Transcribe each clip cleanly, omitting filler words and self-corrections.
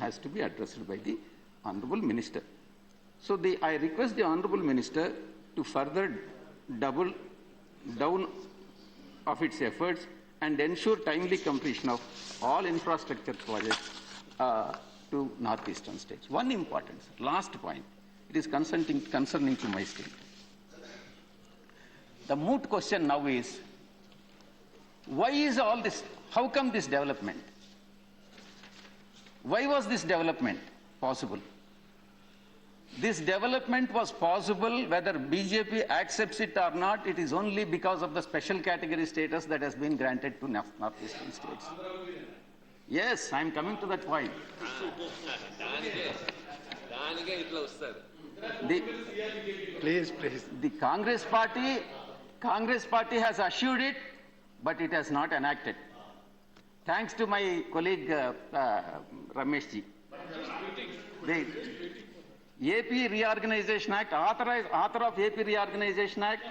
has to be addressed by the Honorable Minister. So I request the Honorable Minister to further double down of its efforts and ensure timely completion of all infrastructure projects to northeastern states. One important, last point, it is concerning to my state. The moot question now is, why is all this, how come this development? Why was this development possible? This development was possible whether BJP accepts it or not. It is only because of the special category status that has been granted to northeastern states. Yes, I am coming to that point. Please. The Congress party has assured it, but it has not enacted. Thanks to my colleague Ramesh ji. The AP Reorganization Act, author of AP Reorganization Act,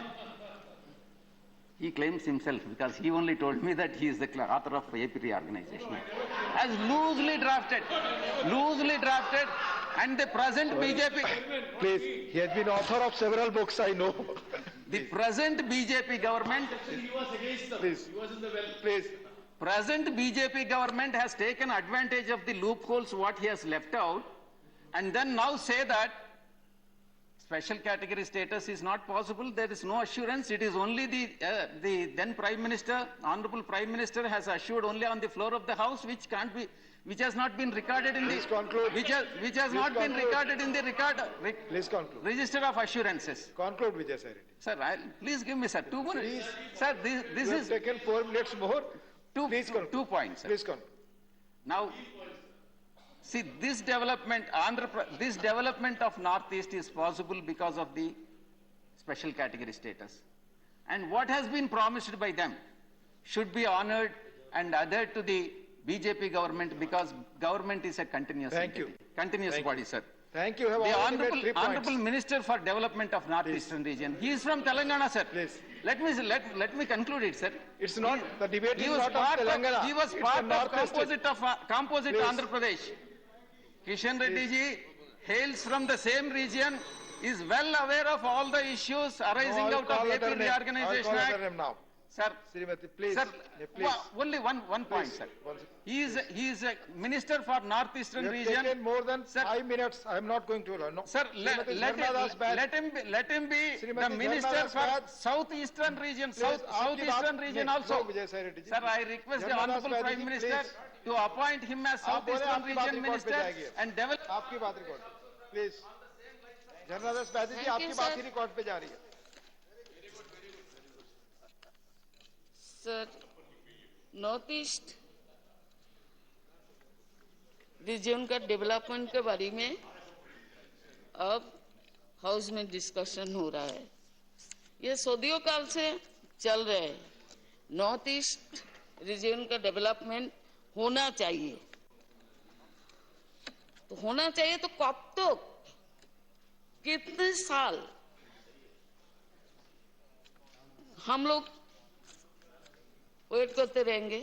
he claims himself, because he only told me that he is the author of AP Reorganization Act, has loosely drafted, and the present BJP... Please, he has been author of several books, I know. The present BJP government... He was against them. Please. He was in the well. Please. Present BJP government has taken advantage of the loopholes what he has left out, and then now say that special category status is not possible. There is no assurance. It is only the then Prime Minister, Honorable Prime Minister, has assured only on the floor of the House, which can't be, which has not been recorded in Please the conclude. which has not been recorded in the Please conclude. register of assurances. Conclude, Vijay Sir. Sir, please give me, sir, 2 minutes. Please. Sir, this is taken 4 minutes more. Please conclude. 2 points. Sir. Please conclude. Now, see, this development of Northeast is possible because of the special category status. And what has been promised by them should be honored and adhered to the BJP government, because government is a continuous body, sir. Thank you. The Honorable Minister for Development of Northeastern region. He is from Telangana, sir. Please. Let me conclude it, sir. It's not, the debate is not part of Telangana. He was part of composite Andhra Pradesh. Kishan Reddy ji hails from the same region, is well aware of all the issues arising out of AP Reorganization Act. Now. Sir, Srimati, please. Sir, please. only one point, Please. sir. He is a minister for Northeastern You have region. taken more than Sir, 5 minutes. I am not going to allow. No. Sir, let him be the minister for Southeastern region, Southeastern region also. Sir, I request the Honorable Prime Minister to appoint him as Southeastern region minister and develop. आपकी बात record please journalist बैदी जी आपकी बात ही record पे जा रही है sir north east region का development के बारे में अब हाउस में डिस्कशन हो रहा है ये सदियों काल से चल रहा है नॉर्थ ईस्ट रीजन का डेवलपमेंट होना चाहिए तो होना चाहिए तो कब तक कितने साल हम लोग वेट करते रहेंगे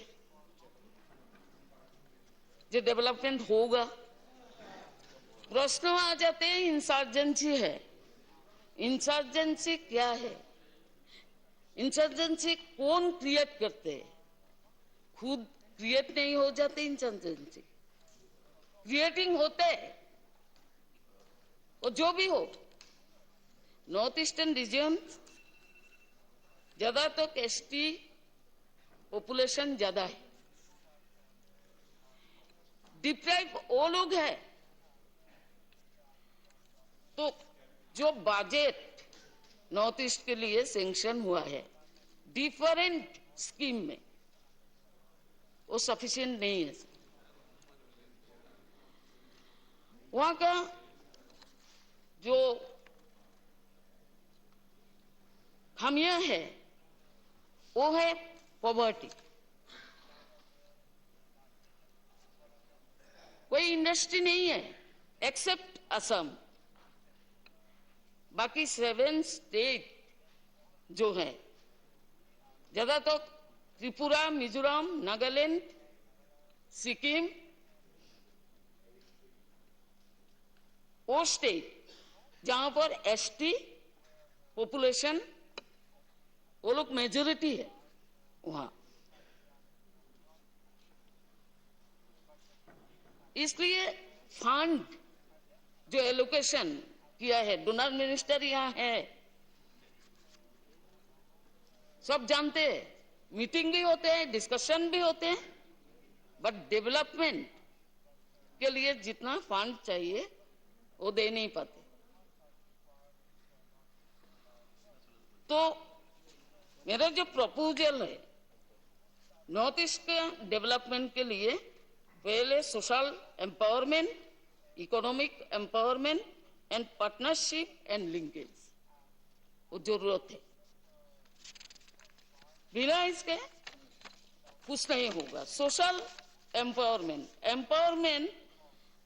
जो डेवलपमेंट होगा प्रश्न आ जाते हैं इंसर्जेंसी है इंसर्जेंसी क्या है इंसर्जेंसी कौन क्रिएट करते हैं खुद क्रिएट नहीं हो जाते इंसर्जेंसी क्रिएटिंग होते और जो भी हो नॉर्थ ईस्टर्न रीजन ज्यादा तो एसटी पॉपुलेशन ज्यादा है डिप्राइव वो लोग है तो जो बजट नॉर्थ ईस्ट के लिए सैंक्शन हुआ है डिफरेंट स्कीम में वो सफिशिएंट नहीं है वहां का जो खामियां है वो है पॉवर्टी कोई इंडस्ट्री नहीं है एक्सेप्ट असम बाकी 7 स्टेट जो है ज्यादा तो त्रिपुरा मिजोरम नागालैंड सिक्किम वो स्टेट जहां पर एसटी पॉपुलेशन वो लोग मेजोरिटी है वहां, इसलिए फंड जो एलोकेशन किया है, डोनर मिनिस्टर यहाँ है, सब जानते हैं, मीटिंग भी होते हैं, डिस्कशन भी होते हैं, बट डेवलपमेंट के लिए जितना फंड चाहिए वो दे नहीं पाते। तो मेरा जो प्रपोजल है नॉर्थ ईस्ट के डेवलपमेंट के लिए, पहले social empowerment, economic empowerment and partnership and linkage वो जरूरत है। बिना इसके कुछ नहीं होगा। Social empowerment, empowerment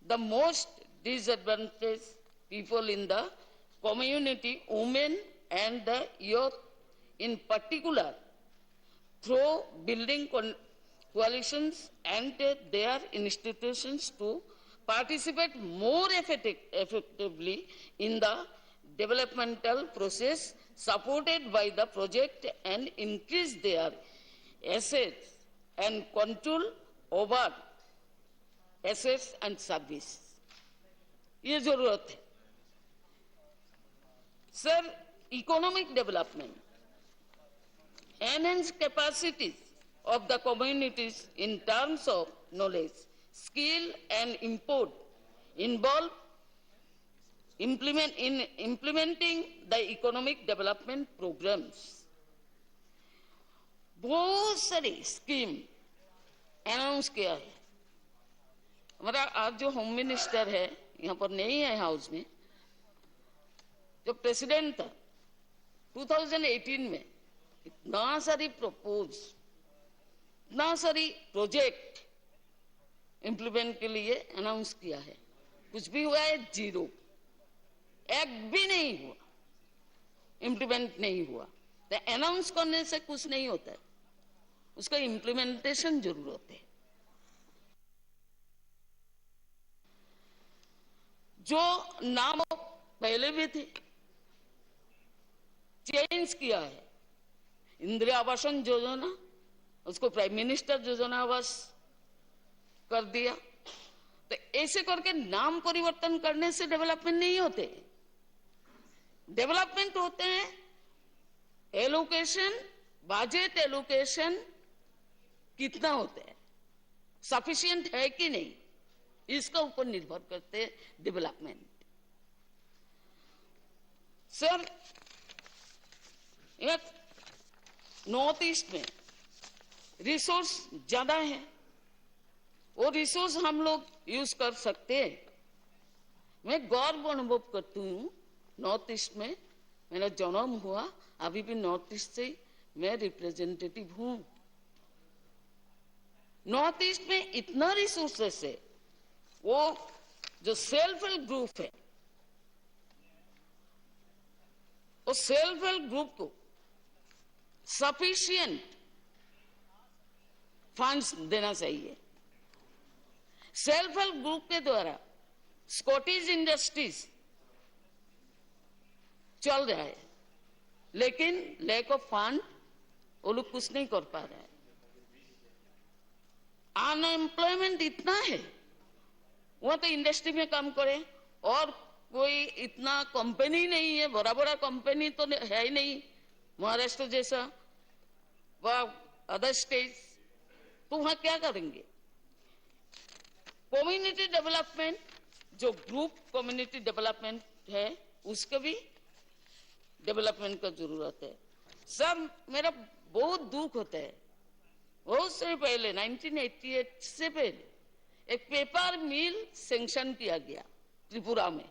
the most disadvantage people in the community, women and the youth in particular, through building coalitions and their institutions to participate more effectively in the developmental process supported by the project and increase their assets and control over assets and service। ये जरूरत है sir. Economic development, enhance capacities of the communities in terms of knowledge, skill and input involved implementing the economic development programs। बहुत सारी scheme announce किया है। हमारा आज जो होम मिनिस्टर है यहाँ पर नहीं है हाउस में, जो प्रेसिडेंट था 2018 में इतना सारी प्रपोज, इतना सारी प्रोजेक्ट इंप्लीमेंट के लिए अनाउंस किया है, कुछ भी हुआ है जीरो, एक भी नहीं हुआ, इंप्लीमेंट नहीं हुआ। तो अनाउंस करने से कुछ नहीं होता है, उसका इंप्लीमेंटेशन जरूरत है। जो नाम पहले भी थे चेंज किया है, इंदिरा आवास योजना उसको प्राइम मिनिस्टर योजना आवास कर दिया। तो ऐसे करके नाम परिवर्तन करने से डेवलपमेंट नहीं होते। डेवलपमेंट होते हैं एलोकेशन, बजट एलोकेशन कितना होता है, सफिशिएंट है कि नहीं, इसका ऊपर निर्भर करते हैं डेवलपमेंट। सर नॉर्थ ईस्ट में रिसोर्स ज्यादा है, वो रिसोर्स हम लोग यूज कर सकते हैं। मैं गौरव अनुभव करती हूँ नॉर्थ ईस्ट में, मेरा जन्म हुआ, अभी भी नॉर्थ ईस्ट से मैं रिप्रेजेंटेटिव हूँ। नॉर्थ ईस्ट में इतना रिसोर्सेस है, वो जो सेल्फ हेल्प ग्रुप है, वो सेल्फ हेल्प ग्रुप को सफिशिएंट फंड्स देना चाहिए। सेल्फ हेल्प ग्रुप के द्वारा स्कॉटिश इंडस्ट्रीज चल रहा है, लेकिन लैक ऑफ फंड वो लोग कुछ नहीं कर पा रहे हैं। अनएम्प्लॉयमेंट इतना है, वहां तो इंडस्ट्री में काम करे और कोई इतना कंपनी नहीं है, बड़ा बड़ा कंपनी तो है ही नहीं महाराष्ट्र जैसा व अदर स्टेट, तो वहां क्या करेंगे। कम्युनिटी डेवलपमेंट, जो ग्रुप कम्युनिटी डेवलपमेंट है, उसका भी डेवलपमेंट का जरूरत है। सर मेरा बहुत दुख होता है, बहुत से पहले 1988 से पहले एक पेपर मिल सैंक्शन किया गया त्रिपुरा में।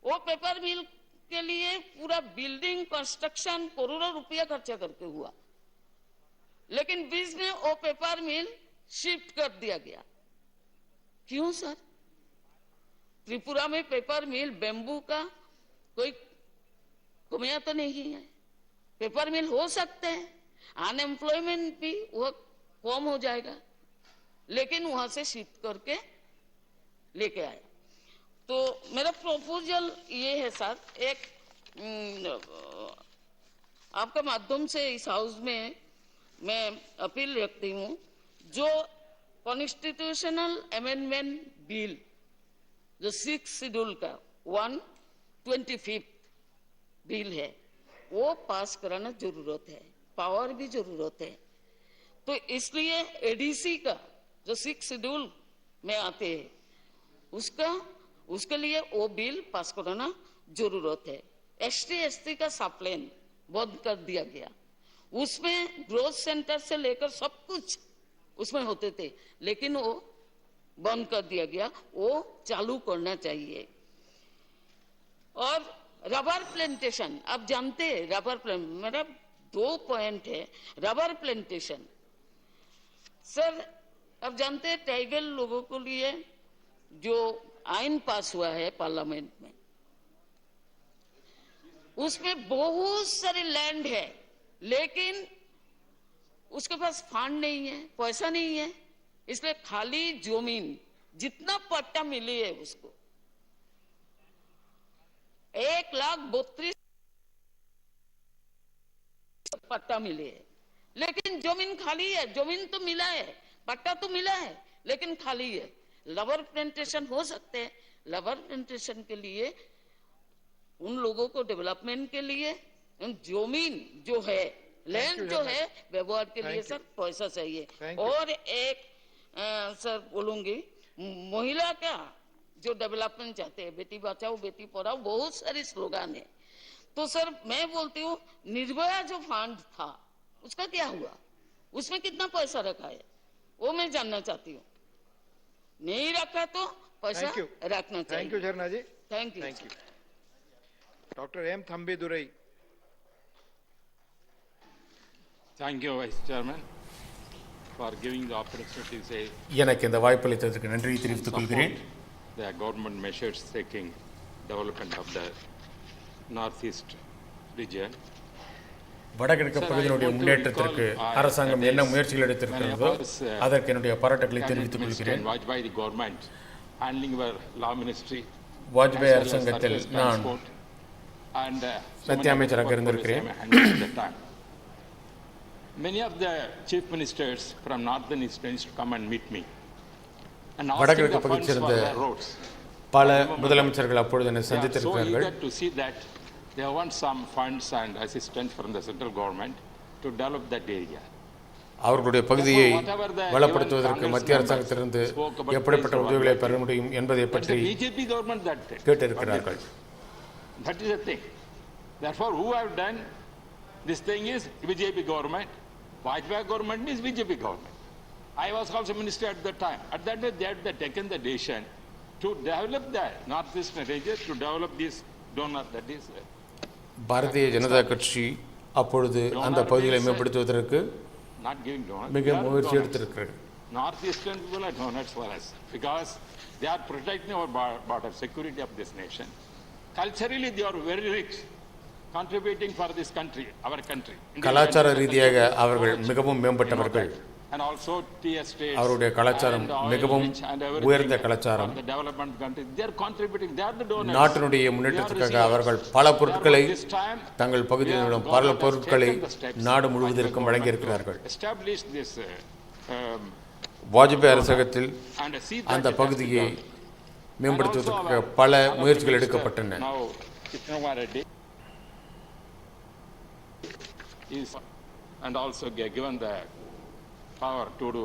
वो पेपर मिल के लिए पूरा बिल्डिंग कंस्ट्रक्शन करोड़ों रुपया खर्चा करके हुआ, लेकिन बीच में वो पेपर मिल शिफ्ट कर दिया गया। क्यों सर? त्रिपुरा में पेपर मिल बेम्बू का कोई कमियां तो नहीं है, पेपर मिल हो सकते हैं, अनएम्प्लॉयमेंट भी वो कम हो जाएगा, लेकिन वहां से शिफ्ट करके लेके आए। तो मेरा प्रपोजल ये है सर, एक आपका माध्यम से इस हाउस में मैं अपील रखती हूँ, जो कॉन्स्टिट्यूशनल अमेंडमेंट बिल जो 6 शेड्यूल का 125 बिल है वो पास कराना जरूरत है, पावर भी जरूरत है। तो इसलिए एडीसी का जो 6 शेड्यूल में आते हैं उसके लिए वो बिल पास कराना जरूरत है। एसटी एसटी का सप्लाइन बंद कर दिया गया, उसमें ग्रोथ सेंटर से लेकर सब कुछ उसमें होते थे, लेकिन वो बंद कर दिया गया, वो चालू करना चाहिए। और रबर प्लांटेशन, आप जानते हैं रबर प्लांट, मेरा 2 पॉइंट है। रबर प्लांटेशन सर, आप जानते हैं ट्राइबल लोगों के लिए जो आइन पास हुआ है पार्लियामेंट में, उसमें बहुत सारे लैंड है, लेकिन उसके पास फंड नहीं है, पैसा नहीं है, इसलिए खाली जमीन जितना पट्टा मिली है उसको 1,32,000 पट्टा मिले है, लेकिन जमीन खाली है। जमीन तो मिला है, पट्टा तो मिला है, लेकिन खाली है। रबर प्लांटेशन हो सकते हैं। रबर प्लांटेशन के लिए उन लोगों को डेवलपमेंट के लिए जमीन जो है, लैंड जो है, व्यवहार के लिए सर पैसा चाहिए। और एक सर बोलूंगी, महिला का जो डेवलपमेंट चाहते हैं, बेटी बचाओ बेटी पढ़ाओ, बहुत सारे स्लोगन है। तो सर मैं बोलती हूँ, निर्भया जो फंड था उसका क्या हुआ, उसमें कितना पैसा रखा है वो मैं जानना चाहती हूँ। नहीं रखा तो पैसा रखना चाहिए। Thank you Jharna ji, thank you. Doctor M Thambidurai. Thank you, Vice Chairman, for giving the opportunity to say எனக்கு இந்த வாய்ப்பளித்ததற்கு நன்றி தெரிவித்துக் கொள்கிறேன். the government measures taking development of the northeast region. வடகிழக்கு பகுதியினுடைய முன்னேற்றத்திற்கு அரசாங்கம் என்ன முயற்சிகள் எடுத்திருக்கிறதோ அதற்கு என்னுடைய பாராட்டுகளை தெரிவித்துக் கொள்கிறேன். Vajpayee government handling our law ministry, Vajpayee அரசாங்கத்தில் நான் மத்திய அமைச்சராக இருந்திருக்கிறேன். Many of the chief ministers from northern eastern used to come and meet me and ask வடகிழக்கு the funds பகுதியை for சேர்ந்த the roads. பல முதலமைச்சர்கள் அப்பொழுது என்னை They are so சந்தித்திருக்கிறார்கள். eager to see that they want some funds and assistance from the central government to develop that area. அவர்களுடைய பகுதியை வளப்படுத்துவதற்கு மத்திய அரசாங்கத்திலிருந்து எப்படிப்பட்ட உதவிகளை பெற முடியும் என்பதை பற்றி BJP government that did. கேட்டிருக்கிறார்கள். That is the thing. Therefore, who have done this thing is BJP government. Vajpayee government means BJP government. I was also minister at that time. At that time, they had taken the decision to develop the northeastern region, to develop this donor, that is. Bharatiya Janata கட்சி அப்பொழுது அந்த பகுதிகளை மேம்படுத்துவதற்கு Not giving donors. மிக They are முயற்சி donors. எடுத்திருக்கிறது. Northeastern people are donors for us because they are protecting our border security of this nation. Culturally, they are very rich, contributing for this country, our country. கலாச்சார ரீதியாக அவர்கள் மிகவும் மேம்பட்டவர்கள். And also tea estates. அவருடைய கலாச்சாரம் and oil மிகவும் rich and everything உயர்ந்த கலாச்சாரம். for the development country. They are contributing. They are the donors. நாட்டினுடைய முன்னேற்றத்திற்காக அவர்கள் பல பொருட்களை This time, தங்கள் பகுதியிலும் பல பொருட்களை நாடு முழுவதற்கும் வழங்கியிருக்கிறார்கள். established this வாஜ்பாய் அரசாங்கத்தில் and see அந்த that பகுதியை மேம்படுத்துவதற்கு பல முயற்சிகள் எடுக்கப்பட்டன. Now, Adithanar Reddy is and also given the power to do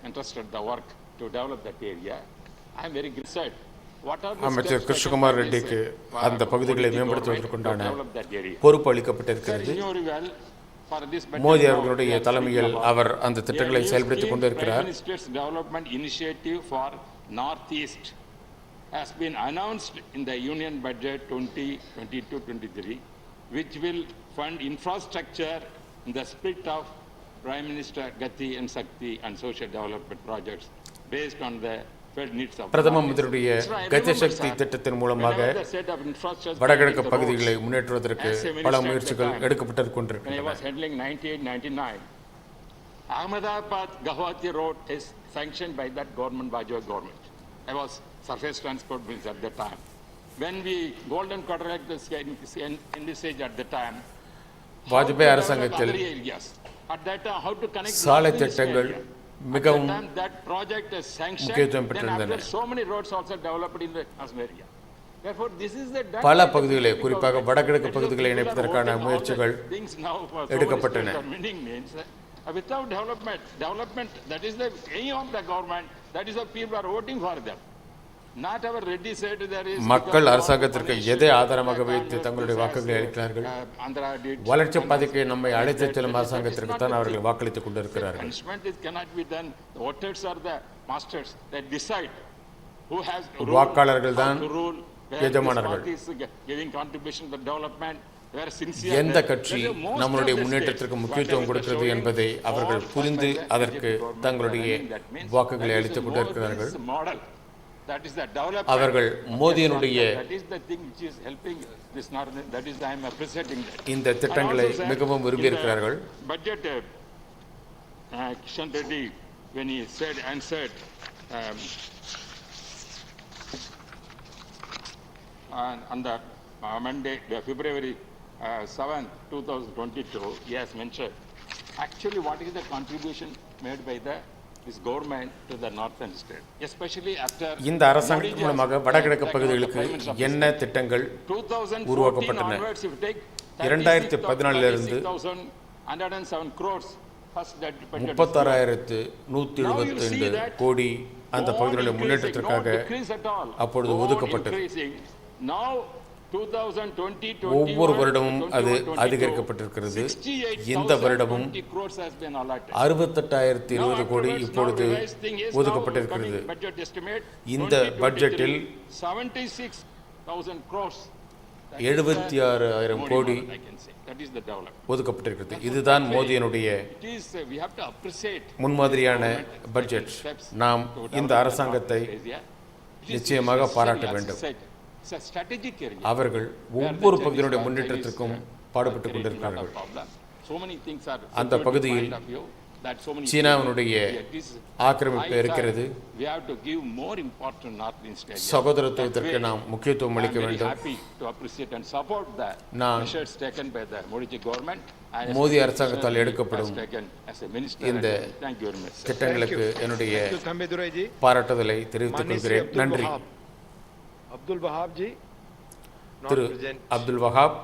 entrusted the work to develop that area. I am very glad. What are the அமைச்சர் steps Krishnakumar taken by ரெட்டிக்கு this, அந்த பகுதிகளை Modi மேம்படுத்துவதற்குண்டான government to develop that area? பொறுப்பு அளிக்கப்பட்டிருக்கிறது. Sir, you know very well, for this budget Modi now, அவர்களுடைய we are தலைமையில் speaking about அவர் அந்த திட்டங்களை a new செயல்படுத்திக் scheme, கொண்டிருக்கிறார். Prime Minister's Development Initiative for Northeast has been announced in the Union Budget 2022-23, which will fund infrastructure in the spirit of Prime Minister Gati and Sakti and social development projects based on the fed needs of பிரதம Northeast. மந்திரியுடைய Sir, I கதி remember, சக்தி sir, திட்டத்தின் மூலமாக whenever the set of infrastructure வடகிழக்கு like the பகுதிகளை roads, முன்னேற்றுவதற்கு as a பல minister at முயற்சிகள் the time, எடுக்கப்பட்டு when I கொண்டிருக்கின்றன. was handling 98-99, Ahmedabad Guwahati road is sanctioned by that government, Vajpayee government. I was surface transport minister at the time. When we golden quadrilateral envisaged at the time, Vajpayee அரசாங்கத்தில் other areas. At that time, how to connect சாலை northeast திட்டங்கள் area. மிகவும் At that time, that project is sanctioned. முக்கியத்துவம் Then பெற்றிருந்தன. after so many roads also developed in the Asam area. Therefore, this is the பல பகுதிகளை குறிப்பாக வடகிழக்கு பகுதிகளை இணைப்பதற்கான முயற்சிகள் எடுக்கப்பட்டன. Without development, that is the aim of the government. That is why people are voting for them. Not our Reddy said there is. மக்கள் அரசாங்கத்திற்கு எதை ஆதாரமாக வைத்து தங்களுடைய வாக்குகளை அளிக்கிறார்கள்? வளர்ச்சி பாதைக்கு நம்மை அழைத்துச் செல்லும் அரசாங்கத்திற்கு தான் அவர்கள் வாக்களித்துக் கொண்டிருக்கிறார்கள். Punishment cannot be done. The voters are the masters that decide who has வாக்காளர்கள் தான் எஜமானர்கள். எந்த கட்சி நம்மளுடைய முன்னேற்றத்திற்கு முக்கியத்துவம் கொடுக்கிறது என்பதை அவர்கள் புரிந்து அதற்கு தங்களுடைய வாக்குகளை அளித்துக் கொண்டிருக்கிறார்கள். அவர்கள் மோடியினுடைய இந்த திட்டங்களை மிகவும் விரும்பியிருக்கிறார்கள். Budget Kishan Reddy when he said answered on the Monday, February 7, 2022, he has mentioned actually what is the contribution made by this government to the northern state, especially after இந்த அரசாங்கத்தின் மூலமாக வடகிழக்கு பகுதிகளுக்கு என்ன திட்டங்கள் உருவாக்கப்பட்டன? 2014 36,172 கோடி அந்த பகுதிகளுடைய முன்னேற்றத்திற்காக அப்பொழுது ஒதுக்கப்பட்டது. ஒவ்வொரு வருடமும் அது அதிகரிக்கப்பட்டிருக்கிறது. இந்த வருடமும் 68,020 கோடி இப்பொழுது ஒதுக்கப்பட்டிருக்கிறது. இந்த பட்ஜெட்டில் 76,000 கோடி ஒதுக்கப்பட்டிருக்கிறது. இதுதான் மோடியினுடைய முன்மாதிரியான பட்ஜெட். நாம் இந்த அரசாங்கத்தை நிச்சயமாக பாராட்ட வேண்டும். அவர்கள் ஒவ்வொரு பகுதியினுடைய முன்னேற்றத்திற்கும் பாடுபட்டுக் கொண்டிருக்கிறார்கள். அந்த பகுதியில் சீனாவினுடைய ஆக்கிரமிப்பு இருக்கிறது. சகோதரத்துவத்திற்கு நாம் முக்கியத்துவம் அளிக்க வேண்டும். நான் மோடி அரசாங்கத்தால் எடுக்கப்படும் இந்த திட்டங்களுக்கு என்னுடைய பாராட்டுதலை தெரிவித்துக் கொள்கிறேன். நன்றி. Abdul Wahab ji, Thiru Abdul Wahab.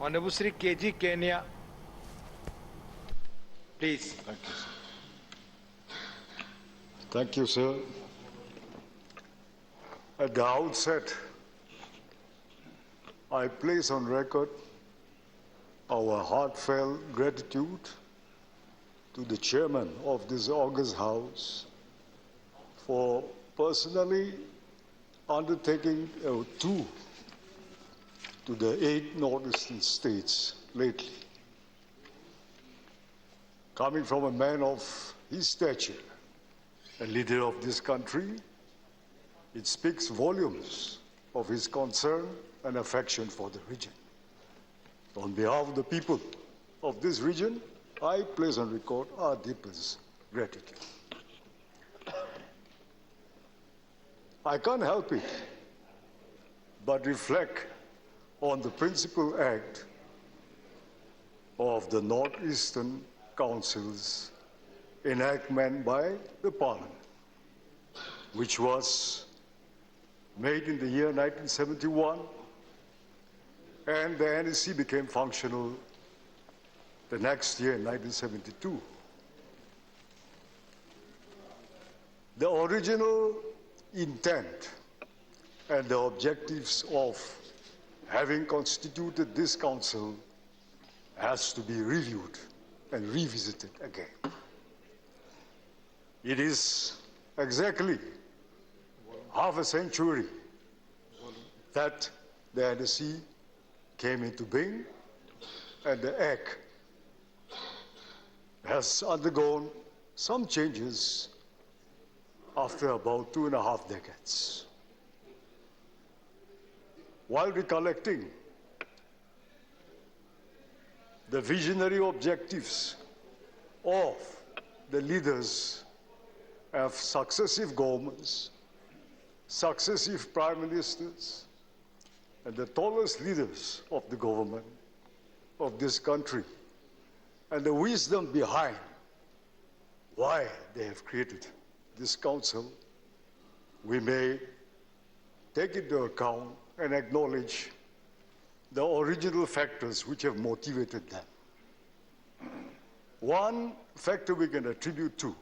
Honorable Sri KG Kenya, please. Thank you, sir. At the outset, I place on record our heartfelt gratitude to the chairman of this august house for personally undertaking a tour to the 8 northeastern states lately. Coming from a man of his stature, a leader of this country, it speaks volumes of his concern and affection for the region. On behalf of the people of this region, I place on record our deepest gratitude. I can't help it but reflect on the principal act of the Northeastern Council's enactment by the Parliament, which was made in the year 1971, and the NEC became functional the next year in 1972. The original intent and the objectives of having constituted this council has to be reviewed and revisited again. It is exactly half a century that the NEC came into being, and the Act has undergone some changes after about 2.5 decades. While recollecting the visionary objectives of the leaders have successive governments, successive prime ministers, and the tallest leaders of the government of this country, and the wisdom behind why they have created this council, we may take into account and acknowledge the original factors which have motivated them. One factor we can attribute to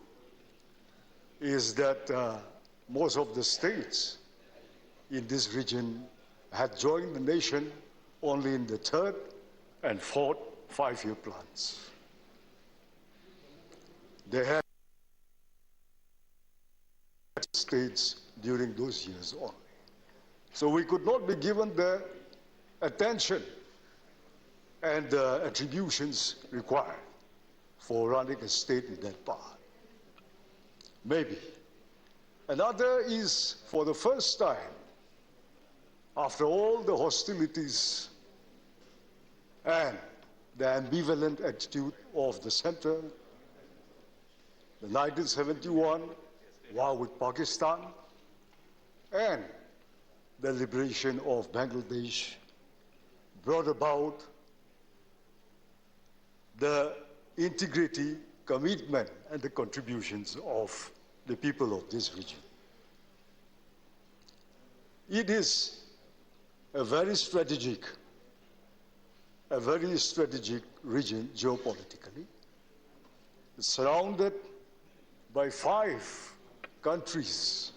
is that most of the states in this region had joined the nation only in the third and fourth five-year plans. They had states during those years only. So we could not be given the attention and the attributions required for running a state in that part. Maybe. Another is, for the first time, after all the hostilities and the ambivalent attitude of the center, the 1971 war with Pakistan, and the liberation of Bangladesh brought about the integrity, commitment, and the contributions of the people of this region. It is a very strategic region geopolitically. It's surrounded by 5 countries.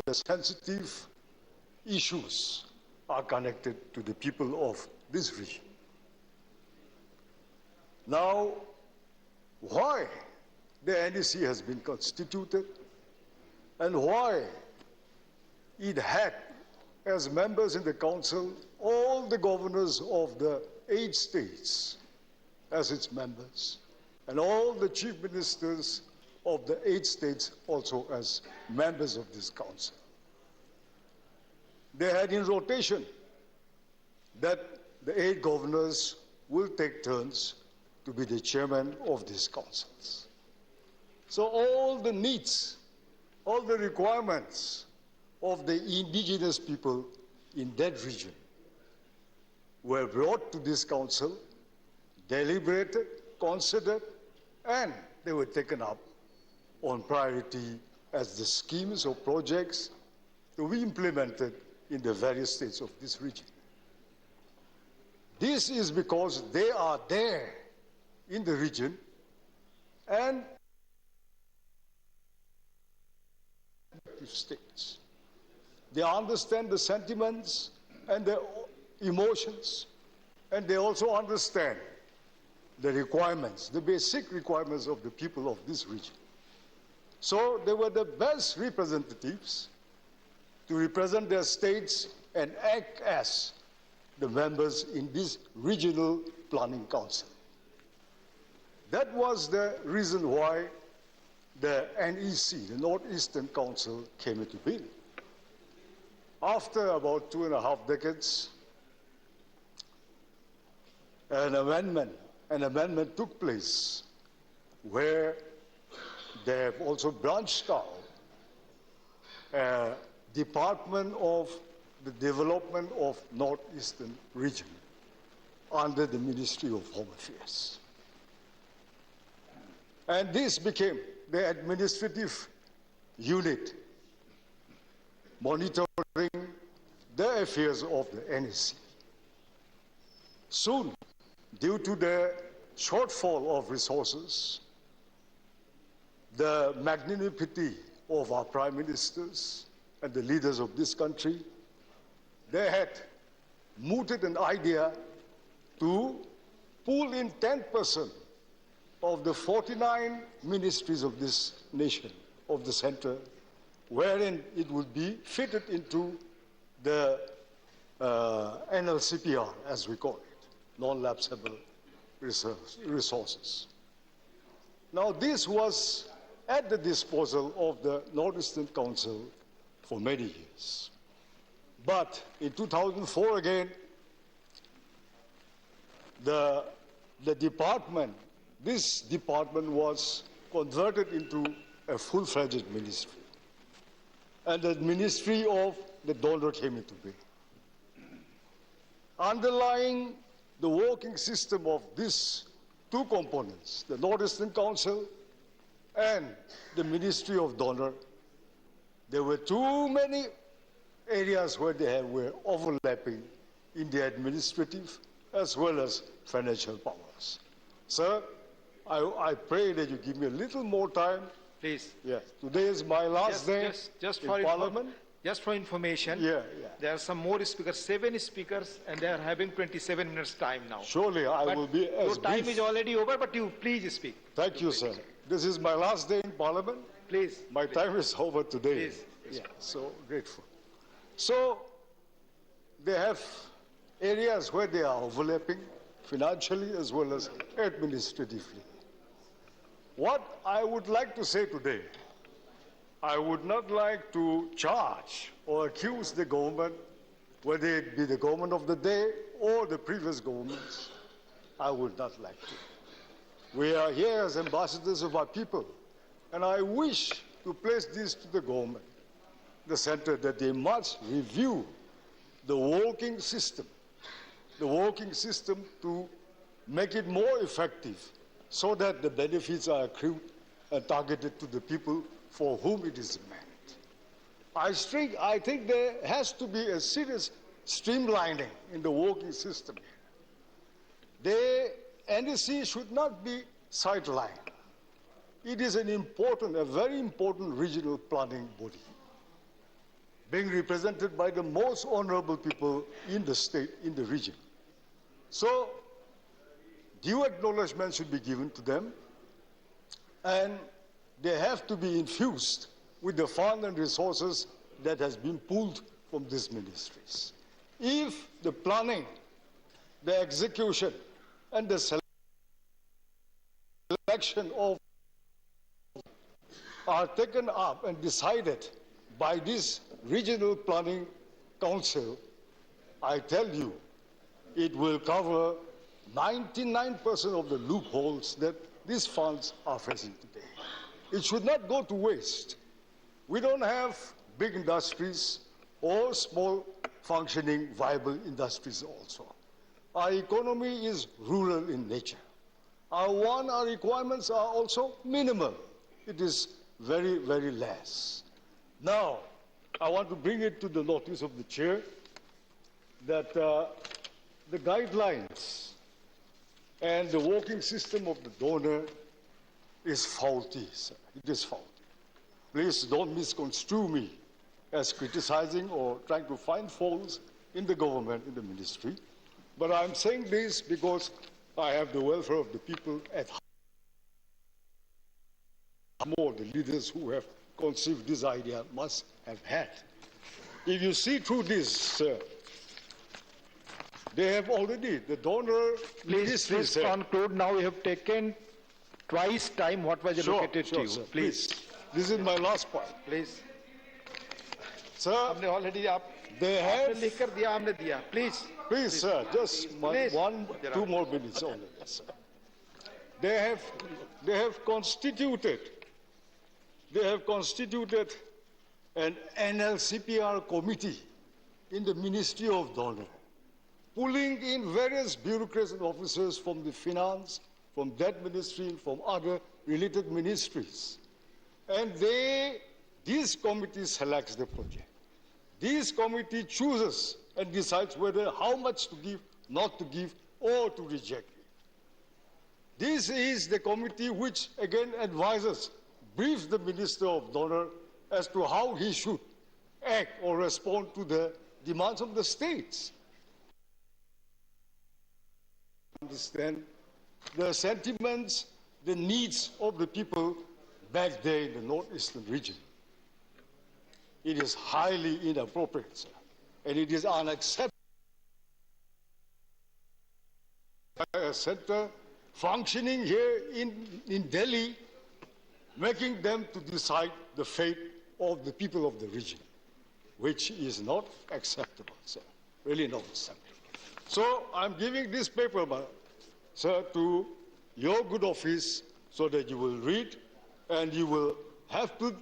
The sensitive issues are connected to the people of this region. Now, why the NEC has been constituted and why it had as members in the council all the governors of the 8 states as its members and all the chief ministers of the 8 states also as members of this council. They had in rotation that the 8 governors will take turns to be the chairman of these councils. So all the needs, all the requirements of the indigenous people in that region were brought to this council, deliberated, considered, and they were taken up on priority as the schemes or projects to be implemented in the various states of this region. This is because they are there in the region and states. They understand the sentiments and the emotions, and they also understand the requirements, the basic requirements of the people of this region. So they were the best representatives to represent their states and act as the members in this regional planning council. That was the reason why the NEC, the Northeastern Council, came into being. After about 2.5 decades, an amendment took place where they have also branched out a Department of the Development of Northeastern Region under the Ministry of Home Affairs. And this became the administrative unit monitoring the affairs of the NEC. Soon, due to the shortfall of resources, the magnanimity of our prime ministers and the leaders of this country, they had mooted an idea to pull in 10% of the 49 ministries of this nation, of the center, wherein it would be fitted into the NLCPR, as we call it, non-lapsable resources. Now, this was at the disposal of the Northeastern Council for many years. But in 2004 again, the department this department was converted into a full-fledged ministry. And the ministry of the donor came into being. Underlying the working system of these two components, the Northeastern Council and the Ministry of Donor, there were too many areas where they were overlapping in the administrative as well as financial powers. Sir, I pray that you give me a little more time. Please. Yes. Today is my last day in Parliament. Just for information, there are some more speakers, 7 speakers, and they are having 27 minutes time now. Surely I will be as Your time brief. is already over, but you please speak. Thank you, sir. This is my last day in Parliament. Please. My time is over today. Please. Yeah, so grateful. So they have areas where they are overlapping financially as well as administratively. What I would like to say today, I would not like to charge or accuse the government, whether it be the government of the day or the previous governments. I would not like to. We are here as ambassadors of our people, and I wish to place this to the government, the center, that they must review the working system to make it more effective so that the benefits are accrued and targeted to the people for whom it is meant. I think there has to be a serious streamlining in the working system. The NDC should not be sidelined. It is a very important regional planning body, being represented by the most honorable people in the state, in the region. So, due acknowledgement should be given to them, and they have to be infused with the fund and resources that has been pulled from these ministries. If the planning, the execution, and the selection of are taken up and decided by this regional planning council, I tell you, it will cover 99% of the loopholes that these funds are facing today. It should not go to waste. We don't have big industries or small functioning viable industries also. Our economy is rural in nature. Our requirements are also minimal. It is very, very less. Now, I want to bring it to the notice of the chair that the guidelines and the working system of the donor is faulty, sir. It is faulty. Please don't misconstrue me as criticizing or trying to find faults in the government, in the ministry. But I'm saying this because I have the welfare of the people at heart. More the leaders who have conceived this idea must have had. If you see through this, sir, they have already, the donor... Please conclude. Now you have taken twice time what was allocated to you. Sir, Please. This is my last point. Please. Sir, हमने already they have... लिख कर दिया, हमने दिया. Please. Please, sir, just Please. 2 more minutes only. Yes, sir. They have constituted an NLCPR committee in the Ministry of Donor, pulling in various bureaucrats and officers from the finance, from that ministry, from other related ministries. And this committee selects the project. This committee chooses and decides how much to give, not to give, or to reject it. This is the committee which again advises, briefs the Minister of Donor as to how he should act or respond to the demands of the states. Understand the sentiments, the needs of the people back there in the northeastern region. It is highly inappropriate, sir, and it is unacceptable. A center functioning here in Delhi, making them to decide the fate of the people of the region, which is not acceptable, sir, really not acceptable. So I'm giving this paper, sir, to your good office so that you will read and you will have to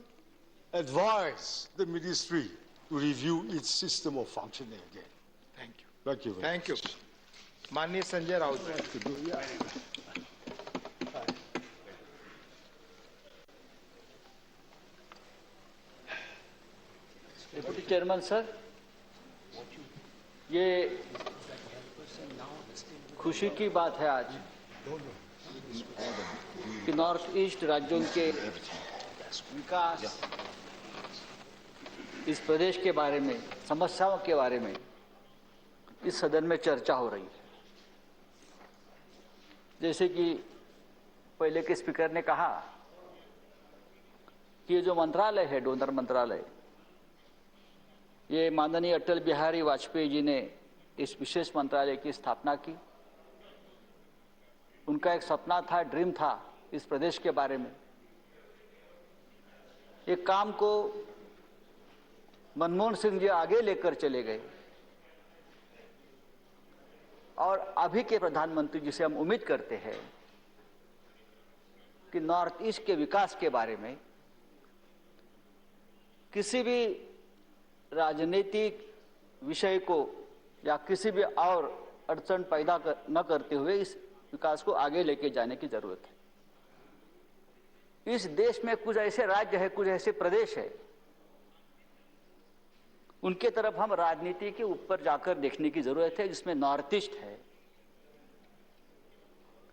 advise the ministry to review its system of functioning again. Thank you. Thank you very Thank you. Mani Sanjay Raut. Deputy chairman sir, ये खुशी की बात है आज कि north east राज्यों के विकास, इस प्रदेश के बारे में, समस्याओं के बारे में इस सदन में चर्चा हो रही है। जैसे कि पहले के स्पीकर ने कहा कि ये जो मंत्रालय है, डोनर मंत्रालय, ये माननीय अटल बिहारी वाजपेयी जी ने इस विशेष मंत्रालय की स्थापना की। उनका एक सपना था, ड्रीम था इस प्रदेश के बारे में। एक काम को मनमोहन सिंह जी आगे लेकर चले गए और अभी के प्रधानमंत्री जी से हम उम्मीद करते हैं कि नॉर्थ ईस्ट के विकास के बारे में किसी भी राजनीतिक विषय को या किसी भी और अड़चन पैदा न करते हुए इस विकास को आगे लेके जाने की जरूरत है। इस देश में कुछ ऐसे राज्य है, कुछ ऐसे प्रदेश है, उनके तरफ हम राजनीति के ऊपर जाकर देखने की जरूरत है, जिसमें नॉर्थ ईस्ट है।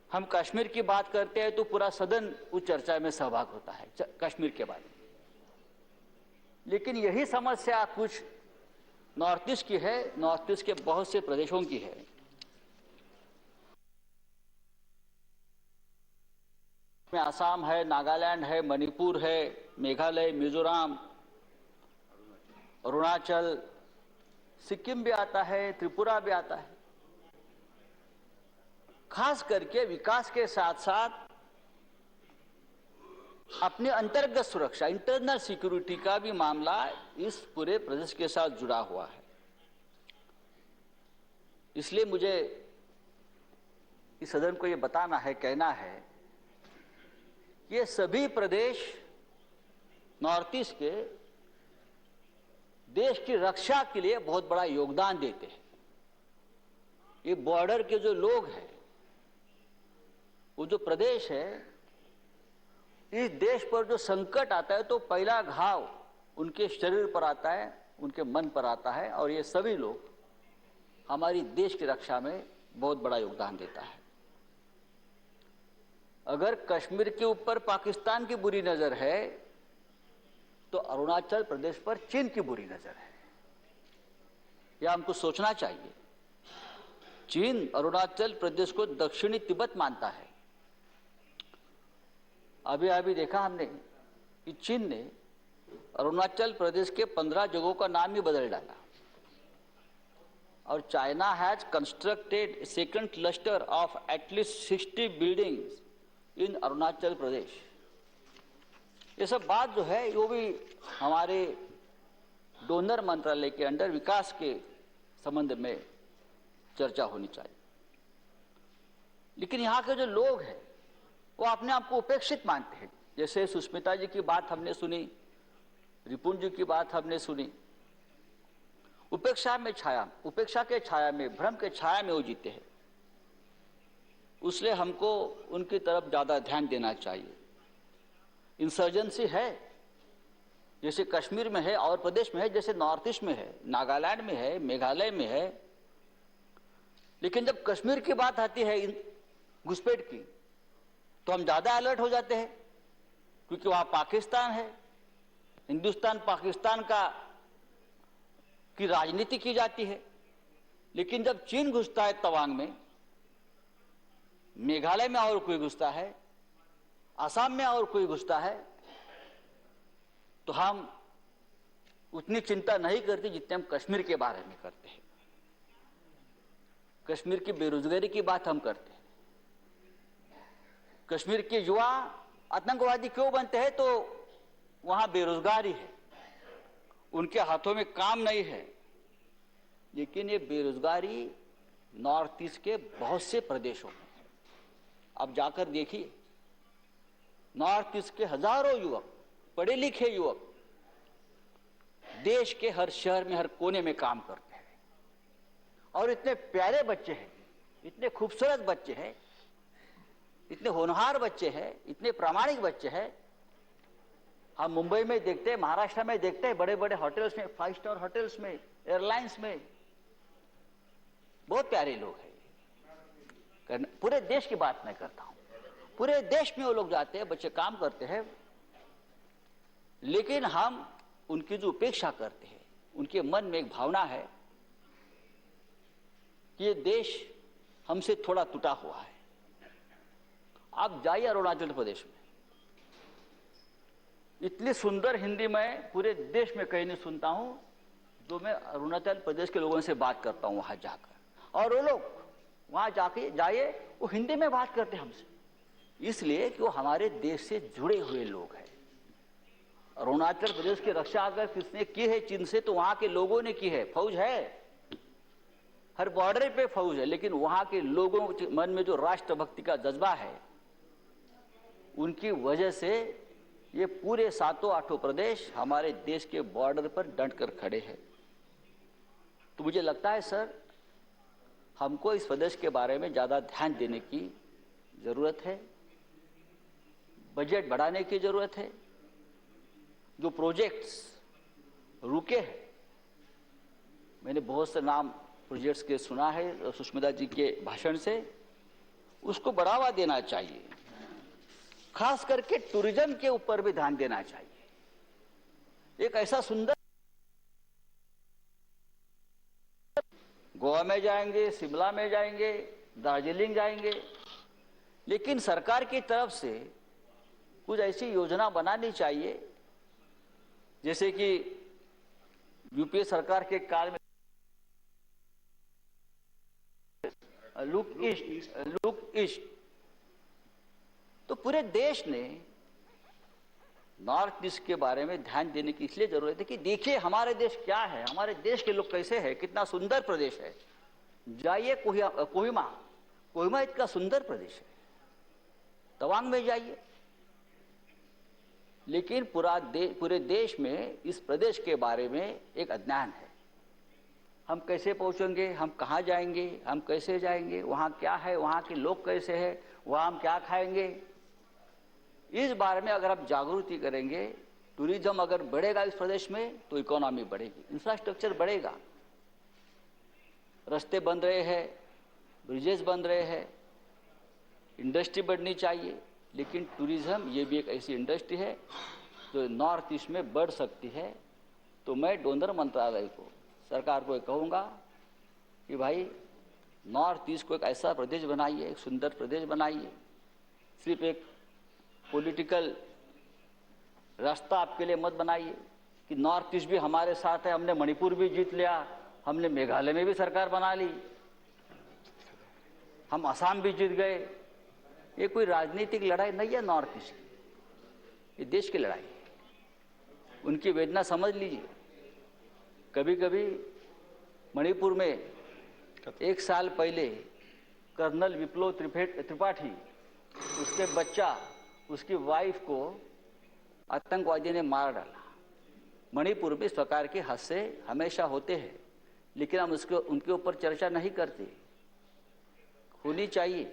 हम कश्मीर की बात करते हैं तो पूरा सदन उस चर्चा में सहभाग होता है कश्मीर के बारे में, लेकिन यही समस्या कुछ नॉर्थ ईस्ट की है, नॉर्थ ईस्ट के बहुत से प्रदेशों की है। में आसाम है, नागालैंड है, मणिपुर है, मेघालय, मिजोरम, अरुणाचल, सिक्किम भी आता है, त्रिपुरा भी आता है। खास करके विकास के साथ साथ अपने अंतर्गत सुरक्षा, इंटरनल सिक्योरिटी का भी मामला इस पूरे प्रदेश के साथ जुड़ा हुआ है। इसलिए मुझे इस सदन को ये बताना है, कहना है, ये सभी प्रदेश नॉर्थ ईस्ट के देश की रक्षा के लिए बहुत बड़ा योगदान देते हैं। ये बॉर्डर के जो लोग हैं, वो जो प्रदेश है, इस देश पर जो संकट आता है तो पहला घाव उनके शरीर पर आता है, उनके मन पर आता है, और ये सभी लोग हमारी देश की रक्षा में बहुत बड़ा योगदान देता है। अगर कश्मीर के ऊपर पाकिस्तान की बुरी नजर है तो अरुणाचल प्रदेश पर चीन की बुरी नजर है। यह हमको सोचना चाहिए। चीन अरुणाचल प्रदेश को दक्षिणी तिब्बत मानता है। अभी अभी देखा हमने कि चीन ने अरुणाचल प्रदेश के 15 जगहों का नाम ही बदल डाला, और China has constructed second cluster of at least 60 buildings in Arunachal Pradesh. ये सब बात जो है वो भी हमारे डोनर मंत्रालय के अंडर विकास के संबंध में चर्चा होनी चाहिए। लेकिन यहाँ के जो लोग हैं वो अपने आप को उपेक्षित मानते हैं। जैसे सुष्मिता जी की बात हमने सुनी, रिपुन जी की बात हमने सुनी। उपेक्षा के छाया में, भ्रम के छाया में वो जीते हैं। इसलिए हमको उनकी तरफ ज्यादा ध्यान देना चाहिए। इंसर्जेंसी है, जैसे कश्मीर में है और प्रदेश में है, जैसे नॉर्थ ईस्ट में है, नागालैंड में है, मेघालय में है। लेकिन जब कश्मीर की बात आती है घुसपैठ की, तो हम ज्यादा अलर्ट हो जाते हैं, क्योंकि वहां पाकिस्तान है। हिंदुस्तान पाकिस्तान की राजनीति की जाती है। लेकिन जब चीन घुसता है तवांग में, मेघालय में और कोई घुसता है, असम में और कोई घुसता है, तो हम उतनी चिंता नहीं करते जितने हम कश्मीर के बारे में करते हैं। कश्मीर की बेरोजगारी की बात हम करते हैं। कश्मीर के युवा आतंकवादी क्यों बनते हैं? तो वहां बेरोजगारी है, उनके हाथों में काम नहीं है। लेकिन ये बेरोजगारी नॉर्थ ईस्ट के बहुत से प्रदेशों में है, आप जाकर देखिए, नॉर्थ ईस्ट के हजारों युवक, पढ़े लिखे युवक देश के हर शहर में, हर कोने में काम करते हैं और इतने प्यारे बच्चे हैं, इतने खूबसूरत बच्चे हैं, इतने होनहार बच्चे हैं, इतने प्रामाणिक बच्चे हैं। हम मुंबई में देखते हैं, महाराष्ट्र में देखते हैं, बड़े बड़े होटल्स में, 5 स्टार होटल्स में, एयरलाइंस में, बहुत प्यारे लोग हैं। पूरे देश की बात मैं करता हूं, पूरे देश में वो लोग जाते हैं, बच्चे काम करते हैं, लेकिन हम उनकी जो उपेक्षा करते हैं, उनके मन में एक भावना है कि ये देश हमसे थोड़ा टूटा हुआ है। आप जाइए अरुणाचल प्रदेश में, इतनी सुंदर हिंदी मैं पूरे देश में कहीं नहीं सुनता हूं जो मैं अरुणाचल प्रदेश के लोगों से बात करता हूं वहां जाकर, और वो लोग वहां जाके जाइए वो हिंदी में बात करते हैं हमसे, इसलिए कि वो हमारे देश से जुड़े हुए लोग हैं। अरुणाचल प्रदेश की रक्षा अगर किसने की है चीन से, तो वहां के लोगों ने की है। फौज है, हर बॉर्डर पे फौज है, लेकिन वहां के लोगों के मन में जो राष्ट्रभक्ति का जज्बा है, उनकी वजह से ये पूरे 7-8 प्रदेश हमारे देश के बॉर्डर पर डट कर खड़े हैं। तो मुझे लगता है सर, हमको इस प्रदेश के बारे में ज्यादा ध्यान देने की जरूरत है, बजट बढ़ाने की जरूरत है। जो प्रोजेक्ट्स रुके हैं, मैंने बहुत से नाम प्रोजेक्ट्स के सुना है सुष्मिता जी के भाषण से, उसको बढ़ावा देना चाहिए। खास करके टूरिज्म के ऊपर भी ध्यान देना चाहिए। एक ऐसा सुंदर, गोवा में जाएंगे, शिमला में जाएंगे, दार्जिलिंग जाएंगे, लेकिन सरकार की तरफ से कुछ ऐसी योजना बनानी चाहिए जैसे कि यूपीए सरकार के काल में लुक ईस्ट, तो पूरे देश ने नॉर्थ ईस्ट के बारे में ध्यान देने की इसलिए जरूरत है कि देखिए हमारे देश क्या है, हमारे देश के लोग कैसे हैं, कितना सुंदर प्रदेश है। जाइए कोहिमा इतना सुंदर प्रदेश है, तवांग में जाइए, लेकिन पूरे देश में इस प्रदेश के बारे में एक अज्ञान है। हम कैसे पहुंचेंगे, हम कहां जाएंगे, हम कैसे जाएंगे, वहां क्या है, वहां के लोग कैसे हैं, वहां हम क्या खाएंगे, इस बारे में अगर आप जागृति करेंगे, टूरिज्म अगर बढ़ेगा इस प्रदेश में तो इकोनॉमी बढ़ेगी, इंफ्रास्ट्रक्चर बढ़ेगा। रास्ते बन रहे हैं, ब्रिजेस बन रहे हैं, इंडस्ट्री बढ़नी चाहिए, लेकिन टूरिज्म ये भी एक ऐसी इंडस्ट्री है जो नॉर्थ ईस्ट में बढ़ सकती है। तो मैं डोनर मंत्रालय को, सरकार को कहूँगा कि भाई नॉर्थ ईस्ट को एक ऐसा प्रदेश बनाइए, एक सुंदर प्रदेश बनाइए। सिर्फ एक पॉलिटिकल रास्ता आपके लिए मत बनाइए कि नॉर्थ ईस्ट भी हमारे साथ है, हमने मणिपुर भी जीत लिया, हमने मेघालय में भी सरकार बना ली, हम असम भी जीत गए। ये कोई राजनीतिक लड़ाई नहीं है नॉर्थ ईस्ट की, ये देश की लड़ाई है। उनकी वेदना समझ लीजिए। कभी कभी मणिपुर में 1 साल पहले कर्नल विप्लव त्रिपाठी, उसके बच्चा, उसकी वाइफ को आतंकवादी ने मार डाला। मणिपुर में इस प्रकार के हादसे हमेशा होते हैं, लेकिन हम उनके ऊपर चर्चा नहीं करते। होनी चाहिए,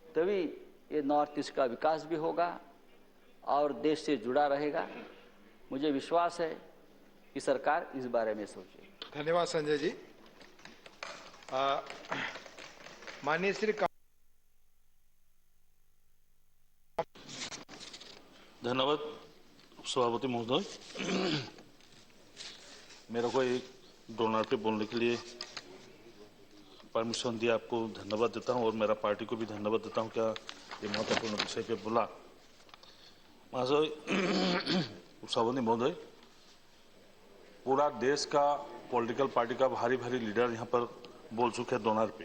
तभी ये नॉर्थ ईस्ट का विकास भी होगा और देश से जुड़ा रहेगा। मुझे विश्वास है कि सरकार इस बारे में सोचे। धन्यवाद संजय जी। माननीय श्री धन्यवाद सभापति महोदय। मेरे को एक डोनर पे बोलने के लिए परमिशन दिया, आपको धन्यवाद देता हूं और मेरा पार्टी को भी धन्यवाद देता हूं क्या ये महत्वपूर्ण विषय पे बोला। सभापति महोदय, पूरा देश का पॉलिटिकल पार्टी का भारी भारी लीडर यहाँ पर बोल चुके हैं डोनर पे।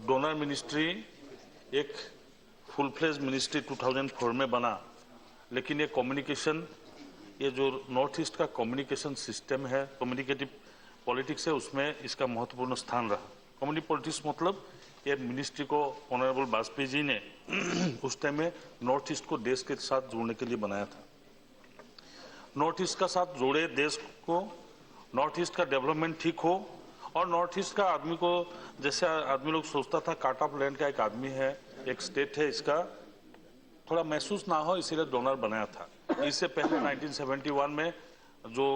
डोनर मिनिस्ट्री एक फुल फ्लेज मिनिस्ट्री 2004 में बना, लेकिन ये कम्युनिकेशन, ये जो नॉर्थ ईस्ट का कम्युनिकेशन सिस्टम है, कम्युनिकेटिव पॉलिटिक्स है, उसमें इसका महत्वपूर्ण स्थान रहा। कम्युनिटी पॉलिटिक्स मतलब ये मिनिस्ट्री को ऑनरेबल वाजपेयी जी ने उस टाइम में नॉर्थ ईस्ट को देश के साथ जोड़ने के लिए बनाया था। नॉर्थ ईस्ट का साथ जोड़े देश को, नॉर्थ ईस्ट का डेवलपमेंट ठीक हो और नॉर्थ ईस्ट का आदमी को, जैसे आदमी लोग सोचता था काट ऑफ लैंड का एक आदमी है, एक स्टेट है, इसका थोड़ा महसूस ना हो, इसीलिए डोनर बनाया था। इससे पहले 1971 में जो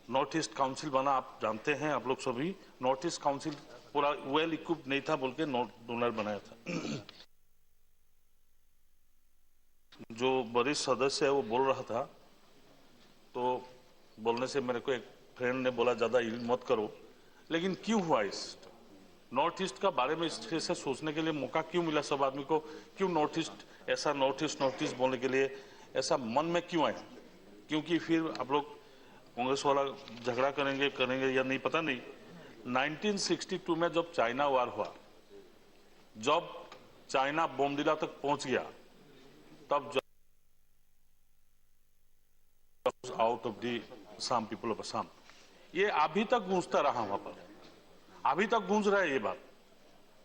नॉर्थ ईस्ट काउंसिल बना, आप जानते हैं, आप लोग सभी, नॉर्थ ईस्ट काउंसिल पूरा वेल इक्विप्ड नहीं था बोल के डोनर बनाया था। जो वरिष्ठ सदस्य है वो बोल रहा था, तो बोलने से मेरे को एक फ्रेंड ने बोला ज्यादा इल्म मत करो, लेकिन क्यों हुआ इस नॉर्थ ईस्ट का बारे में इससे सोचने के लिए मौका क्यों मिला सब आदमी को? क्यों नॉर्थ ईस्ट बोलने के लिए ऐसा मन में क्यों आया? क्योंकि फिर आप लोग कांग्रेस वाला झगड़ा करेंगे या नहीं पता नहीं। 1962 में जब चाइना वार हुआ, जब चाइना बोमदिला तक पहुंच गया, तब out of the Assam, people of Assam, ये अभी तक गूंजता रहा वहां पर, अभी तक गूंज रहा है ये बात।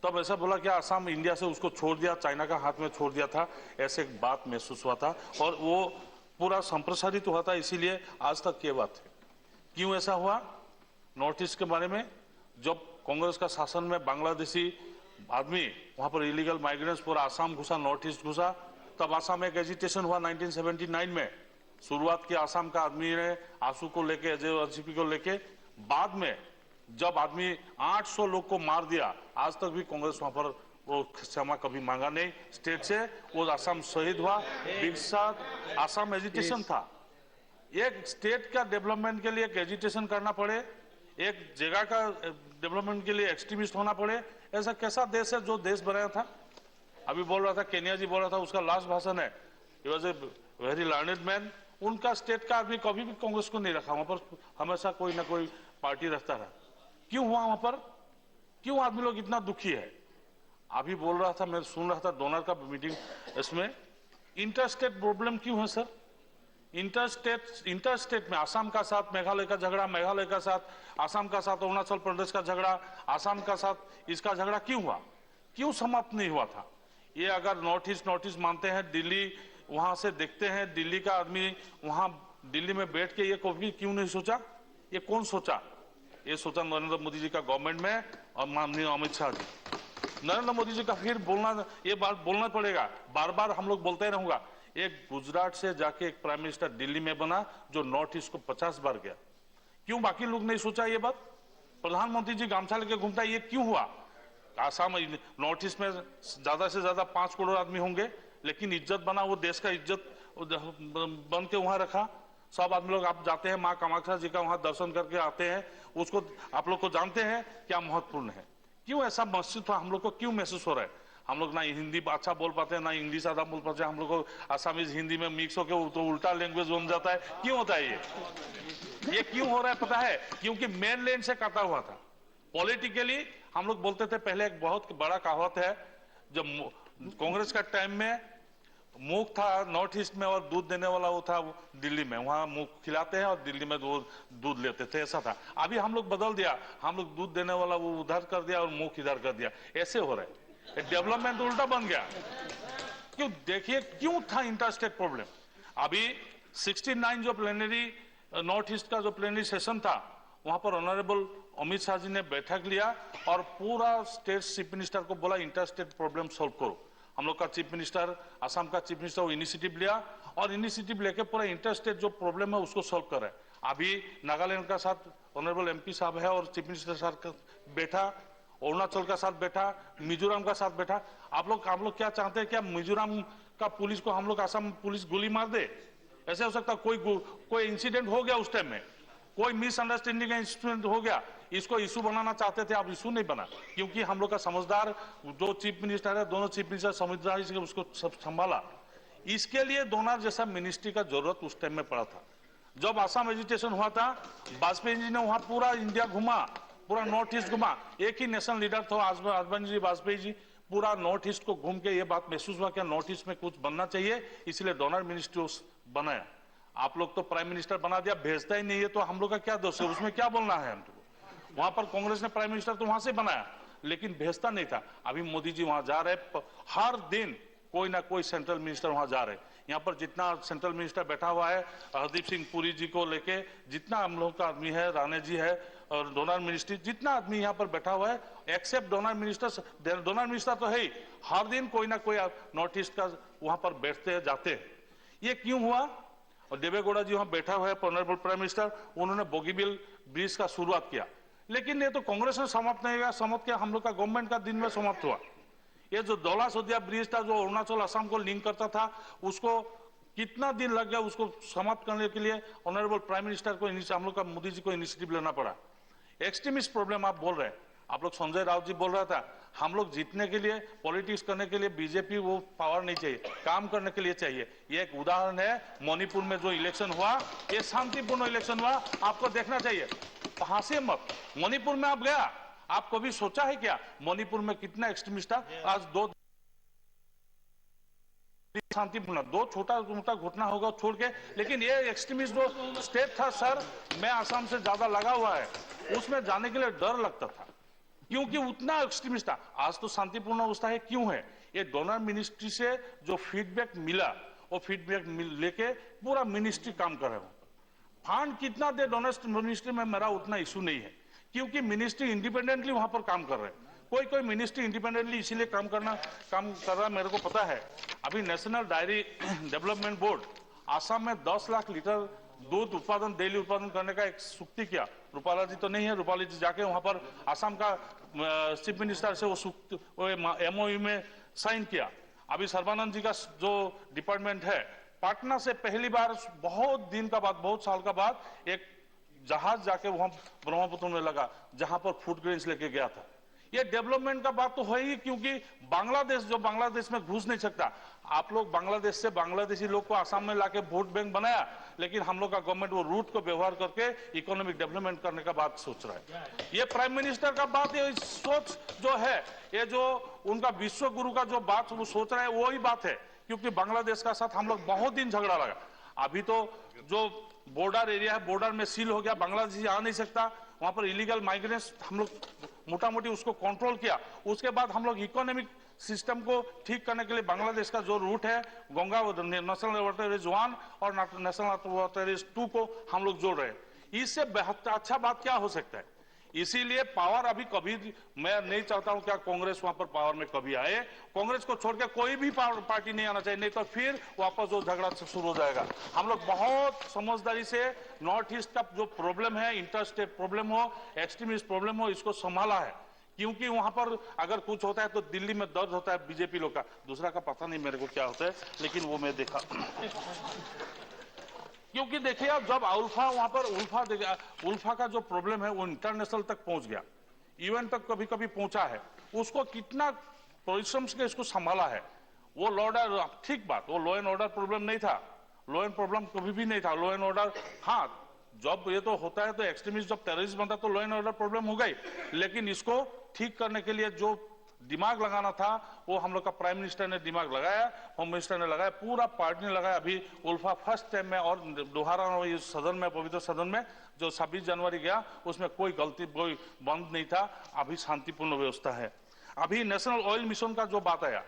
तब ऐसा बोला कि असम इंडिया से उसको छोड़ दिया, चाइना का हाथ में छोड़ दिया था, ऐसे एक बात महसूस हुआ था और वो पूरा संप्रसारित हुआ था, इसीलिए आज तक ये बात है। क्यों ऐसा हुआ नॉर्थ ईस्ट के बारे में? जब कांग्रेस का शासन में बांग्लादेशी आदमी वहां पर इलीगल माइग्रेंट्स पूरा आसाम घुसा, नॉर्थ ईस्ट घुसा, तब आसाम में एक एजिटेशन हुआ 1979 में। शुरुआत की आसाम का आदमी ने आंसू को लेके, अजय को लेके, बाद में जब आदमी 800 लोग को मार दिया, आज तक भी कांग्रेस वहां पर वो क्षमा कभी मांगा नहीं स्टेट से, वो आसाम शहीद हुआ। बिग साथ आसाम एजिटेशन था। एक स्टेट का डेवलपमेंट के लिए एक एजिटेशन करना पड़े, एक जगह का डेवलपमेंट के लिए एक्सट्रीमिस्ट होना पड़े, ऐसा कैसा देश है जो देश बनाया था? अभी बोल रहा था, केनिया जी बोल रहा था, उसका लास्ट भाषण है, he was a very learned man. उनका स्टेट का आदमी कभी भी कांग्रेस को नहीं रखा, वहां पर हमेशा कोई ना कोई पार्टी रखता रहा। क्यों हुआ वहां पर? क्यों आदमी लोग इतना दुखी है? अभी बोल रहा था, मैं सुन रहा था डोनर का मीटिंग, इसमें इंटरस्टेट प्रॉब्लम क्यों है सर? इंटरस्टेट में आसाम का साथ मेघालय का झगड़ा, मेघालय का साथ आसाम का साथ अरुणाचल प्रदेश का झगड़ा, आसाम का साथ इसका झगड़ा क्यों हुआ? क्यों समाप्त नहीं हुआ था? ये अगर नॉर्थ ईस्ट मानते हैं, दिल्ली वहां से देखते हैं, दिल्ली का आदमी वहां दिल्ली में बैठ के ये कभी क्यों नहीं सोचा? ये कौन सोचा? ये सोचा नरेंद्र मोदी जी का गवर्नमेंट में और माननीय अमित शाह जी। नरेंद्र मोदी जी का फिर बोलना, ये बात बोलना पड़ेगा, बार बार हम लोग बोलते रहूंगा। एक गुजरात से जाके एक प्राइम मिनिस्टर दिल्ली में बना जो नॉर्थ ईस्ट को 50 बार गया। क्यों बाकी लोग नहीं सोचा ये बात? प्रधानमंत्री जी गामछा लेके घूमता है, ये क्यों हुआ? आसाम नॉर्थ ईस्ट में ज्यादा से ज्यादा 5 करोड़ आदमी होंगे, लेकिन इज्जत बना, वो देश का इज्जत बन के वहां रखा। सब आदमी लोग, आप जाते हैं माँ कामाख्या जी का वहां दर्शन करके आते हैं, उसको आप लोग को जानते हैं क्या महत्वपूर्ण है। क्यों ऐसा महसूस हुआ? हम लोग को क्यों महसूस हो रहा है? हम लोग ना हिंदी अच्छा बोल पाते हैं, ना इंग्लिश आधा बोल पाते हैं, हम लोग को आसामीज हिंदी में मिक्स होकर तो उल्टा लैंग्वेज बन जाता है। क्यों होता है ये क्यों हो रहा है पता है? क्योंकि मेन लैंड से काटा हुआ था। पॉलिटिकली हम लोग बोलते थे, पहले एक बहुत बड़ा कहावत है, जब कांग्रेस का टाइम में मूक था नॉर्थ ईस्ट में और दूध देने वाला वो था दिल्ली में, वहां मूक खिलाते हैं और दिल्ली में वो दूध लेते थे, ऐसा था। अभी हम लोग बदल दिया, हम लोग दूध देने वाला वो उधर कर दिया और मूक इधर कर दिया, ऐसे हो रहा है। डेवलपमेंट उल्टा बन गया। क्यों? देखिए क्यों था इंटरस्टेट प्रॉब्लम। अभी 69 जो प्लेनरी नॉर्थ ईस्ट का जो प्लेनरी सेशन था, वहां पर ऑनरेबल अमित शाह जी ने बैठक लिया और पूरा स्टेट चीफ मिनिस्टर को बोला इंटरस्टेट प्रॉब्लम सॉल्व करो। हम लोग का चीफ मिनिस्टर, असम का चीफ मिनिस्टर वो इनिशिएटिव लिया और इनिशिएटिव लेके पूरा इंटरस्टेट जो प्रॉब्लम है उसको सॉल्व कर रहे हैं। अभी नागालैंड का साथ ऑनरेबल एमपी साहब है और चीफ मिनिस्टर साहब बैठा, अरुणाचल का साथ बैठा, मिजोरम का साथ बैठा। आप लोग क्या चाहते हैं? क्या मिजोरम का पुलिस को हम लोग असम पुलिस गोली मार दे? ऐसे हो सकता? कोई इंसिडेंट हो गया उस टाइम में, कोई मिसअंडरस्टैंडिंग का इंसिडेंट हो गया, इसको इशू बनाना चाहते थे, अब इशू नहीं बना, क्योंकि हम लोग का समझदार जो चीफ मिनिस्टर है, दोनों चीफ मिनिस्टर समझदारी से उसको सब संभाला। इसके लिए डोनर जैसा मिनिस्ट्री का जरूरत उस टाइम में पड़ा था। जब आसाम एजिटेशन हुआ था, वाजपेयी जी ने वहां पूरा इंडिया घुमा, पूरा नॉर्थ ईस्ट घुमा, एक ही नेशनल लीडर था वाजपेयी जी, पूरा नॉर्थ ईस्ट को घूम के ये बात महसूस हुआ कि नॉर्थ ईस्ट में कुछ बनना चाहिए, इसलिए डोनर मिनिस्ट्री बनाया। आप लोग तो प्राइम मिनिस्टर बना दिया, भेजता ही नहीं है, तो हम लोग का क्या दोष है? उसमें क्या बोलना है हमको? वहां पर कांग्रेस ने प्राइम मिनिस्टर तो वहां से बनाया, लेकिन भेजता नहीं था। अभी मोदी जी वहां जा रहे, हर दिन कोई ना कोई सेंट्रल मिनिस्टर वहां जा रहे। यहाँ पर जितना सेंट्रल मिनिस्टर बैठा हुआ है, हरदीप सिंह पुरी जी को लेके जितना हम लोग का आदमी है, राणे जी है और डोनर मिनिस्ट्री, जितना आदमी यहाँ पर बैठा हुआ है, एक्सेप्ट डोनर मिनिस्टर तो है ही, हर दिन कोई ना कोई नॉर्थ ईस्ट का वहां पर बैठते हैं, जाते हैं। ये क्यों हुआ? और देवेगौड़ा जी वहां बैठा हुआ है, ऑनरेबल प्राइम मिनिस्टर, उन्होंने बोगीबिल ब्रिज का शुरुआत किया, लेकिन ये तो कांग्रेस में समाप्त नहीं हुआ, समाप्त किया हम लोग का गवर्नमेंट का दिन में समाप्त हुआ। ये जो दौला सोदिया ब्रिज था, जो अरुणाचल असम को लिंक करता था, उसको कितना दिन लग गया उसको समाप्त करने के लिए। ऑनरेबल प्राइम मिनिस्टर को हम लोग का मोदी जी को इनिशिएटिव लेना पड़ा। एक्सट्रीमिस्ट प्रॉब्लम आप बोल रहे हैं, आप लोग संजय राउत जी बोल रहा था, हम लोग जीतने के लिए, पॉलिटिक्स करने के लिए बीजेपी वो पावर नहीं चाहिए, काम करने के लिए चाहिए। ये एक उदाहरण है, मणिपुर में जो इलेक्शन हुआ, ये शांतिपूर्ण इलेक्शन हुआ, आपको देखना चाहिए। हंसे मत, मणिपुर में आप गया, आप कभी सोचा है क्या मणिपुर में कितना एक्सट्रीमिस्ट था? आज दो शांतिपूर्ण, दो छोटा मोटा घटना होगा छोड़ के, लेकिन ये एक्सट्रीमिस्ट जो स्टेट था सर, मैं आसाम से ज्यादा लगा हुआ है, उसमें जाने के लिए डर लगता था, क्योंकि उतना एक्सट्रीमिस्ट था। आज तो शांतिपूर्ण अवस्था है, क्यों है? ये डोनर मिनिस्ट्री से जो फीडबैक मिला, वो फीडबैक लेके पूरा मिनिस्ट्री काम कर रहे हो। फंड कितना दे डोनर मिनिस्ट्री में मेरा उतना इशू नहीं है, क्योंकि मिनिस्ट्री इंडिपेंडेंटली वहां पर काम कर रहे हैं। कोई मिनिस्ट्री इंडिपेंडेंटली इसीलिए काम कर रहा है, मेरे को पता है। अभी national diary development board Assam में 10 लाख लीटर दूध उत्पादन, डेली उत्पादन करने का एक सुक्ति किया। रूपाला जी तो नहीं है, रूपाला जी जाके वहां पर आसाम का चीफ मिनिस्टर से वो एमओयू में साइन किया। अभी सर्बानंद जी का जो डिपार्टमेंट है, पाटना से पहली बार बहुत दिन का बाद, बहुत साल का बाद, एक जहाज जाके वहां ब्रह्मपुत्र में लगा, जहां पर फूड ग्रेन्स लेके गया था। ये डेवलपमेंट का बात तो है ही, क्योंकि बांग्लादेश जो बांग्लादेश में घुस नहीं सकता, आप लोग बांग्लादेश से बांग्लादेशी लोग को आसाम में लाके वोट बैंक बनाया, लेकिन हम लोग का गवर्नमेंट वो रूट को व्यवहार करके इकोनॉमिक डेवलपमेंट करने का बात सोच रहा है। ये प्राइम मिनिस्टर का बात, ये सोच जो है, ये जो उनका विश्व गुरु का जो बात वो सोच रहे हैं, वो ही बात है, क्योंकि बांग्लादेश का साथ हम लोग बहुत दिन झगड़ा लगा। अभी तो जो बॉर्डर एरिया है, बॉर्डर में सील हो गया, बांग्लादेशी आ नहीं सकता, वहां पर इलीगल माइग्रेंट्स हम लोग मोटा मोटी उसको कंट्रोल किया। उसके बाद हम लोग इकोनॉमिक सिस्टम को ठीक करने के लिए बांग्लादेश का जो रूट है, गंगा नेशनल वाटरवेज 1 और नेशनल वाटरवेज 2 को हम लोग जोड़ रहे हैं। इससे बेहतर अच्छा बात क्या हो सकता है? इसीलिए पावर अभी कभी, मैं नहीं चाहता हूं क्या कांग्रेस वहां पर पावर में कभी आए। कांग्रेस को छोड़ के कोई भी पार्टी नहीं आना चाहिए, नहीं तो फिर वापस जो झगड़ा शुरू हो जाएगा। हम लोग बहुत समझदारी से नॉर्थ ईस्ट का जो प्रॉब्लम है, इंटर स्टेट प्रॉब्लम हो, एक्सट्रीमिस्ट प्रॉब्लम हो, इसको संभाला है। क्योंकि वहां पर अगर कुछ होता है तो दिल्ली में दर्द होता है बीजेपी लोग का, दूसरा का पता नहीं मेरे को क्या होता है, लेकिन वो मैं देखा। क्योंकि देखिए अब जब उल्फा वहां पर उल्फा का जो प्रॉब्लम है वो इंटरनेशनल तक पहुंच गया, यूएन तक कभी कभी पहुंचा है, उसको कितना परिश्रम से इसको संभाला है। वो लॉ ऑर्डर, ठीक बात, वो लॉ एंड ऑर्डर प्रॉब्लम नहीं था, लॉ एंड प्रॉब्लम कभी भी नहीं था, लॉ एंड ऑर्डर। हाँ, जब ये तो होता है तो एक्सट्रीमिस्ट जब टेररिस्ट बनता तो लॉ एंड ऑर्डर प्रॉब्लम हो गई, लेकिन इसको ठीक करने के लिए जो दिमाग लगाना था वो हम लोग का प्राइम मिनिस्टर ने दिमाग लगाया, होम मिनिस्टर ने लगाया, पूरा पार्टी ने लगाया। अभी उल्फा फर्स्ट टाइम में, और दोबारा इस सदन में, पवित्र सदन में जो 26 जनवरी गया, उसमें कोई गलती, कोई बंद नहीं था। अभी शांतिपूर्ण व्यवस्था है। अभी नेशनल ऑयल मिशन का जो बात आया,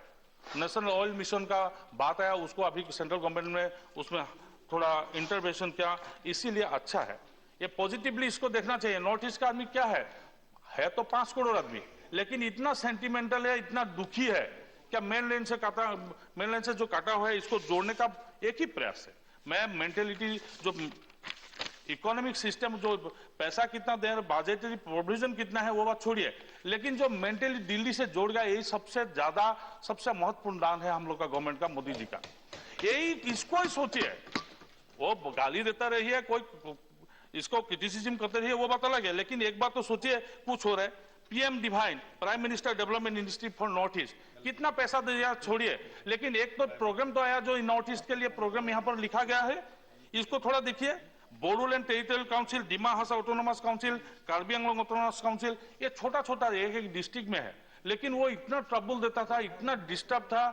नेशनल ऑयल मिशन का बात आया, उसको अभी सेंट्रल गवर्नमेंट में उसमें थोड़ा इंटरवेंशन किया, इसीलिए अच्छा है। ये पॉजिटिवली इसको देखना चाहिए। नॉर्थ ईस्ट का आदमी क्या है तो 5 करोड़ आदमी, लेकिन इतना सेंटिमेंटल है, इतना दुखी है, क्या मेन लाइन से जो काटा हुआ है इसको जोड़ने का एक ही प्रयास है। मैं मेंटेलिटी, जो इकोनॉमिक सिस्टम, जो पैसा कितना दे रहे, बजटरी प्रोविजन कितना है, वो बात छोड़िए, लेकिन जो मेंटली दिल्ली से जोड़ गया, यही सबसे ज्यादा, सबसे महत्वपूर्ण दान है हम लोग का गवर्नमेंट का, मोदी जी का। यही इसको ही सोचिए। वो गाली देता रहिए, कोई इसको क्रिटिसिज्म करते रहिए, वो बात अलग है, लेकिन एक बात तो सोचिए, कुछ हो रहा है। PM divine, prime minister development initiative for north east, कितना पैसा दिया छोड़िए, लेकिन एक तो प्रोग्राम तो आया जो नॉर्थ ईस्ट के लिए प्रोग्राम यहाँ पर लिखा गया है, इसको थोड़ा देखिए। Bodoland territorial council, Dima Hasao autonomous council, Karbi Anglong autonomous council, ये छोटा छोटा एक डिस्ट्रिक्ट में है, लेकिन वो इतना ट्रबल देता था, इतना डिस्टर्ब था।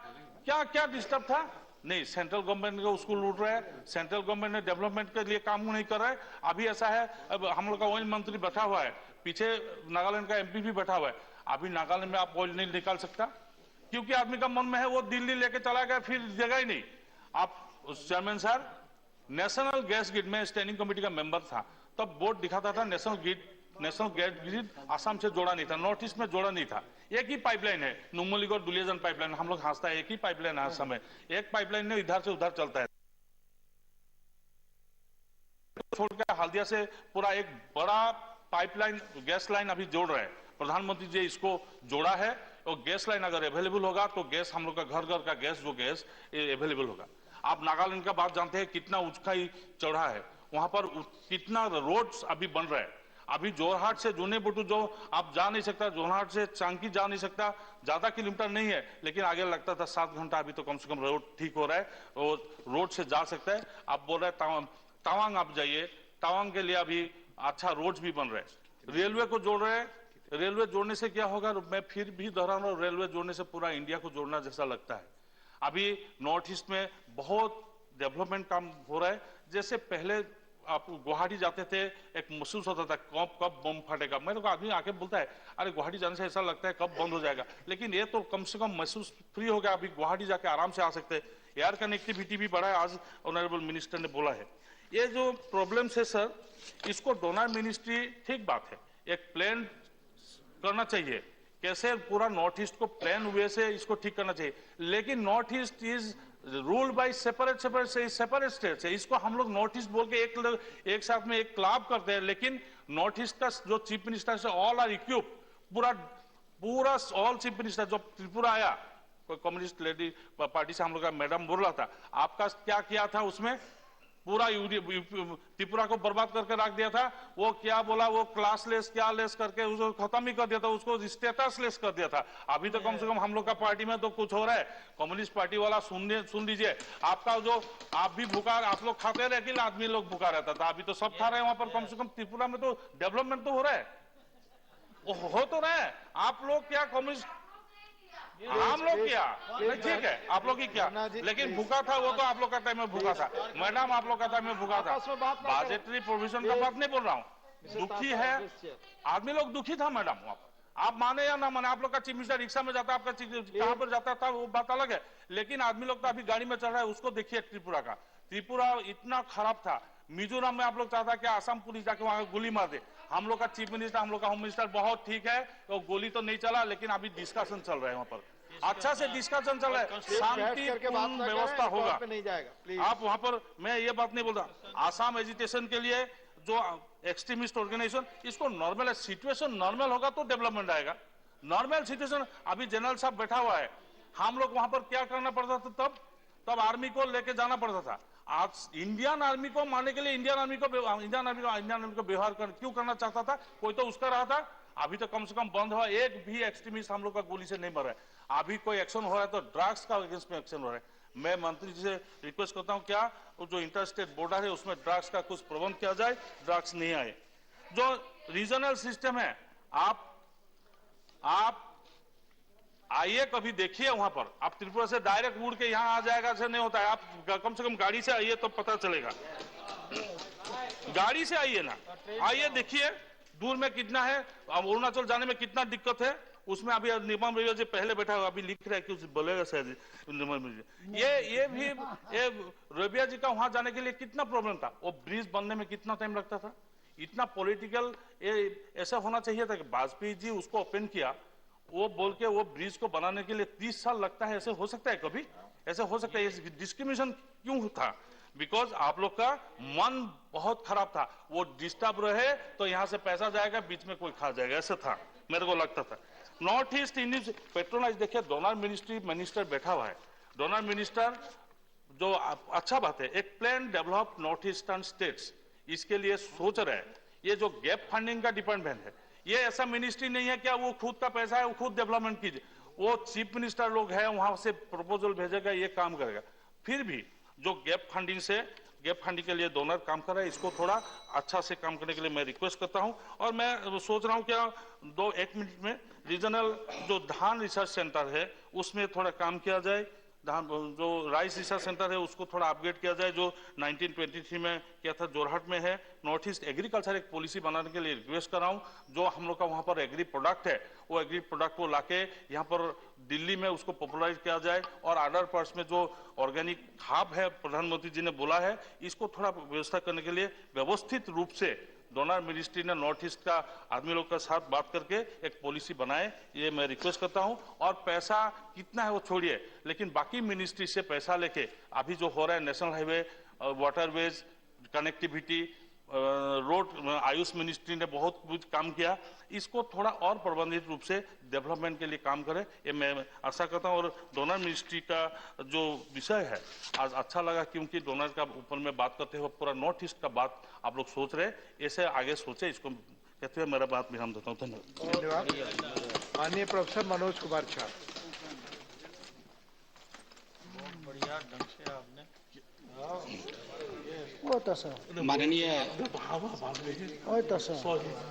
क्या डिस्टर्ब था? नहीं, सेंट्रल गवर्नमेंट को उसको लूट रहा है, सेंट्रल गवर्नमेंट ने डेवलपमेंट के लिए काम नहीं कर रहा है। अभी ऐसा है, अब हम लोग का ऑयल मंत्री बैठा हुआ है, पीछे नागालैंड का एमपी भी बैठा हुआ है। अभी नागालैंड में आप ऑयल नहीं निकाल सकता, क्योंकि आदमी का मन में है वो दिल्ली लेके चला गया, फिर जगह ही नहीं। आप chairman sir, national gas grid में स्टैंडिंग कमेटी का मेंबर था, तब बोर्ड दिखाता था नेशनल गैस ग्रिड आसाम से जोड़ा नहीं था, नॉर्थ ईस्ट में जोड़ा नहीं था। एक ही पाइपलाइन है, नुमलीगढ़ और दुलियाजन पाइपलाइन, हम लोग हंसता है, एक ही पाइपलाइन है समय, एक पाइपलाइन ने इधर से उधर चलता है। छोड़ के हल्दिया से पूरा एक बड़ा पाइपलाइन गैस लाइन अभी जोड़ रहे हैं, प्रधानमंत्री जी इसको जोड़ा है, और गैस लाइन अगर अवेलेबल होगा तो गैस हम लोग का घर घर का गैस जो गैस अवेलेबल होगा। आप नागालैंड का बात जानते हैं, कितना ऊंचाई चढ़ा है, वहां पर कितना रोड्स अभी बन रहे हैं। अभी जोरहाट से जोने बुटू जो आप जा नहीं सकता, जोरहाट से चांकी जा नहीं सकता, ज्यादा किलोमीटर नहीं है, लेकिन आगे लगता था 7 घंटा, अभी तो कम से कम रोड ठीक हो रहा है और रोड से जा सकता है। आप बोल रहे हैं तवांग आप जाइए, तवांग के लिए अभी अच्छा रोड्स भी बन रहे हैं, रेलवे को जोड़ रहे हैं। रेलवे जोड़ने से क्या होगा, मैं फिर भी दोहरा रहा हूं, रेलवे जोड़ने से पूरा इंडिया को जोड़ना जैसा लगता है। अभी नॉर्थ ईस्ट में बहुत डेवलपमेंट काम हो रहा है। जैसे पहले आप गुवाहाटी जाते थे, एक महसूस होता था कब बम फटेगा, मेरे को आदमी आके बोलता है अरे गुवाहाटी जाने से ऐसा लगता है कब बंद हो जाएगा, लेकिन ये तो कम से कम महसूस फ्री हो गया, अभी गुवाहाटी जाके आराम से आ सकते हैं। एयर कनेक्टिविटी भी बढ़ा है, आज ऑनरेबल मिनिस्टर ने बोला है। ये जो प्रॉब्लम्स है सर, इसको डोनर मिनिस्ट्री, ठीक बात है, एक प्लान करना चाहिए, कैसे पूरा नॉर्थ ईस्ट को प्लान वे से इसको ठीक करना चाहिए, लेकिन north east is ruled by separate states है। इसको हम लोग नॉर्थ ईस्ट बोल के एक साथ में एक क्लब करते हैं, लेकिन नॉर्थ ईस्ट का जो चीफ मिनिस्टर है ऑल आर इक्विप, पूरा ऑल चीफ मिनिस्टर। जो त्रिपुरा आया, कोई कम्युनिस्ट लेडी पार्टी से हम लोग का मैडम बोल रहा था, आपका क्या किया था उसमें, पूरा त्रिपुरा को बर्बाद करके रख दिया था। वो क्या बोला, वो क्लास लेस क्या लेस करके उसको खत्म ही कर दिया था, उसको स्टेटस लेस कर दिया था। अभी तो कम से कम हम लोग का पार्टी में तो कुछ हो रहा है। कम्युनिस्ट पार्टी वाला सुन लीजिए, आपका जो आप भी भूखा, आप लोग खाते रहे कि आदमी लोग भूखा रहता था, अभी तो सब खा रहे हैं वहां पर। कम से कम त्रिपुरा में तो डेवलपमेंट तो हो रहा है, हो तो रहा है। आप लोग क्या कम्युनिस्ट, हम लोग किया ठीक है, आप लोग ही किया, लेकिन भूखा था वो तो आप लोग का टाइम में भूखा था मैडम, आप लोग का टाइम में भूखा था। बजटरी प्रोविजन का बात नहीं बोल रहा हूँ, दुखी है आदमी, लोग दुखी था मैडम। आप माने या ना माने, आप लोग का चीफ मिनिस्टर रिक्शा में जाता, आपका कहां पर जाता था वो बात अलग है, लेकिन आदमी लोग तो अभी गाड़ी में चल रहा है। उसको देखिए त्रिपुरा का, त्रिपुरा इतना खराब था। मिजोरम में आप लोग चाहता कि आसाम पुलिस जाके वहां गोली मार दे। हम लोग का चीफ मिनिस्टर, हम लोग का होम मिनिस्टर बहुत ठीक है, तो गोली तो नहीं चला, लेकिन अभी डिस्कशन चल रहा है वहां पर, अच्छा से डिस्कशन चल रहा है, शांतिपूर्ण व्यवस्था होगा। आप वहां पर, मैं ये बात नहीं बोल रहा, आसाम एजिटेशन के लिए जो एक्सट्रीमिस्ट ऑर्गेनाइजेशन, इसको नॉर्मल सिचुएशन नॉर्मल होगा तो डेवलपमेंट आएगा। नॉर्मल सिचुएशन, अभी जनरल साहब बैठा हुआ है, हम लोग वहां पर क्या करना पड़ता था, तब आर्मी को लेके जाना पड़ता था। आज इंडियन आर्मी को मारने के लिए इंडियन आर्मी को व्यवहार क्यों करना चाहता था, कोई तो उसका रहा था। अभी तो कम से कम बंद हुआ, एक भी एक्सट्रीमिस्ट हम लोग का गोली से नहीं मर रहा है। अभी कोई एक्शन हो रहा है तो ड्रग्स का अगेंस्ट में एक्शन हो रहा है। मैं मंत्री जी से रिक्वेस्ट करता हूं, क्या जो इंटर स्टेट बॉर्डर है उसमें ड्रग्स का कुछ प्रबंध किया जाए, ड्रग्स नहीं आए। जो रीजनल सिस्टम है, आप आइए कभी देखिए वहां पर, आप त्रिपुरा से डायरेक्ट उड़ के यहाँ आ जाएगा, ऐसे नहीं होता है। आप कम से कम गाड़ी से आइए तो पता चलेगा, गाड़ी से आइए ना, आइए देखिए दूर में कितना है, अरुणाचल जाने में कितना दिक्कत है। उसमें अभी निर्मल भैया जी पहले बैठा हुआ, अभी लिख रहा है कि उसे बोलेगा शायद निर्मल भैया। ये भी रबिया जी का वहां जाने के लिए कितना प्रॉब्लम था, वो ब्रिज बनने में कितना टाइम लगता था। इतना पॉलिटिकल ऐसा होना चाहिए था कि वाजपेयी जी उसको ओपन किया, वो बोल के वो ब्रिज को बनाने के लिए 30 साल लगता है। ऐसे हो सकता है कभी, ऐसे हो सकता है। डिस्क्रिमिनेशन क्यों था, बिकॉज आप लोग का मन बहुत खराब था, वो डिस्टर्ब रहे तो यहां से पैसा जाएगा, बीच में कोई खा जाएगा, ऐसा था, मेरे को लगता था। नॉर्थ ईस्ट इंडियन पेट्रोनाइज, देखिए डोनर मिनिस्टर बैठा हुआ है। डोनर मिनिस्टर जो अच्छा बात है, एक plan develop north eastern states, इसके लिए सोच रहे हैं। ये जो गैप फंडिंग का डिपार्टमेंट है, ये ऐसा मिनिस्ट्री नहीं है क्या वो खुद का पैसा है वो खुद डेवलपमेंट कीजिए, वो चीफ मिनिस्टर लोग हैं वहां से प्रपोजल भेजेगा, ये काम करेगा। फिर भी जो गैप फंडिंग के लिए डोनर काम कर रहा है, इसको थोड़ा अच्छा से काम करने के लिए मैं रिक्वेस्ट करता हूं। और मैं सोच रहा हूं क्या 1 मिनट में रीजनल जो धान रिसर्च सेंटर है उसमें थोड़ा काम किया जाए। जो राइस रिसर्च सेंटर है उसको थोड़ा अपग्रेड किया जाए, जो 1923 में किया था जोरहाट में है। नॉर्थ ईस्ट एग्रीकल्चर एक पॉलिसी बनाने के लिए रिक्वेस्ट कर रहा हूँ। जो हम लोग का वहाँ पर एग्री प्रोडक्ट है, वो एग्री प्रोडक्ट को लाके यहाँ पर दिल्ली में उसको पॉपुलराइज किया जाए, और अदर पार्ट्स में जो ऑर्गेनिक हब है प्रधानमंत्री जी ने बोला है, इसको थोड़ा व्यवस्था करने के लिए व्यवस्थित रूप से डोनर मिनिस्ट्री ने नॉर्थ ईस्ट का आदमी लोग के साथ बात करके एक पॉलिसी बनाए, ये मैं रिक्वेस्ट करता हूं। और पैसा कितना है वो छोड़िए, लेकिन बाकी मिनिस्ट्री से पैसा लेके अभी जो हो रहा है national highway, waterways, connectivity, road, Ayush ministry ने बहुत कुछ काम किया, इसको थोड़ा और प्रबंधित रूप से डेवलपमेंट के लिए काम करे, ये मैं आशा करता हूँ। और डोनर मिनिस्ट्री का जो विषय है आज अच्छा लगा, क्योंकि डोनर का ऊपर में बात करते हुए पूरा नॉर्थ ईस्ट का बात आप लोग सोच रहे, ऐसे आगे सोचे, इसको कहते हुए मेरा बात विराम देता हूँ। धन्यवाद। माननीय प्रोफेसर मनोज कुमार झा। बढ़िया ढंग से आपने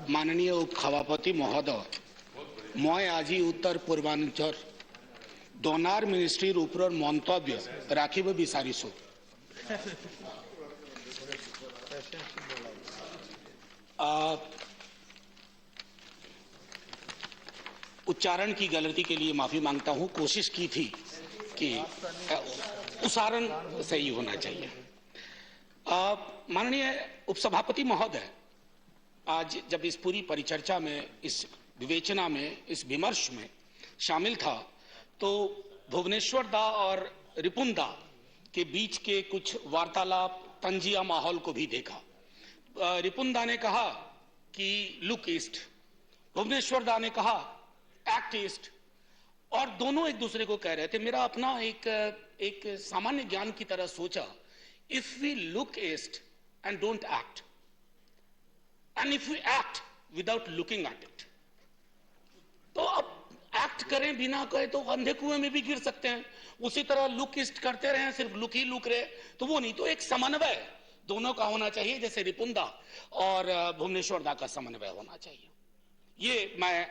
माननीय उपसभापति महोदय, मैं आज उत्तर पूर्वांचल डोनार मिनिस्ट्रीर ऊपर मंतव्य राखिब विचारिछु। उच्चारण की गलती के लिए माफी मांगता हूं। कोशिश की थी कि उच्चारण सही होना चाहिए। माननीय उपसभापति महोदय, आज जब इस पूरी परिचर्चा में, इस विवेचना में, इस विमर्श में शामिल था, तो भुवनेश्वर दा और रिपुन दा के बीच के कुछ वार्तालाप, तंजिया माहौल को भी देखा। रिपुन दा ने कहा कि लुक ईस्ट, भुवनेश्वर दा ने कहा एक्ट ईस्ट, और दोनों एक दूसरे को कह रहे थे। मेरा अपना एक सामान्य ज्ञान की तरह सोचा, if we look east and don't act, and if we act without looking at it, तो अब एक्ट करें बिना कहे तो अंधे कुएं में भी गिर सकते हैं। उसी तरह लुक ईस्ट करते रहे, सिर्फ लुक ही लुक रहे तो वो नहीं, तो एक समन्वय दोनों का होना चाहिए, जैसे रिपुंदा और भुवनेश्वर दा का समन्वय होना चाहिए। ये मैं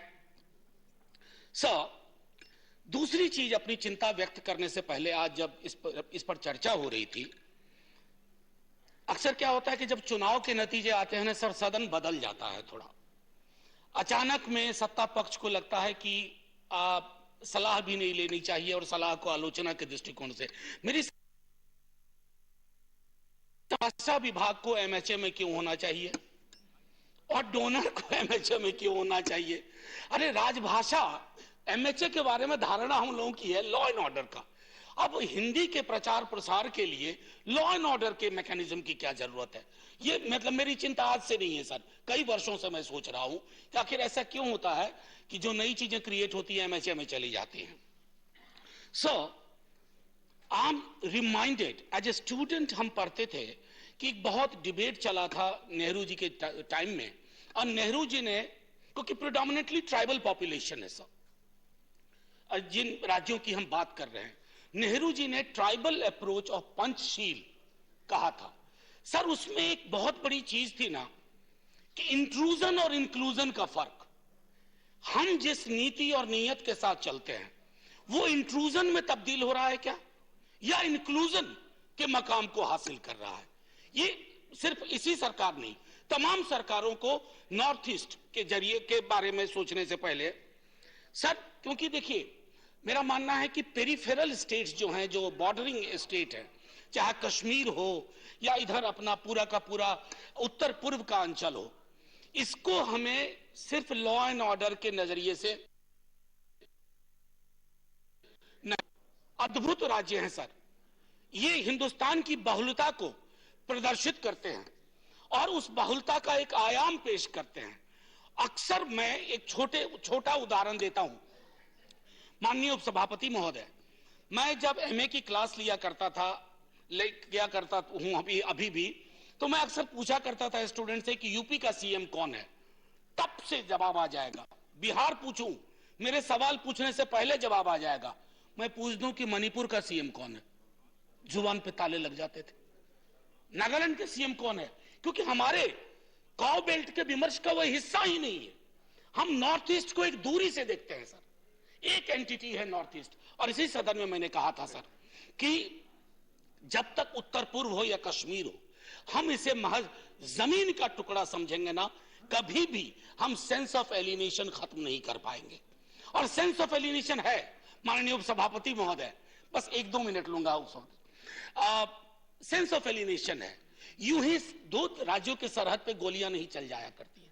दूसरी चीज, अपनी चिंता व्यक्त करने से पहले, आज जब इस पर चर्चा हो रही थी, अक्सर क्या होता है कि जब चुनाव के नतीजे आते हैं ना सर, सदन बदल जाता है थोड़ा। अचानक में सत्ता पक्ष को लगता है कि सलाह भी नहीं लेनी चाहिए, और सलाह को आलोचना के दृष्टिकोण से। मेरी भाषा विभाग को एमएचए में क्यों होना चाहिए और डोनर को एमएचए में क्यों होना चाहिए? अरे राजभाषा, एमएचए के बारे में धारणा हम लोगों की है लॉ एंड ऑर्डर का। अब हिंदी के प्रचार प्रसार के लिए लॉ एंड ऑर्डर के मैकेनिज्म की क्या जरूरत है? ये मतलब मेरी चिंता आज से नहीं है सर, कई वर्षों से मैं सोच रहा हूं कि आखिर ऐसा क्यों होता है कि जो नई चीजें क्रिएट होती है एमएचए में चली जाती हैं। So I am reminded, as a student हम पढ़ते थे कि एक बहुत डिबेट चला था नेहरू जी के टाइम में, और नेहरू जी ने, क्योंकि प्रिडोमिनेटली ट्राइबल पॉपुलेशन है सब, जिन राज्यों की हम बात कर रहे हैं, नेहरू जी ने ट्राइबल अप्रोच ऑफ पंचशील कहा था। सर उसमें एक बहुत बड़ी चीज थी ना कि इंट्रूजन और इंक्लूजन का फर्क। हम जिस नीति और नीयत के साथ चलते हैं वो इंट्रूजन में तब्दील हो रहा है क्या, या इंक्लूजन के मकाम को हासिल कर रहा है? ये सिर्फ इसी सरकार नहीं, तमाम सरकारों को नॉर्थ ईस्ट के जरिए के बारे में सोचने से पहले सर, क्योंकि देखिए मेरा मानना है कि पेरिफेरल स्टेट्स जो हैं, जो बॉर्डरिंग स्टेट है, चाहे कश्मीर हो या इधर अपना पूरा का पूरा उत्तर पूर्व का अंचल हो, इसको हमें सिर्फ लॉ एंड ऑर्डर के नजरिए से अद्भुत राज्य हैं सर, ये हिंदुस्तान की बहुलता को प्रदर्शित करते हैं और उस बहुलता का एक आयाम पेश करते हैं। अक्सर मैं एक छोटा उदाहरण देता हूं। माननीय उपसभापति महोदय, मैं जब एमए की क्लास लिया करता हूं अभी भी, तो मैं अक्सर पूछा करता था स्टूडेंट से कि यूपी का सीएम कौन है, तब से जवाब आ जाएगा। बिहार पूछूं, मेरे सवाल पूछने से पहले जवाब आ जाएगा। मैं पूछ दूं कि मणिपुर का सीएम कौन है, जुबान पे ताले लग जाते थे। नागालैंड के सीएम कौन है, क्योंकि हमारे काउ बेल्ट के विमर्श का वह हिस्सा ही नहीं है। हम नॉर्थ ईस्ट को एक दूरी से देखते हैं सर, एक एंटिटी है नॉर्थ ईस्ट। और इसी सदन में मैंने कहा था सर कि जब तक उत्तर पूर्व हो या कश्मीर हो, हम इसे महज जमीन का टुकड़ा समझेंगे ना, कभी भी हम सेंस ऑफ एलिनेशन खत्म नहीं कर पाएंगे। और सेंस ऑफ एलिनेशन है, माननीय उपसभापति महोदय, बस 1-2 मिनट लूंगा उस वक्त। सेंस ऑफ एलिनेशन है, यूं ही 2 राज्यों के सरहद पे गोलियां नहीं चल जाया करती हैं,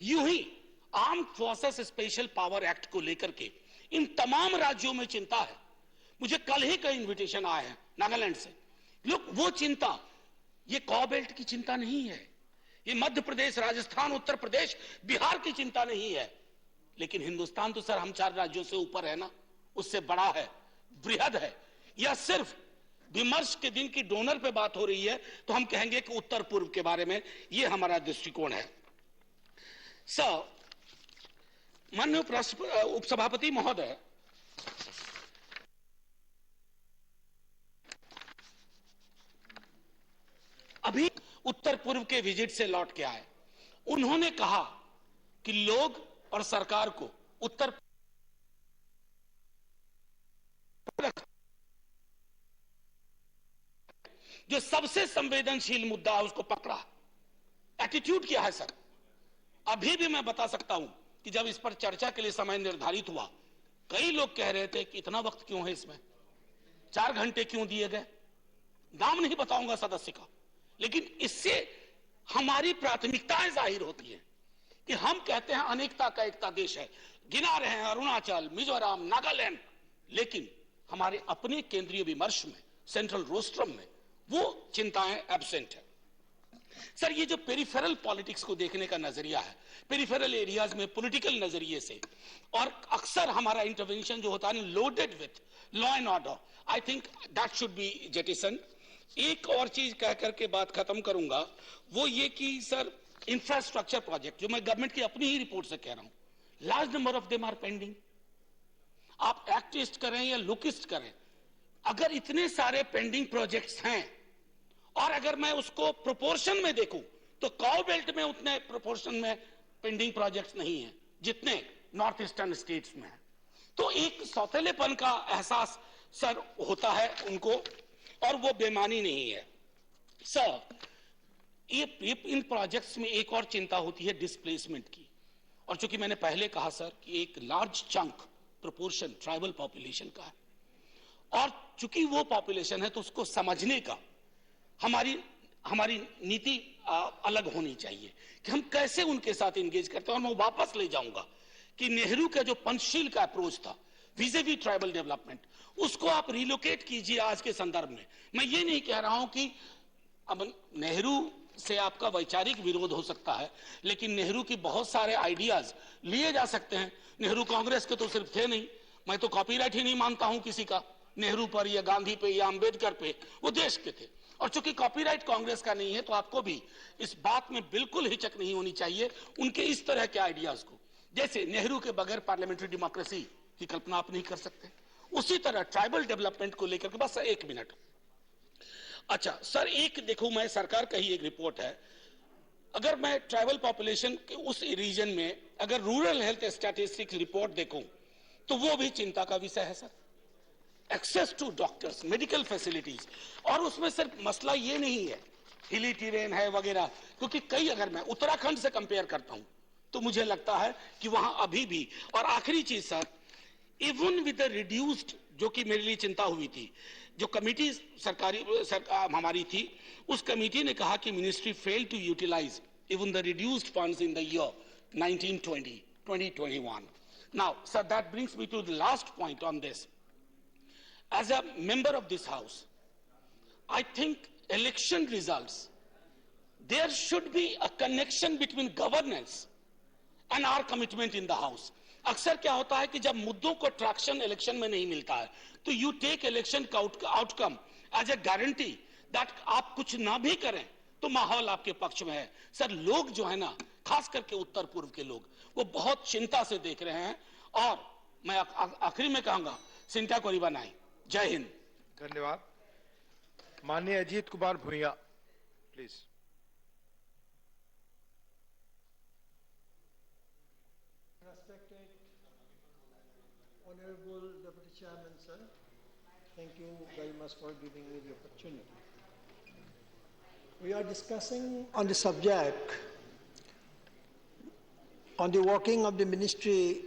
यूं ही armed forces special power act को लेकर के इन तमाम राज्यों में चिंता है। मुझे कल ही का इन्विटेशन आया है नागालैंड से। लोग वो चिंता, ये कॉ बेल्ट की चिंता नहीं है, ये मध्य प्रदेश, राजस्थान, उत्तर प्रदेश, बिहार की चिंता नहीं है। लेकिन हिंदुस्तान तो सर हम 4 राज्यों से ऊपर है ना, उससे बड़ा है, बृहद है। या सिर्फ विमर्श के दिन की डोनर पे बात हो रही है तो हम कहेंगे कि उत्तर पूर्व के बारे में ये हमारा दृष्टिकोण है। सर, माननीय उपसभापति महोदय, अभी उत्तर पूर्व के विजिट से लौट के आए, उन्होंने कहा कि लोग और सरकार को उत्तर जो सबसे संवेदनशील मुद्दा है उसको पकड़ा। एटीट्यूड क्या है सर? अभी भी मैं बता सकता हूं कि जब इस पर चर्चा के लिए समय निर्धारित हुआ, कई लोग कह रहे थे कि इतना वक्त क्यों है इसमें, 4 घंटे क्यों दिए गए। नाम नहीं बताऊंगा सदस्य का, लेकिन इससे हमारी प्राथमिकताएं जाहिर होती हैं कि हम कहते हैं अनेकता का एकता देश है, गिना रहे हैं अरुणाचल, मिजोरम, नागालैंड, लेकिन हमारे अपने केंद्रीय विमर्श में, सेंट्रल रोस्ट्रम में वो चिंताएं एब्सेंट है। सर, ये जो पेरिफेरल पॉलिटिक्स को देखने का नजरिया है, पेरिफेरल एरियाज में पॉलिटिकल नजरिए से, और अक्सर हमारा इंटरवेंशन जो होता है loaded with law and order, I think that should be jettison. एक और चीज कह करके बात खत्म करूंगा, वो ये कि सर इंफ्रास्ट्रक्चर प्रोजेक्ट जो मैं गवर्नमेंट की अपनी ही रिपोर्ट से कह रहा हूं, large number of them are pending. आप एक्टिस्ट करें या लुकिस्ट करें, अगर इतने सारे पेंडिंग प्रोजेक्ट्स हैं और अगर मैं उसको प्रोपोर्शन में देखूं तो कॉ बेल्ट में उतने प्रोपोर्शन में पेंडिंग प्रोजेक्ट्स नहीं है जितने नॉर्थ ईस्टर्न स्टेट्स में है। तो एक सौतेलेपन का एहसास सर होता है उनको, और वो बेमानी नहीं है। सर, ये इन प्रोजेक्ट्स में एक और चिंता होती है डिस्प्लेसमेंट की, और चूंकि मैंने पहले कहा सर कि एक large chunk proportion tribal population का है, और चूंकि वो पॉपुलेशन है तो उसको समझने का हमारी नीति अलग होनी चाहिए कि हम कैसे उनके साथ एंगेज करते हैं। और मैं वापस ले जाऊंगा कि नेहरू का जो पंचशील का अप्रोच था विज़-विज़ ट्राइबल डेवलपमेंट, उसको आप रिलोकेट कीजिए आज के संदर्भ में। मैं ये नहीं कह रहा हूं कि अब नेहरू से आपका वैचारिक विरोध हो सकता है, लेकिन नेहरू की बहुत सारे आइडियाज लिए जा सकते हैं। नेहरू कांग्रेस के तो सिर्फ थे नहीं, मैं तो कॉपीराइट ही नहीं मानता हूं किसी का, नेहरू पर या गांधी पे या अंबेडकर पे, वो देश के थे। और चूंकि कॉपीराइट कांग्रेस का नहीं है तो आपको भी इस बात में बिल्कुल हिचक नहीं होनी चाहिए उनके इस तरह के आइडियाज को। जैसे नेहरू के बगैर पार्लियामेंट्री डेमोक्रेसी की कल्पना आप नहीं कर सकते, उसी तरह ट्राइबल डेवलपमेंट को लेकर के, बस 1 मिनट। अच्छा सर, एक देखो, मैं सरकार का ही एक रिपोर्ट है, अगर मैं ट्राइबल पॉपुलेशन के उस रीजन में अगर रूरल हेल्थ स्टैटिस्टिक्स रिपोर्ट देखूं तो वो भी चिंता का विषय है sir. Access to doctors, medical facilities, और उसमें सिर्फ मसला ये नहीं है हिली टेरेन है वगैरह, क्योंकि कई, अगर मैं उत्तराखंड से कंपेयर करता हूं तो मुझे लगता है कि वहां अभी भी। और आखिरी चीज sir, even with the reduced, जो कि मेरे लिए चिंता हुई थी, जो कमेटी सरकार हमारी थी, उस कमेटी ने कहा कि ministry fail to utilise even the reduced funds in the year 2021। Now sir, that brings me to the last point on this. As a member of this house, I think election results, there should be a connection between governance and our commitment in the house. अक्सर क्या होता है कि जब मुद्दों को traction election में नहीं मिलता है तो यू टेक इलेक्शन का outcome as a guarantee that आप कुछ ना भी करें तो माहौल आपके पक्ष में है। सर, लोग जो है ना, खास करके उत्तर पूर्व के लोग, वो बहुत चिंता से देख रहे हैं। और मैं आखिरी में कहूंगा, चिंता को नहीं बनाए। जय हिंद। धन्यवाद। माननीय अजीत कुमार भुइया, please. Respected Honorable Deputy Chairman, sir, Thank you very much for giving me the opportunity. We are discussing on the subject on the working of the Ministry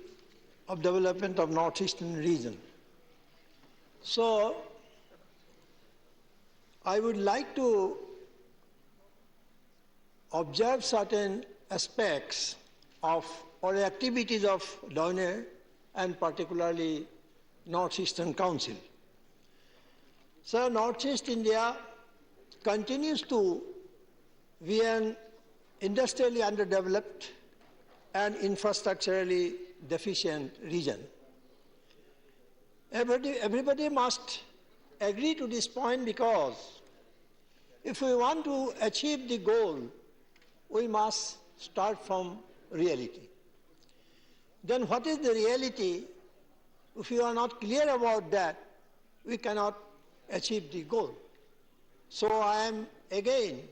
of Development of Northeastern Region. So, I would like to observe certain aspects of or activities of donor and particularly Northeastern Council. So, Northeast India continues to be an industrially underdeveloped and infrastructurally deficient region. Everybody must agree to this point, because if we want to achieve the goal, we must start from reality. Then what is the reality? If we are not clear about that, we cannot achieve the goal. So I am again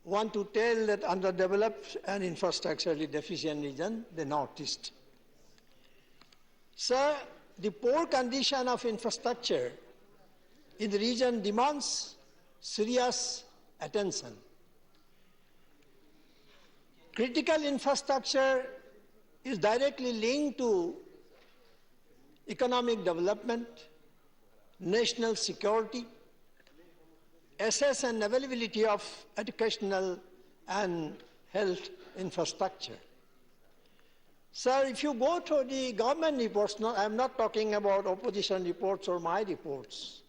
want to tell that underdeveloped and infrastructurally deficient region, the Northeast. Sir, the poor condition of infrastructure in the region demands serious attention. Critical infrastructure is directly linked to economic development, national security, access and availability of educational and health infrastructure. Sir, if you go to the government reports, I am not talking about opposition reports or my reports,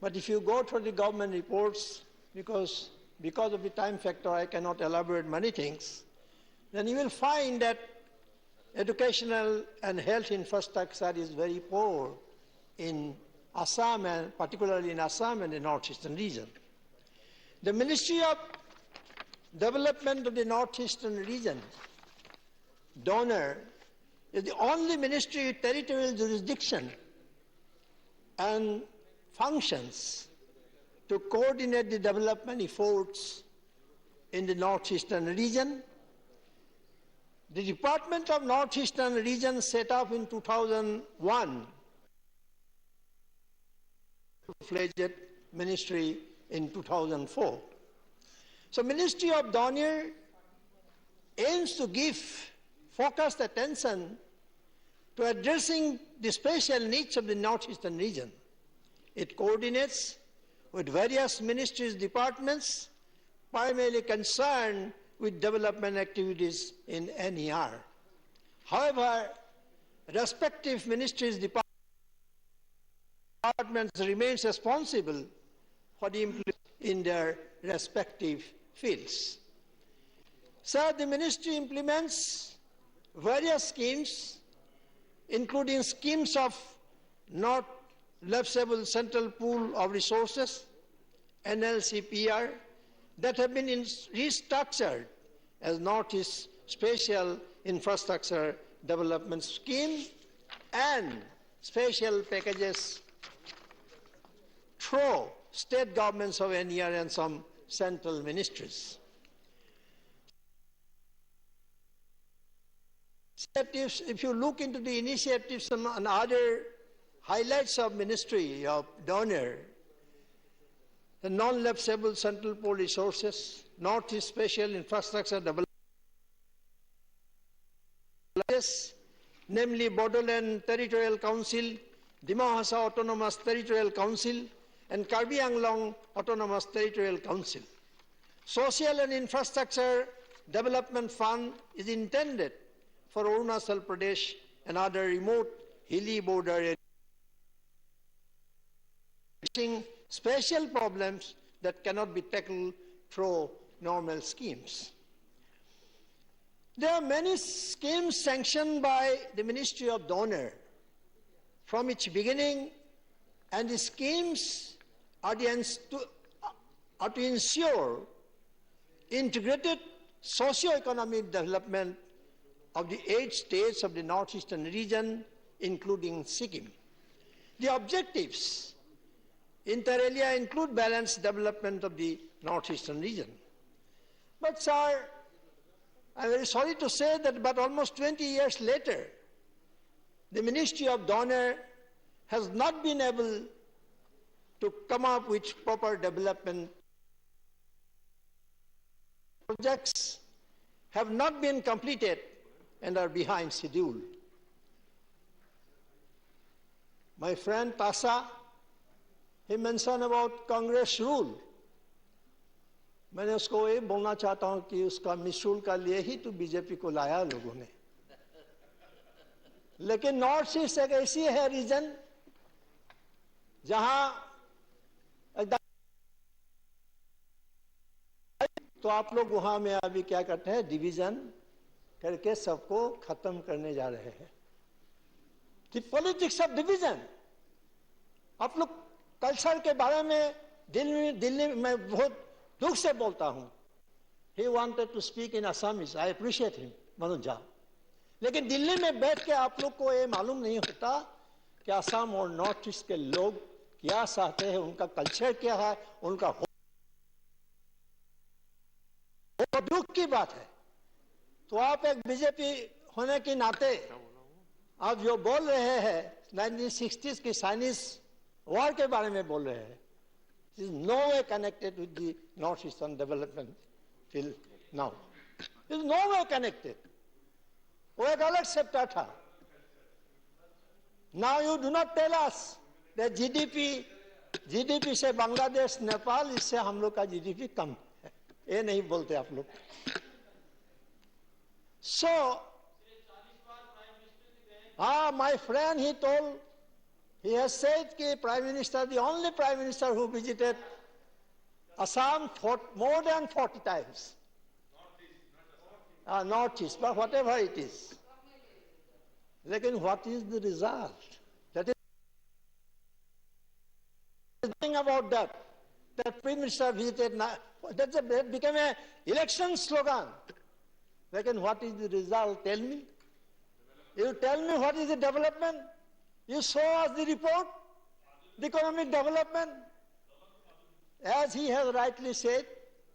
but if you go to the government reports, because of the time factor I cannot elaborate many things, then you will find that educational and health infrastructure is very poor in Assam, and particularly in Assam and the Northeastern region. The Ministry of Development of the Northeastern region, donor, is the only ministry with territorial jurisdiction and functions to coordinate the development efforts in the Northeastern region. The Department of Northeastern region set up in 2001, full-fledged ministry in 2004. So Ministry of Donor aims to give focused attention to addressing the special needs of the Northeastern region. It coordinates with various ministries, departments, primarily concerned with development activities in NER. However, respective ministries, departments remain responsible for the implementation in their respective fields. Sir, the ministry implements various schemes, including schemes of not lapsable central pool of resources, NLCPR, that have been restructured as Northeast Special Infrastructure Development Scheme and special packages through state governments of NER and some central ministries. If you look into the initiatives and other highlights of Ministry of Donor, the non-lapsable central pool resources, Northeast Special Infrastructure Development, namely Bodoland Territorial Council, Dima Hasa Autonomous Territorial Council, and Karbi Anglong Autonomous Territorial Council. Social and Infrastructure Development Fund is intended for Arunachal Pradesh and other remote hilly border areas, special problems that cannot be tackled through normal schemes. There are many schemes sanctioned by the Ministry of Donor from its beginning, and the schemes are to ensure integrated socio-economic development of the 8 states of the Northeastern region, including Sikkim. The objectives inter alia include balanced development of the Northeastern region. But sir, I'm very sorry to say that but almost 20 years later, the Ministry of Donor has not been able to come up with proper development projects, have not been completed and are behind schedule. My friend Tasa, he mentioned about Congress rule. मैंने उसको ये बोलना चाहता हूं कि उसका मिसरूल का लिए ही तो बीजेपी को लाया लोगों ने, लेकिन नॉर्थ ईस्ट एक ऐसी है रीजन जहां तो आप लोग वहां में अभी क्या करते हैं, डिवीजन करके सबको खत्म करने जा रहे हैं. The politics of division. आप लोग कल्चर के बारे में दिल्ली में बहुत दुख से बोलता हूं. He wanted to speak in Assamese. I appreciate him, Manoj Jha. लेकिन दिल्ली में बैठ के आप लोग को ये मालूम नहीं होता कि असम और नॉर्थ ईस्ट के लोग क्या चाहते हैं, उनका कल्चर क्या है, उनका दुख की बात है. तो आप एक बीजेपी होने के नाते आप जो बोल रहे हैं 1960s की चाइनीज वॉर के बारे में बोल रहे हैं, is no way connected with the northeastern development till now. It is no way connected. वो एक अलग सेक्टर था. Now you do not tell us that GDP से बांग्लादेश, नेपाल, इससे हम लोग का GDP कम है. ये नहीं बोलते आप लोग. So, my friend, he has said कि Prime Minister, the only Prime Minister who visited Assam for more than 40 times. Northeast, but whatever it is. Lekin what is the result? That is nothing about that. That Prime Minister visited, that became an election slogan. Lekin what is the result? Tell me. You tell me what is the development? You show us the report, the economic development. As he has rightly said,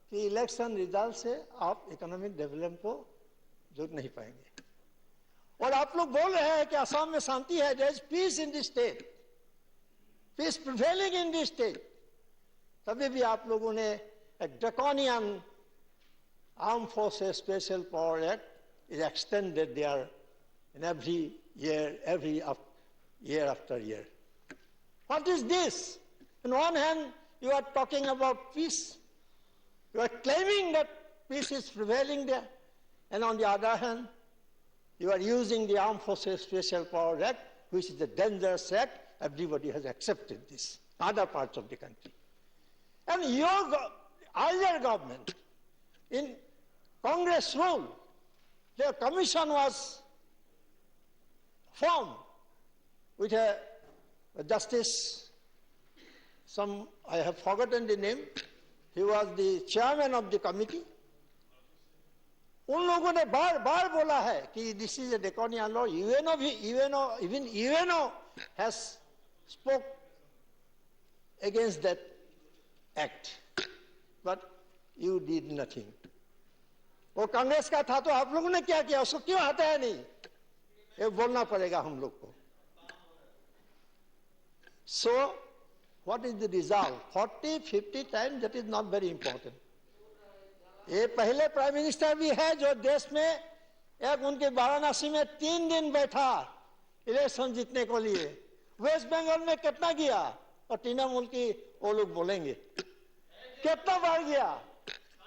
कि election result से आप economic development को जोड़ नहीं पाएंगे. और आप लोग बोल रहे हैं कि असम में शांति है. There is peace in the state, peace prevailing in the state. तभी भी आप लोगों ने एक draconian arm forces special power act is extended there in every year after year. What is this? On one hand, you are talking about peace. You are claiming that peace is prevailing there. And on the other hand, you are using the Armed Forces Special Power Act, which is a dangerous act. Everybody has accepted this, other parts of the country. And your earlier government, in Congress rule, their commission was formed with a justice, I have forgotten the name. He was the chairman of the committee. उन लोगों ने बार बोला है कि this is a draconian law. Even UNO has spoke against that act, but you did nothing. वो कांग्रेस का था तो आप लोगों ने क्या किया, उसको क्यों हटाया नहीं? ये बोलना पड़ेगा हम लोग को. So, what is the result? 40-50 times, that is not very important. ये पहले प्राइम मिनिस्टर भी है जो देश में एक उनके वाराणसी में 3 दिन बैठा इलेक्शन जीतने को लिए. वेस्ट बंगाल में कितना गया और तृणमूल की वो लोग बोलेंगे कितना बार गया.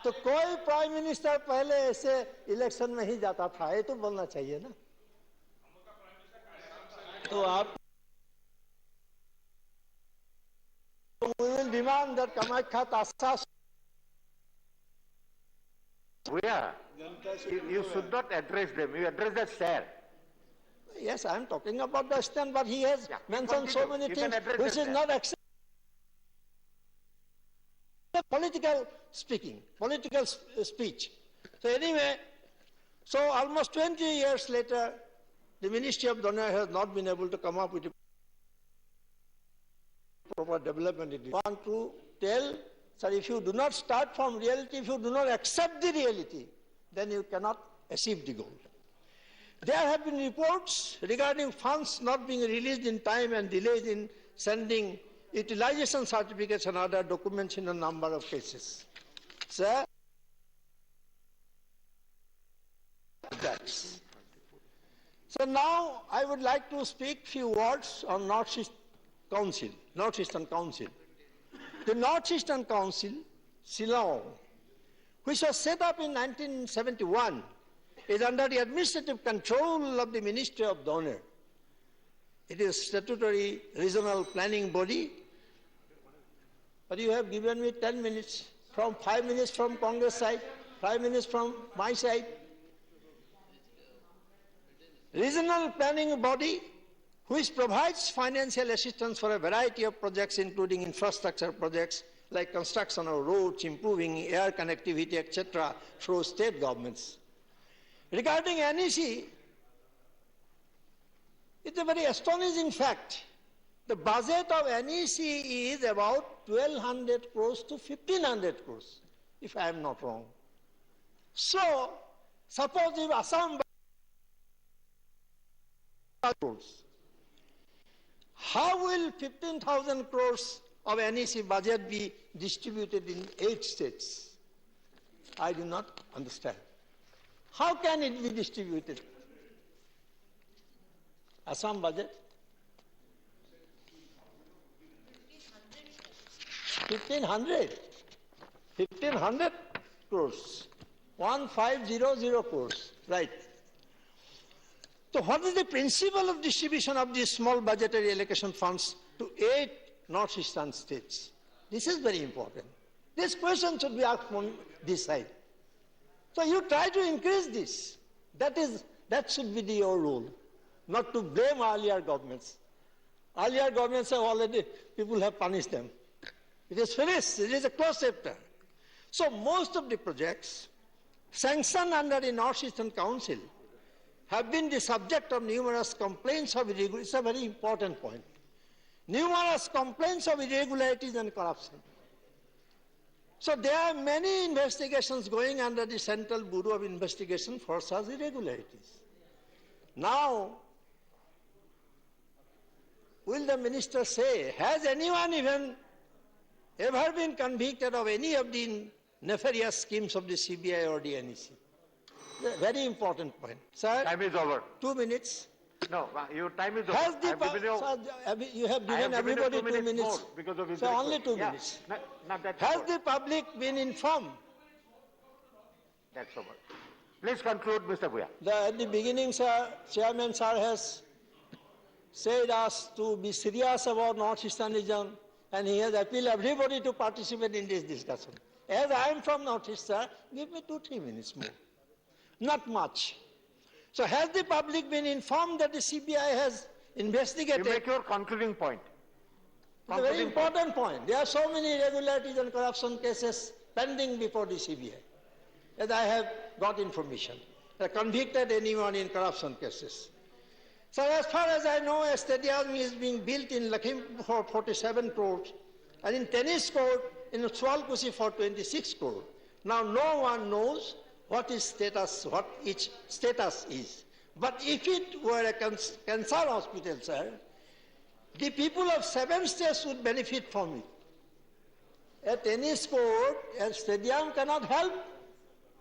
तो कोई प्राइम मिनिस्टर पहले ऐसे इलेक्शन में ही जाता था, ये तो बोलना चाहिए ना. तो आप we will demand that Kamakya Tasa. Where? You should not address them. You address the chair. Yes, I am talking about the stand, but he has mentioned so many things which is not acceptable. Political speaking, political speech. So anyway, so almost 20 years later, the Ministry of Donor has not been able to come up with a proper development. I want to tell, sir, if you do not start from reality, if you do not accept the reality, then you cannot achieve the goal. There have been reports regarding funds not being released in time and delays in sending utilization certificates and other documents in a number of cases. Sir, so now I would like to speak few words on Northeastern Council. The Northeastern Council, Shillong, which was set up in 1971, is under the administrative control of the Ministry of Donor. It is a statutory regional planning body. But you have given me 10 minutes, from 5 minutes from Congress side, 5 minutes from my side. Regional planning body which provides financial assistance for a variety of projects, including infrastructure projects like construction of roads, improving air connectivity, etc., through state governments. Regarding NEC, it's a very astonishing fact. The budget of NEC is about 1,200 crores to 1,500 crores, if I am not wrong. So, suppose if Assam crores, how will 15,000 crores of NEC budget be distributed in 8 states? I do not understand. How can it be distributed? Assam budget? 1,500. 1,500 crores. 1,500 crores. Right. So what is the principle of distribution of these small budgetary allocation funds to 8 northeastern states? This is very important. This question should be asked from this side. So you try to increase this. That should be your role, not to blame earlier governments. Earlier governments have already, people have punished them. It is finished. It is a closed chapter. So most of the projects sanctioned under the Northeastern Council have been the subject of numerous complaints of irregularities. It's a very important point. Numerous complaints of irregularities and corruption. So there are many investigations going under the Central Bureau of Investigation for such irregularities. Now, will the minister say, has anyone even ever been convicted of any of the nefarious schemes of the CBI or the NEC? Very important point. Sir, time is over. 2 minutes. No, your time is over. Has the you have given everybody 2 minutes. Because of so only 2 minutes. Not that Has the public been informed? That's over. Please conclude, Mr. Bhuya. At the beginning, sir, Chairman sir has said us to be serious about Northeastern region, and he has appealed everybody to participate in this discussion. As I am from Northeast, sir, give me 2-3 minutes more. Not much. So has the public been informed that the CBI has investigated? You make your concluding point. It's a very important point. There are so many irregularities and corruption cases pending before the CBI, as I have got information. They convicted anyone in corruption cases. So as far as I know, a stadium is being built in Lakhimpur for 47 crores, and in tennis court in Swalkusi for 26 crores. Now no one knows what each status is. But if it were a cancer hospital, sir, the people of 7 states would benefit from it. A tennis court, a stadium cannot help,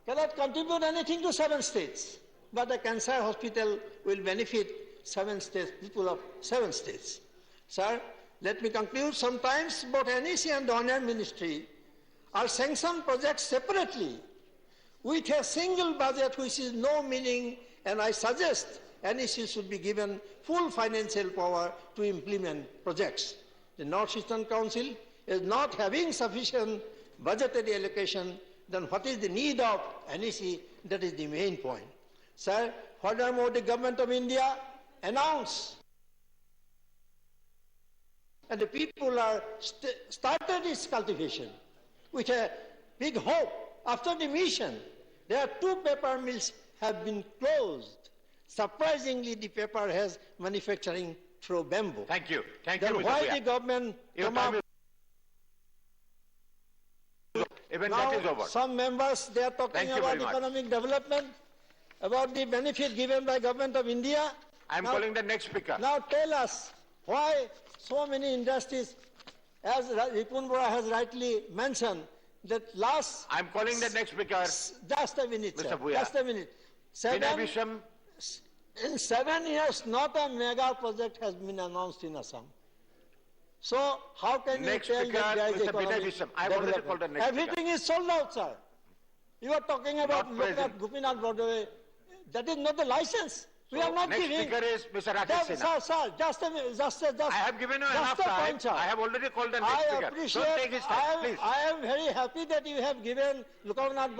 cannot contribute anything to 7 states. But a cancer hospital will benefit 7 states, people of 7 states. Sir, let me conclude. Sometimes both NEC and the Honor Ministry are sanctioned projects separately with a single budget which is no meaning, and I suggest NEC should be given full financial power to implement projects. The Northeastern Council is not having sufficient budgetary allocation, then what is the need of NEC? That is the main point. Sir, furthermore, the Government of India announced, and the people are started its cultivation with a big hope. After the mission, there are 2 paper mills have been closed. Surprisingly, the paper has manufacturing through bamboo. Thank you. Thank then you, Mr. why Bhuya. the government Your come time up? Even Now, that is over. some members, they are talking Thank you about very much. economic development. about the benefit given by government of India. I'm calling the next speaker. Now tell us why so many industries, as Ripun has rightly mentioned, that last... I'm calling the next speaker. Just a minute, Mr. sir. Bhuya. Just a minute. In 7 years, not a mega project has been announced in Assam. So how can Next you tell speaker, that there is Mr. economic Bisham. I have already called the next Everything is sold out, sir. You are talking about Gopinath Bordeway. That is not the license. We are not next giving. speaker is Mr. Rakesh Sinha. Sir, just a minute. I have given you enough time. Point, sir. I have already called the next I speaker. appreciate. Don't take his time, please. I am very happy that you have given Gopinath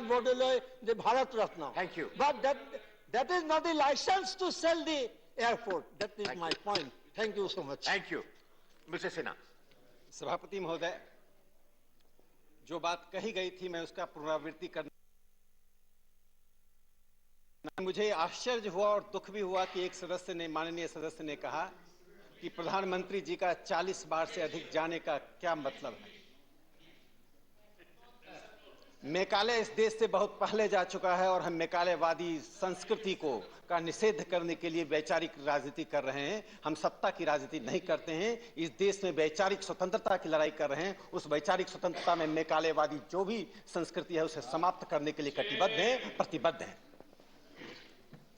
Bordeway the Bharat Ratna. Thank you. But that is not the license to sell the airport. That is my point. Thank you so much. Thank you. Mr. Sinha. सभापति महोदय, जो बात कही गई थी मैं उसका पुनरावृत्ति करना, मुझे आश्चर्य हुआ और दुख भी हुआ कि एक सदस्य ने, माननीय सदस्य ने कहा कि प्रधानमंत्री जी का 40 बार से अधिक जाने का क्या मतलब है। मेघालय इस देश से बहुत पहले जा चुका है और हम मेघालयवादी संस्कृति का निषेध करने के लिए वैचारिक राजनीति कर रहे हैं। हम सत्ता की राजनीति नहीं करते हैं। इस देश में वैचारिक स्वतंत्रता की लड़ाई कर रहे हैं। उस वैचारिक स्वतंत्रता में मेघालयवादी जो भी संस्कृति है उसे समाप्त करने के लिए कटिबद्ध हैं, प्रतिबद्ध हैं।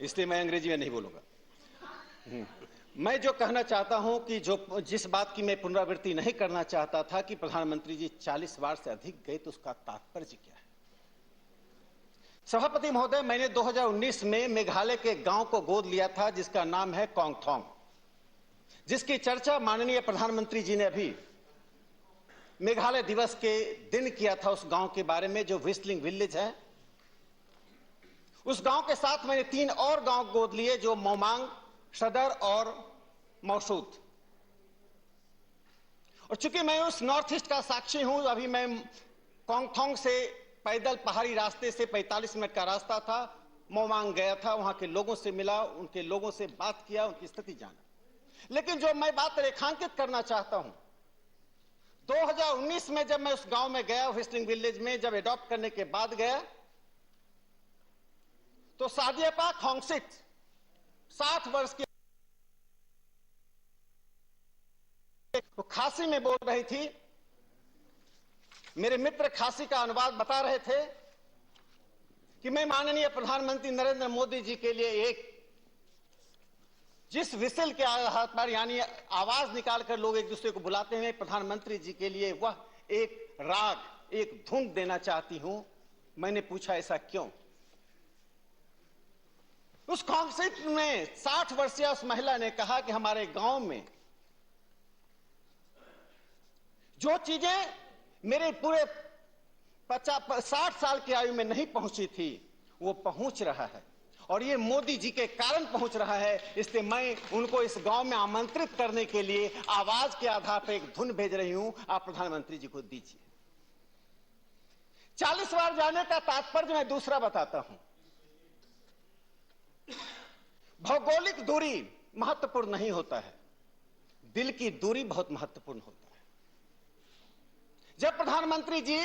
इसलिए मैं अंग्रेजी में नहीं बोलूंगा। मैं जो कहना चाहता हूं कि जिस बात की मैं पुनरावृत्ति नहीं करना चाहता था कि प्रधानमंत्री जी 40 बार से अधिक गए, तो उसका तात्पर्य क्या है। सभापति महोदय, मैंने 2019 में मेघालय के गांव को गोद लिया था जिसका नाम है कोंगथोंग, जिसकी चर्चा माननीय प्रधानमंत्री जी ने अभी मेघालय दिवस के दिन किया था। उस गांव के बारे में जो व्हिस्लिंग विलेज है, उस गांव के साथ मैंने 3 और गांव गोद लिए जो मोमांग, सदर और मौसूद। और चूंकि मैं उस नॉर्थ ईस्ट का साक्षी हूं, अभी मैं कोंगथोंग से पैदल पहाड़ी रास्ते से 45 मिनट का रास्ता था, मोमांग गया था, वहां के लोगों से मिला, उनके लोगों से बात किया, उनकी स्थिति जाना। लेकिन जो मैं बात रेखांकित करना चाहता हूं, 2019 में जब मैं उस गांव में गया, व्हिस्लिंग विलेज में जब एडॉप्ट करने के बाद गया, तो सादियापा खोंगसिट 60 वर्ष की तो खासी में बोल रही थी। मेरे मित्र खासी का अनुवाद बता रहे थे कि मैं माननीय प्रधानमंत्री नरेंद्र मोदी जी के लिए एक जिस विसल के आधार पर यानी आवाज निकालकर लोग एक दूसरे को बुलाते हैं, प्रधानमंत्री जी के लिए वह एक राग, एक धुन देना चाहती हूं। मैंने पूछा ऐसा क्यों? उस कॉन्सेप्ट में 60 वर्षीय उस महिला ने कहा कि हमारे गांव में जो चीजें मेरे पूरे 60 साल की आयु में नहीं पहुंची थी, वो पहुंच रहा है और ये मोदी जी के कारण पहुंच रहा है। इसलिए मैं उनको इस गांव में आमंत्रित करने के लिए आवाज के आधार पर एक धुन भेज रही हूं, आप प्रधानमंत्री जी को दीजिए। 40 बार जाने का तात्पर्य मैं दूसरा बताता हूं। भौगोलिक दूरी महत्वपूर्ण नहीं होता है, दिल की दूरी बहुत महत्वपूर्ण होता है। जब प्रधानमंत्री जी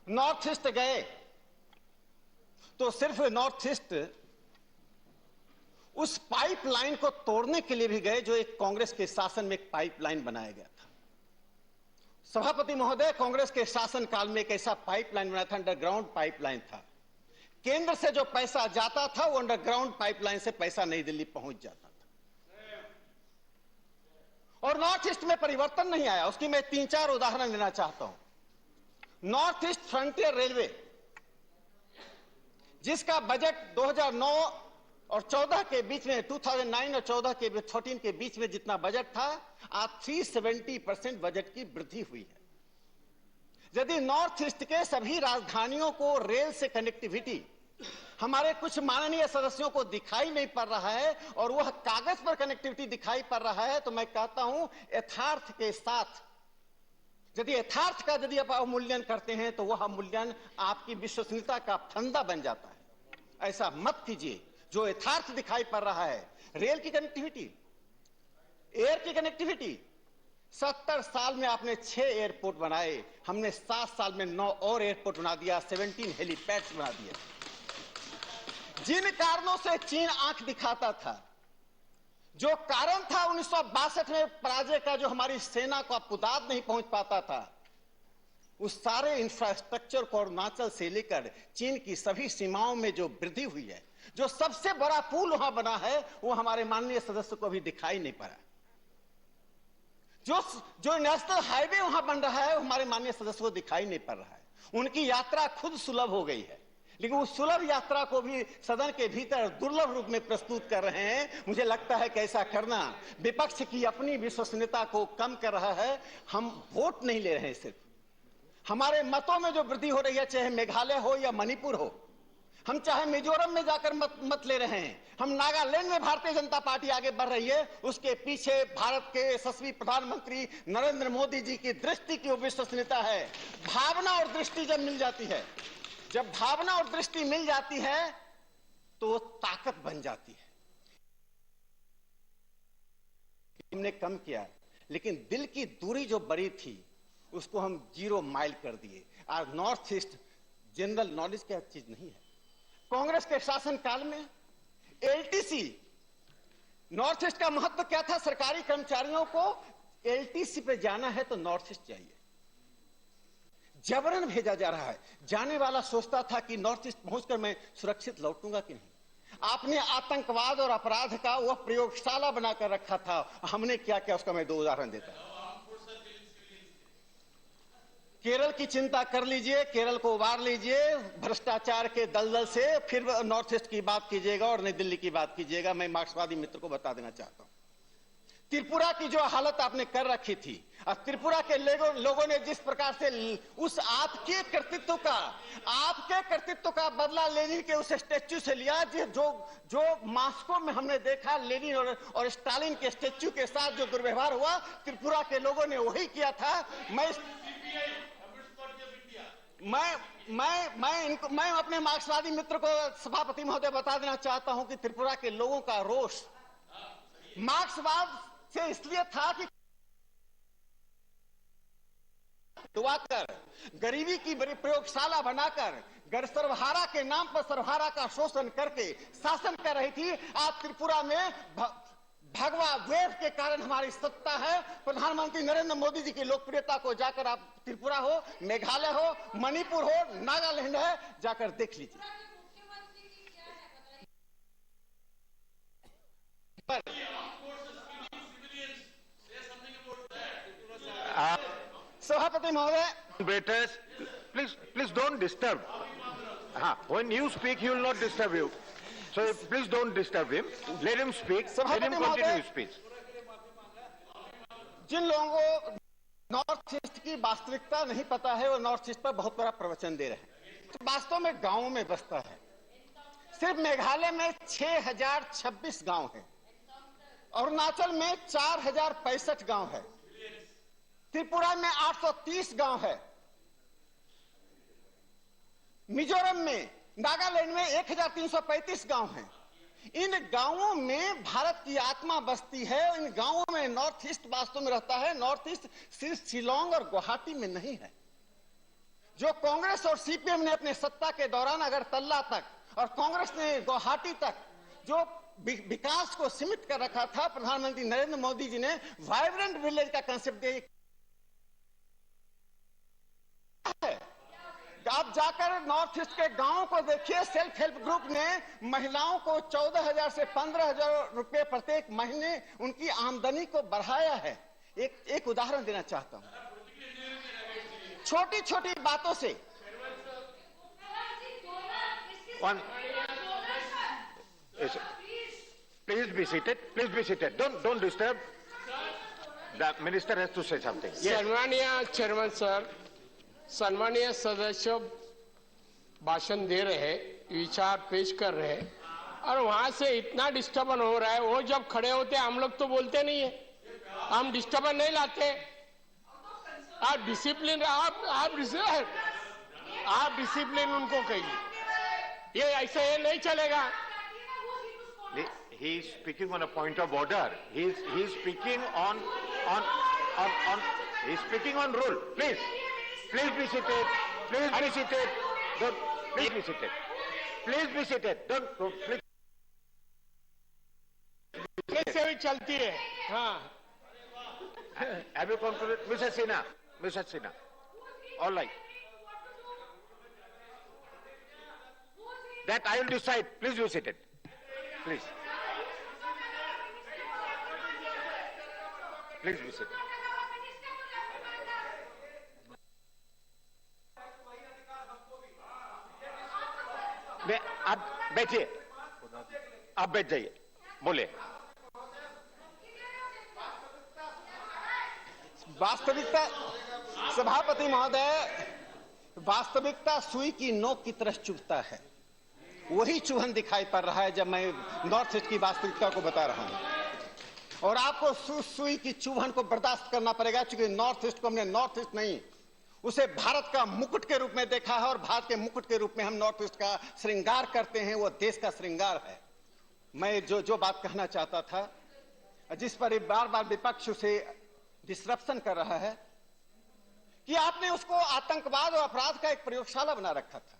नॉर्थ ईस्ट गए तो सिर्फ नॉर्थ ईस्ट उस पाइपलाइन को तोड़ने के लिए भी गए जो एक कांग्रेस के शासन में एक पाइपलाइन बनाया गया था। सभापति महोदय, कांग्रेस के शासन काल में एक ऐसा पाइपलाइन बनाया था, अंडरग्राउंड पाइपलाइन था। केंद्र से जो पैसा जाता था वो अंडरग्राउंड पाइपलाइन से पैसा नई दिल्ली पहुंच जाता था और नॉर्थ ईस्ट में परिवर्तन नहीं आया। उसकी मैं 3-4 उदाहरण देना चाहता हूं। नॉर्थ ईस्ट फ्रंटियर रेलवे, जिसका बजट 2009 और 14 के बीच में, 2009 और 14 के बीच में जितना बजट था, आज 370% बजट की वृद्धि हुई है। यदि नॉर्थ ईस्ट के सभी राजधानियों को रेल से कनेक्टिविटी हमारे कुछ माननीय सदस्यों को दिखाई नहीं पड़ रहा है और वह कागज पर कनेक्टिविटी दिखाई पड़ रहा है, तो मैं कहता हूं यथार्थ के साथ, यदि यथार्थ का यदि आप अवमूल्यन करते हैं तो वह मूल्यन आपकी विश्वसनीयता का फंदा बन जाता है। ऐसा मत कीजिए। जो यथार्थ दिखाई पड़ रहा है, रेल की कनेक्टिविटी, एयर की कनेक्टिविटी, 70 साल में आपने 6 एयरपोर्ट बनाए, हमने 7 साल में 9 और एयरपोर्ट बना दिया, 17 हेलीपैड्स बना दिए। जिन कारणों से चीन आंख दिखाता था, जो कारण था 1962 में पराजय का, जो हमारी सेना को पुदाद नहीं पहुंच पाता था, उस सारे इंफ्रास्ट्रक्चर को अरुणाचल से लेकर चीन की सभी सीमाओं में जो वृद्धि हुई है, जो सबसे बड़ा पुल वहां बना है, वो हमारे माननीय सदस्य को अभी दिखाई नहीं पड़ा। जो नेशनल हाईवे वहां बन रहा है, वो हमारे माननीय सदस्य को दिखाई नहीं पड़ रहा है। उनकी यात्रा खुद सुलभ हो गई है, लेकिन उस सुलभ यात्रा को भी सदन के भीतर दुर्लभ रूप में प्रस्तुत कर रहे हैं। मुझे लगता है कि ऐसा करना विपक्ष की अपनी विश्वसनीयता को कम कर रहा है। हम वोट नहीं ले रहे हैं, सिर्फ हमारे मतों में जो वृद्धि हो रही है, चाहे मेघालय हो या मणिपुर हो, हम चाहे मिजोरम में जाकर मत ले रहे हैं, हम नागालैंड में भारतीय जनता पार्टी आगे बढ़ रही है, उसके पीछे भारत के यशस्वी प्रधानमंत्री नरेंद्र मोदी जी की दृष्टि की विश्वसनीयता है। भावना और दृष्टि जब मिल जाती है, जब भावना और दृष्टि मिल जाती है, तो वो ताकत बन जाती है। हमने कम किया, लेकिन दिल की दूरी जो बड़ी थी, उसको हम 0 माइल कर दिए। आज नॉर्थ ईस्ट जनरल नॉलेज की चीज नहीं है। कांग्रेस के शासनकाल में एलटीसी, नॉर्थ ईस्ट का महत्व क्या था? सरकारी कर्मचारियों को एलटीसी पे जाना है तो नॉर्थ ईस्ट जाइए, जबरन भेजा जा रहा है। जाने वाला सोचता था कि नॉर्थ ईस्ट पहुंचकर मैं सुरक्षित लौटूंगा कि नहीं। आपने आतंकवाद और अपराध का वह प्रयोगशाला बनाकर रखा था। हमने क्या किया, उसका मैं 2 उदाहरण देता हूं। केरल की चिंता कर लीजिए, केरल को उबार लीजिए भ्रष्टाचार के दलदल से, फिर नॉर्थ ईस्ट की बात कीजिएगा और नई दिल्ली की बात कीजिएगा। मैं मार्क्सवादी मित्र को बता देना चाहता हूं, त्रिपुरा की जो हालत आपने कर रखी थी, और त्रिपुरा के लोगों ने जिस प्रकार से उस आपके कर्तृत्व का बदला लेनिन के उस स्टेच्यू से लिया, जो मास्को में हमने देखा लेनिन और स्टालिन के स्टेच्यू के साथ जो दुर्व्यवहार हुआ, त्रिपुरा के लोगों ने वही किया था। मैं अपने मार्क्सवादी मित्र को, सभापति महोदय, बता देना चाहता हूं कि त्रिपुरा के लोगों का रोष मार्क्सवाद से इसलिए था कि डुबाकर, गरीबी की बड़ी प्रयोगशाला बनाकर, सर्वहारा के नाम पर सर्वहारा का शोषण करके शासन कर रही थी। आज त्रिपुरा में भगवा द्वेष के कारण हमारी सत्ता है। प्रधानमंत्री नरेंद्र मोदी जी की लोकप्रियता को जाकर आप त्रिपुरा हो, मेघालय हो, मणिपुर हो, नागालैंड है, जाकर देख लीजिए। सभापति महोदय, please don't disturb. When you speak, he will not disturb you. So please don't disturb him. Let him speak. Let him continue his speech. जिन लोगों को नॉर्थ ईस्ट की वास्तविकता नहीं पता है, वो नॉर्थ ईस्ट पर बहुत बड़ा प्रवचन दे रहे हैं। तो वास्तव में गांवों में बसता है। सिर्फ मेघालय में 6026 गांव हैं, अरुणाचल में 4065 गांव है, त्रिपुरा में 830 गांव है, मिजोरम में, नागालैंड में 1335 गांव हैं। इन गांवों में भारत की आत्मा बसती है। इन गांवों में नॉर्थ ईस्ट वास्तव में रहता है। नॉर्थ ईस्ट सिर्फ शिलोंग और गुवाहाटी में नहीं है। जो कांग्रेस और सीपीएम ने अपने सत्ता के दौरान अगरतला तक और कांग्रेस ने गुवाहाटी तक जो विकास को सीमित कर रखा था, प्रधानमंत्री नरेंद्र मोदी जी ने वाइब्रेंट विलेज का कंसेप्ट दिया है। आप जाकर नॉर्थ ईस्ट के गांवों को देखिए। सेल्फ हेल्प ग्रुप ने महिलाओं को 14,000 से 15,000 रुपए प्रत्येक महीने उनकी आमदनी को बढ़ाया है। एक उदाहरण देना चाहता हूं, छोटी छोटी बातों से। Please be seated. Please be seated. Don't disturb. The minister has to say something. Yes. सम्मानीय चेयरमैन सर, सम्मानीय सदस्य भाषण दे रहे हैं, विचार पेश कर रहे हैं, और वहां से इतना डिस्टर्बन हो रहा है। वो जब खड़े होते हैं, हम लोग तो बोलते नहीं है, हम डिस्टर्बन नहीं लाते। आप डिसिप्लिन उनको कहिए, ये ऐसे ये नहीं चलेगा। He is speaking on a point of order. He is speaking on he is speaking on rule. Please be seated. Please be seated. Please be seated. Please be seated. Don't, please. कैसे भी चलती है हाँ Have you concluded? Mr. Sinha. Mr. Sinha. All right. That I will decide. Please be seated. Please. Please be seated. आप बैठिए, आप बैठ जाइए, बोले। वास्तविकता सभापति महोदय, वास्तविकता सुई की नोक की तरह चुभता है। वही चुभन दिखाई पड़ रहा है जब मैं नॉर्थ ईस्ट की वास्तविकता को बता रहा हूं, और आपको सुई की चुभन को बर्दाश्त करना पड़ेगा, क्योंकि नॉर्थ ईस्ट को हमने नॉर्थ ईस्ट नहीं, उसे भारत का मुकुट के रूप में देखा है, और भारत के मुकुट के रूप में हम नॉर्थ ईस्ट का श्रृंगार करते हैं। वो देश का श्रृंगार है। मैं जो बात कहना चाहता था, जिस पर बार बार विपक्ष उसे डिस्ट्रप्शन कर रहा है, कि आपने उसको आतंकवाद और अपराध का एक प्रयोगशाला बना रखा था।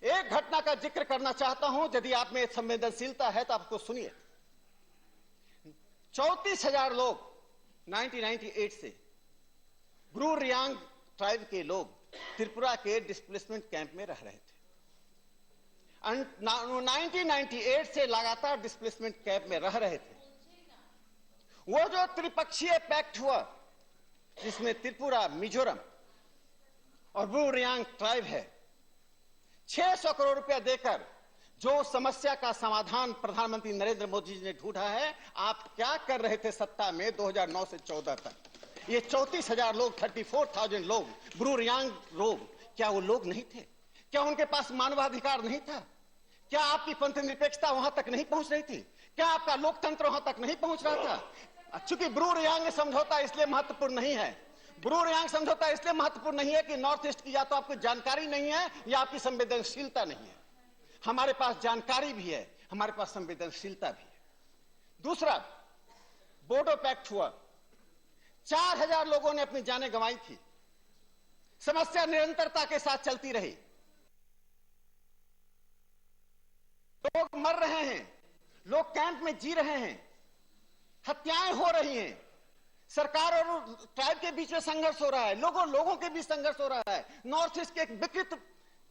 एक घटना का जिक्र करना चाहता हूं, यदि आप में संवेदनशीलता है तो आपको सुनिए। 34,000 लोग 1998 से ब्रू रियांग ट्राइब के लोग त्रिपुरा के डिस्प्लेसमेंट कैंप में रह रहे थे। 1998 से लगातार डिस्प्लेसमेंट कैंप में रह रहे थे। वो जो त्रिपक्षीय पैक्ट हुआ, जिसमें त्रिपुरा, मिजोरम और ब्रू रियांग ट्राइब है, 600 करोड़ रुपया देकर जो समस्या का समाधान प्रधानमंत्री नरेंद्र मोदी जी ने ढूंढा है, आप क्या कर रहे थे सत्ता में 2009 से 14 तक? ये 34,000 लोग, 34,000 लोग, ब्रू रियांग लोग, क्या वो लोग नहीं थे? क्या उनके पास मानवाधिकार नहीं था? क्या आपकी पंथ निरपेक्षता वहां तक नहीं पहुंच रही थी? क्या आपका लोकतंत्र वहां तक नहीं पहुंच रहा था? चूंकि ब्रू रियांग समझौता इसलिए महत्वपूर्ण नहीं है, ब्रू रियांग समझौता इसलिए महत्वपूर्ण नहीं है कि नॉर्थ ईस्ट की या तो आपको जानकारी नहीं है या आपकी संवेदनशीलता नहीं है। हमारे पास जानकारी भी है, हमारे पास संवेदनशीलता भी है। दूसरा, बोडो पैक्ट हुआ, 4,000 लोगों ने अपनी जानें गंवाई थी। समस्या निरंतरता के साथ चलती रही। लोग मर रहे हैं, लोग कैंप में जी रहे हैं, हत्याएं हो रही हैं, सरकार और ट्राइब के बीच में संघर्ष हो रहा है, लोगों के बीच संघर्ष हो रहा है। नॉर्थ ईस्ट की एक विकृत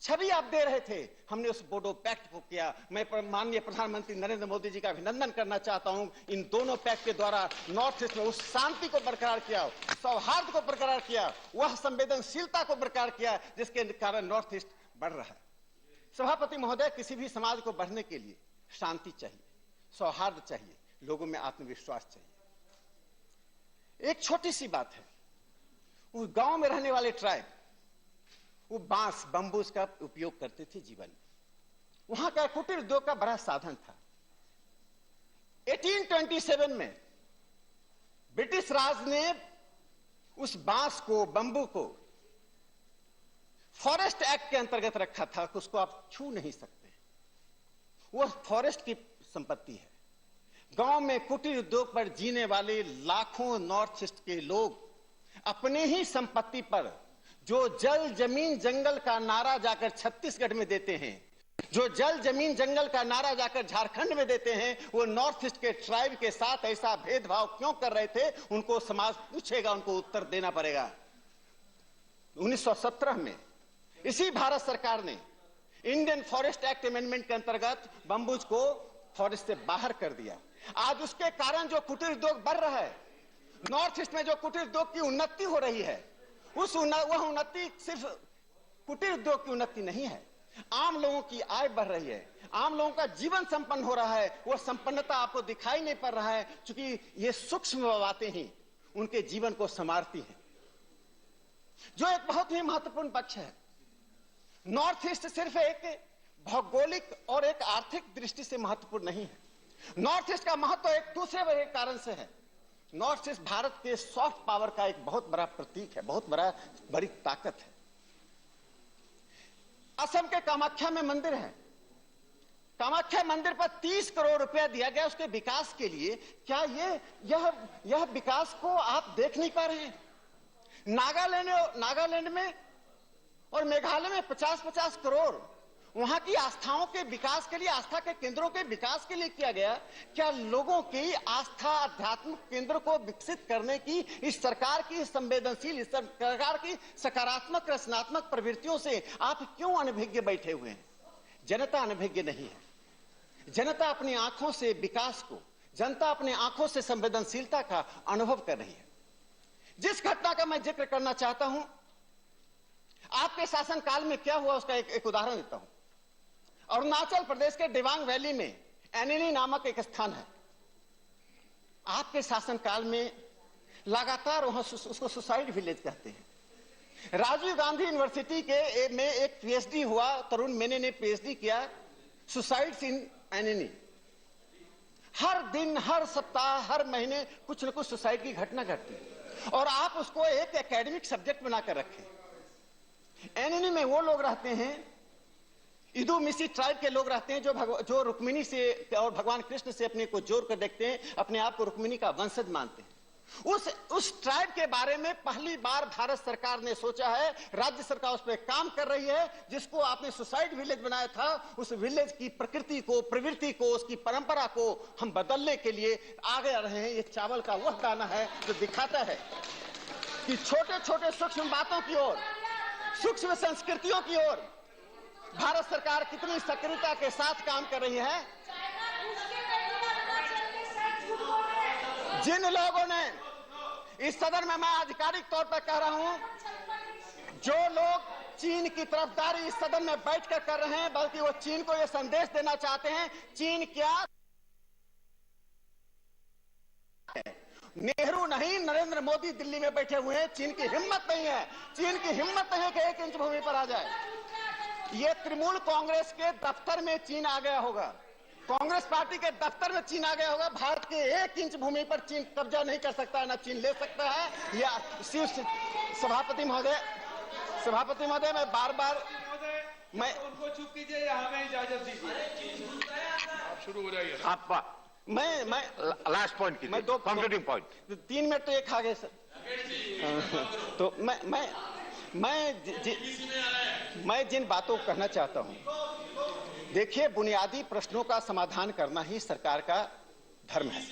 छवि आप दे रहे थे, हमने उस बोडो पैक्ट को किया। मैं माननीय प्रधानमंत्री नरेंद्र मोदी जी का अभिनंदन करना चाहता हूं। इन दोनों पैक्ट के द्वारा नॉर्थ ईस्ट में उस शांति को बरकरार किया, सौहार्द को बरकरार किया, वह संवेदनशीलता को बरकरार किया जिसके कारण नॉर्थ ईस्ट बढ़ रहा है। सभापति महोदय, किसी भी समाज को बढ़ने के लिए शांति चाहिए, सौहार्द चाहिए, लोगों में आत्मविश्वास चाहिए। एक छोटी सी बात है, उस गांव में रहने वाले ट्राइब वो बांस, बंबूस का उपयोग करते थे जीवन में। वहां का कुटीर उद्योग का बड़ा साधन था। 1827 में ब्रिटिश राज ने उस बांस को, बंबू को फॉरेस्ट एक्ट के अंतर्गत रखा था कि उसको आप छू नहीं सकते। वो फॉरेस्ट की संपत्ति है। गांव में कुटीर उद्योग पर जीने वाले लाखों नॉर्थ ईस्ट के लोग अपने ही संपत्ति पर जो जल जमीन जंगल का नारा जाकर छत्तीसगढ़ में देते हैं, जो जल जमीन जंगल का नारा जाकर झारखंड में देते हैं, वो नॉर्थ ईस्ट के ट्राइब के साथ ऐसा भेदभाव क्यों कर रहे थे? उनको समाज पूछेगा, उनको उत्तर देना पड़ेगा। 1917 में इसी भारत सरकार ने इंडियन फॉरेस्ट एक्ट अमेंडमेंट के अंतर्गत बंबूज को फॉरेस्ट से बाहर कर दिया। आज उसके कारण जो कुटीर उद्योग बढ़ रहा है, नॉर्थ ईस्ट में जो कुटीर उद्योग की उन्नति हो रही है, वह उन्नति सिर्फ कुटीर उद्योग की उन्नति नहीं है, आम लोगों की आय बढ़ रही है, आम लोगों का जीवन संपन्न हो रहा है। वो संपन्नता आपको दिखाई नहीं पड़ रहा है, क्योंकि ये सूक्ष्म बातें ही उनके जीवन को संवारती हैं, जो एक बहुत ही महत्वपूर्ण पक्ष है। नॉर्थ ईस्ट सिर्फ एक भौगोलिक और एक आर्थिक दृष्टि से महत्वपूर्ण नहीं है। नॉर्थ ईस्ट का महत्व एक दूसरे बड़े कारण से है। नॉर्थ ईस्ट भारत के सॉफ्ट पावर का एक बहुत बड़ा प्रतीक है, बहुत बड़ी ताकत है। असम के कामाख्या में मंदिर है। कामाख्या मंदिर पर 30 करोड़ रुपया दिया गया उसके विकास के लिए। क्या यह विकास को आप देख नहीं पा रहे हैं? नागालैंड में और मेघालय में 50-50 करोड़ वहां की आस्थाओं के विकास के लिए, आस्था के केंद्रों के विकास के लिए किया गया। क्या लोगों की आस्था आध्यात्मिक केंद्र को विकसित करने की इस सरकार की संवेदनशील, इस सरकार की सकारात्मक रचनात्मक प्रवृत्तियों से आप क्यों अनभिज्ञ बैठे हुए हैं? जनता अनभिज्ञ नहीं है। जनता अपनी आंखों से विकास को, जनता अपनी आंखों से संवेदनशीलता का अनुभव कर रही है। जिस घटना का मैं जिक्र करना चाहता हूं, आपके शासनकाल में क्या हुआ उसका एक उदाहरण देता हूं। अरुणाचल प्रदेश के दिबांग वैली में एनिनी नामक एक स्थान है। आपके शासनकाल में लगातार वहां उसको सुसाइड विलेज कहते हैं। राजीव गांधी यूनिवर्सिटी के में एक पीएचडी हुआ, तरुण मेने ने पीएचडी किया, सुसाइड्स इन एनिनी। हर दिन, हर सप्ताह, हर महीने कुछ न कुछ सुसाइड की घटना घटती है और आप उसको एक एकेडमिक सब्जेक्ट बनाकर रखें। एनिनी में वो लोग रहते हैं, इदू मिसी ट्राइब के लोग रहते हैं जो रुक्मिणी से और भगवान कृष्ण से अपने को जोड़ कर देखते हैं, अपने आप को रुक्मिणी का वंशज मानते हैं। उस ट्राइब के बारे में पहली बार भारत सरकार ने सोचा है, राज्य सरकार उस पर काम कर रही है। जिसको आपने सुसाइड विलेज बनाया था, उस विलेज की प्रकृति को, प्रवृत्ति को, उसकी परंपरा को हम बदलने के लिए आगे आ रहे हैं। ये चावल का वह दाना है जो दिखाता है कि छोटे छोटे सूक्ष्म बातों की ओर, सूक्ष्म संस्कृतियों की ओर भारत सरकार कितनी सक्रियता के साथ काम कर रही है। जिन लोगों ने इस सदन में, मैं आधिकारिक तौर पर कह रहा हूं, जो लोग चीन की तरफदारी इस सदन में बैठकर कर रहे हैं, बल्कि वो चीन को यह संदेश देना चाहते हैं, चीन क्या नेहरू नहीं, नरेंद्र मोदी दिल्ली में बैठे हुए हैं। चीन की हिम्मत नहीं है, चीन की हिम्मत नहीं है कि 1 इंच भूमि पर आ जाए। ये तृणमूल कांग्रेस के दफ्तर में चीन आ गया होगा, कांग्रेस पार्टी के दफ्तर में चीन आ गया होगा। भारत के 1 इंच भूमि पर चीन कब्जा नहीं कर सकता है, ना चीन ले सकता है। या सभापति महोदय, मैं बार बार मैं उनको चुप कीजिए या हमें इजाजत दीजिए। आप शुरू हो जाइए। आप मैं लास्ट पॉइंट मैं 2 कंक्लूडिंग पॉइंट 3 मिनट तो एक आ गए सर। तो मैं जिन बातों को कहना चाहता हूं, देखिए, बुनियादी प्रश्नों का समाधान करना ही सरकार का धर्म है।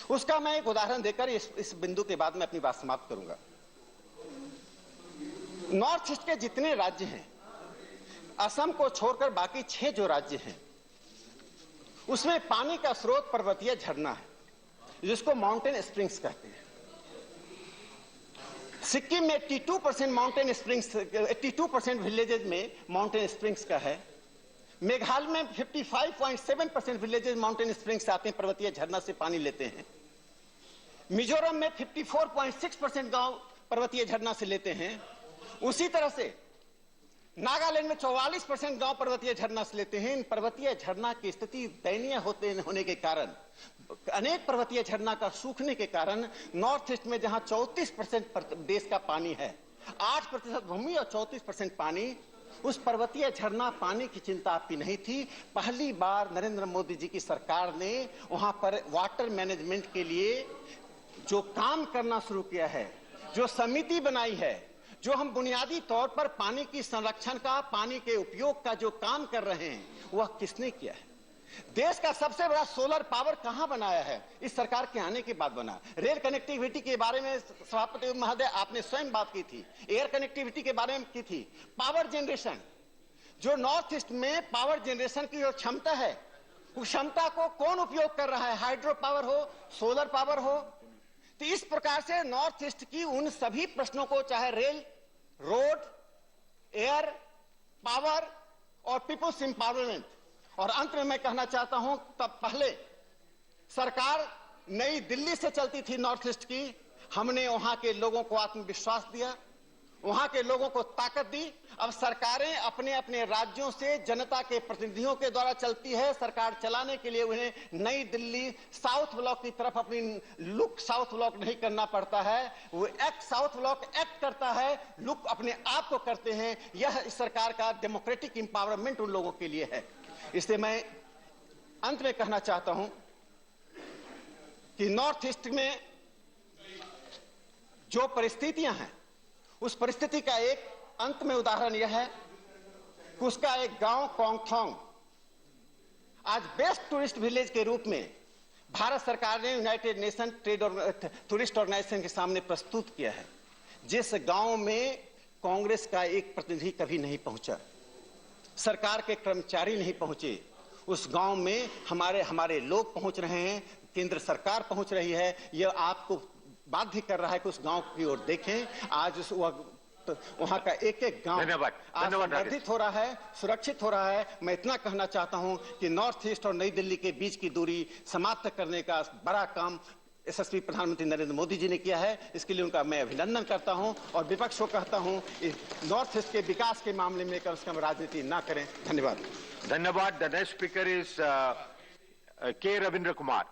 उसका मैं एक उदाहरण देकर इस बिंदु के बाद मैं अपनी बात समाप्त करूंगा। नॉर्थ ईस्ट के जितने राज्य हैं, असम को छोड़कर बाकी 6 जो राज्य हैं, उसमें पानी का स्रोत पर्वतीय झरना है, जिसको माउंटेन स्प्रिंग्स कहते हैं। सिक्किम में 82% माउंटेन स्प्रिंग्स, 82% विलेजेस में माउंटेन स्प्रिंग्स का है। मेघालय में 55.7% विलेजेस माउंटेन स्प्रिंग्स आते हैं, पर्वतीय झरना से पानी लेते हैं। मिजोरम में 54.6% गांव पर्वतीय झरना से लेते हैं। उसी तरह से नागालैंड में 44% गांव पर्वतीय झरना से लेते हैं। इन पर्वतीय झरना की स्थिति दयनीय होने के कारण, अनेक पर्वतीय झरना का सूखने के कारण, नॉर्थ ईस्ट में जहां 34% देश का पानी है, 8% भूमि और 34% पानी, उस पर्वतीय झरना पानी की चिंता आपकी नहीं थी। पहली बार नरेंद्र मोदी जी की सरकार ने वहां पर वाटर मैनेजमेंट के लिए जो काम करना शुरू किया है, जो समिति बनाई है, जो हम बुनियादी तौर पर पानी की संरक्षण का, पानी के उपयोग का जो काम कर रहे हैं, वह किसने किया है? देश का सबसे बड़ा सोलर पावर कहां बनाया है? इस सरकार के आने के बाद बना। रेल कनेक्टिविटी के बारे में सभापति महोदय आपने स्वयं बात की थी, एयर कनेक्टिविटी के बारे में की थी। पावर जनरेशन, जो नॉर्थ ईस्ट में पावर जनरेशन की जो क्षमता है, उस क्षमता को कौन उपयोग कर रहा है? हाइड्रो पावर हो, सोलर पावर हो। तो इस प्रकार से नॉर्थ ईस्ट की उन सभी प्रश्नों को, चाहे रेल, रोड, एयर, पावर और पीपुल्स एम्पावरमेंट, और अंत में मैं कहना चाहता हूं, तब पहले सरकार नई दिल्ली से चलती थी नॉर्थ ईस्ट की। हमने वहां के लोगों को आत्मविश्वास दिया, वहां के लोगों को ताकत दी। अब सरकारें अपने अपने राज्यों से जनता के प्रतिनिधियों के द्वारा चलती है। सरकार चलाने के लिए उन्हें नई दिल्ली साउथ ब्लॉक की तरफ अपनी लुक साउथ ब्लॉक नहीं करना पड़ता है, वो एक्ट साउथ ब्लॉक एक्ट करता है, लुक अपने आप को करते हैं। यह इस सरकार का डेमोक्रेटिक एम्पावरमेंट उन लोगों के लिए है। इसलिए मैं अंत में कहना चाहता हूं कि नॉर्थ ईस्ट में जो परिस्थितियां हैं, उस परिस्थिति का एक अंत में उदाहरण यह है कि उसका एक गांव कोंगथोंग आज बेस्ट टूरिस्ट विलेज के रूप में भारत सरकार ने यूनाइटेड नेशन ट्रेड और टूरिस्ट ऑर्गेनाइजेशन के सामने प्रस्तुत किया है, जिस गांव में कांग्रेस का एक प्रतिनिधि कभी नहीं पहुंचा, सरकार के कर्मचारी नहीं पहुंचे, उस गांव में हमारे लोग पहुंच रहे हैं, केंद्र सरकार पहुंच रही है। यह आपको बाध्य कर रहा है कि उस गांव की ओर देखें। आज वहां का एक एक गांव संवर्धित हो रहा है, सुरक्षित हो रहा है। मैं इतना कहना चाहता हूं कि नॉर्थ ईस्ट और नई दिल्ली के बीच की दूरी समाप्त करने का बड़ा काम यशस्वी प्रधानमंत्री नरेंद्र मोदी जी ने किया है। इसके लिए उनका मैं अभिनंदन करता हूं और विपक्ष को कहता हूं नॉर्थ ईस्ट के विकास के मामले में कम से कम राजनीति ना करें। धन्यवाद। धन्यवाद। द नेक्स्ट स्पीकर इज के Ravindra Kumar.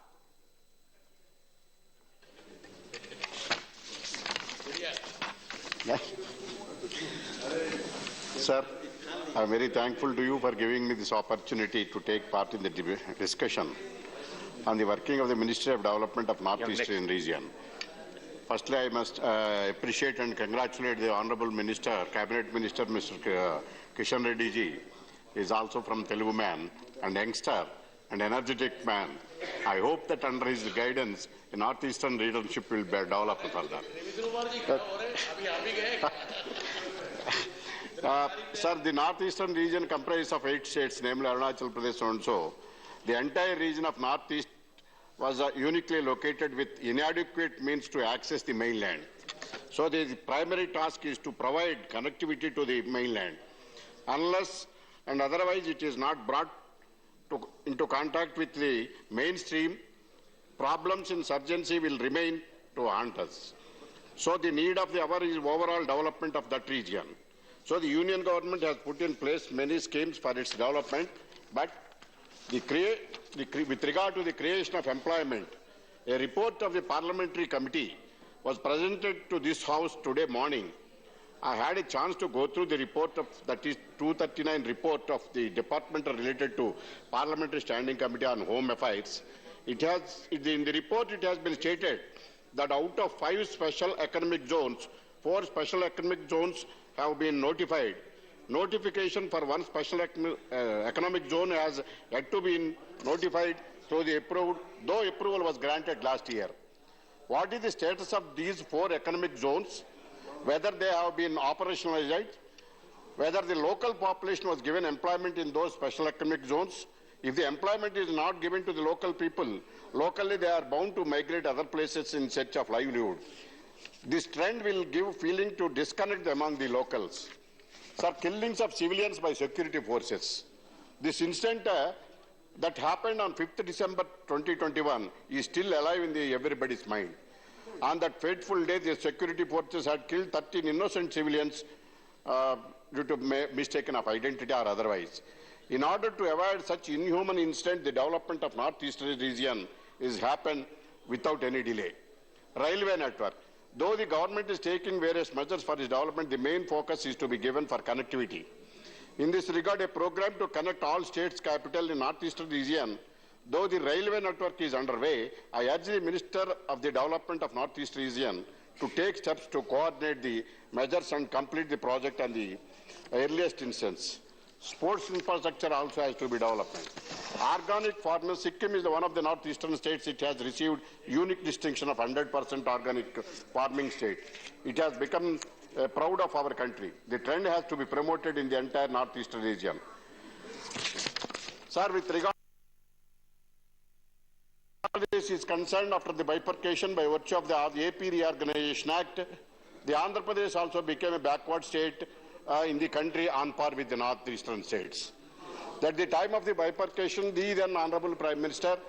Sir, I am very thankful to you for giving me this opportunity to take part in the discussion on the working of the Ministry of Development of North Eastern region. Firstly, I must appreciate and congratulate the Honorable Minister, Cabinet Minister, Mr. Kishan Reddy ji. He is also from Telugu man and youngster and energetic man. I hope that under his guidance, the North Eastern leadership will be developed further. Sir, the North Eastern region comprises of 8 states, namely Arunachal Pradesh and so. The entire region of North East was uniquely located with inadequate means to access the mainland. So the primary task is to provide connectivity to the mainland. Unless and otherwise it is not brought into contact with the mainstream, problems in urgency will remain to haunt us. So the need of the hour is overall development of that region. So the Union government has put in place many schemes for its development, but with regard to the creation of employment, a report of the parliamentary committee was presented to this House today morning. I had a chance to go through the report that is 239 report of the department related to Parliamentary Standing Committee on Home Affairs. In the report it has been stated that out of 5 special economic zones, 4 special economic zones have been notified. Notification for 1 special economic zone has yet to be notified through the approved, though approval was granted last year. What is the status of these 4 economic zones? Whether they have been operationalized, whether the local population was given employment in those special economic zones. If the employment is not given to the local people, locally they are bound to migrate other places in search of livelihood. This trend will give feeling to disconnect among the locals. Sir, killings of civilians by security forces. This incident that happened on 5th December 2021 is still alive in everybody's mind. On that fateful day, the security forces had killed 13 innocent civilians due to mistaken of identity or otherwise. In order to avoid such inhuman incident, the development of Northeastern region is happened without any delay. Railway network. Though the government is taking various measures for its development, the main focus is to be given for connectivity. In this regard, a program to connect all states' capital in Northeastern region. Though the railway network is underway, I urge the Minister of the Development of Northeast region to take steps to coordinate the measures and complete the project on the earliest instance. Sports infrastructure also has to be developed. Organic farming, Sikkim is one of the northeastern states. It has received unique distinction of 100% organic farming state. It has become proud of our country. The trend has to be promoted in the entire northeastern region. Sir, with regard this is concerned, after the bifurcation by virtue of the AP Reorganization Act, the Andhra Pradesh also became a backward state in the country on par with the northeastern states. At the time of the bifurcation, the then Honorable Prime Minister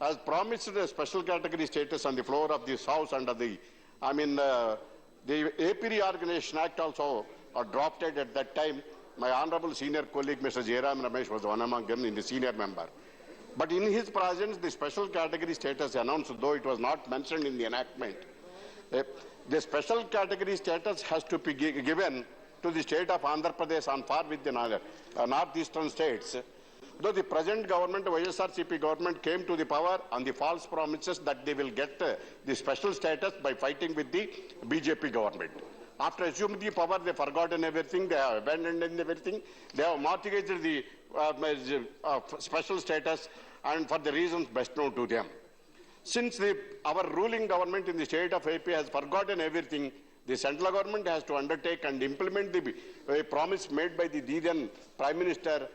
has promised a special category status on the floor of this House under the AP Reorganization Act also drafted at that time. My Honorable Senior colleague Mr. Jairam Ramesh was one among them in the senior member. But in his presence, the special category status announced, though it was not mentioned in the enactment. The special category status has to be given to the state of Andhra Pradesh on par with the northeastern states. Though the present government, YSRCP government, came to the power on the false promises that they will get the special status by fighting with the BJP government. After assuming the power, they forgotten everything, they have abandoned everything, they have mortgaged the special status and for the reasons best known to them. Since our ruling government in the state of AP has forgotten everything, the central government has to undertake and implement the promise made by the then Prime Minister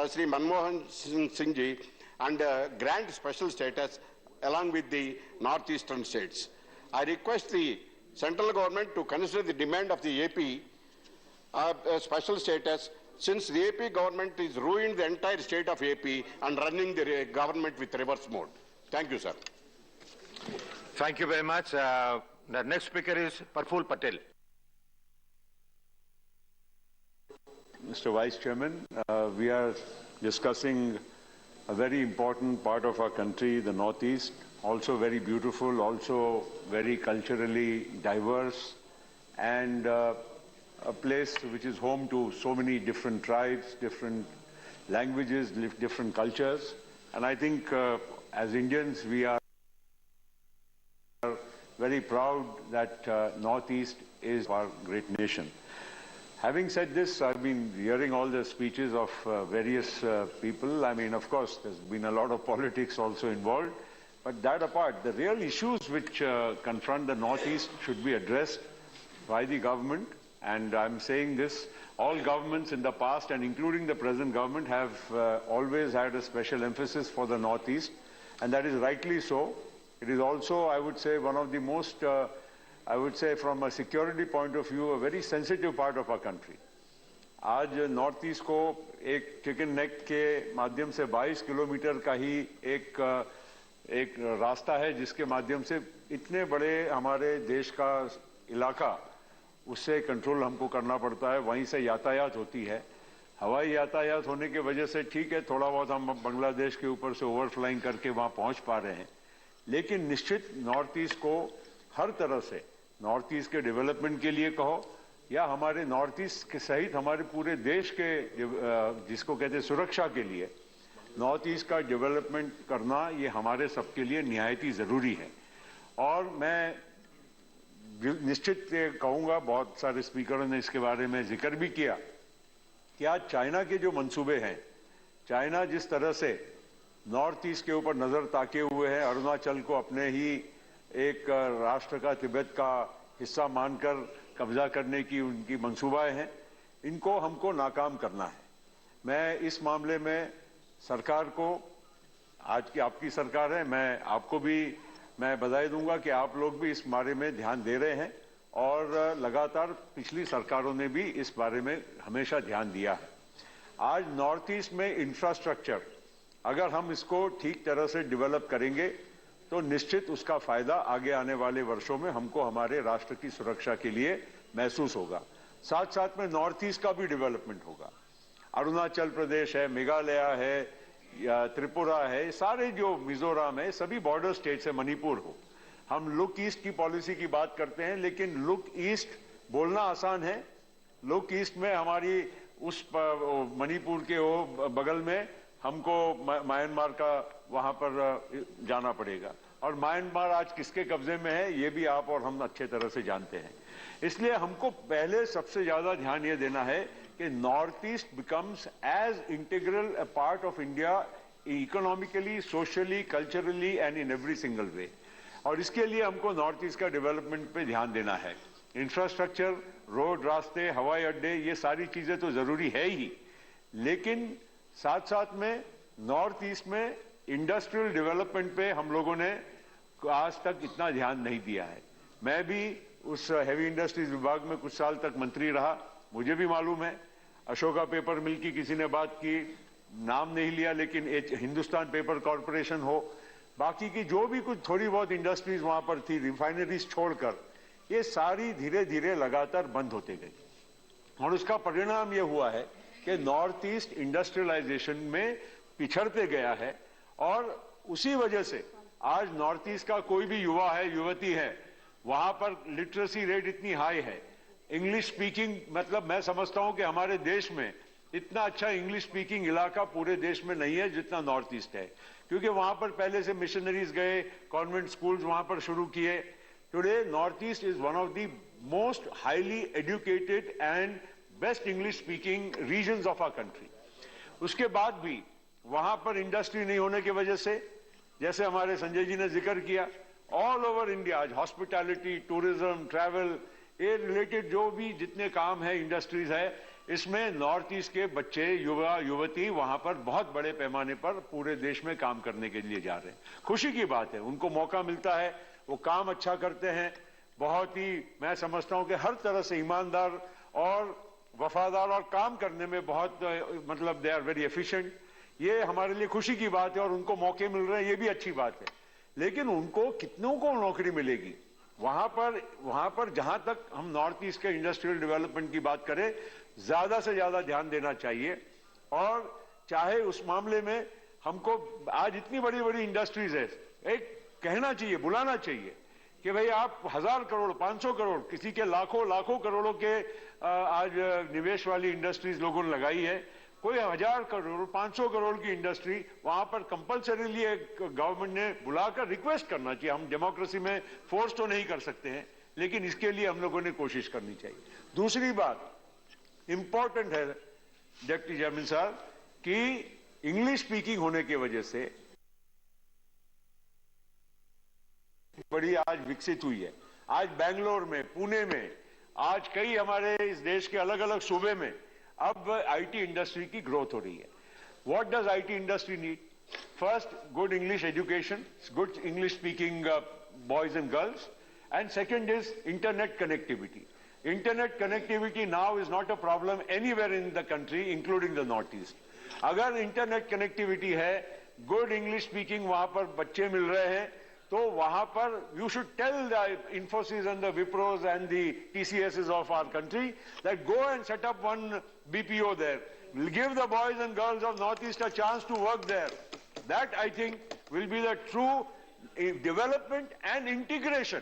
Sri Manmohan Singh ji and grant special status along with the northeastern states. I request the central government to consider the demand of the AP special status, since the AP government is ruined the entire state of AP and running the government with reverse mode. Thank you, sir. Thank you very much. The next speaker is Praful Patel. Mr. Vice Chairman, we are discussing a very important part of our country, the Northeast, also very beautiful, also very culturally diverse, and a place which is home to so many different tribes, different languages, different cultures. And I think as Indians, we are very proud that Northeast is our great nation. Having said this, I've been hearing all the speeches of various people. I mean, of course, there's been a lot of politics also involved. But that apart, the real issues which confront the Northeast should be addressed by the government. And I'm saying this, all governments in the past and including the present government have always had a special emphasis for the Northeast. And that is rightly so. It is also, I would say, one of the most, I would say from a security point of view, a very sensitive part of our country. आज north east को एक chicken neck के माध्यम से 22 kilometre का ही एक रास्ता है जिसके माध्यम से इतने बड़े हमारे देश का इलाका उससे कंट्रोल हमको करना पड़ता है, वहीं से यातायात होती है। हवाई यातायात होने की वजह से ठीक है, थोड़ा बहुत हम बांग्लादेश के ऊपर से ओवरफ्लाइंग करके वहाँ पहुँच पा रहे हैं, लेकिन निश्चित नॉर्थ ईस्ट को हर तरह से नॉर्थ ईस्ट के डेवलपमेंट के लिए कहो या हमारे नॉर्थ ईस्ट के सहित हमारे पूरे देश के जिसको कहते हैं सुरक्षा के लिए नॉर्थ ईस्ट का डेवलपमेंट करना ये हमारे सबके लिए निहायत ही ज़रूरी है। और मैं निश्चित कहूँगा, बहुत सारे स्पीकरों ने इसके बारे में जिक्र भी किया कि आज चाइना के जो मंसूबे हैं, चाइना जिस तरह से नॉर्थ ईस्ट के ऊपर नज़र ताके हुए हैं, अरुणाचल को अपने ही एक राष्ट्र का तिब्बत का हिस्सा मानकर कब्जा करने की उनकी मंसूबाएं हैं, इनको हमको नाकाम करना है। मैं इस मामले में सरकार को, आज की आपकी सरकार है, मैं आपको भी मैं बधाई दूंगा कि आप लोग भी इस बारे में ध्यान दे रहे हैं और लगातार पिछली सरकारों ने भी इस बारे में हमेशा ध्यान दिया है। आज नॉर्थ ईस्ट में इंफ्रास्ट्रक्चर अगर हम इसको ठीक तरह से डेवलप करेंगे तो निश्चित उसका फायदा आगे आने वाले वर्षों में हमको हमारे राष्ट्र की सुरक्षा के लिए महसूस होगा। साथ साथ में नॉर्थ ईस्ट का भी डेवलपमेंट होगा। अरुणाचल प्रदेश है, मेघालय है, या त्रिपुरा है, सारे जो मिजोरम है, सभी बॉर्डर स्टेट्स है, मणिपुर हो, हम लुक ईस्ट की पॉलिसी की बात करते हैं, लेकिन लुक ईस्ट बोलना आसान है। लुक ईस्ट में हमारी उस मणिपुर के वो बगल में हमको म्यांमार का वहां पर जाना पड़ेगा और म्यांमार आज किसके कब्जे में है ये भी आप और हम अच्छे तरह से जानते हैं। इसलिए हमको पहले सबसे ज्यादा ध्यान ये देना है कि north east becomes as integral a part of India economically, socially, culturally and in every single way. और इसके लिए हमको नॉर्थ ईस्ट का डेवलपमेंट पे ध्यान देना है। इंफ्रास्ट्रक्चर, रोड, रास्ते, हवाई अड्डे, ये सारी चीजें तो जरूरी है ही, लेकिन साथ साथ में नॉर्थ ईस्ट में इंडस्ट्रियल डेवलपमेंट पे हम लोगों ने आज तक इतना ध्यान नहीं दिया है। मैं भी उस हेवी इंडस्ट्रीज विभाग में कुछ साल तक मंत्री रहा, मुझे भी मालूम है। अशोका पेपर मिल की किसी ने बात की, नाम नहीं लिया, लेकिन हिंदुस्तान पेपर कॉरपोरेशन हो, बाकी की जो भी कुछ थोड़ी बहुत इंडस्ट्रीज वहां पर थी, रिफाइनरीज छोड़कर, ये सारी धीरे धीरे लगातार बंद होते गई। और उसका परिणाम ये हुआ है कि नॉर्थ ईस्ट इंडस्ट्रियलाइजेशन में पिछड़ते गया है और उसी वजह से आज नॉर्थ ईस्ट का कोई भी युवा है, युवती है, वहां पर लिटरेसी रेट इतनी हाई है। इंग्लिश स्पीकिंग, मतलब मैं समझता हूं कि हमारे देश में इतना अच्छा इंग्लिश स्पीकिंग इलाका पूरे देश में नहीं है जितना नॉर्थ ईस्ट है, क्योंकि वहां पर पहले से मिशनरीज गए, कॉन्वेंट स्कूल्स वहां पर शुरू किए। Today north east is one of the most highly educated and best English speaking regions of our country. उसके बाद भी वहां पर इंडस्ट्री नहीं होने की वजह से, जैसे हमारे संजय जी ने जिक्र किया, ऑल ओवर इंडिया आज हॉस्पिटैलिटी, टूरिज्म, ट्रैवल, ये रिलेटेड जो भी जितने काम है, इंडस्ट्रीज है, इसमें नॉर्थ ईस्ट के बच्चे, युवा युवती वहां पर बहुत बड़े पैमाने पर पूरे देश में काम करने के लिए जा रहे हैं. खुशी की बात है, उनको मौका मिलता है, वो काम अच्छा करते हैं, बहुत ही मैं समझता हूं कि हर तरह से ईमानदार और वफादार और काम करने में बहुत मतलब दे आर वेरी एफिशिएंट. ये हमारे लिए खुशी की बात है और उनको मौके मिल रहे हैं, ये भी अच्छी बात है. लेकिन उनको कितनों को नौकरी मिलेगी? वहां पर जहां तक हम नॉर्थ ईस्ट के इंडस्ट्रियल डेवलपमेंट की बात करें, ज्यादा से ज्यादा ध्यान देना चाहिए. और चाहे उस मामले में हमको आज इतनी बड़ी बड़ी इंडस्ट्रीज है, एक कहना चाहिए, बुलाना चाहिए कि भाई आप 1000 करोड़, 500 करोड़, किसी के लाखों करोड़ों के आज निवेश वाली इंडस्ट्रीज लोगों ने लगाई है. कोई 1000 करोड़, 500 करोड़ की इंडस्ट्री वहां पर कंपलसरीली गवर्नमेंट ने बुलाकर रिक्वेस्ट करना चाहिए. हम डेमोक्रेसी में फोर्स तो नहीं कर सकते हैं, लेकिन इसके लिए हम लोगों ने कोशिश करनी चाहिए. दूसरी बात इंपॉर्टेंट है डिप्टी चेयरमैन साहब कि इंग्लिश स्पीकिंग होने की वजह से बड़ी आज विकसित हुई है. आज बेंगलोर में, पुणे में, आज कई हमारे इस देश के अलग अलग सूबे में अब आईटी इंडस्ट्री की ग्रोथ हो रही है. What does IT industry need? First, good English education, good English speaking boys and girls, and second is internet connectivity. Internet connectivity now is not a problem anywhere in the country including the north east. अगर internet connectivity है, good English speaking वहां पर बच्चे मिल रहे हैं, तो वहां पर you should tell the Infosys and the Wipros and the TCSs of our country that go and set up one BPO there. Give the boys and girls of Northeast a chance to work there. That, I think, will be the true development and integration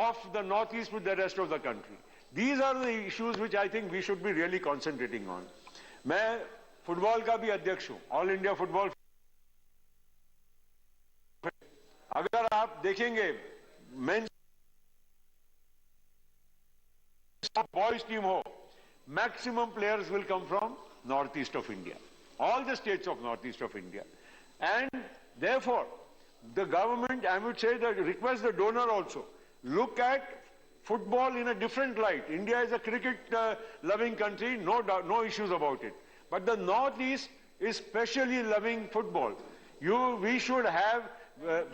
of the Northeast with the rest of the country. These are the issues which I think we should be really concentrating on. मैं football का भी अध्यक्ष हूं, all India football. अगर आप देखेंगे mains boys team हो, maximum players will come from north east of India, all the states of north east of India. And therefore the government, I would say that, request the donor also, look at football in a different light. India is a cricket loving country, no issues about it. But the Northeast is specially loving football. We should have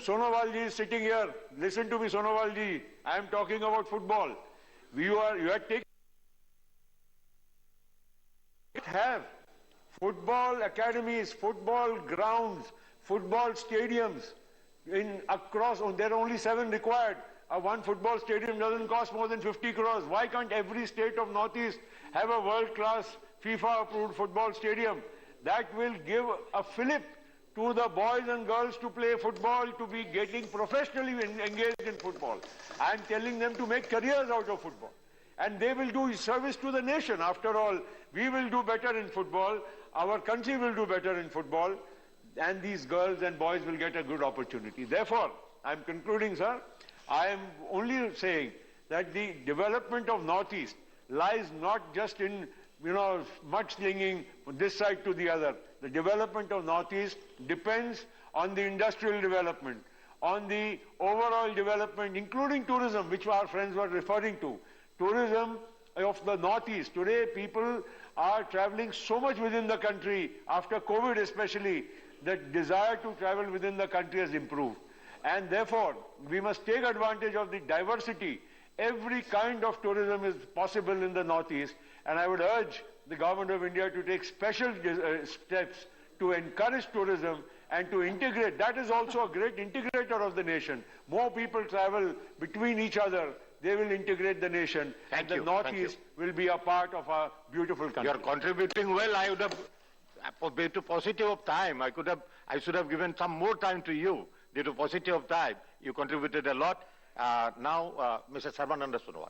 Sonowal ji is sitting here. Listen to me, Sonowal ji. I am talking about football. You are taking have football academies, football grounds, football stadiums across. There are only 7 required. One football stadium doesn't cost more than 50 crores. Why can't every state of Northeast have a world-class FIFA-approved football stadium? That will give a fillip to the boys and girls to play football, to be getting professionally engaged in football. I am telling them to make careers out of football. And they will do service to the nation. After all, we will do better in football, our country will do better in football, and these girls and boys will get a good opportunity. Therefore, I am concluding, sir, I am only saying that the development of Northeast lies not just in, mudslinging this side to the other. The development of Northeast depends on the industrial development, on the overall development, including tourism, which our friends were referring to. Tourism of the Northeast. Today, people are traveling so much within the country. After COVID especially, the desire to travel within the country has improved. And therefore, we must take advantage of the diversity. Every kind of tourism is possible in the Northeast, and I would urge the Government of India to take special steps to encourage tourism and to integrate. That is also a great integrator of the nation. More people travel between each other, they will integrate the nation, and the Northeast will be a part of our beautiful country. You are contributing well. I would have, due to paucity of time, I should have given some more time to you. Due to paucity of time, you contributed a lot. Now, Mr. Sarvananda Sonowal.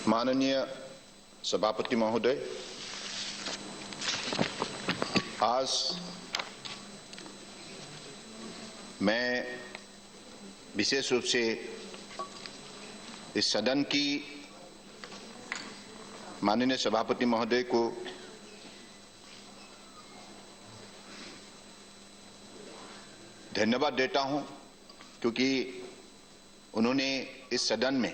माननीय सभापति महोदय, आज मैं विशेष रूप से इस सदन की माननीय सभापति महोदय को धन्यवाद देता हूं, क्योंकि उन्होंने इस सदन में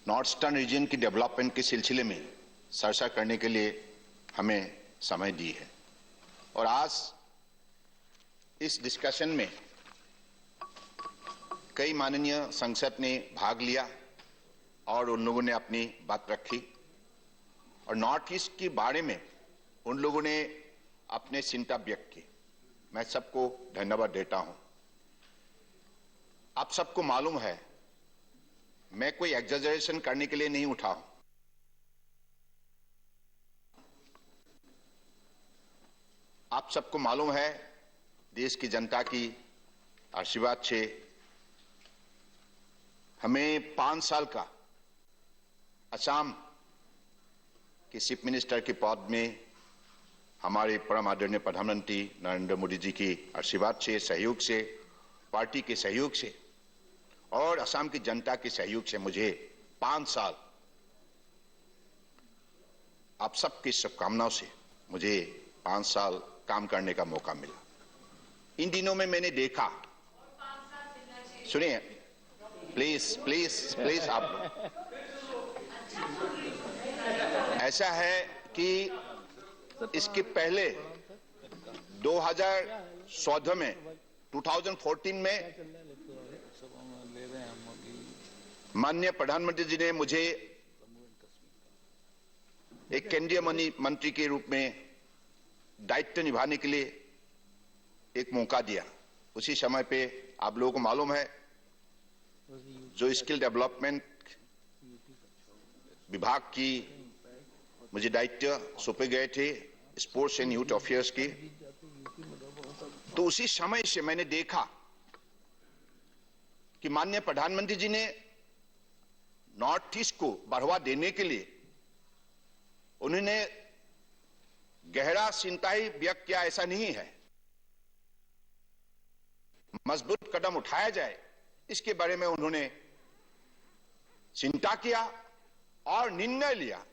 नॉर्थ ईस्टर्न रीजन की डेवलपमेंट के सिलसिले में चर्चा करने के लिए हमें समय दी है। और आज इस डिस्कशन में कई माननीय सांसद ने भाग लिया और उन लोगों ने अपनी बात रखी और नॉर्थ ईस्ट के बारे में उन लोगों ने अपने चिंता व्यक्त की। मैं सबको धन्यवाद देता हूं। आप सबको मालूम है, मैं कोई एग्जैजरेशन करने के लिए नहीं उठा हूं। आप सबको मालूम है, देश की जनता की आशीर्वाद से हमें 5 साल का असम के चीफ मिनिस्टर के पद में हमारे परम आदरणीय प्रधानमंत्री नरेंद्र मोदी जी की आशीर्वाद से, सहयोग से, पार्टी के सहयोग से और असम की जनता के सहयोग से मुझे 5 साल आप सबकी शुभकामनाओं से मुझे 5 साल काम करने का मौका मिला। इन दिनों में मैंने देखा, सुनिए प्लीज प्लीज प्लीज, आप ऐसा है कि इसके पहले 2014 में 2014 में माननीय प्रधानमंत्री जी ने मुझे एक केंद्रीय मंत्री के रूप में दायित्व निभाने के लिए एक मौका दिया। उसी समय पे आप लोगों को मालूम है, जो स्किल डेवलपमेंट विभाग की मुझे दायित्व सौंपे गए थे, स्पोर्ट्स एंड यूथ अफेयर्स की, तो उसी समय से मैंने देखा कि माननीय प्रधानमंत्री जी ने नॉर्थ ईस्ट को बढ़ावा देने के लिए उन्होंने गहरा चिंता ही व्यक्त किया, ऐसा नहीं है। मजबूत कदम उठाया जाए, इसके बारे में उन्होंने चिंता किया और निर्णय लिया।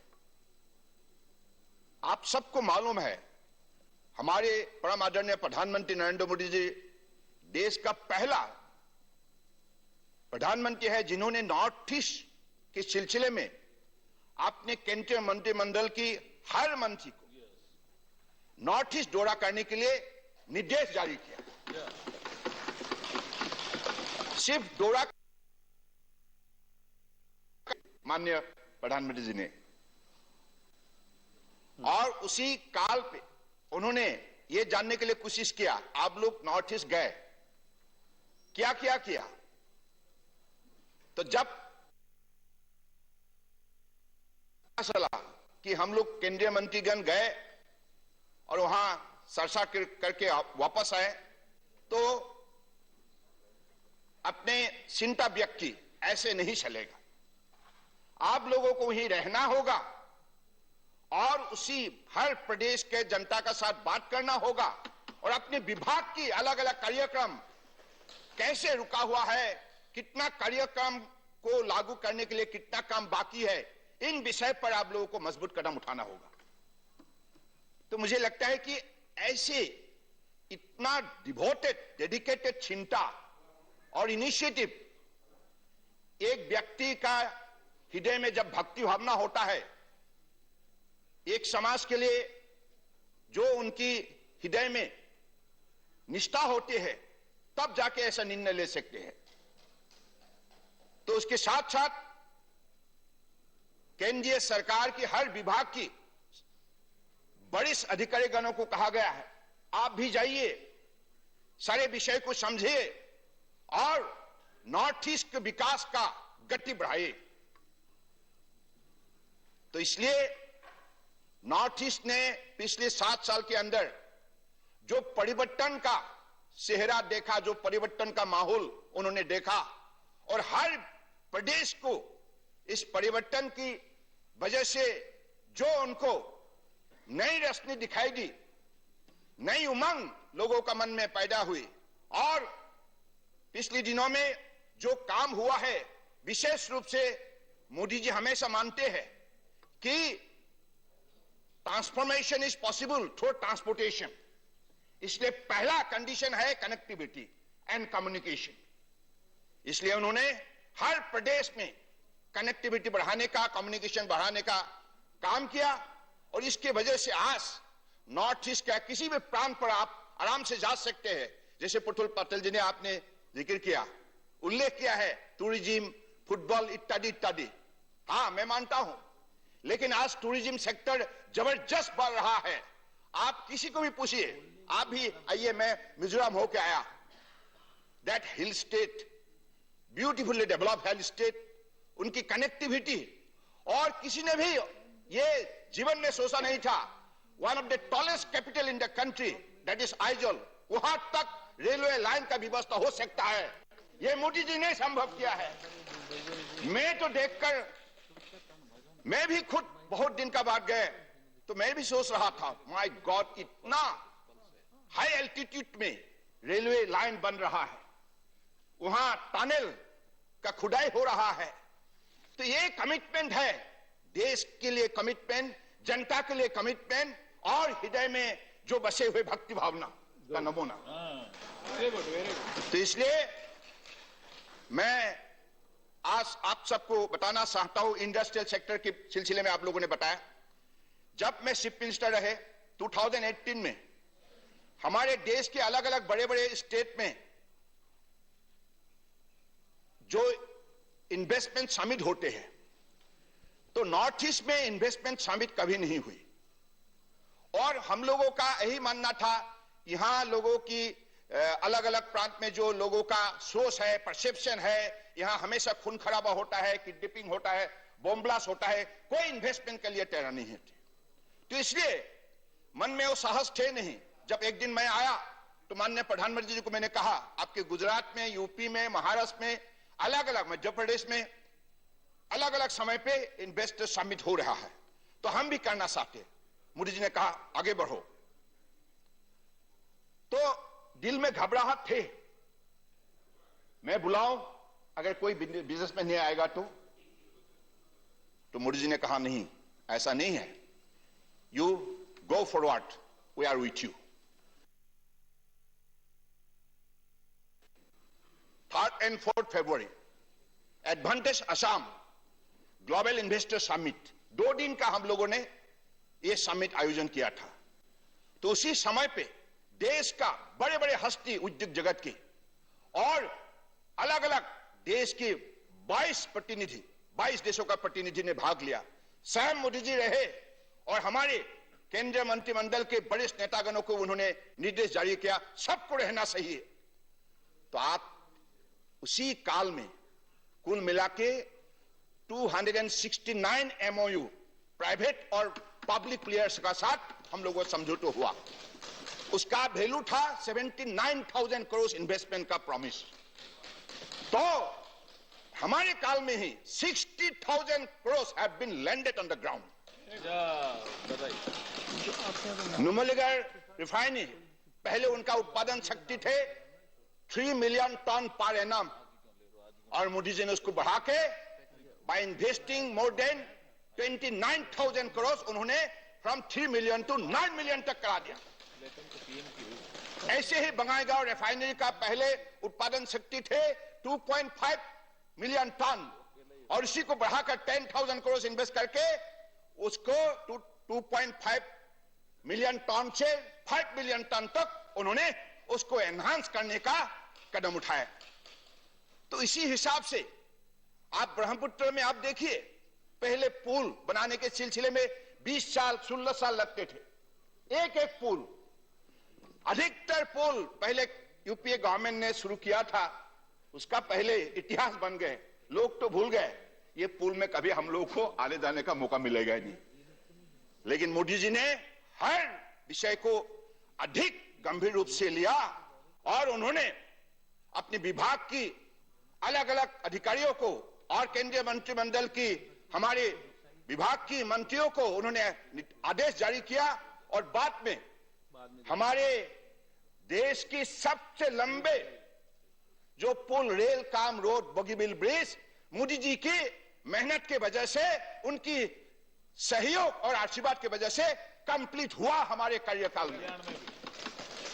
आप सबको मालूम है, हमारे परम आदरणीय प्रधानमंत्री नरेंद्र मोदी जी देश का पहला प्रधानमंत्री है जिन्होंने नॉर्थ ईस्ट के सिलसिले में अपने केंद्रीय मंत्रिमंडल की हर मंत्री को नॉर्थ ईस्ट दौरा करने के लिए निर्देश जारी किया। सिर्फ दौरा माननीय प्रधानमंत्री जी ने, और उसी काल पे उन्होंने ये जानने के लिए कोशिश किया, आप लोग नॉर्थ ईस्ट गए, क्या क्या किया। तो जब चला कि हम लोग केंद्रीय मंत्रीगण गए और वहां चर्चा करके वापस आए, तो अपने चिंता व्यक्त की, ऐसे नहीं चलेगा, आप लोगों को वहीं रहना होगा और उसी हर प्रदेश के जनता का साथ बात करना होगा और अपने विभाग की अलग अलग कार्यक्रम कैसे रुका हुआ है, कितना कार्यक्रम को लागू करने के लिए कितना काम बाकी है, इन विषय पर आप लोगों को मजबूत कदम उठाना होगा। तो मुझे लगता है कि ऐसे इतना डिवोटेड, डेडिकेटेड चिंता और इनिशिएटिव एक व्यक्ति का हृदय में जब भक्ति भावना होता है, एक समाज के लिए जो उनकी हृदय में निष्ठा होती है, तब जाके ऐसा निर्णय ले सकते हैं। तो उसके साथ साथ केंद्रीय सरकार की हर विभाग की वरिष्ठ अधिकारी गणों को कहा गया है, आप भी जाइए, सारे विषय को समझिए और नॉर्थ ईस्ट के विकास का गति बढ़ाइए। तो इसलिए नॉर्थ ईस्ट ने पिछले 7 साल के अंदर जो परिवर्तन का सेहरा देखा, जो परिवर्तन का माहौल उन्होंने देखा, और हर प्रदेश को इस परिवर्तन की वजह से जो उनको नई रोशनी दिखाई दी, नई उमंग लोगों का मन में पैदा हुई, और पिछले दिनों में जो काम हुआ है, विशेष रूप से मोदी जी हमेशा मानते हैं कि transformation is possible through transportation, इसलिए पहला कंडीशन है कनेक्टिविटी एंड कम्युनिकेशन। इसलिए उन्होंने हर प्रदेश में कनेक्टिविटी बढ़ाने का, कम्युनिकेशन बढ़ाने का काम किया, और इसके वजह से आज नॉर्थ ईस्ट का किसी भी प्रांत पर आप आराम से जा सकते हैं। जैसे प्रफुल्ल पटेल जी ने आपने जिक्र किया, उल्लेख किया है, टूरिज्म, फुटबॉल इत्यादि इत्यादि। हाँ, मैं मानता हूं, लेकिन आज टूरिज्म सेक्टर जबरदस्त बढ़ रहा है। आप किसी को भी पूछिए, आप भी आइए, मैं मिजोरम होके आया, that hill state, beautifully developed hill state, उनकी कनेक्टिविटी, और किसी ने भी ये जीवन में सोचा नहीं था, one of the tallest capital in the country that is Aizawl, वहां तक रेलवे लाइन का व्यवस्था हो सकता है। ये मोदी जी ने संभव किया है। मैं तो देखकर, मैं भी खुद बहुत दिन का बाद गए तो मैं भी सोच रहा था, माय गॉड, इतना हाई एल्टीट्यूड में रेलवे लाइन बन रहा है, वहां टनल का खुदाई हो रहा है। तो ये कमिटमेंट है, देश के लिए कमिटमेंट, जनता के लिए कमिटमेंट, और हृदय में जो बसे हुए भक्ति भावना का नमूना। तो इसलिए मैं आज आप सबको बताना चाहता हूं, इंडस्ट्रियल सेक्टर के सिलसिले में आप लोगों ने बताया, जब मैं चीफ मिनिस्टर रहे 2018 में, हमारे देश के अलग अलग बड़े बड़े स्टेट में जो इन्वेस्टमेंट समिट होते हैं, तो नॉर्थ ईस्ट में इन्वेस्टमेंट समिट कभी नहीं हुई। और हम लोगों का यही मानना था, यहां लोगों की अलग अलग प्रांत में जो लोगों का सोच है, परसेप्शन है, यहां हमेशा खून खराबा होता है, किडनैपिंग होता है, बॉम्ब ब्लास्ट होता है, कोई इन्वेस्टमेंट के लिए तैयार नहीं है। तो इसलिए मन में वो साहस थे नहीं। जब एक दिन मैं आया तो माननीय प्रधानमंत्री जी को मैंने कहा, आपके गुजरात में, यूपी में, महाराष्ट्र में, अलग अलग, मध्य प्रदेश में अलग अलग समय पे इन्वेस्टर समिट हो रहा है, तो हम भी करना चाहते। मोदी जी ने कहा आगे बढ़ो। तो दिल में घबराहट थे, मैं बुलाऊं, अगर कोई बिजनेसमैन नहीं आएगा तो मोदी जी ने कहा नहीं, ऐसा नहीं है, you go forward, we are with you. 3rd and 4th February, advantage Assam global investor summit, 2 दिन का हम लोगों ने ये समिट आयोजन किया था। तो उसी समय पे देश का बड़े बड़े हस्ती उद्योग जगत के और अलग अलग देश के 22 देशों का प्रतिनिधि ने भाग लिया। स्वयं मोदी जी रहे और हमारे केंद्रीय मंत्रिमंडल के वरिष्ठ नेतागणों को उन्होंने निर्देश जारी किया, सबको रहना चाहिए। तो आप उसी काल में कुल मिला के 269 MOU प्राइवेट और पब्लिक प्लेयर्स का साथ हम लोगों को समझौता हुआ। उसका वैल्यू था 79,000 करोड़ इन्वेस्टमेंट का प्रॉमिस। तो हमारे काल में ही 60,000 crore have been landed on the ground. Numaligarh refinery, पहले उनका उत्पादन शक्ति थे 3 मिलियन टन पर एनम, और मोदी जी ने उसको बढ़ा के by investing more than 29,000 crore उन्होंने फ्रॉम 3 मिलियन टू 9 मिलियन तक करा दिया। ऐसे ही बंगाईगांव रिफाइनरी का पहले उत्पादन शक्ति थे 2.5 मिलियन टन, और इसी को बढ़ाकर 10,000 करोड़ इन्वेस्ट करके उसको 2.5 मिलियन टन से 5 मिलियन टन तक उन्होंने उसको एनहांस करने का कदम उठाया। तो इसी हिसाब से आप ब्रह्मपुत्र में आप देखिए, पहले पुल बनाने के सिलसिले में 20 साल 16 साल लगते थे, एक एक पुल। अधिकतर पुल पहले यूपीए गवर्नमेंट ने शुरू किया था, उसका पहले इतिहास बन गए, लोग तो भूल गए, ये पुल में कभी हम लोगों को आने जाने का मौका मिलेगा नहीं। लेकिन मोदी जी ने हर विषय को अधिक गंभीर रूप से लिया और उन्होंने अपने विभाग की अलग अलग अधिकारियों को और केंद्रीय मंत्रिमंडल की हमारे विभाग की मंत्रियों को उन्होंने आदेश जारी किया और बाद में हमारे देश की सबसे लंबे जो पुल, रेल, काम, रोड, बोगीबिल ब्रिज मोदी जी की मेहनत के वजह से, उनकी सहयोग और आशीर्वाद की वजह से कंप्लीट हुआ हमारे कार्यकाल में।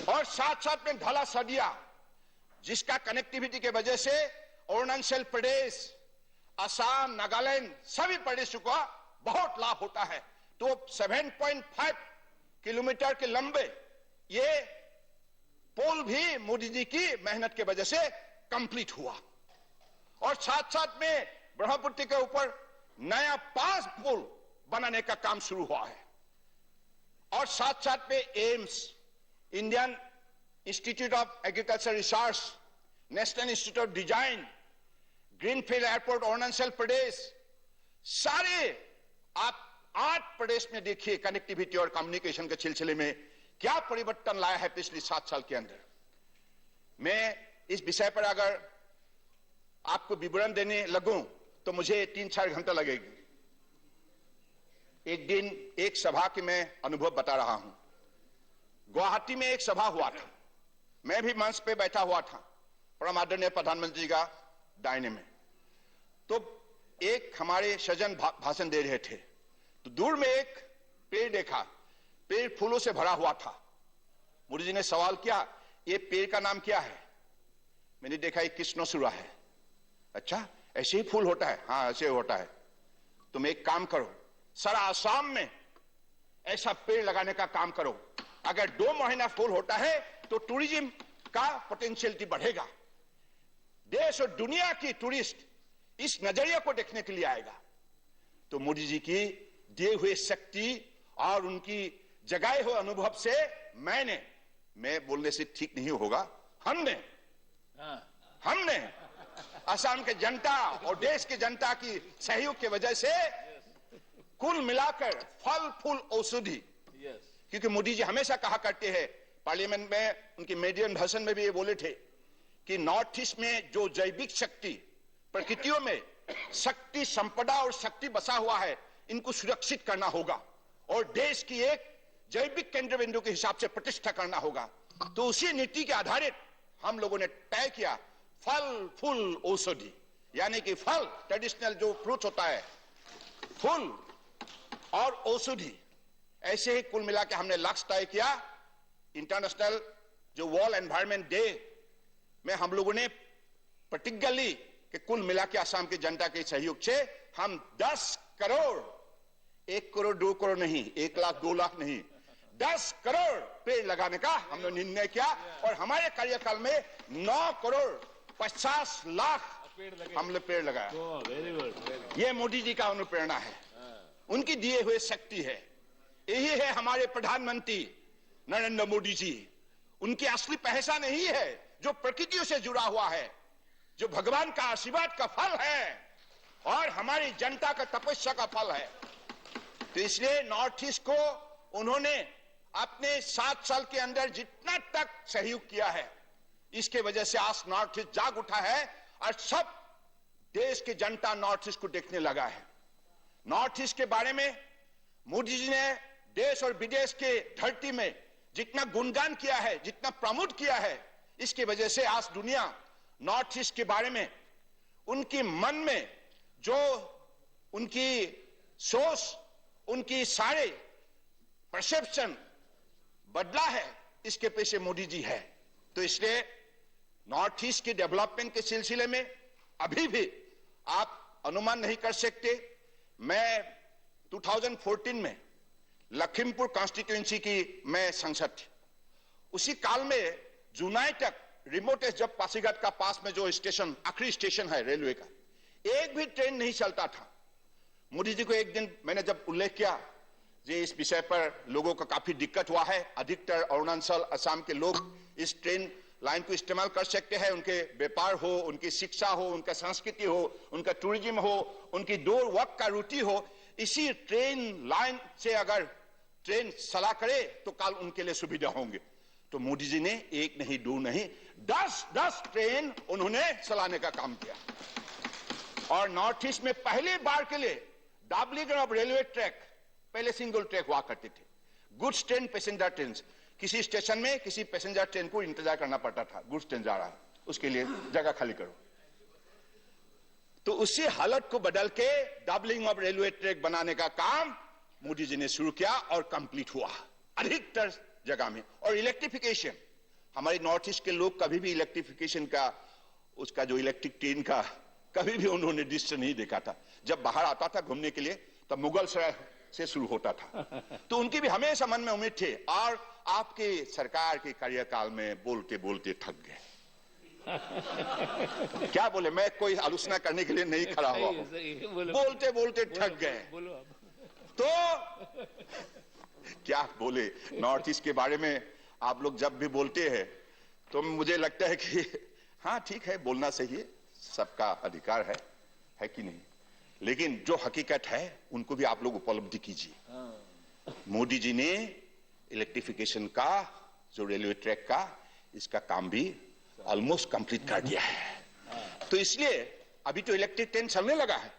और साथ साथ में ढाला सदिया, जिसका कनेक्टिविटी के वजह से अरुणाचल प्रदेश, असम, नागालैंड सभी प्रदेशों का बहुत लाभ होता है। तो 7.5 किलोमीटर के लंबे ये पुल भी मोदी जी की मेहनत के वजह से कंप्लीट हुआ। और साथ साथ में ब्रह्मपुत्र के ऊपर नया 5 पुल बनाने का काम शुरू हुआ है। और साथ साथ में AIIMS, Indian institute of agriculture research, national institute of design, greenfield airport Arunachal Pradesh, सारे आप 8 प्रदेश में देखिए कनेक्टिविटी और कम्युनिकेशन के सिलसिले में क्या परिवर्तन लाया है पिछले 7 साल के अंदर। मैं इस विषय पर अगर आपको विवरण देने लगूं तो मुझे 3-4 घंटा लगेगी। एक दिन एक सभा की मैं अनुभव बता रहा हूं। गुवाहाटी में एक सभा हुआ था, मैं भी मंच पे बैठा हुआ था, परम आदरणीय प्रधानमंत्री का दाहिने में। तो एक हमारे सज्जन भाषण दे रहे थे, तो दूर में एक पेड़ देखा, पेड़ फूलों से भरा हुआ था। मोदी जी ने सवाल किया, ये पेड़ का नाम क्या है? मैंने देखा ये कृष्णचूड़ा है। अच्छा, ऐसे ही फूल होता है? हाँ, ऐसे होता है। तुम एक काम करो, सारा आसाम में ऐसा पेड़ लगाने का काम करो। अगर 2 महीना फूल होता है तो टूरिज्म का पोटेंशियलिटी बढ़ेगा। देश और दुनिया की टूरिस्ट इस नजरिए को देखने के लिए आएगा। तो मोदी जी की दिए हुए शक्ति और उनकी जगाए हुए अनुभव से मैं बोलने से ठीक नहीं होगा, हमने असम के जनता और देश की जनता की सहयोग की वजह से कुल मिलाकर फल फूल औषधि, क्योंकि मोदी जी हमेशा कहा करते हैं, पार्लियामेंट में उनके मेडियन भाषण में भी ये बोले थे कि नॉर्थ ईस्ट में जो जैविक शक्ति, प्रकृतियों में शक्ति, संपदा और शक्ति बसा हुआ है, इनको सुरक्षित करना होगा और देश की एक जैविक केंद्र बिंदु के हिसाब से प्रतिष्ठा करना होगा। तो उसी नीति के आधारित हम लोगों ने तय किया फल फूल औषधि, यानी कि फल ट्रेडिशनल जो फ्रूट होता है, फूल और औषधि, ऐसे ही कुल मिला के हमने लक्ष्य तय किया। इंटरनेशनल जो वर्ल्ड एनवायरनमेंट डे में हम लोगों ने प्रतिज्ञा ली कि कुल मिला के असम की जनता के सहयोग से हम 10 करोड़, 1 करोड़ 2 करोड़ नहीं, 1 लाख 2 लाख नहीं, 10 करोड़ पेड़ लगाने का हमने निर्णय किया। और हमारे कार्यकाल में 9 करोड़ 50 लाख हमने पेड़ लगाया। ये मोदी जी का अनुप्रेरणा है, उनकी दिए हुए शक्ति है। यही है हमारे प्रधानमंत्री नरेंद्र मोदी जी। उनकी असली पहचान यही है जो प्रकृतियों से जुड़ा हुआ है, जो भगवान का आशीर्वाद का फल है और हमारी जनता का तपस्या का फल है। तो इसलिए नॉर्थ ईस्ट को उन्होंने अपने 7 साल के अंदर जितना तक सहयोग किया है, इसके वजह से आज नॉर्थ ईस्ट जाग उठा है और सब देश की जनता नॉर्थ ईस्ट को देखने लगा है। नॉर्थ ईस्ट के बारे में मोदी जी ने देश और विदेश के धरती में जितना गुणगान किया है, जितना प्रमोट किया है, इसकी वजह से आज दुनिया नॉर्थ ईस्ट के बारे में उनके मन में जो उनकी सोच, उनकी सारे परसेप्शन बदला है, इसके पीछे मोदी जी है। तो इसलिए नॉर्थ ईस्ट के डेवलपमेंट के सिलसिले में अभी भी आप अनुमान नहीं कर सकते। मैं 2014 में लखीमपुर कॉन्स्टिट्यूएंसी की मैं सांसद थी। उसी काल में जुलाई तक रिमोट जब पासीघाट का पास में जो स्टेशन, आखिरी स्टेशन है रेलवे का, एक भी ट्रेन नहीं चलता था। मोदी जी को एक दिन मैंने जब उल्लेख किया कि इस विषय पर लोगों को काफी दिक्कत हुआ है, अधिकतर अरुणाचल असम के लोग इस ट्रेन लाइन को इस्तेमाल कर सकते हैं, उनके व्यापार हो, उनकी शिक्षा हो, उनका संस्कृति हो, उनका टूरिज्म हो, उनकी दूर वक्त का रूटी हो, इसी ट्रेन लाइन से अगर ट्रेन चला करे तो कल उनके लिए सुविधा होंगे। तो मोदी जी ने एक नहीं, 2 नहीं, 10 ट्रेन उन्होंने चलाने का काम किया। और नॉर्थ ईस्ट में पहली बार के लिए डबलिंग ऑफ रेलवे ट्रैक, पहले सिंगल ट्रैक हुआ करते थे। गुड्स ट्रेन, पैसेंजर ट्रेन, किसी स्टेशन में किसी पैसेंजर ट्रेन को इंतजार करना पड़ता था, गुड्स ट्रेन जा रहा है, उसके लिए जगह खाली करो। तो उसी हालत को बदल के डबलिंग ऑफ रेलवे ट्रैक बनाने का काम मोदी जी ने शुरू किया और कंप्लीट हुआ अधिकतर जगह में। और इलेक्ट्रिफिकेशन, हमारे नॉर्थ ईस्ट के लोग कभी भी इलेक्ट्रिफिकेशन का, उसका जो इलेक्ट्रिक ट्रेन का कभी भी उन्होंने दृश्य नहीं देखा था। जब बाहर आता था घूमने के लिए तब मुगल सराय से शुरू होता था। तो उनकी भी हमेशा मन में उम्मीद थे, और आपके सरकार के कार्यकाल में बोलते बोलते थक गए। क्या बोले, मैं कोई आलोचना करने के लिए नहीं खड़ा हुआ हूं, बोलते बोलते थक गए। तो क्या बोले, नॉर्थ ईस्ट के बारे में आप लोग जब भी बोलते हैं तो मुझे लगता है कि हाँ ठीक है, बोलना सही है, सबका अधिकार है कि नहीं, लेकिन जो हकीकत है उनको भी आप लोग उपलब्धि कीजिए। मोदी जी ने इलेक्ट्रिफिकेशन का, जो रेलवे ट्रैक का, इसका काम भी ऑलमोस्ट कंप्लीट कर दिया है। तो इसलिए अभी तो इलेक्ट्रिक ट्रेन चलने लगा है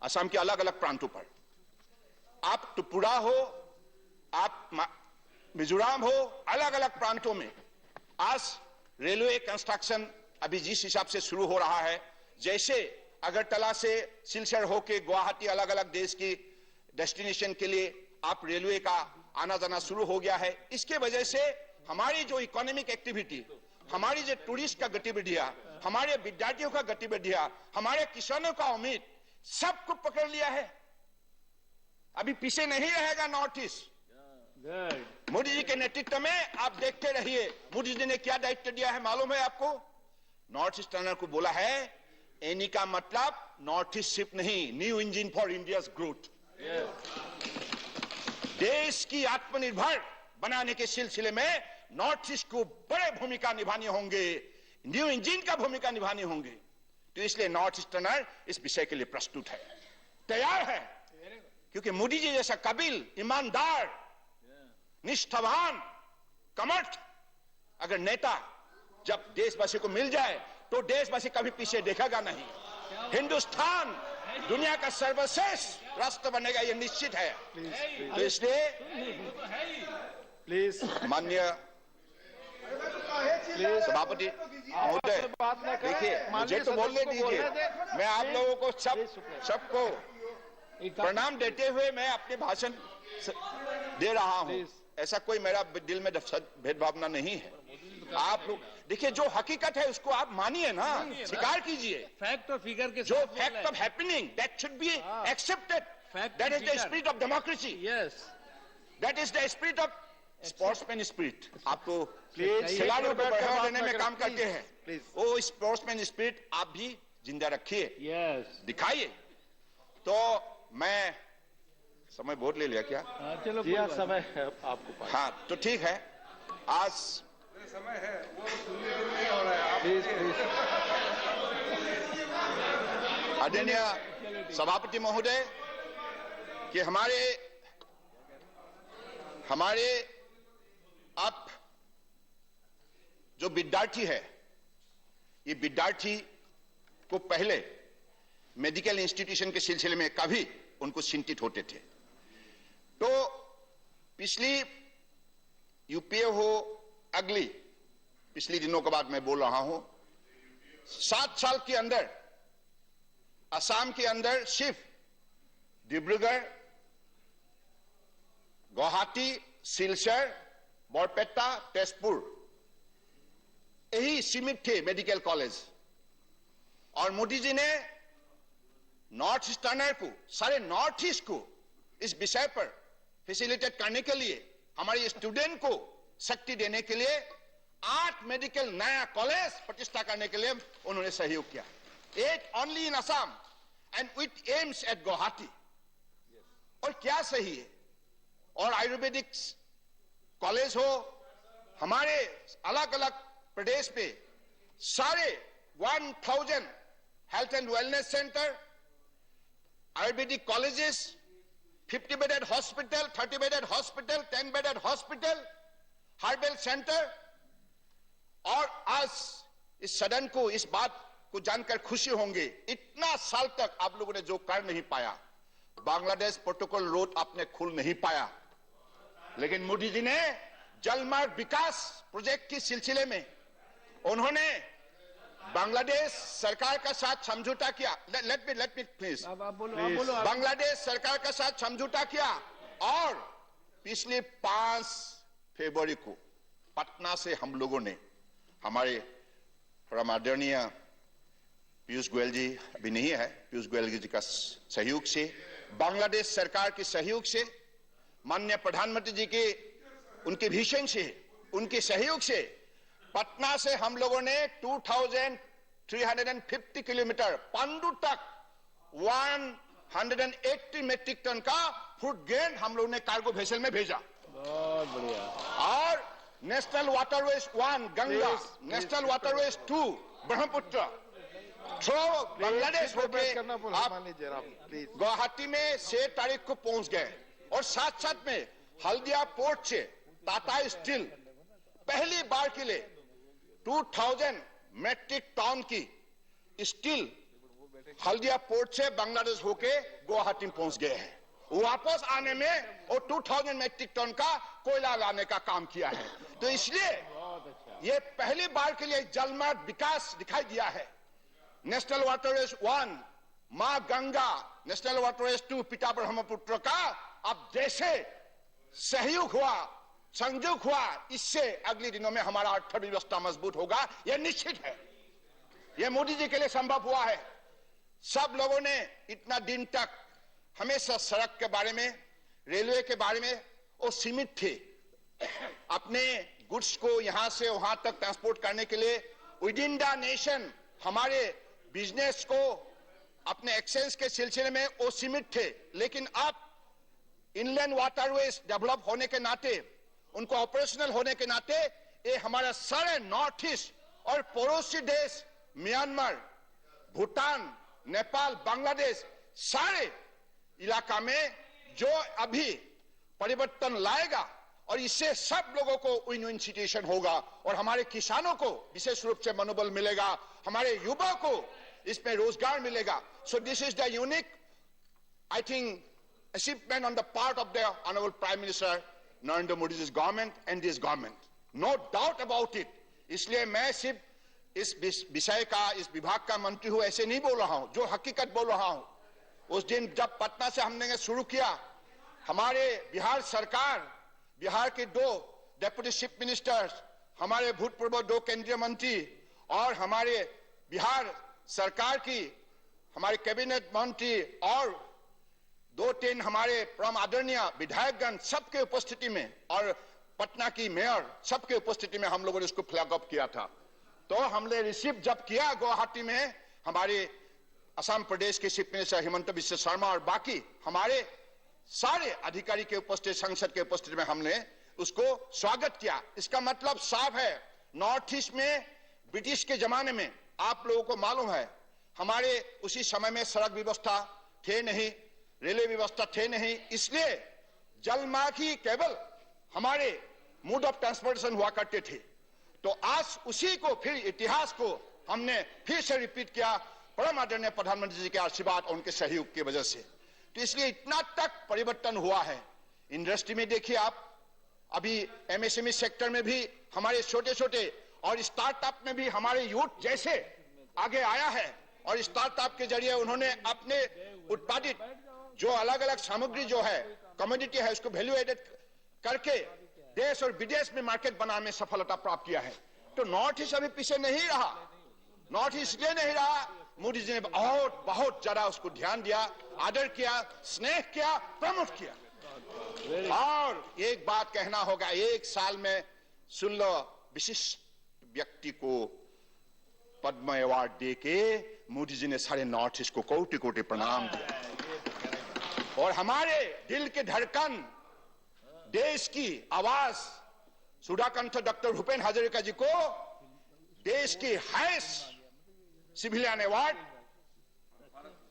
असम के अलग अलग प्रांतों पर। आप त्रिपुरा हो, आप मिजोरम हो, अलग अलग प्रांतों में आज रेलवे कंस्ट्रक्शन अभी जिस हिसाब से शुरू हो रहा है, जैसे अगरतला से सिलचर होके गुवाहाटी अलग अलग देश की डेस्टिनेशन के लिए आप रेलवे का आना जाना शुरू हो गया है। इसके वजह से हमारी जो इकोनॉमिक एक्टिविटी, हमारी जो टूरिस्ट का गतिविधियां, हमारे विद्यार्थियों का गतिविधियां, हमारे किसानों का उम्मीद, सबको पकड़ लिया है। अभी पीछे नहीं रहेगा नॉर्थ ईस्ट। मोदी जी के नेतृत्व में आप देखते रहिए। मोदी जी ने क्या दायित्व दिया है मालूम है आपको? नॉर्थ ईस्टर्नर को बोला है, एनी का मतलब नॉर्थ ईस्ट शिप नहीं, new engine for India's growth. देश की आत्मनिर्भर बनाने के सिलसिले में नॉर्थ ईस्ट को बड़े भूमिका निभानी होंगे, न्यू इंजन का भूमिका निभानी होंगे। तो इसलिए नॉर्थ ईस्टर्नर इस विषय के लिए प्रस्तुत है, तैयार है, क्योंकि मोदी जी जैसा काबिल, ईमानदार, निष्ठावान, कर्मठ अगर नेता जब देशवासी को मिल जाए तो देशवासी कभी पीछे देखेगा नहीं। हिंदुस्तान दुनिया का सर्वश्रेष्ठ राष्ट्र बनेगा, यह निश्चित है। तो इसलिए प्लीज माननीय सभापति महोदय, देखिए मुझे तो बोलने दीजिए। मैं आप लोगों को सबको प्रणाम देते हुए मैं अपने भाषण दे रहा हूं। ऐसा कोई मेरा दिल में भेदभावना नहीं है। आप लोग देखिए, जो हकीकत है उसको आप मानिए ना, स्वीकार कीजिए। फैक्ट और फिगर के जो fact of happening that should be accepted, that is the spirit of democracy, that is the spirit of sportsman spirit. आप तो खिलाड़ियों को बढ़ावा देने में काम करते हैं, वो स्पोर्ट्समैन स्पिरिट आप भी जिंदा रखिए, दिखाइए। तो मैं समय बहुत ले लिया क्या? चलो समय है आपको। हाँ तो ठीक है, आज समय है वो नहीं हो रहा है। प्लीज आदरणीय सभापति महोदय, कि हमारे आप जो विद्यार्थी है, ये विद्यार्थी को पहले मेडिकल इंस्टीट्यूशन के सिलसिले में कभी उनको चिंतित होते थे। तो पिछली यूपीए हो, अगली पिछले दिनों के बाद मैं बोल रहा हूं, 7 साल के अंदर असम के अंदर सिर्फ डिब्रूगढ़, गुवाहाटी, सिलचर, बरपेटा, तेजपुर यही सीमित थे मेडिकल कॉलेज। और मोदी जी ने नॉर्थ ईस्टर्नर को, सारे नॉर्थ ईस्ट को इस विषय पर फैसिलिटेट करने के लिए, हमारे स्टूडेंट को शक्ति देने के लिए 8 मेडिकल नया कॉलेज प्रतिष्ठा करने के लिए उन्होंने सहयोग किया। 8 only in Assam and with aims at Guwahati. और क्या सही है, और आयुर्वेदिक कॉलेज हो, हमारे अलग अलग प्रदेश पे सारे 1000 health and wellness centre, Ayurvedic colleges, 50 bedded hospital, 30 bedded hospital, 10 bedded hospital, herbal centre. और आज इस सदन को इस बात को जानकर खुशी होंगे, इतना साल तक आप लोगों ने जो कर नहीं पाया, बांग्लादेश प्रोटोकॉल रोड आपने खुल नहीं पाया, लेकिन मोदी जी ने जलमार्ग विकास प्रोजेक्ट के सिलसिले में उन्होंने बांग्लादेश सरकार का साथ समझौता किया। Let me please. बांग्लादेश सरकार का साथ समझौता किया और पिछले 5 फरवरी को पटना से हम लोगों ने हमारे परम आदरणीय पीयूष गोयल जी अभी नहीं है, पीयूष गोयल जी का सहयोग से, बांग्लादेश सरकार के सहयोग से, माननीय प्रधानमंत्री जी के उनके विजन से, उनके सहयोग से पटना से हम लोगों ने 2350 किलोमीटर पांडु तक 180 मेट्रिक टन का फूड ग्रेन हम लोगों ने कार्गो वेसल में भेजा। बहुत बढ़िया। और national waterways 1 Ganga, national waterways 2 Brahmaputra through Bangladesh होके आप गुवाहाटी में 6 तारीख को पहुंच गए। और साथ साथ में हल्दिया पोर्ट से टाटा स्टील पहली बार के लिए 2000 मेट्रिक टन की स्टील हल्दिया पोर्ट से बांग्लादेश होके गुवाहाटी में पहुंच गए हैं। वापस आने में और 2000 मेट्रिक टन का कोयला लाने का काम किया है। तो इसलिए ये पहली बार के लिए जलमार्ग विकास दिखाई दिया है। नेशनल वाटरवेज 1 मां गंगा, नेशनल वाटरवेज 2 पिता ब्रह्मपुत्र का अब जैसे सहयोग हुआ, संयोग हुआ, इससे अगले दिनों में हमारा अर्थव्यवस्था मजबूत होगा, यह निश्चित है। यह मोदी जी के लिए संभव हुआ है। सब लोगों ने इतना दिन तक हमेशा सड़क के बारे में, रेलवे के बारे में वो सीमित थे। अपने गुड्स को यहां से वहां तक ट्रांसपोर्ट करने के लिए विद इन द नेशन हमारे बिजनेस को अपने एक्सचेंज के सिलसिले में वो सीमित थे। लेकिन अब इनलैंड वाटरवेज डेवलप होने के नाते, उनको ऑपरेशनल होने के नाते, ये हमारा सारे नॉर्थ ईस्ट और पड़ोसी देश म्यांमार, भूटान, नेपाल, बांग्लादेश, सारे इलाका में जो अभी परिवर्तन लाएगा और इससे सब लोगों को विन विन सिचुएशन होगा और हमारे किसानों को विशेष रूप से मनोबल मिलेगा, हमारे युवा को इसमें रोजगार मिलेगा। So this is the unique, I think, achievement on the part of the Honorable Prime Minister Narendra Modi's government and this government. No doubt about it. इसलिए मैं सिर्फ इस विषय का, इस विभाग का मंत्री हूं ऐसे नहीं बोल रहा हूं, जो हकीकत बोल रहा हूं। उस दिन जब पटना से हमने शुरू किया, हमारे बिहार सरकार, बिहार के 2 डेप्यूटी चीफ मिनिस्टर्स, हमारे भूतपूर्व 2 केंद्रीय मंत्री और हमारे बिहार सरकार की हमारे कैबिनेट मंत्री और 2-3 हमारे परम आदरणीय विधायकगण सबके उपस्थिति में और पटना की मेयर सबके उपस्थिति में हम लोगों ने इसको फ्लैग अप किया था। तो हमने रिसीव जब किया गुवाहाटी में, हमारे असम प्रदेश के चीफ मिनिस्टर हिमंत बिश्व शर्मा और बाकी हमारे सारे अधिकारी के उपस्थिति, संसद के उपस्थिति में हमने उसको स्वागत किया। इसका मतलब साफ है, नॉर्थ ईस्ट में ब्रिटिश के जमाने में आप लोगों को मालूम है, हमारे उसी समय में सड़क व्यवस्था थे नहीं, रेलवे व्यवस्था थे नहीं, इसलिए जलमार्ग ही केवल हमारे मोड ऑफ ट्रांसपोर्टेशन हुआ करते थे। तो आज उसी को फिर इतिहास को हमने फिर से रिपीट किया, परम आदरणीय प्रधानमंत्री जी के आशीर्वाद और उनके सहयोग की वजह से। तो इसलिए इतना तक परिवर्तन हुआ है। इंडस्ट्री में देखिए आप, अभी एमएसएमई सेक्टर में भी हमारे छोटे छोटे और स्टार्टअप में भी हमारे यूथ जैसे आगे आया है और स्टार्टअप के जरिए उन्होंने अपने उत्पादित जो अलग अलग सामग्री जो है, कमोडिटी है, उसको वैल्यू एडेड करके देश और विदेश में मार्केट बनाने में सफलता प्राप्त किया है। तो नॉर्थ ईस्ट अभी पीछे नहीं रहा। नॉर्थ ईस्ट इसलिए नहीं रहा, मोदी जी ने बहुत बहुत ज्यादा उसको ध्यान दिया, आदर किया, स्नेह किया, प्रमोट किया। और एक बात कहना होगा, 1 साल में 16 विशिष्ट व्यक्ति को पद्म अवार्ड देके मोदी जी ने सारे नॉर्थ ईस्ट को कोटि कोटि प्रणाम दिया। और हमारे दिल के धड़कन, देश की आवाज सुधाकंठ डॉक्टर भूपेन हजारिका जी को देश की highest civilian award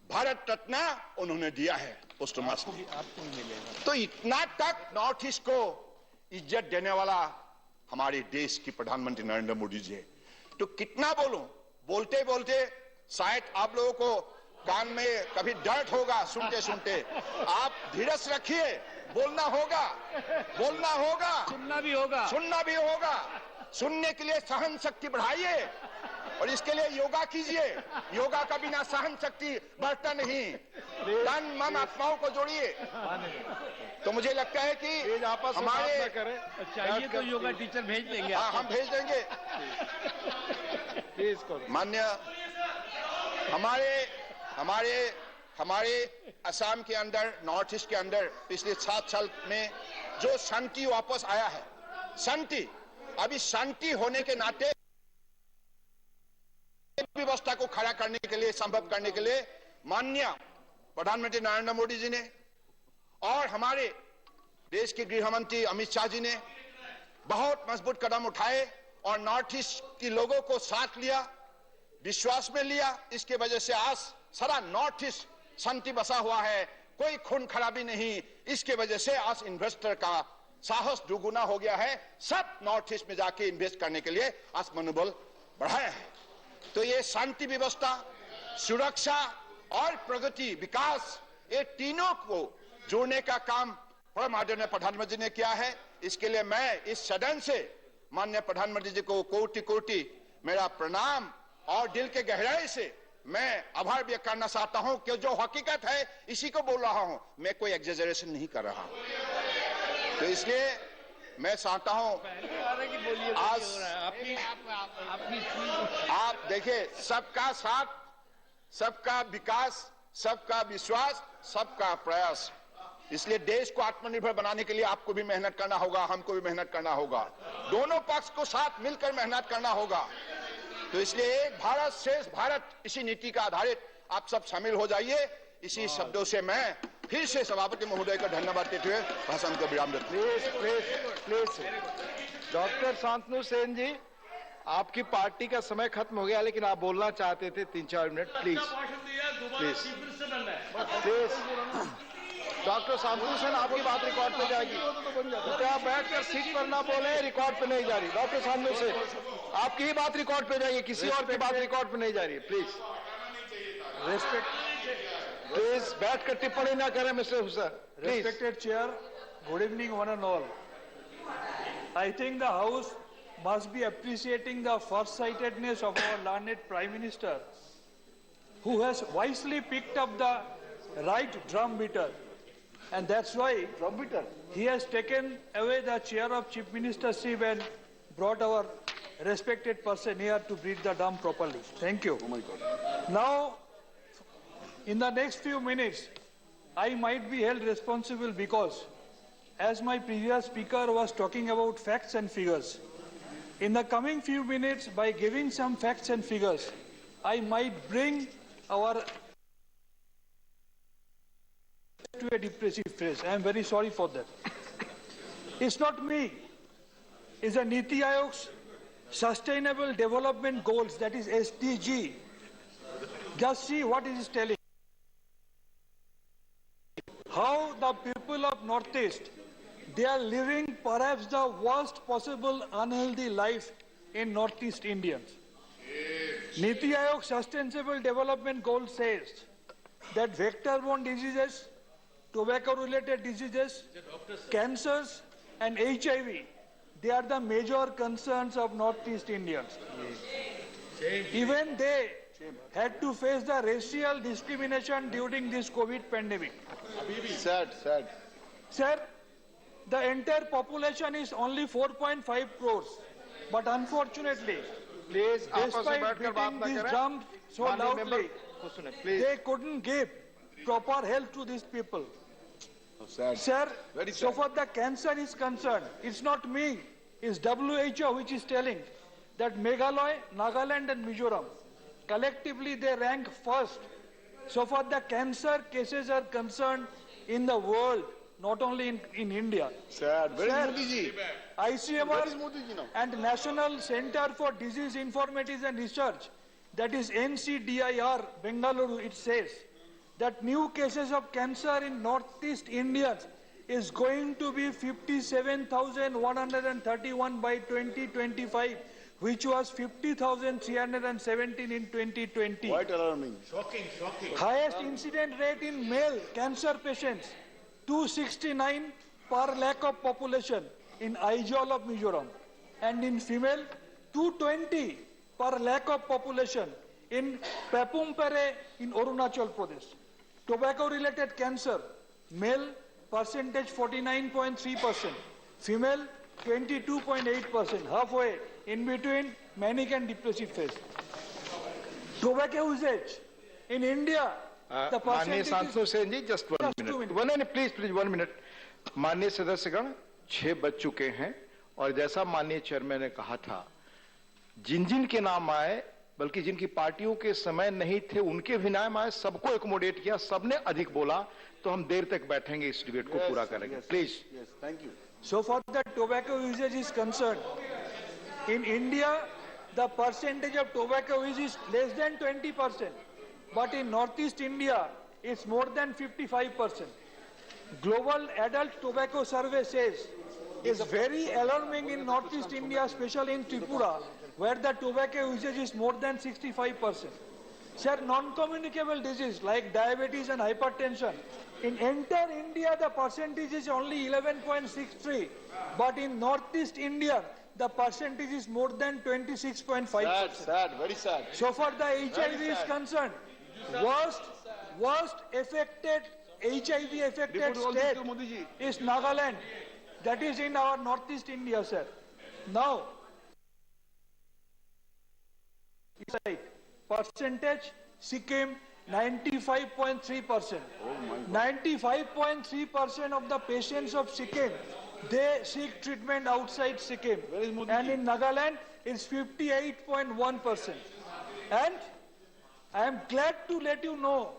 Bharat Ratna उन्होंने दिया है पोस्टमास्टरली। तो इतना तक नॉर्थ ईस्ट को इज्जत देने वाला हमारे देश की प्रधानमंत्री नरेंद्र मोदी जी है। तो कितना बोलूं, बोलते बोलते शायद आप लोगों को कान में कभी दर्द होगा सुनते सुनते। आप धीरज रखिए, बोलना होगा, बोलना होगा, सुनना भी होगा, सुनना भी होगा। सुनने के लिए सहन शक्ति बढ़ाइए और इसके लिए योगा कीजिए। योगा का बिना सहन शक्ति बढ़ता नहीं। तन मन आत्माओं को जोड़िए। तो मुझे लगता है कि हमारे चाहिए तो योगा टीचर भेज देंगे। हाँ, हम भेज देंगे। मान्य हमारे असम के अंदर, नॉर्थ ईस्ट के अंदर पिछले 7 साल में जो शांति वापस आया है, शांति, अभी शांति होने के नाते व्यवस्था को खड़ा करने के लिए, संभव करने के लिए माननीय प्रधानमंत्री नरेंद्र मोदी जी ने और हमारे देश के गृह मंत्री अमित शाह जी ने बहुत मजबूत कदम उठाए और नॉर्थ ईस्ट के लोगों को साथ लिया, विश्वास में लिया। इसके वजह से आज सारा नॉर्थ ईस्ट शांति बसा हुआ है, कोई खून खराबी नहीं। इसके वजह से आज इन्वेस्टर का साहस दुगुना हो गया है। सब नॉर्थ ईस्ट में जाके इन्वेस्ट करने के लिए आज मनोबल बढ़ाया है। तो ये शांति व्यवस्था, सुरक्षा और प्रगति, विकास, ये तीनों को जोड़ने का काम परम आदरणीय प्रधानमंत्री ने किया है। इसके लिए मैं इस सदन से माननीय प्रधानमंत्री जी को कोटि कोटि मेरा प्रणाम और दिल के गहराई से मैं आभार व्यक्त करना चाहता हूं कि जो हकीकत है इसी को बोल रहा हूं, मैं कोई एग्जेजरेशन नहीं कर रहा हूं। तो इसलिए मैं चाहता हूं आज आप देखिए, सबका साथ, सबका विकास, सबका विश्वास, सबका प्रयास। इसलिए देश को आत्मनिर्भर बनाने के लिए आपको भी मेहनत करना होगा, हमको भी मेहनत करना होगा, दोनों पक्ष को साथ मिलकर मेहनत करना होगा। तो इसलिए एक भारत श्रेष्ठ भारत, इसी नीति का आधारित आप सब शामिल हो जाइए। इसी शब्दों से मैं फिर से सभापति महोदय का धन्यवाद देते हुए भाषण को विराम देता हूं। प्लीज डॉक्टर शांतनु सेन जी, आपकी पार्टी का समय खत्म हो गया, लेकिन आप बोलना चाहते थे 3-4 minute. Please doctor Shantanu Sen, आपकी बात रिकॉर्ड पे जाएगी। तो आप बैठकर सीट पर ना बोले, रिकॉर्ड पे नहीं जा रही। डॉक्टर शांतनु सेन, आपकी ही बात रिकॉर्ड पे जाएगी, किसी और की बात रिकॉर्ड पे नहीं जा रही है। प्लीज प्लीज बैठकर टिप्पणी ना करें mister Hussain. Respected Chair, good evening one and all. I think the House must be appreciating the farsightedness of our learned Prime Minister, who has wisely picked up the right drum beater, and that's why he has taken away the chair of Chief Ministership and brought our respected person here to beat the drum properly. Thank you. Oh my God. Now, in the next few minutes, I might be held responsible because, as my previous speaker was talking about facts and figures, in the coming few minutes, by giving some facts and figures, I might bring our to a depressive phase. I am very sorry for that. It's not me. It's a Niti Aayog's Sustainable Development Goals, that is SDG. Just see what it is telling. How the people of Northeast, they are living perhaps the worst possible unhealthy life in Northeast Indians. Niti Aayog Sustainable Development Goal says that vector-borne diseases, tobacco-related diseases, cancers and HIV, they are the major concerns of Northeast Indians. Even they had to face the racial discrimination during this COVID pandemic. Sad. Sir, the entire population is only 4.5 crores, but unfortunately, despite beating these drums so loudly, they couldn't give proper health to these people. Sir, so far the cancer is concerned, it's not me, it's WHO which is telling that Meghalaya, Nagaland and Mizoram, collectively they rank first. So far the cancer cases are concerned in the world, not only in India. Sir, where is Modi ji? ICMR and National Center for Disease Informatics and Research, that is NCDIR, Bengaluru, it says that new cases of cancer in Northeast Indians is going to be 57,131 by 2025 which was 50,317 in 2020. Quite alarming. Highest incident rate in male cancer patients, 269 per lakh of population in Aizawl of Mizoram, and in female, 220 per lakh of population in Papumpere in Arunachal Pradesh. Tobacco-related cancer, male percentage 49.3%, female 22.8%, halfway in between manic and depressive phase. Tobacco usage in India, the माननीय percentage सांसदों is से जी just 1 minute. One minute, please, 1 minute. माननीय सदस्यगण 6 बज चुके हैं और जैसा माननीय चेयरमैन ने कहा था, जिन जिन के नाम आए, बल्कि जिनकी पार्टियों के समय नहीं थे उनके भी नाम आए, सबको एकोमोडेट किया, सबने अधिक बोला, तो हम देर तक बैठेंगे, इस डिबेट को पूरा करेंगे. Please. Thank you. So far the tobacco usage is concerned, in India the percentage of tobacco use is less than 20%, but in Northeast India it's more than 55%. Global Adult Tobacco Survey says it's very alarming in Northeast India, especially in Tripura, where the tobacco usage is more than 65%. Sir, non-communicable disease like diabetes and hypertension, in entire India the percentage is only 11.63, but in Northeast India the percentage is more than 26.5%. Sad, very sad. So far the HIV is concerned, worst affected HIV affected state is Nagaland. That is in our Northeast India, sir. Now, percentage, Sikkim 95.3%. 95.3% of the patients of Sikkim, they seek treatment outside Sikkim. And in Nagaland, it's 58.1%. And I am glad to let you know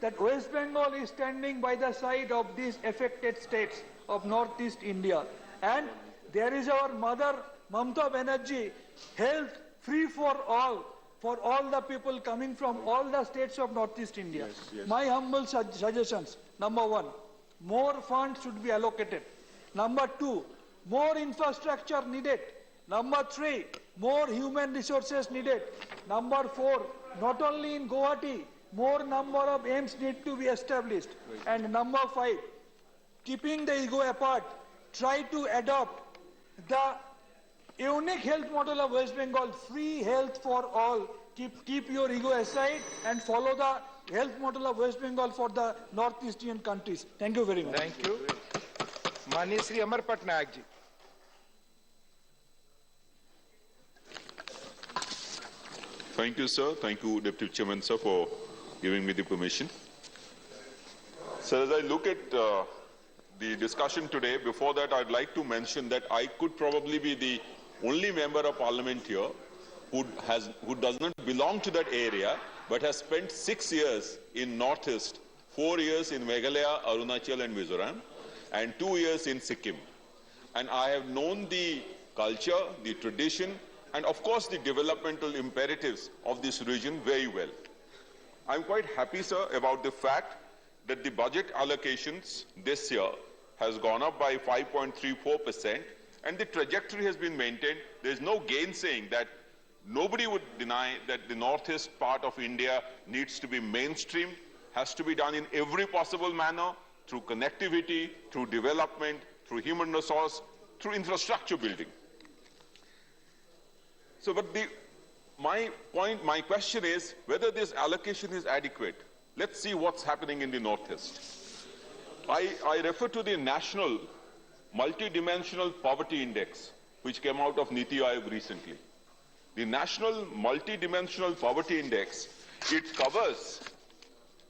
that West Bengal is standing by the side of these affected states of Northeast India. And there is our mother, Mamata Banerjee, health free for all the people coming from all the states of Northeast India. Yes. My humble suggestions: number 1, more funds should be allocated. Number 2, more infrastructure needed. Number 3, more human resources needed. Number 4, not only in Guwahati, more number of aims need to be established. And number 5, keeping the ego apart, try to adopt the unique health model of West Bengal, free health for all. Keep your ego aside and follow the health model of West Bengal for the Northeast Indian countries. Thank you very much. Thank you. माननीय Shri Amar Patnaik ji. Thank you, sir. Thank you, Deputy Chairman, sir, for giving me the permission. Sir, as I look at the discussion today, before that, I'd like to mention that I could probably be the only member of parliament here who does not belong to that area, but has spent 6 years in Northeast, 4 years in Meghalaya, Arunachal and Mizoram, and 2 years in Sikkim. And I have known the culture, the tradition, and of course the developmental imperatives of this region very well. I'm quite happy, sir, about the fact that the budget allocations this year has gone up by 5.34%, and the trajectory has been maintained. There's no gainsaying that. Nobody would deny that the northeast part of India needs to be mainstreamed, has to be done in every possible manner, through connectivity, through development, through human resource, through infrastructure building. So, but my question is whether this allocation is adequate. Let's see what's happening in the northeast. I refer to the National Multidimensional Poverty Index, which came out of Niti Aayog recently. The National Multidimensional Poverty Index, it covers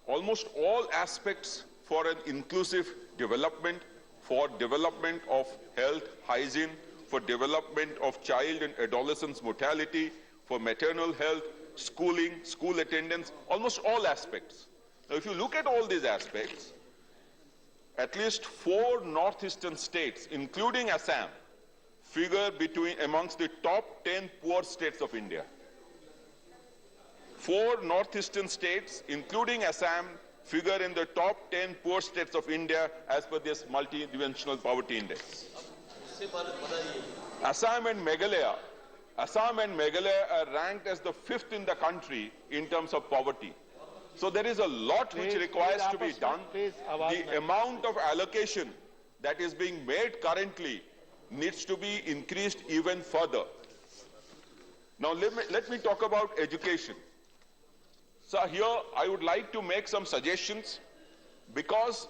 almost all aspects for an inclusive development, for development of health, hygiene, for development of child and adolescent mortality, for maternal health, schooling, school attendance, almost all aspects. Now, if you look at all these aspects, at least 4 northeastern states, including Assam, figure amongst the top 10 poor states of India. 4 northeastern states, including Assam, figure in the top 10 poor states of India as per this multidimensional poverty index. Assam and Meghalaya Assam and Meghalaya are ranked as the 5th in the country in terms of poverty. So there is a lot which requires to be done. The amount of allocation that is being made currently needs to be increased even further. Now let me talk about education. So here I would like to make some suggestions because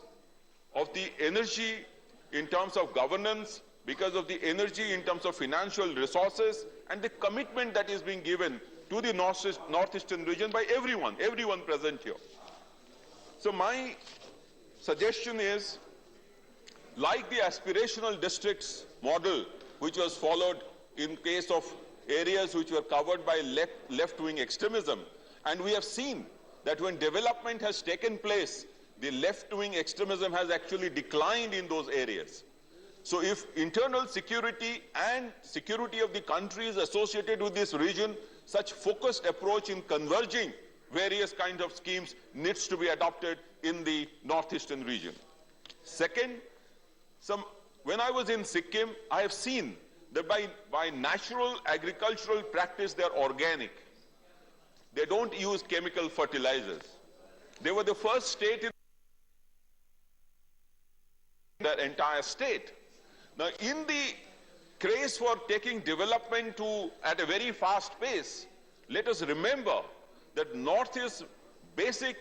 of the energy in terms of governance, because of the energy in terms of financial resources and the commitment that is being given to the northeastern region by everyone present here. So my suggestion is, like the aspirational districts model which was followed in case of areas which were covered by left-wing extremism, and we have seen that when development has taken place, the left-wing extremism has actually declined in those areas. So if internal security and security of the country is associated with this region, such focused approach in converging various kinds of schemes needs to be adopted in the northeastern region. Second, when I was in Sikkim, I have seen that by natural agricultural practice, they are organic. They don't use chemical fertilizers. They were the first state in the entire state. Now, in the craze for taking development at a very fast pace, let us remember that Northeast's basic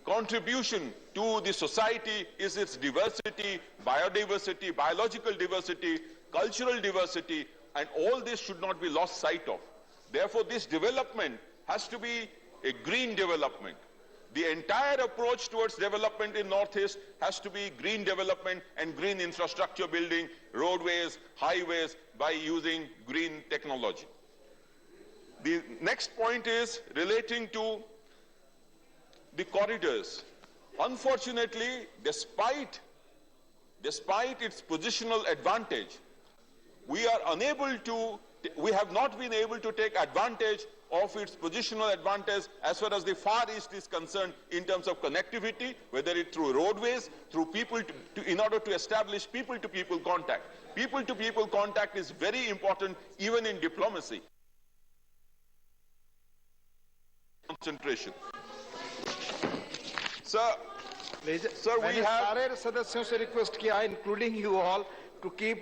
contribution to the society is its diversity, biodiversity, biological diversity, cultural diversity, and all this should not be lost sight of. Therefore, this development has to be a green development. The entire approach towards development in Northeast has to be green development and green infrastructure building, roadways, highways, by using green technology. The next point is relating to the corridors. Unfortunately, despite its positional advantage, we have not been able to take advantage of its positional advantage as far as the Far East is concerned in terms of connectivity, whether it's through roadways, through people, in order to establish people-to-people contact. People-to-people contact is very important even in diplomacy. Concentration. Sir, we have सारे सदस्यों से request किया है, including you all, to keep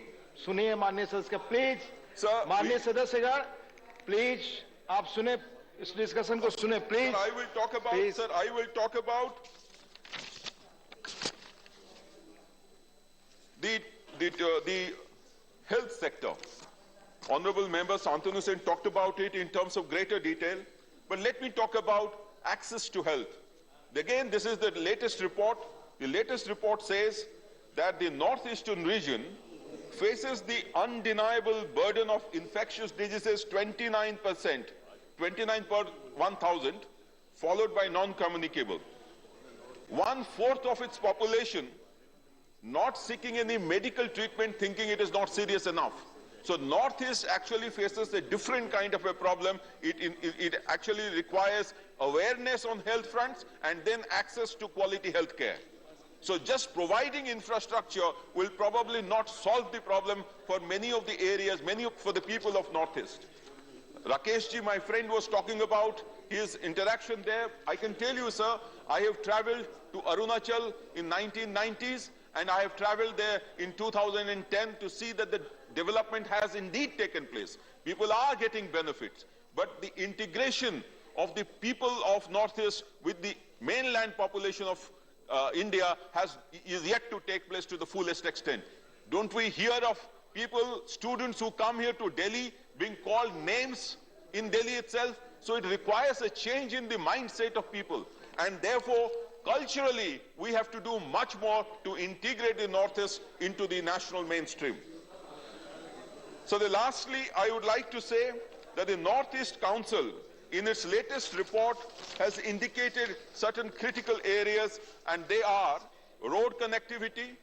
सुनिए माननीय सदस्य, please माननीय सदस्यगण, please आप सुने इस डिस्कशन को सुने, please. I will talk about the health sector. Honorable member Santanu Sen talked about it in terms of greater detail, but let me talk about access to health. Again, this is the latest report. The latest report says that the northeastern region faces the undeniable burden of infectious diseases, 29%, 29 per 1,000, followed by non-communicable. 1/4 of its population not seeking any medical treatment, thinking it is not serious enough. So Northeast actually faces a different kind of a problem. It actually requires awareness on health fronts and then access to quality health care. So just providing infrastructure will probably not solve the problem for many of the areas, for the people of Northeast. Rakesh ji, my friend, was talking about his interaction there. I can tell you, sir, I have traveled to Arunachal in 1990s and I have traveled there in 2010 to see that the development has indeed taken place. People are getting benefits, but the integration of the people of Northeast with the mainland population of India is yet to take place to the fullest extent. Don't we hear of people, students who come here to Delhi being called names in Delhi itself? So it requires a change in the mindset of people, and therefore culturally we have to do much more to integrate the Northeast into the national mainstream. So lastly, I would like to say that the Northeast Council in its latest report has indicated certain critical areas, and they are road connectivity,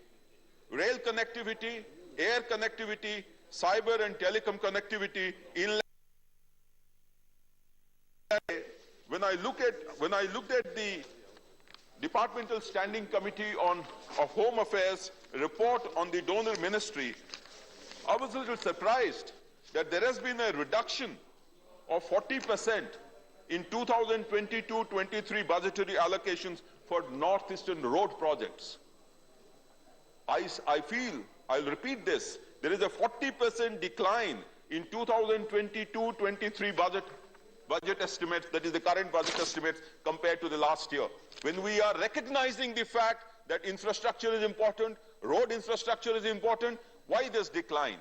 rail connectivity, air connectivity, cyber and telecom connectivity, inland. When I looked at the Departmental Standing Committee of Home Affairs report on the donor ministry, I was a little surprised that there has been a reduction of 40% in 2022-23 budgetary allocations for northeastern road projects. I feel, I'll repeat this, there is a 40% decline in 2022-23 budget estimates, that is the current budget estimates, compared to the last year. When we are recognizing the fact that infrastructure is important, road infrastructure is important, why this decline?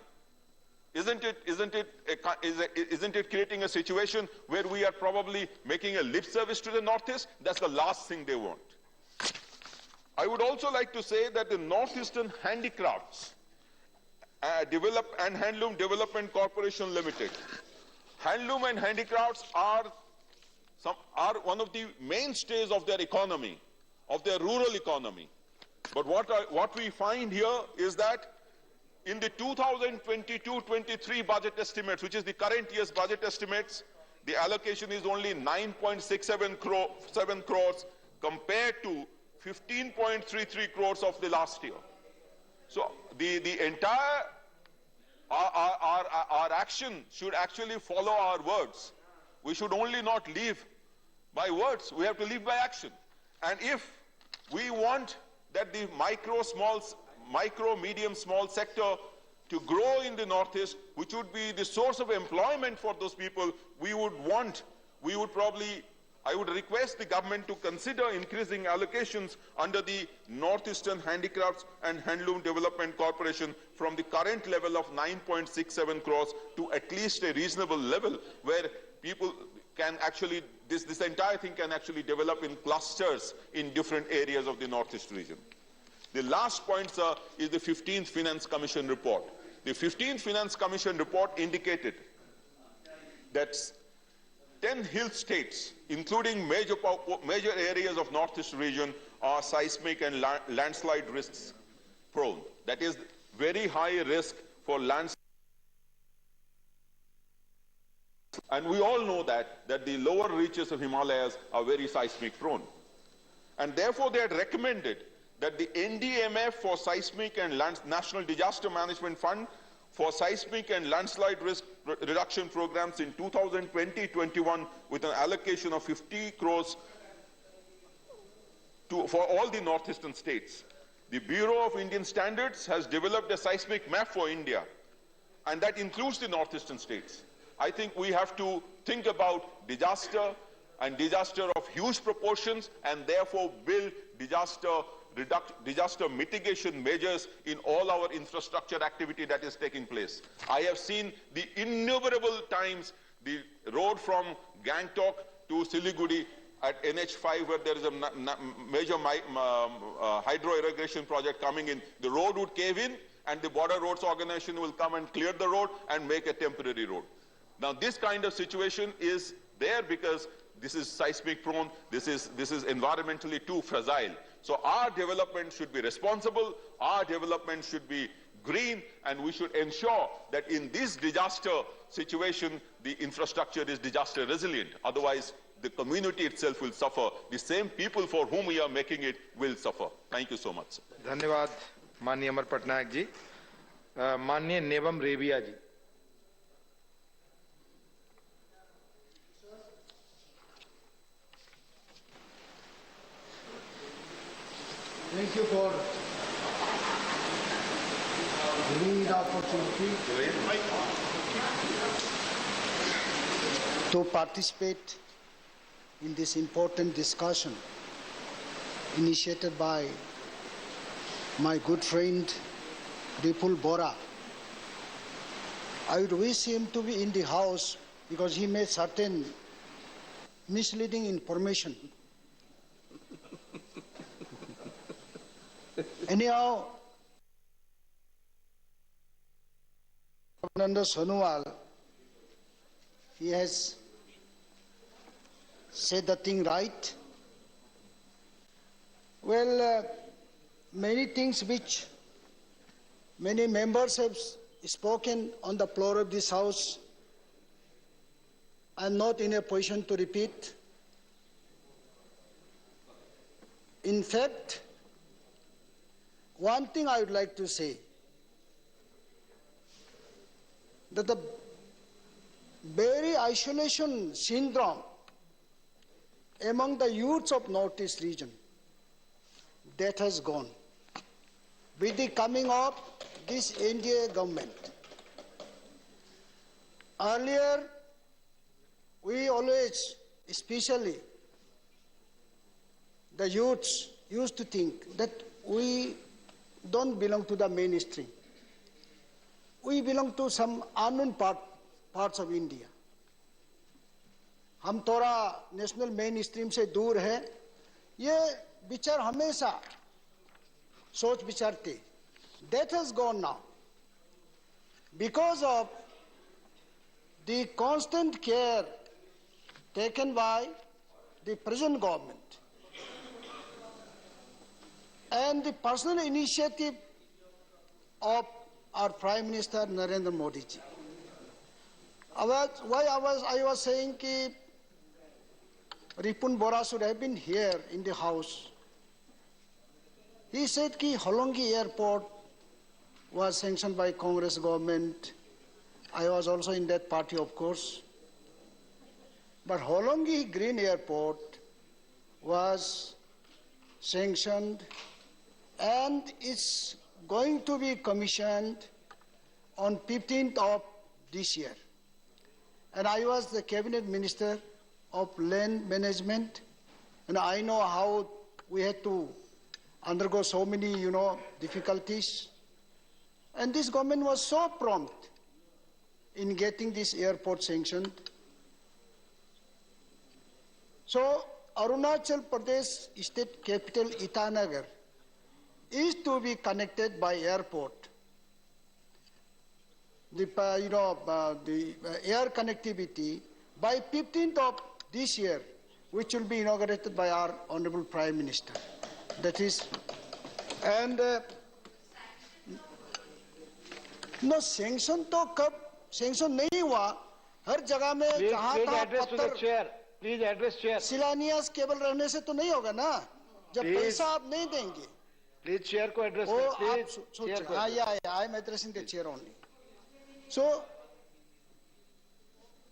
Isn't it creating a situation where we are probably making a lip service to the Northeast? That's the last thing they want. I would also like to say that the Northeastern Handicrafts and Handloom Development Corporation Limited. Handloom and handicrafts are one of the mainstays of their economy, of their rural economy. But what we find here is that in the 2022-23 budget estimates, which is the current year's budget estimates, the allocation is only 9.67 crores compared to 15.33 crores of the last year. So the entire our action should actually follow our words. We should only not live by words, we have to live by action. And if we want that the micro, medium, small sector to grow in the Northeast, which would be the source of employment for those people, I would request the government to consider increasing allocations under the Northeastern Handicrafts and Handloom Development Corporation from the current level of 9.67 crores to at least a reasonable level where people can actually, this entire thing can actually develop in clusters in different areas of the Northeast region. The last point, sir, is the 15th Finance Commission report. The 15th Finance Commission report indicated that 10 hill states, including major areas of Northeast region, are seismic and landslide risks prone. That is very high risk for landslides. And we all know that the lower reaches of Himalayas are very seismic prone. And therefore they had recommended that the NDMF for seismic and National Disaster Management Fund for seismic and landslide risk reduction programs in 2020-21 with an allocation of 50 crores for all the northeastern states. The Bureau of Indian Standards has developed a seismic map for India, and that includes the northeastern states. I think we have to think about disaster and disaster of huge proportions and therefore build disaster mitigation measures in all our infrastructure activity that is taking place. I have seen the innumerable times the road from Gangtok to Siliguri at NH5 where there is a major hydro irrigation project coming in. The road would cave in and the Border Roads Organization will come and clear the road and make a temporary road. Now this kind of situation is there because this is seismic prone, this is environmentally too fragile. So our development should be responsible, our development should be green, and we should ensure that in this disaster situation, the infrastructure is disaster resilient. Otherwise, the community itself will suffer. The same people for whom we are making it will suffer. Thank you so much. धन्यवाद माननीय अमर पटनायक जी. माननीय नेवम रेबिया जी. Thank you for giving me the opportunity to participate in this important discussion initiated by my good friend Ripul Bora. I would wish him to be in the house because he made certain misleading information. Anyhow, Sonowal, he has said the thing right. Well, many things which many members have spoken on the floor of this House, I am not in a position to repeat. In fact, one thing I would like to say, that the very isolation syndrome among the youths of Northeast region. That has gone with the coming of this NDA government. Earlier, we always, especially the youths, used to think that we don't belong to the mainstream. We belong to some unknown parts of India. हम थोड़ा national main stream से दूर है, ये विचार हमेशा सोच विचार थे. That has gone now because of the constant care taken by the present government and the personal initiative of our Prime Minister Narendra Modi ji. I was saying that Ripun Bora should have been here in the house. He said that Holongi Airport was sanctioned by Congress government. I was also in that party, of course. But Holongi Green Airport was sanctioned and it's going to be commissioned on 15th of this year. And I was the cabinet minister of land management, and I know how we had to undergo so many, difficulties. And this government was so prompt in getting this airport sanctioned. So Arunachal Pradesh state capital Itanagar is to be connected by airport. The air connectivity by 15th of this year, which will be inaugurated by our Honorable Prime Minister. That is, and no sanction to kab sanction nahi hua. हर जगह में जहाँ तहाँ पत्थर please address chair शिलान्यास केवल रहने से तो नहीं होगा ना, जब पैसा आप नहीं देंगे. प्लीज चेयर को एड्रेस करें. I am addressing the chair only. So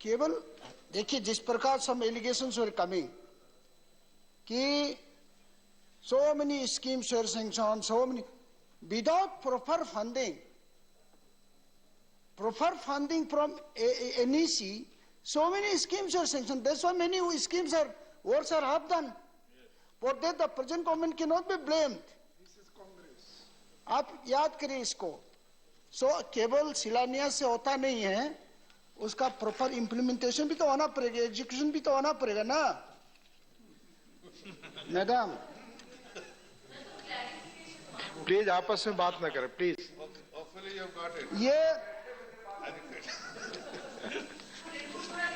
केवल देखिए जिस प्रकार some allegations were coming कि so many schemes were sanctioned, so many without proper funding from NEC, so many schemes are sanctioned. That's why many schemes works are half done. For that the present government cannot be blamed. This is Congress. आप याद करिए इसको. So केवल शिलान्यास से होता नहीं है, उसका प्रॉपर इम्प्लीमेंटेशन भी तो होना पड़ेगा, एग्जीक्यूशन भी तो होना पड़ेगा ना. मैडम प्लीज आपस में बात न करें प्लीज. ये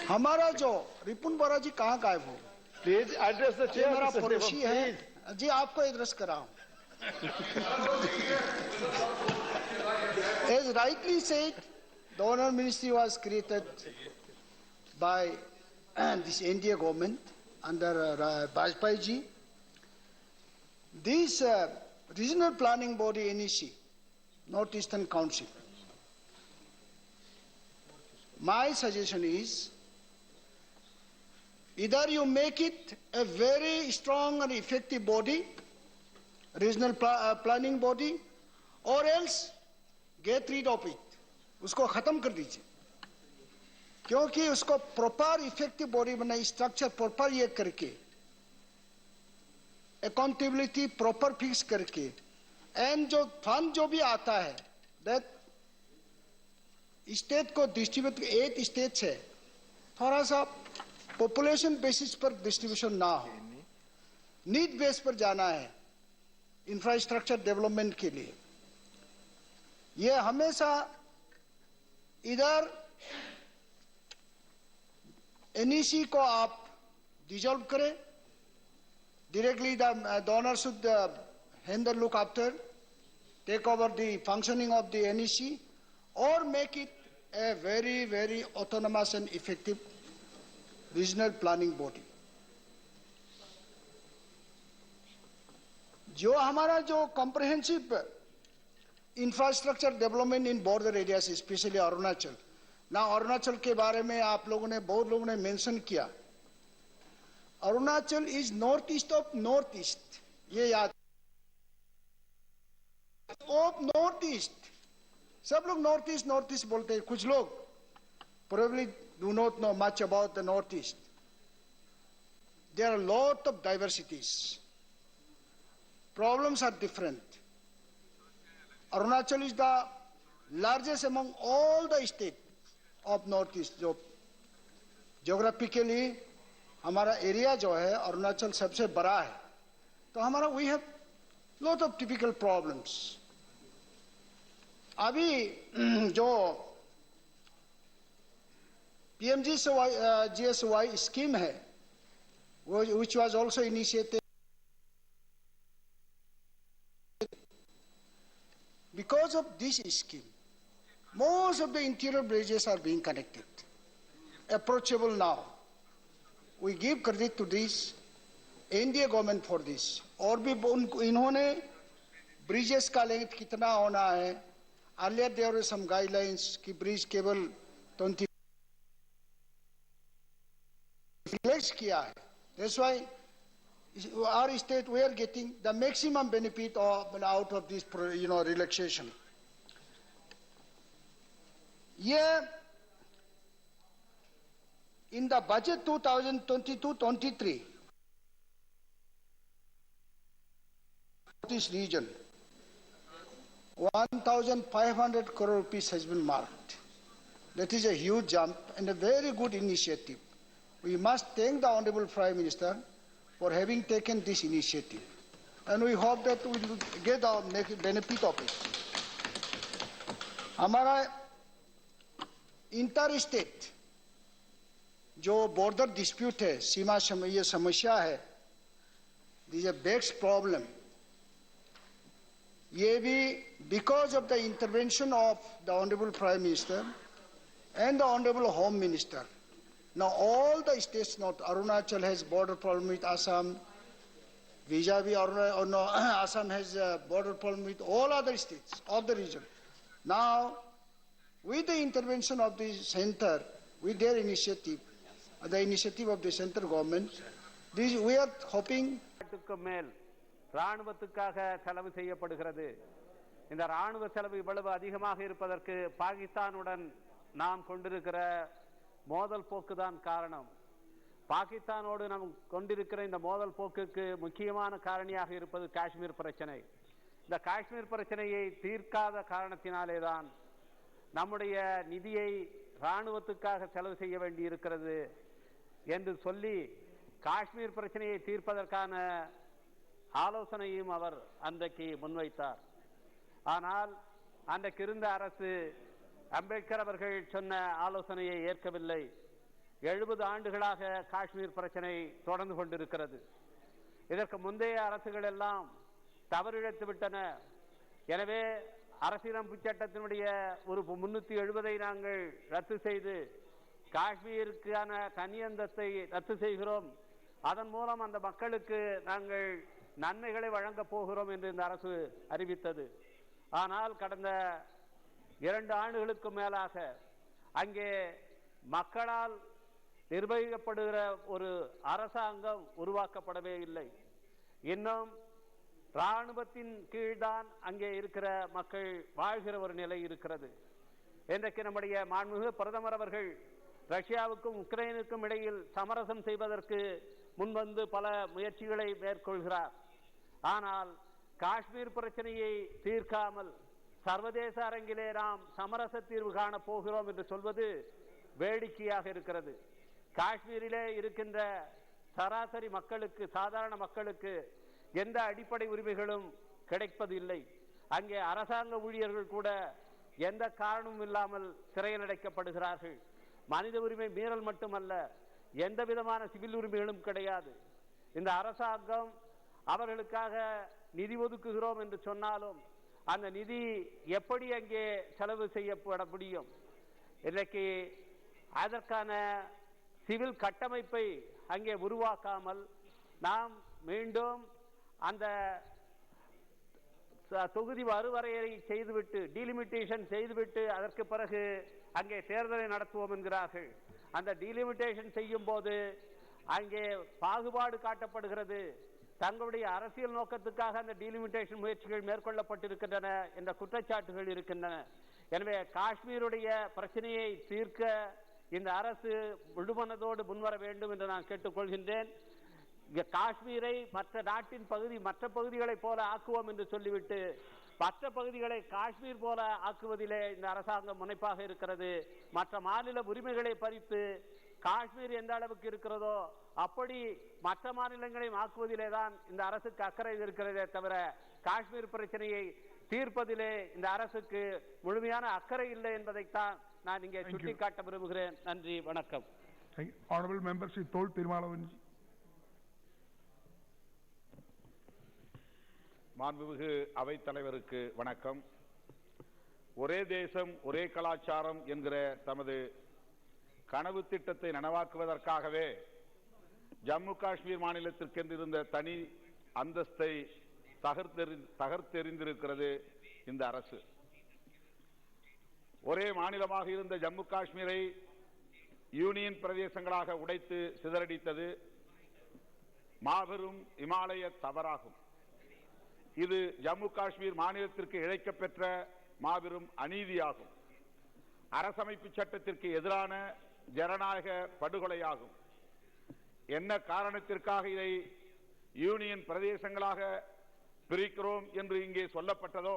हमारा जो रिपुन बोरा जी कहाँ गायब हो? Please address the chair. मेरा पड़ोसी है जी, आपको address कराऊं. As rightly said, the Honour Ministry was created by this NDA government under Vajpayee ji. This regional planning body NEC, North Eastern Council, my suggestion is either you make it a very strong and effective body, regional planning body, or else get rid of it. उसको खत्म कर दीजिए, क्योंकि उसको proper effective body बनाई, structure proper ये करके, accountability proper fix करके, एंड जो फंड जो भी आता है दैट स्टेट को डिस्ट्रीब्यूट, 8 स्टेट है, थोड़ा सा पॉपुलेशन बेसिस पर डिस्ट्रीब्यूशन ना हो, नीड बेस पर जाना है इंफ्रास्ट्रक्चर डेवलपमेंट के लिए. ये हमेशा इधर NEC को आप डिसॉल्व करें, directly the donor should handle, look after, take over the functioning of the NEC, or make it a very, very autonomous and effective regional planning body. जो हमारा जो comprehensive infrastructure development in border areas, especially Arunachal, ना अरुणाचल के बारे में आप लोगों ने बहुत लोगों ने मेंशन किया। Arunachal is north east of north east, ये याद ऑफ नॉर्थ ईस्ट। सब लोग नॉर्थ ईस्ट बोलते हैं, कुछ लोग probably do not know much about the northeast. There are a lot of diversities. Problems are different. Arunachal is the largest among all the states of northeast. जो geographically हमारा area जो है अरुणाचल सबसे बड़ा है, तो हमारा we have lot of typical problems. अभी जो PMGSY scheme है, which was also initiated because of this scheme, most of the interior bridges are being connected, approachable now. We give credit to this NDA government for this. और भी इन्होंने bridges का length कितना होना है, earlier there were some guidelines कि bridge केवल 20 किया है. That's why our state we are getting the maximum benefit out of this relaxation. Yeah, in the budget 2022-23, this region 1,500 crore rupees has been marked. That is a huge jump and a very good initiative. We must thank the Honorable Prime Minister for having taken this initiative, and we hope that we will get the benefit of it. हमारा inter state जो border dispute है, सीमा ये समस्या है, this A bags problem. ये भी because of the intervention of the Honorable Prime Minister and the Honorable Home Minister. Now all the states, not Arunachal has border problem with Assam, vis-a-vis Assam has a border problem with all other states of the region. Now, with the intervention of the center, with their initiative, the initiative of the central government, this we are hoping. ராணுவத்துக்காக செலவு செய்யப்படுகிறது. இந்த ராணுவ செலவு இவ்வளவு அதிகமாக இருப்பதற்கு பாகிஸ்தானுடன் நாம் கொண்டிருக்கிற மோதல் போக்குதான் காரணம். பாகிஸ்தானோடு நாம் கொண்டிருக்கிற இந்த மோதல் போக்குக்கு முக்கியமான காரணியாக இருப்பது காஷ்மீர் பிரச்சனை. இந்த காஷ்மீர் பிரச்சனையை தீர்க்காத காரணத்தினாலே தான் நம்முடைய நிதியை ராணுவத்துக்காக செலவு செய்ய வேண்டி இருக்கிறது என்று சொல்லி காஷ்மீர் பிரச்சனையை தீர்ப்பதற்கான ஆலோசனையும் அவர் அன்றைக்கு முன்வைத்தார். ஆனால் அன்றைக்கு இருந்த அரசு அம்பேத்கர் அவர்கள் சொன்ன ஆலோசனையை ஏற்கவில்லை. 70 ஆண்டுகளாக காஷ்மீர் பிரச்சனை தொடர்ந்து கொண்டிருக்கிறது. இதற்கு முந்தைய அரசுகள் எல்லாம் தவறிழைத்து விட்டன. எனவே அரசியலமைப்பு சட்டத்தினுடைய ஒரு 370 நாங்கள் ரத்து செய்து காஷ்மீருக்கான தனி அந்தஸ்தை ரத்து செய்கிறோம், அதன் மூலம் அந்த மக்களுக்கு நாங்கள் நன்மைகளை வழங்கப் போகிறோம் என்று இந்த அரசு அறிவித்தது. ஆனால் கடந்த 2 ஆண்டுகளுக்கு மேலாக அங்கே மக்களால் நிர்வகிக்கப்படுகிற ஒரு அரசாங்கம் உருவாக்கப்படவே இல்லை. இன்னும் ராணுவத்தின் கீழ்தான் அங்கே இருக்கிற மக்கள் வாழ்கிற ஒரு நிலை இருக்கிறது. இன்றைக்கு நம்முடைய மாண்புமிகு பிரதமர் அவர்கள் ரஷ்யாவுக்கும் உக்ரைனுக்கும் இடையில் சமரசம் செய்வதற்கு முன்வந்து பல முயற்சிகளை மேற்கொள்கிறார். ஆனால் காஷ்மீர் பிரச்சனையை தீர்க்காமல் சர்வதேச அரங்கிலே நாம் சமரச தீர்வு காண போகிறோம் என்று சொல்வது வேடிக்கையாக இருக்கிறது. காஷ்மீரிலே இருக்கின்ற சராசரி மக்களுக்கு, சாதாரண மக்களுக்கு எந்த அடிப்படை உரிமைகளும் கிடைப்பதில்லை. அங்கே அரசாங்க ஊழியர்கள் கூட எந்த காரணமும் இல்லாமல் சிறையில் அடைக்கப்படுகிறார்கள். மனித உரிமை மீறல் மட்டுமல்ல, எந்த விதமான சிவில் உரிமைகளும் கிடையாது. இந்த அரசாங்கம் அவர்களுக்காக நிதி ஒதுக்குகிறோம் என்று சொன்னாலும் அந்த நிதி எப்படி அங்கே செலவு செய்யப்பட முடியும்? இன்றைக்கு அதற்கான சிவில் கட்டமைப்பை அங்கே உருவாக்காமல் நாம் மீண்டும் அந்த தொகுதி மறுவரையறை செய்துவிட்டு, டீலிமிட்டேஷன் செய்துவிட்டு, அதற்கு பிறகு அங்கே தேர்தலை நடத்துவோம் என்கிறார்கள். அந்த டீலிமிட்டேஷன் செய்யும் போது அங்கே பாகுபாடு காட்டப்படுகிறது. தங்களுடைய அரசியல் நோக்கத்துக்காக அந்த டீலிமிட்டேஷன் முயற்சிகள் மேற்கொள்ளப்பட்டிருக்கின்றன என்ற குற்றச்சாட்டுகள் இருக்கின்றன. எனவே காஷ்மீருடைய பிரச்சனையை தீர்க்க இந்த அரசு முழுமனதோடு முன்வர வேண்டும் என்று நான் கேட்டுக்கொள்கின்றேன். காஷ்மீரை மற்ற நாட்டின் மற்ற பகுதிகளைப் போல ஆக்குவோம் என்று சொல்லிவிட்டு மற்ற பகுதிகளை காஷ்மீர் போல ஆக்குவதிலே இந்த அரசாங்கம் முனைப்பாக இருக்கிறது. மற்ற மாநில உரிமைகளை பறித்து காஷ்மீர் எந்த அளவுக்கு இருக்கிறதோ அப்படி மற்ற மாநிலங்களையும் ஆக்குவதிலே தான் இந்த அரசுக்கு அக்கறை இருக்கிறதே தவிர காஷ்மீர் பிரச்சனையை தீர்ப்பதிலே இந்த அரசுக்கு முழுமையான அக்கறை இல்லை என்பதைத்தான் நான் இங்கே சுட்டிக்காட்ட விரும்புகிறேன். நன்றி, வணக்கம். Honorable Member Sri Tol Tirumalavanji. மாண்புமிகு அவைத் தலைவருக்கு வணக்கம். ஒரே தேசம் ஒரே கலாச்சாரம் என்கிற தமது கனவு திட்டத்தை நனவாக்குவதற்காகவே ஜம்மு காஷ்மீர் மாநிலத்திற்கென்றிருந்த தனி அந்தஸ்தை தகர்த்தெறிந்திருக்கிறது இந்த அரசு. ஒரே மாநிலமாக இருந்த ஜம்மு காஷ்மீரை யூனியன் பிரதேசங்களாக உடைத்து சிதறடித்தது மாபெரும் இமாலய தவறாகும். இது ஜம்மு காஷ்மீர் மாநிலத்திற்கு இழைக்கப்பெற்ற மாபெரும் அநீதியாகும். அரசமைப்பு சட்டத்திற்கு எதிரான ஜனநாயக படுகொலையாகும். என்ன காரணத்திற்காக இதை யூனியன் பிரதேசங்களாக பிரிக்கிறோம் என்று இங்கே சொல்லப்பட்டதோ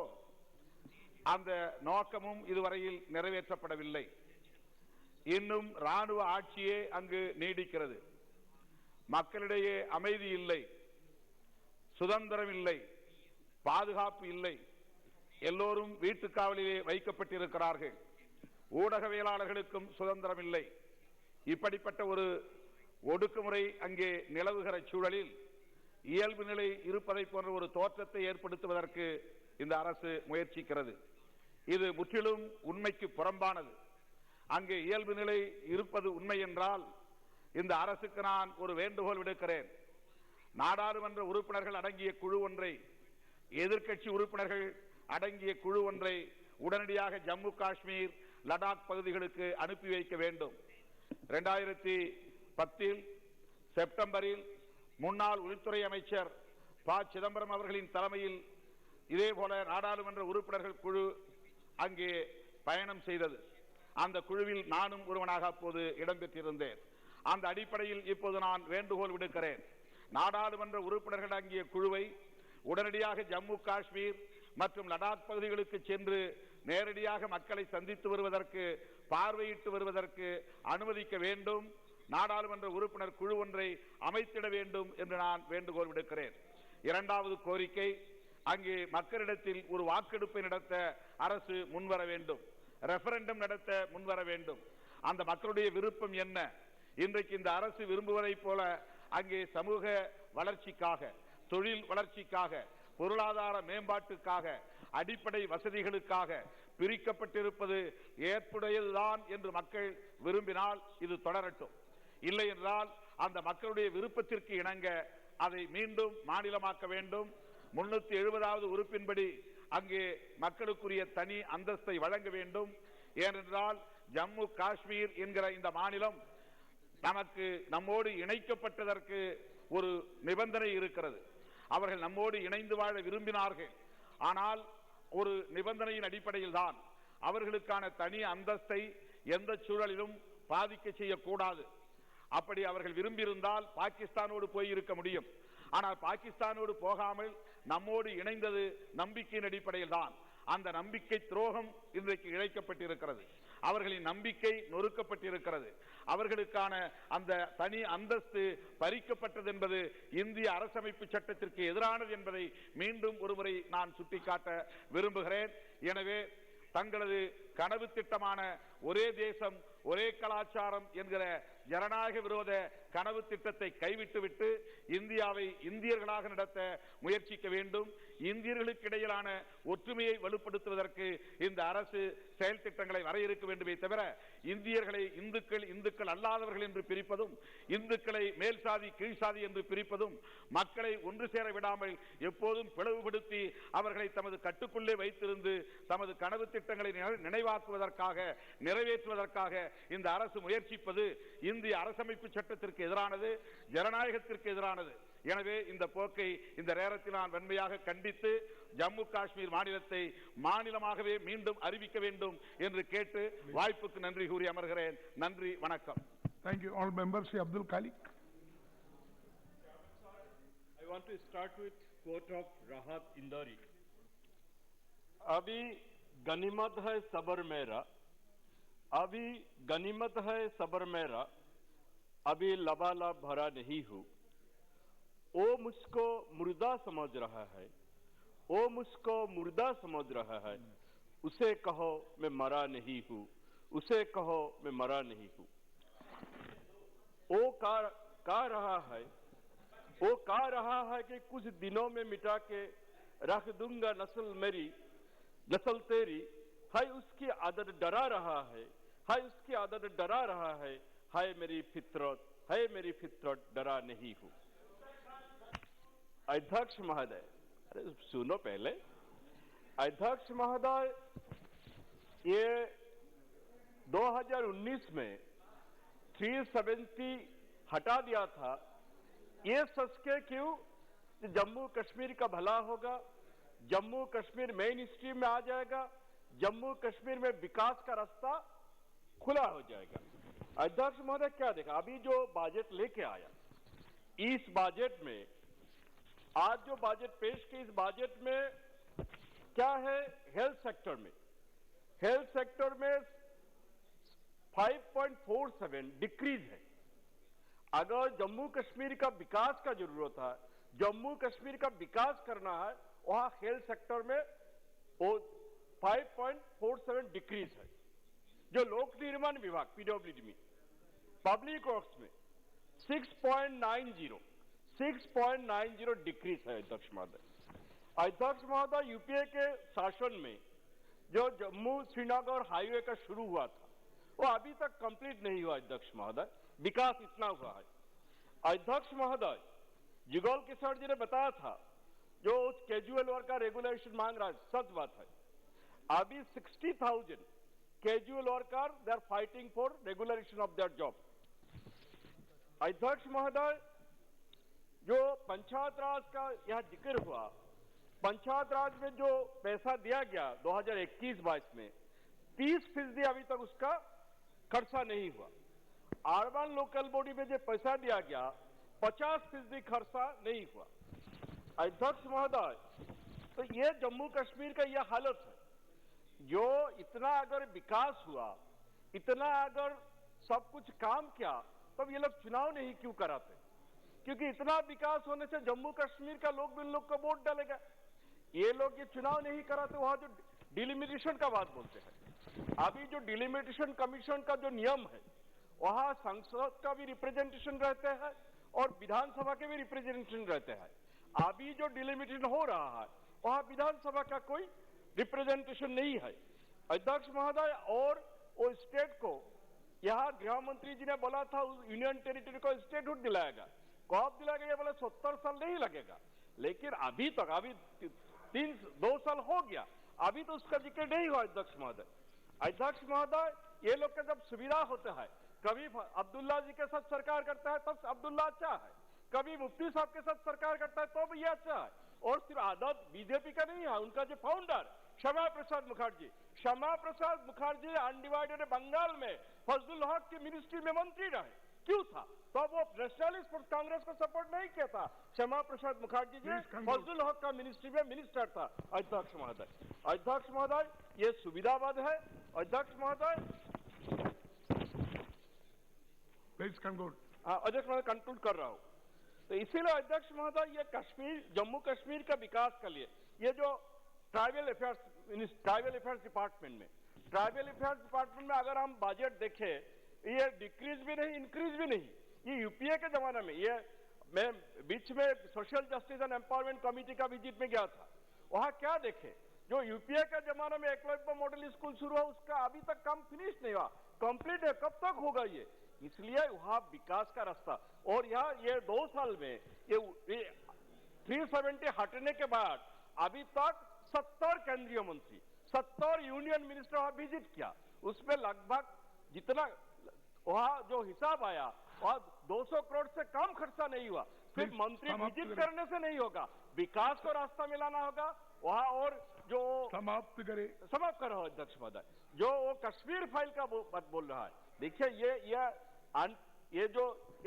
அந்த நோக்கமும் இதுவரையில் நிறைவேற்றப்படவில்லை. இன்னும் ராணுவ ஆட்சியே அங்கு நீடிக்கிறது. மக்களிடையே அமைதி இல்லை, சுதந்திரம் இல்லை, பாதுகாப்பு இல்லை. எல்லோரும் வீட்டுக்காவலிலே வைக்கப்பட்டிருக்கிறார்கள். ஊடகவியலாளர்களுக்கும் சுதந்திரம் இல்லை. இப்படிப்பட்ட ஒரு ஒடுக்குமுறை அங்கே நிலவுகிற சூழலில் இயல்பு நிலை இருப்பதை போன்ற ஒரு தோற்றத்தை ஏற்படுத்துவதற்கு இந்த அரசு முயற்சிக்கிறது. இது முற்றிலும் உண்மைக்கு புறம்பானது. அங்கே இயல்பு நிலை இருப்பது உண்மை என்றால் இந்த அரசுக்கு நான் ஒரு வேண்டுகோள் விடுக்கிறேன். நாடாளுமன்ற உறுப்பினர்கள் அடங்கிய குழு ஒன்றை, எதிர்க்கட்சி உறுப்பினர்கள் அடங்கிய குழு ஒன்றை உடனடியாக ஜம்மு காஷ்மீர் லடாக் பகுதிகளுக்கு அனுப்பி வைக்க வேண்டும். 2010 செப்டம்பரில் முன்னாள் உள்துறை அமைச்சர் ப. சிதம்பரம் அவர்களின் தலைமையில் இதேபோல நாடாளுமன்ற உறுப்பினர்கள் குழு அங்கே பயணம் செய்தது. அந்த குழுவில் நானும் ஒருவனாக அப்போது இடம்பெற்றிருந்தேன். அந்த அடிப்படையில் இப்போது நான் வேண்டுகோள் விடுக்கிறேன். நாடாளுமன்ற உறுப்பினர்கள் அடங்கிய குழுவை உடனடியாக ஜம்மு காஷ்மீர் மற்றும் லடாக் பகுதிகளுக்கு சென்று நேரடியாக மக்களை சந்தித்து வருவதற்கு, பார்வையிட்டு வருவதற்கு அனுமதிக்க வேண்டும். நாடாளுமன்ற உறுப்பினர் குழு ஒன்றை அமைத்திட வேண்டும் என்று நான் வேண்டுகோள் விடுக்கிறேன். இரண்டாவது கோரிக்கை, அங்கே மக்களிடத்தில் ஒரு வாக்கெடுப்பை நடத்த அரசு முன்வர வேண்டும். ரெஃபரண்டம் நடத்த முன்வர வேண்டும். அந்த மக்களுடைய விருப்பம் என்ன? இன்றைக்கு இந்த அரசு விரும்புவதை போல அங்கே சமூக வளர்ச்சிக்காக, தொழில் வளர்ச்சிக்காக, பொருளாதார மேம்பாட்டுக்காக, அடிப்படை வசதிகளுக்காக பிரிக்கப்பட்டிருப்பது ஏற்புடையதுதான் என்று மக்கள் விரும்பினால் இது தொடரட்டும். இல்லை என்றால் அந்த மக்களுடைய விருப்பத்திற்கு இணங்க அதை மீண்டும் மாநிலமாக்க வேண்டும். 370வது உறுப்பின்படி அங்கே மக்களுக்குரிய தனி அந்தஸ்தை வழங்க வேண்டும். ஏனென்றால் ஜம்மு காஷ்மீர் என்கிற இந்த மாநிலம் நம்மோடு இணைக்கப்பட்டதற்கு ஒரு நிபந்தனை இருக்கிறது. அவர்கள் நம்மோடு இணைந்து வாழ விரும்பினார்கள். ஆனால் ஒரு நிபந்தனையின் அடிப்படையில் தான் அவர்களுக்கான தனி அந்தஸ்தை எந்த சூழலிலும் பாதிக்க செய்யக்கூடாது. அப்படி அவர்கள் விரும்பியிருந்தால் பாகிஸ்தானோடு போயிருக்க முடியும். ஆனால் பாகிஸ்தானோடு போகாமல் நம்மோடு இணைந்தது நம்பிக்கையின் அடிப்படையில் தான். அந்த நம்பிக்கை துரோகம் இன்றைக்கு இழைக்கப்பட்டிருக்கிறது. அவர்களின் நம்பிக்கை நொறுக்கப்பட்டிருக்கிறது. அவர்களுக்கான அந்த தனி அந்தஸ்து பறிக்கப்பட்டது என்பது இந்திய அரசமைப்பு சட்டத்திற்கு எதிரானது என்பதை மீண்டும் ஒருமுறை நான் சுட்டிக்காட்ட விரும்புகிறேன். எனவே தங்களது கனவு திட்டமான ஒரே தேசம் ஒரே கலாச்சாரம் என்கிற ஜனநாயக விரோத கனவு திட்டத்தை கைவிட்டுவிட்டு இந்தியாவை இந்தியர்களாக நடத்த முயற்சிக்க வேண்டும். இந்தியர்களுக்கு இடையிலான ஒற்றுமையை வலுப்படுத்துவதற்கு இந்த அரசு செயல் திட்டங்களை வரையறுக்க வேண்டுமே தவிர இந்தியர்களை இந்துக்கள் அல்லாதவர்கள் என்று பிரிப்பதும் இந்துக்களை மேல் சாதி கீழ் சாதி என்று பிரிப்பதும் மக்களை ஒன்று சேர விடாமல் எப்போதும் பிளவுபடுத்தி அவர்களை தமது கட்டுக்குள்ளே வைத்திருந்து தமது கனவு திட்டங்களை நினைவாக்குவதற்காக நிறைவேற்றுவதற்காக இந்த அரசு முயற்சிப்பது இந்திய அரசமைப்பு சட்டத்திற்கு எதிரானது, ஜனநாயகத்திற்கு எதிரானது. எனவே இந்த போக்கை இந்த நேரத்தில் நான் வன்மையாக கண்டித்து ஜம்மு காஷ்மீர் மாநிலத்தை மாநிலமாகவே மீண்டும் அறிவிக்க வேண்டும் என்று கேட்டு வாய்ப்புக்கு நன்றி கூறி அமர்கிறேன். நன்றி, வணக்கம். Thank you. All members, Abdul Khalik. I want to start with quote of Rahat Indori. अभी गनीमत है सबर मेरा, अभी गनीमत है सबर मेरा, अभी लबालब भरा नहीं हूं। वो मुझको मुर्दा समझ रहा है, वो मुझको मुर्दा समझ रहा है, उसे कहो मैं मरा नहीं हूं, उसे कहो मैं मरा नहीं हूं। वो कह रहा है, वो कह रहा है कि कुछ दिनों में मिटा के रख दूंगा नस्ल मेरी, नस्ल तेरी, है उसकी आदत डरा रहा है उसकी आदत डरा रहा है मेरी फितरत डरा नहीं हूं। अध्यक्ष महोदय, अरे सुनो पहले। अध्यक्ष महोदय, ये 2019 में 370 हटा दिया था। ये सच के क्यों? जम्मू कश्मीर का भला होगा, जम्मू कश्मीर मेन स्ट्रीम में आ जाएगा, जम्मू कश्मीर में विकास का रास्ता खुला हो जाएगा। अध्यक्ष महोदय, क्या देखा अभी जो बजट लेके आया, इस बजट में आज जो बजट पेश किया, इस बजट में क्या है? हेल्थ सेक्टर में 5.47 डिक्रीज है। अगर जम्मू कश्मीर का विकास का जरूरत है, जम्मू कश्मीर का विकास करना है, वहां हेल्थ सेक्टर में वो 5.47 डिक्रीज है। जो लोक निर्माण विभाग पीडब्ल्यूडी में, पब्लिक वर्क्स में 6.90 डिक्रीज है। अध्यक्ष महोदय, यूपीए के शासन में जो जम्मू श्रीनगर हाईवे का शुरू हुआ था वो अभी तक कंप्लीट नहीं हुआ। अध्यक्ष महोदय, विकास इतना हुआ है। अध्यक्ष महोदय, जुगल किशोर जी ने बताया था जो कैजुअल वर्क का रेगुलेशन मांग रहा है, सच बात है। अभी 60,000 casual worker they are fighting for regulation of their job. अध्यक्ष महोदय, जो पंचायत राज का यह जिक्र हुआ, पंचायत राज में जो पैसा दिया गया 2021-22 में 30% अभी तक उसका खर्चा नहीं हुआ। अर्बन लोकल बॉडी में जो पैसा दिया गया 50% खर्चा नहीं हुआ। अध्यक्ष महोदय, तो ये जम्मू कश्मीर का यह हालत है। जो इतना अगर विकास हुआ, इतना अगर सब कुछ काम किया, तब ये लोग चुनाव नहीं क्यों कराते? क्योंकि इतना विकास होने से जम्मू कश्मीर का लोग भी इन लोग को वोट डालेगा। ये लोग ये चुनाव नहीं कराते, वहां जो डिलिमिटेशन का बात बोलते हैं। अभी जो डिलिमिटेशन कमीशन का जो नियम है, वहां संसद का भी रिप्रेजेंटेशन रहते हैं और विधानसभा के भी रिप्रेजेंटेशन रहते हैं। अभी जो डिलिमिटेशन हो रहा है वहां विधानसभा का कोई रिप्रेजेंटेशन नहीं है। अध्यक्ष महोदय, और वो स्टेट को यहाँ गृह मंत्री जी ने बोला था यूनियन टेरिटरी को स्टेटहुड दिलाएगा। कब दिलाएगा? ये बोला 70 साल नहीं लगेगा। लेकिन अभी तक 2 साल हो गया, अभी तो उसका जिक्र नहीं हुआ। अध्यक्ष महोदय, ये लोग का जब सुविधा होता है, कभी अब्दुल्ला जी के साथ सरकार करता है तब अब्दुल्ला अच्छा है, कभी मुफ्ती साहब के साथ सरकार करता है तो भी ये अच्छा है। और सिर्फ आदत बीजेपी का नहीं है, उनका जो फाउंडर श्यामा प्रसाद मुखर्जी अनडिवाइडेड बंगाल में फजलुल हक की मिनिस्ट्री में मंत्री रहे। क्यों था? तो वो नेशनलिस्ट कांग्रेस को सपोर्ट नहीं किया था। श्यामा प्रसाद मुखर्जी जी फजलुल हक का मिनिस्ट्री में मिनिस्टर था। अध्यक्ष महोदय, ये सुविधावाद है। अध्यक्ष महोदय, कंक्लूड कर रहा हूं। तो इसीलिए अध्यक्ष महोदय, ये जम्मू कश्मीर का विकास के लिए ये जो ट्राइबल अफेयर्स डिपार्टमेंट में अगर हम बजट देखें ये डिक्रीज भी नहीं, इंक्रीज भी नहीं। ये यूपीए के जमाने में, ये मैं बीच में social justice and empowerment committee का विजिट में गया था, वहां क्या देखे, जो यूपीए के जमाने में एकलव्य मॉडल स्कूल शुरू हुआ उसका अभी तक काम फिनिश नहीं हुआ, कंप्लीट है, कब तक होगा ये? इसलिए वहां विकास का रास्ता। और यहाँ ये 2 साल में ये 370 हटने के बाद अभी तक 70 केंद्रीय मंत्री, 70 यूनियन मिनिस्टर वहां विजिट किया, उसमें लगभग जितना वहां जो हिसाब आया वहां 200 करोड़ से कम खर्चा नहीं हुआ। सिर्फ मंत्री विजिट करने से नहीं होगा, विकास को रास्ता मिलाना होगा वहां। और जो समाप्त कर रहा है अध्यक्ष महोदय, जो वो कश्मीर फाइल का बात बोल रहा है, देखिए ये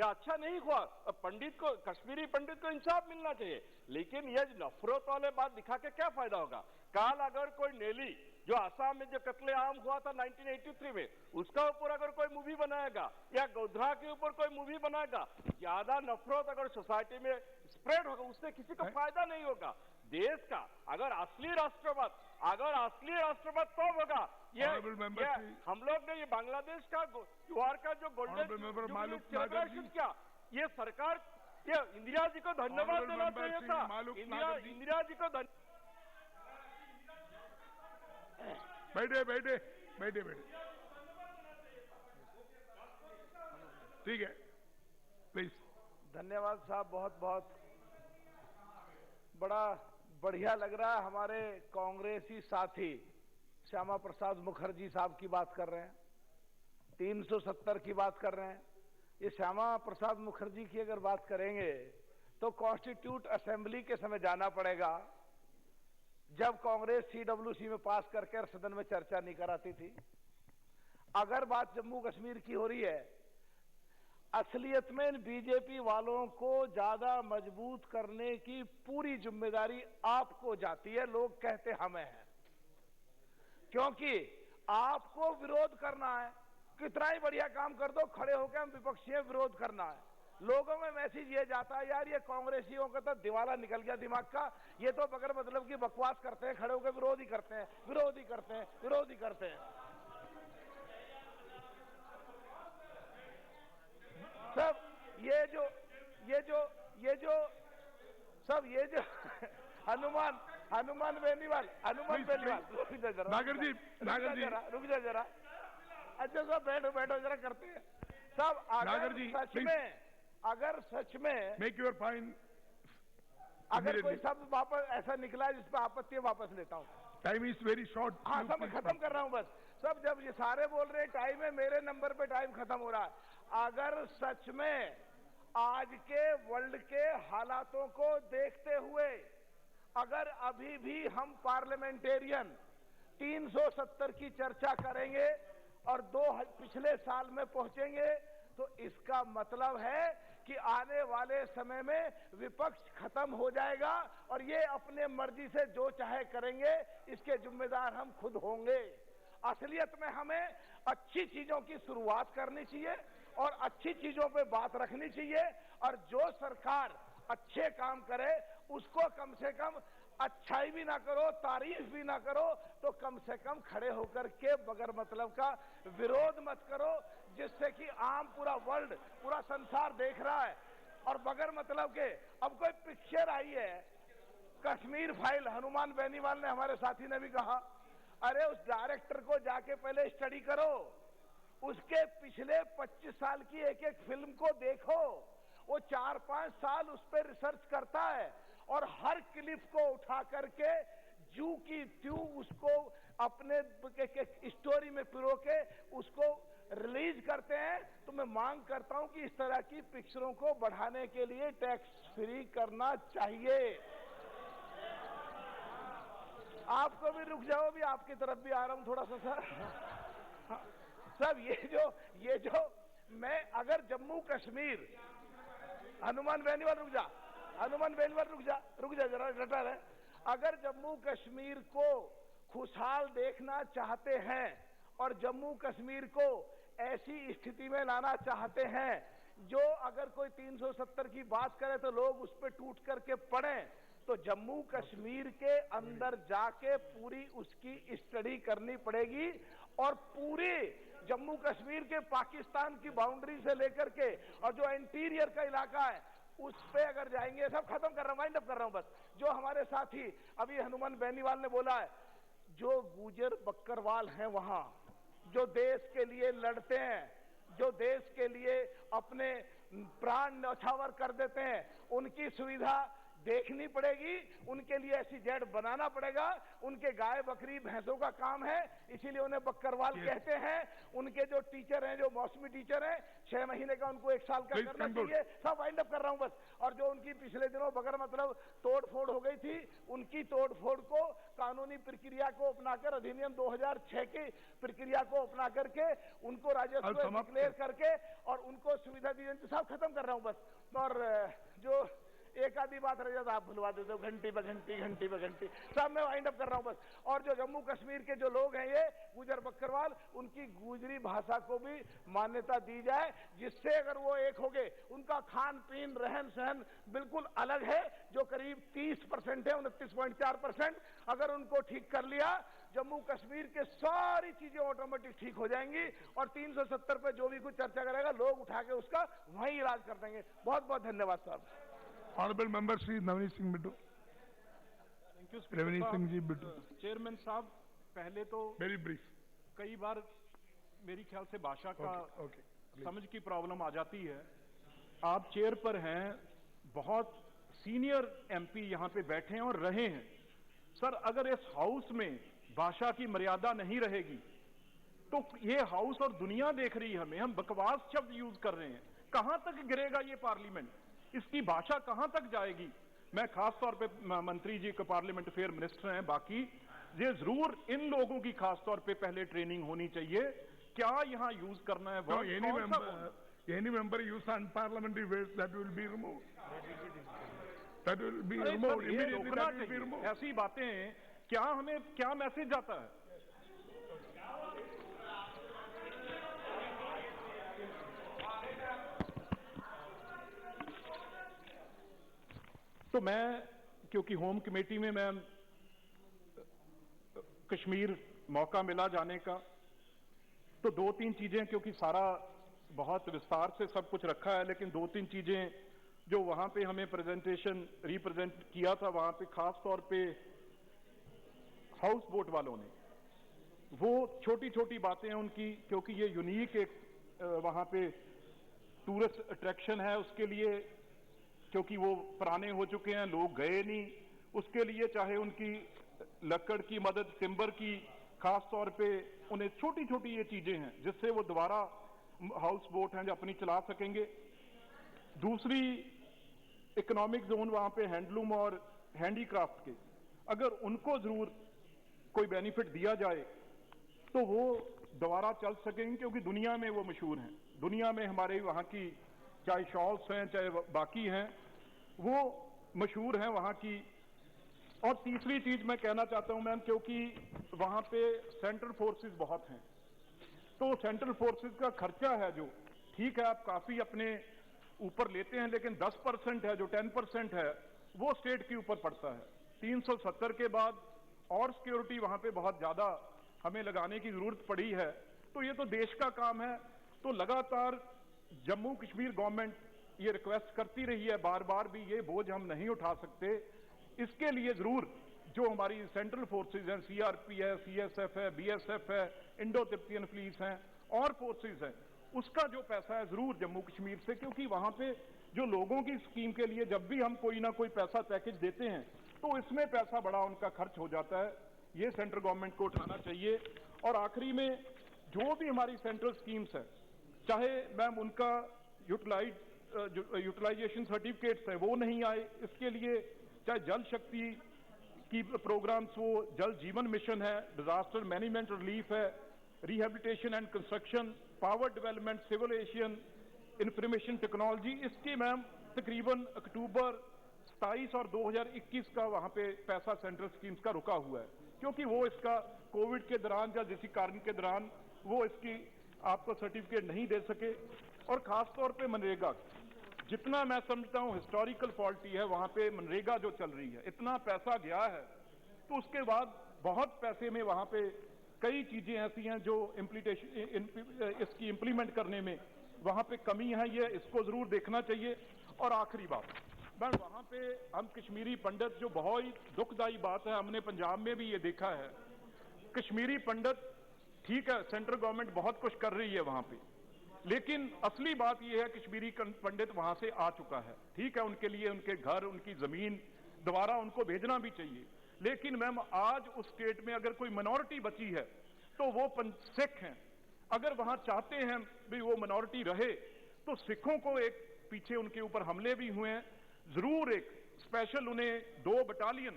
अच्छा नहीं हुआ। पंडित को, कश्मीरी पंडित को इंसाफ मिलना चाहिए, लेकिन ये नफरत वाले बात दिखा के क्या फायदा होगा? कल अगर कोई नेली जो असम में जो कत्ले आम हुआ था 1983 में, उसका ऊपर अगर कोई मूवी बनाएगा या गोधरा के ऊपर कोई मूवी बनाएगा, ज्यादा नफरत अगर सोसाइटी में स्प्रेड होगा, उससे किसी को फायदा नहीं होगा देश का। अगर असली राष्ट्रवाद तो होगा। ये हम लोग ने ये बांग्लादेश का त्योहार का जो गोल्डन सेलिब्रेशन किया, ये सरकार, ये इंदिरा जी को धन्यवाद देना चाहिए था। इंदिरा जी को बैठे ठीक है, प्लीज। धन्यवाद साहब, बहुत बहुत बड़ा बढ़िया लग रहा है। हमारे कांग्रेसी साथी श्यामा प्रसाद मुखर्जी साहब की बात कर रहे हैं, 370 की बात कर रहे हैं। ये श्यामा प्रसाद मुखर्जी की अगर बात करेंगे तो कॉन्स्टिट्यूट असेंबली के समय जाना पड़ेगा, जब कांग्रेस CWC में पास करके सदन में चर्चा नहीं कराती थी। अगर बात जम्मू कश्मीर की हो रही है, असलियत में बीजेपी वालों को ज्यादा मजबूत करने की पूरी जिम्मेदारी आपको जाती है। लोग कहते हमें है, क्योंकि आपको विरोध करना है। कितना ही बढ़िया काम कर दो, खड़े होकर हम विपक्षी विरोध करना है। लोगों में मैसेज ये जाता है, यार ये कांग्रेसियों का तो दिवाला निकल गया दिमाग का, ये तो बगैर मतलब की बकवास करते हैं, खड़े होकर विरोध ही करते हैं। सब ये जो हनुमान बेनीवाल रुक जा जरा। अच्छा सब बैठो जरा, करते हैं सब। अगर सच में मेक योर पॉइंट, अगर कोई शब्द वापस ऐसा निकला है जिस पर आपत्ति है, वापस लेता हूँ। Time is very short. हाँ सब मैं खत्म कर रहा हूँ बस। सब जब ये सारे बोल रहे हैं टाइम है, मेरे नंबर पे टाइम खत्म हो रहा है। अगर सच में आज के वर्ल्ड के हालातों को देखते हुए अगर अभी भी हम पार्लियामेंटेरियन 370 की चर्चा करेंगे और पिछले साल में पहुंचेंगे, तो इसका मतलब है कि आने वाले समय में विपक्ष खत्म हो जाएगा और ये अपने मर्जी से जो चाहे करेंगे, इसके जिम्मेदार हम खुद होंगे। असलियत में हमें अच्छी चीजों की शुरुआत करनी चाहिए और अच्छी चीजों पे बात रखनी चाहिए, और जो सरकार अच्छे काम करे उसको कम से कम अच्छाई भी ना करो, तारीफ भी ना करो, तो कम से कम खड़े होकर के बगैर मतलब का विरोध मत करो, जिससे कि आम पूरा वर्ल्ड, पूरा संसार देख रहा है। और बगैर मतलब के अब कोई पिक्चर आई है कश्मीर फाइल, हनुमान बेनीवाल ने, हमारे साथी ने भी कहा, अरे उस डायरेक्टर को जाके पहले स्टडी करो, उसके पिछले 25 साल की एक एक फिल्म को देखो। वो 4-5 साल उस पर रिसर्च करता है और हर क्लिप को उठा करके जू की त्यू उसको अपने स्टोरी में पिरो के उसको रिलीज करते हैं। तो मैं मांग करता हूं कि इस तरह की पिक्चरों को बढ़ाने के लिए टैक्स फ्री करना चाहिए। आपको भी रुक जाओ, भी आपकी तरफ भी आ रहा हूं थोड़ा सा सर। सब ये जो मैं अगर जम्मू कश्मीर, हनुमान बेनीवाल रुक जा जरा, डटा रहे। अगर जम्मू कश्मीर को खुशहाल देखना चाहते हैं और जम्मू कश्मीर को ऐसी स्थिति में लाना चाहते हैं जो अगर कोई 370 की बात करे तो लोग उस पर टूट करके पड़े, तो जम्मू कश्मीर के अंदर जाके पूरी उसकी स्टडी करनी पड़ेगी और पूरे जम्मू कश्मीर के पाकिस्तान की बाउंड्री से लेकर के और जो इंटीरियर का इलाका है उस पे अगर जाएंगे, सब खत्म कर रहा हूं, वाइंड अप कर रहा हूं बस। जो हमारे साथी अभी हनुमान बेनीवाल ने बोला है, जो गुजर बकरवाल हैं वहां, जो देश के लिए लड़ते हैं, जो देश के लिए अपने प्राण न्यौछावर कर देते हैं, उनकी सुविधा देखनी पड़ेगी, उनके लिए ऐसी जेड बनाना पड़ेगा। उनके गाय बकरी भैंसों का काम है, इसीलिए उन्हें बकरवाल कहते हैं। उनके जो टीचर हैं, जो मौसमी टीचर हैं, 6 महीने का उनको 1 साल का करना चाहिए। सब वाइंड अप कर रहा हूं बस। और जो उनकी पिछले दिनों बगैर मतलब तोड़ फोड़ हो गई थी, उनकी तोड़ फोड़ को कानूनी प्रक्रिया को अपनाकर, अधिनियम 2006 की प्रक्रिया को अपना करके उनको राजस्व डिक्लेयर करके और उनको सुविधा दी जाती, सब खत्म कर रहा हूं बस। और जो एक आधी बात रह जाता आप भुलवा देते हो, घंटी ब घंटी सब मैं वाइंड अप कर रहा हूं बस। और जो जम्मू कश्मीर के जो लोग हैं, ये गुजर बकरवाल, उनकी गुजरी भाषा को भी मान्यता दी जाए, जिससे अगर वो एक हो गए, उनका खान पीन रहन सहन बिल्कुल अलग है, जो करीब 30% है, 29.4%। अगर उनको ठीक कर लिया, जम्मू कश्मीर के सारी चीजें ऑटोमेटिक ठीक हो जाएंगी और 370 पे जो भी कुछ चर्चा करेगा, लोग उठा के उसका वहीं इलाज कर देंगे। बहुत बहुत धन्यवाद साहब। Honourable member Shri Navneet Singh Bittu. Thank you Navneet Singh ji Bittu. Chairman साहब, पहले तो वेरी ब्रीफ, कई बार मेरी ख्याल से भाषा का समझ की प्रॉब्लम आ जाती है। आप चेयर पर हैं, बहुत सीनियर एमपी यहां पे बैठे हैं और रहे हैं। सर, अगर इस हाउस में भाषा की मर्यादा नहीं रहेगी तो ये हाउस और दुनिया देख रही है हमें, हम बकवास शब्द यूज कर रहे हैं। कहां तक गिरेगा ये पार्लियामेंट? इसकी भाषा कहां तक जाएगी? मैं खास तौर पे मंत्री जी को पार्लियामेंट अफेयर मिनिस्टर हैं, बाकी ये जरूर इन लोगों की खास तौर पे पहले ट्रेनिंग होनी चाहिए, क्या यहां यूज करना है। Any member use unparliamentary words, that will be removed. That will be removed immediately. That will be removed. ऐसी बातें क्या हमें क्या मैसेज जाता है? तो मैं, क्योंकि होम कमेटी में मैं कश्मीर मौका मिला जाने का, तो 2-3 चीजें, क्योंकि सारा बहुत विस्तार से सब कुछ रखा है, लेकिन 2-3 चीजें जो वहां पे हमें रिप्रेजेंट किया था, वहां पे खास तौर पे हाउस बोट वालों ने, वो छोटी छोटी बातें उनकी, क्योंकि ये यूनिक एक वहां पे टूरिस्ट अट्रैक्शन है, उसके लिए, क्योंकि वो पुराने हो चुके हैं, लोग गए नहीं, उसके लिए चाहे उनकी लकड़ की मदद, टिम्बर की, खास तौर पे उन्हें छोटी छोटी ये चीजें हैं जिससे वो दोबारा हाउस बोट हैं जो अपनी चला सकेंगे। दूसरी, इकोनॉमिक जोन वहां पे हैंडलूम और हैंडीक्राफ्ट के, अगर उनको जरूर कोई बेनिफिट दिया जाए तो वो दोबारा चल सकेंगे, क्योंकि दुनिया में वो मशहूर हैं। दुनिया में हमारे वहां की चाहे शॉल्स हैं चाहे बाकी हैं, वो मशहूर हैं वहां की। और तीसरी चीज मैं कहना चाहता हूं मैम, क्योंकि वहां पे सेंट्रल फोर्सेस बहुत हैं, तो सेंट्रल फोर्सेस का खर्चा है जो, ठीक है आप काफी अपने ऊपर लेते हैं, लेकिन 10% है, जो 10% है वो स्टेट के ऊपर पड़ता है। 370 के बाद और सिक्योरिटी वहां पे बहुत ज्यादा हमें लगाने की जरूरत पड़ी है, तो ये तो देश का काम है। तो लगातार जम्मू कश्मीर गवर्नमेंट ये रिक्वेस्ट करती रही है बार बार भी, ये बोझ हम नहीं उठा सकते, इसके लिए जरूर जो हमारी सेंट्रल फोर्सेज हैं, सीआरपी है, सीएसएफ है, बीएसएफ है, इंडो तिब्बतियन पुलिस हैं और फोर्सेज हैं, उसका जो पैसा है जरूर जम्मू कश्मीर से, क्योंकि वहां पे जो लोगों की स्कीम के लिए जब भी हम कोई ना कोई पैसा पैकेज देते हैं तो इसमें पैसा बड़ा उनका खर्च हो जाता है, ये सेंट्रल गवर्नमेंट को उठाना चाहिए। और आखिरी में जो भी हमारी सेंट्रल स्कीम्स है, चाहे मैम उनका यूटिलाइजेशन सर्टिफिकेट्स है वो नहीं आए, इसके लिए चाहे जल शक्ति की प्रोग्राम्स हो, जल जीवन मिशन है, डिजास्टर मैनेजमेंट रिलीफ है, rehabilitation and construction, power development, civil aviation, information technology, इसके मैम तकरीबन अक्टूबर 27 और 2021 का वहां पे पैसा सेंट्रल स्कीम्स का रुका हुआ है, क्योंकि वो इसका कोविड के दौरान या किसी कारण के दौरान वो इसकी आपको सर्टिफिकेट नहीं दे सके। और खास तौर पे मनरेगा, जितना मैं समझता हूं हिस्टोरिकल फॉल्टी है वहां पे मनरेगा जो चल रही है, इतना पैसा गया है तो उसके बाद बहुत पैसे में वहां पे कई चीजें ऐसी हैं जो इसकी इम्प्लीमेंट करने में वहां पे कमी है, ये इसको जरूर देखना चाहिए। और आखिरी बात, मैं वहां पे हम कश्मीरी पंडित, जो बहुत ही दुखदायी बात है, हमने पंजाब में भी ये देखा है, कश्मीरी पंडित ठीक है, सेंट्रल गवर्नमेंट बहुत कुछ कर रही है वहां पे, लेकिन असली बात यह है कश्मीरी पंडित वहां से आ चुका है, ठीक है, उनके लिए उनके घर, उनकी जमीन दोबारा उनको भेजना भी चाहिए। लेकिन मैम आज उस स्टेट में अगर कोई मिनॉरिटी बची है तो वो सिख हैं। अगर वहां चाहते हैं भी वो मिनॉरिटी रहे तो सिखों को एक पीछे उनके ऊपर हमले भी हुए हैं, जरूर एक स्पेशल उन्हें 2 बटालियन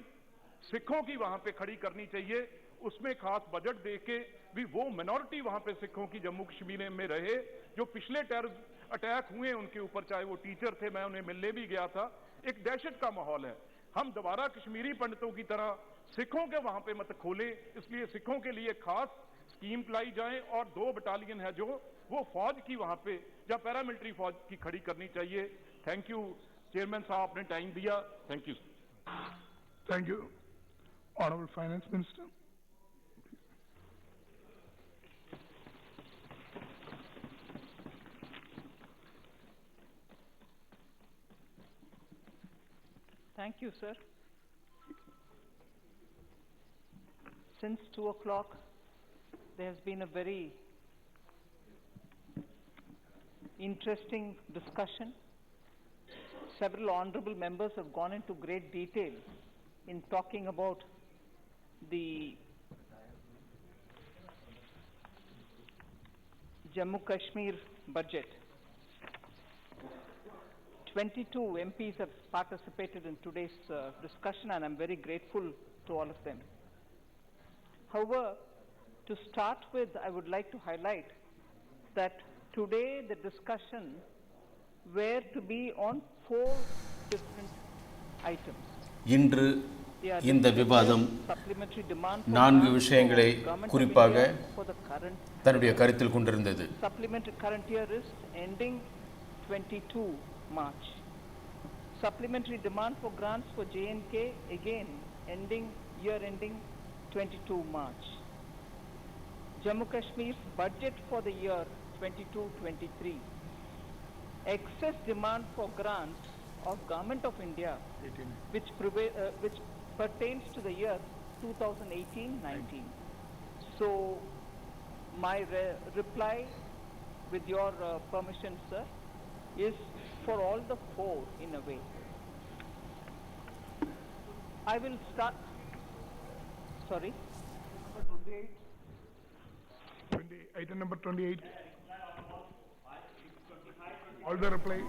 सिखों की वहां पे खड़ी करनी चाहिए, उसमें खास बजट दे के भी वो मिनॉरिटी वहां पे सिखों की जम्मू कश्मीर में रहे। जो पिछले टेरर अटैक हुए उनके ऊपर, चाहे वो टीचर थे, मैं उन्हें मिलने भी गया था, एक दहशत का माहौल है। हम दोबारा कश्मीरी पंडितों की तरह सिखों के वहां पे मत खोले, इसलिए सिखों के लिए खास स्कीम लाई जाए और 2 बटालियन है जो वो फौज की वहां पे या पैरामिलिट्री फौज की खड़ी करनी चाहिए। थैंक यू चेयरमैन साहब, आपने टाइम दिया, thank you. Thank you. Honourable finance minister. Thank you, sir. Since 2 o'clock, there has been a very interesting discussion. Several honorable members have gone into great detail in talking about the Jammu Kashmir budget. 22 MPs have participated in today's discussion, and I'm very grateful to all of them. However, to start with, I would like to highlight that today the discussion were to be on 4 different items. இன்று இந்த விவாதம் 4 விஷயங்களை குறிப்பாக தன்னுடைய கருத்தில் கொண்டிருந்தது. Supplementary current year is ending 22 March. Supplementary demand for grants for J&K again year ending 22 March. Jammu Kashmir's budget for the year 22-23. Excess demand for grants of Government of India which pertains to the year 2018-19. So my reply, with your permission, sir, is for all the 4 in a way. I will start. Sorry. Number 28. Item number 28. All the reply.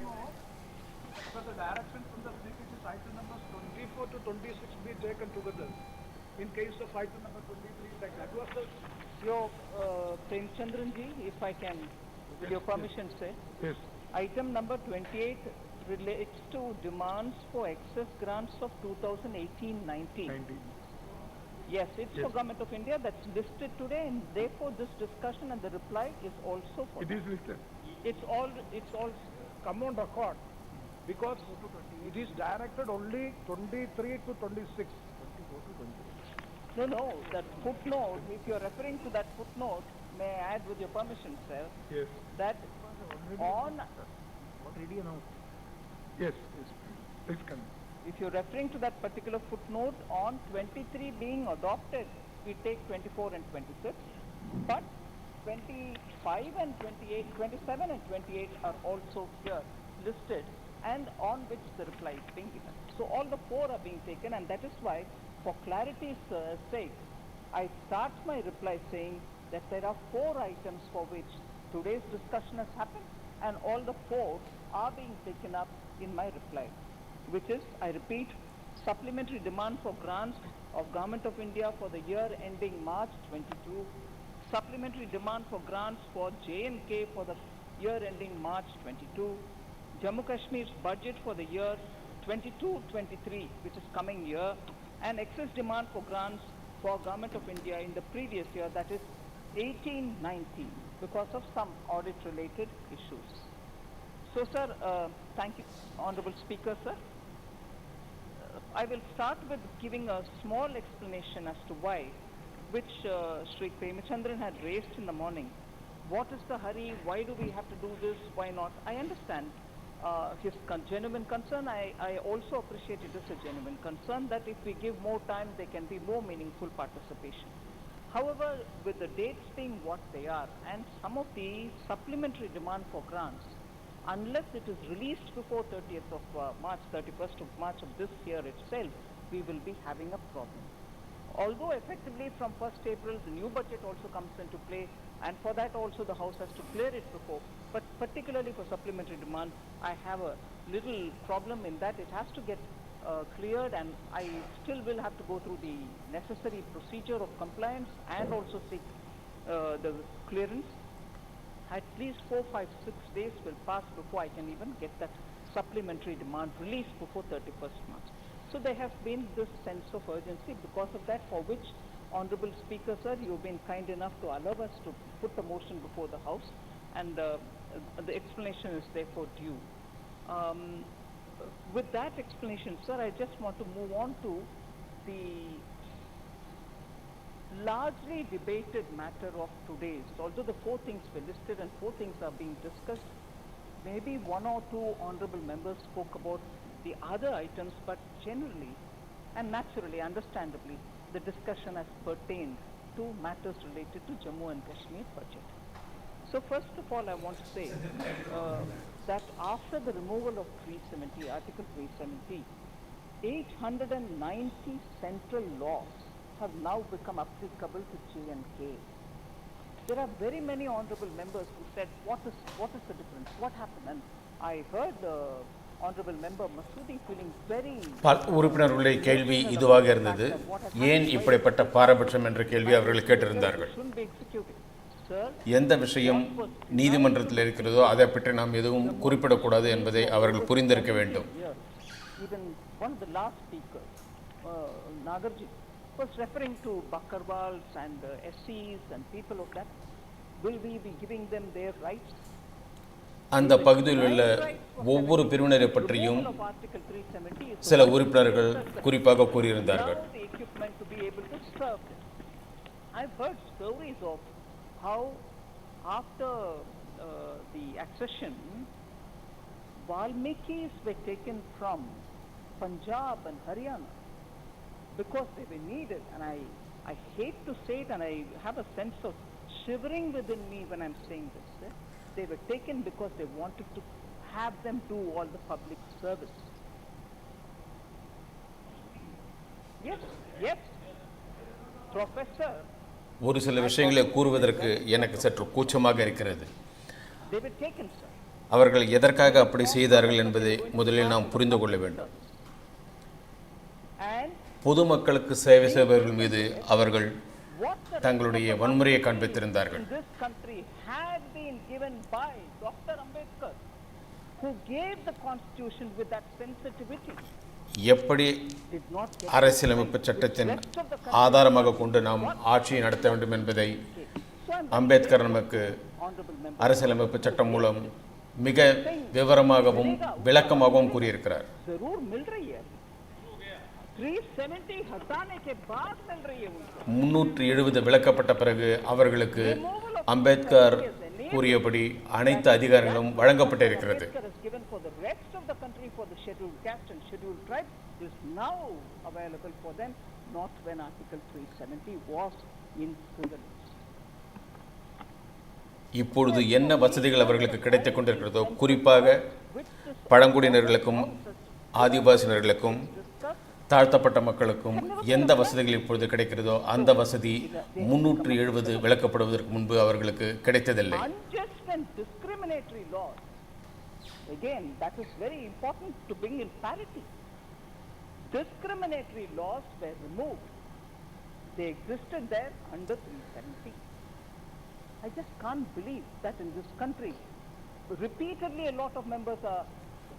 So the direction from the Speaker is item numbers 24 to 26 be taken together. In case of item number 23, like that was the. Your Premchandran ji, if I can, with your permission, sir. Yes. Item number 28 relates to demands for excess grants of 2018-19. Yes, it's for Government of India, that's listed today, and therefore this discussion and the reply is also for It is listed. It's all come on record, because it is directed only 23 to 26. No, that footnote, if you're referring to that footnote, may I add with your permission, sir, Yes. that on Already announced. Yes. Please come. If you're referring to that particular footnote, on 23 being adopted, we take 24 and 26, but 25 and 28, 27 and 28 are also here listed, and on which the reply is being given. So all the 4 are being taken, and that is why, for clarity's sake, I start my reply saying that there are 4 items for which today's discussion has happened, and all the 4 are being taken up in my reply, which is, I repeat, supplementary demand for grants of Government of India for the year ending March 22, supplementary demand for grants for J&K for the year ending March 22, Jammu Kashmir's budget for the year 22-23, which is coming year, and excess demand for grants for Government of India in the previous year, that is 18-19, because of some audit-related issues. So, sir, thank you, Honorable Speaker, sir. I will start with giving a small explanation as to why which Sri Premachandran had raised in the morning. What is the hurry? Why do we have to do this? Why not? I understand his genuine concern. I also appreciate it as a genuine concern that if we give more time, there can be more meaningful participation. However, with the dates being what they are and some of the supplementary demand for grants, unless it is released before 30th of March, 31st of March of this year itself, we will be having a problem. Although effectively from 1st April, the new budget also comes into play, and for that also the House has to clear it before. But particularly for supplementary demand, I have a little problem in that it has to get cleared, and I still will have to go through the necessary procedure of compliance and also seek the clearance. At least 4, 5, 6 days will pass before I can even get that supplementary demand released before 31st March. So there has been this sense of urgency because of that, for which Honorable Speaker sir, you've been kind enough to allow us to put the motion before the House, and the explanation is therefore due. With that explanation, sir, I just want to move on to the largely debated matter of today's. Although the 4 things were listed and 4 things are being discussed, maybe 1 or 2 honorable members spoke about the other items, but generally and naturally, understandably, the discussion has pertained to matters related to Jammu and Kashmir budget. So first of all, I want to say that after the removal of 370, Article 370, 890 central laws have now become applicable to J&K. There are very many honorable members who said, what is the difference? What happened? And I heard honorable member Masoodi feeling very... உறுப்பினர்களுடைய கேள்வி இதுவாக இருந்தது. ஏன் இப்படிப்பட்ட பாரபட்சம் என்ற கேள்வி அவர்கள் கேட்டிருந்தார்கள். எந்த விஷயம் நீதிமன்றத்தில் இருக்கிறதோ அதை பற்றி நாம் எதுவும் குறிப்பிடக்கூடாது என்பதை அவர்கள் புரிந்திருக்க வேண்டும். Even one of the last speakers, Nagarji, was referring to Bakarwals and SCs and people of that. Will we be giving them their rights? அந்த பகுதியில் உள்ள ஒவ்வொரு பிரிவினரை பற்றியும் சில உறுப்பினர்கள் குறிப்பாக கூறியிருந்தார்கள். I've heard stories of how after the accession, Valmikis were taken from Punjab and Haryana because they were needed, and I hate to say it, and I have a sense of shivering within me when I'm saying this. They were taken because they wanted to have them do all the public service. Yes, Professor. ஒரு சில விஷயங்களை கூறுவதற்கு எனக்கு சற்று கூச்சமாக இருக்கிறது. They were taken, sir. அவர்கள் எதற்காக அப்படி செய்தார்கள் என்பதை முதலில் நாம் புரிந்து கொள்ள வேண்டும். பொதுமக்களுக்கு சேவை செய்பவர்கள் மீது அவர்கள் தங்களுடைய வன்முறையை காண்பித்திருந்தார்கள். Given by Dr. Ambedkar, who gave the constitution with that sensitivity. எப்படி அரசியலமைப்பு சட்டத்தின் ஆதாரமாக கொண்டு நாம் ஆட்சியை நடத்த வேண்டும் என்பதை அம்பேத்கர் நமக்கு அரசியலமைப்பு சட்டம் மூலம் மிக விவரமாகவும் விளக்கமாகவும் கூறியிருக்கிறார். 370 விளக்கப்பட்ட பிறகு அவர்களுக்கு அம்பேத்கர் கூறியபடி அனைத்து அதிகாரங்களும் வழங்கப்பட்டிருக்கிறது. இப்பொழுது என்ன வசதிகள் அவர்களுக்கு கிடைத்துக் கொண்டிருக்கிறதோ, குறிப்பாக பழங்குடியினர்களுக்கும் ஆதிவாசியினர்களுக்கும் தாழ்த்தப்பட்ட மக்களுக்கும் எந்த வசதிகள் இப்பொழுது கிடைக்கிறதோ அந்த வசதி 370 விளக்கப்படுவதற்கு முன்பு அவர்களுக்கு கிடைத்ததில்லை. Again, that is very important to bring in parity. Discriminatory laws were removed. They existed there under 370. I just can't believe that in this country, repeatedly a lot of members are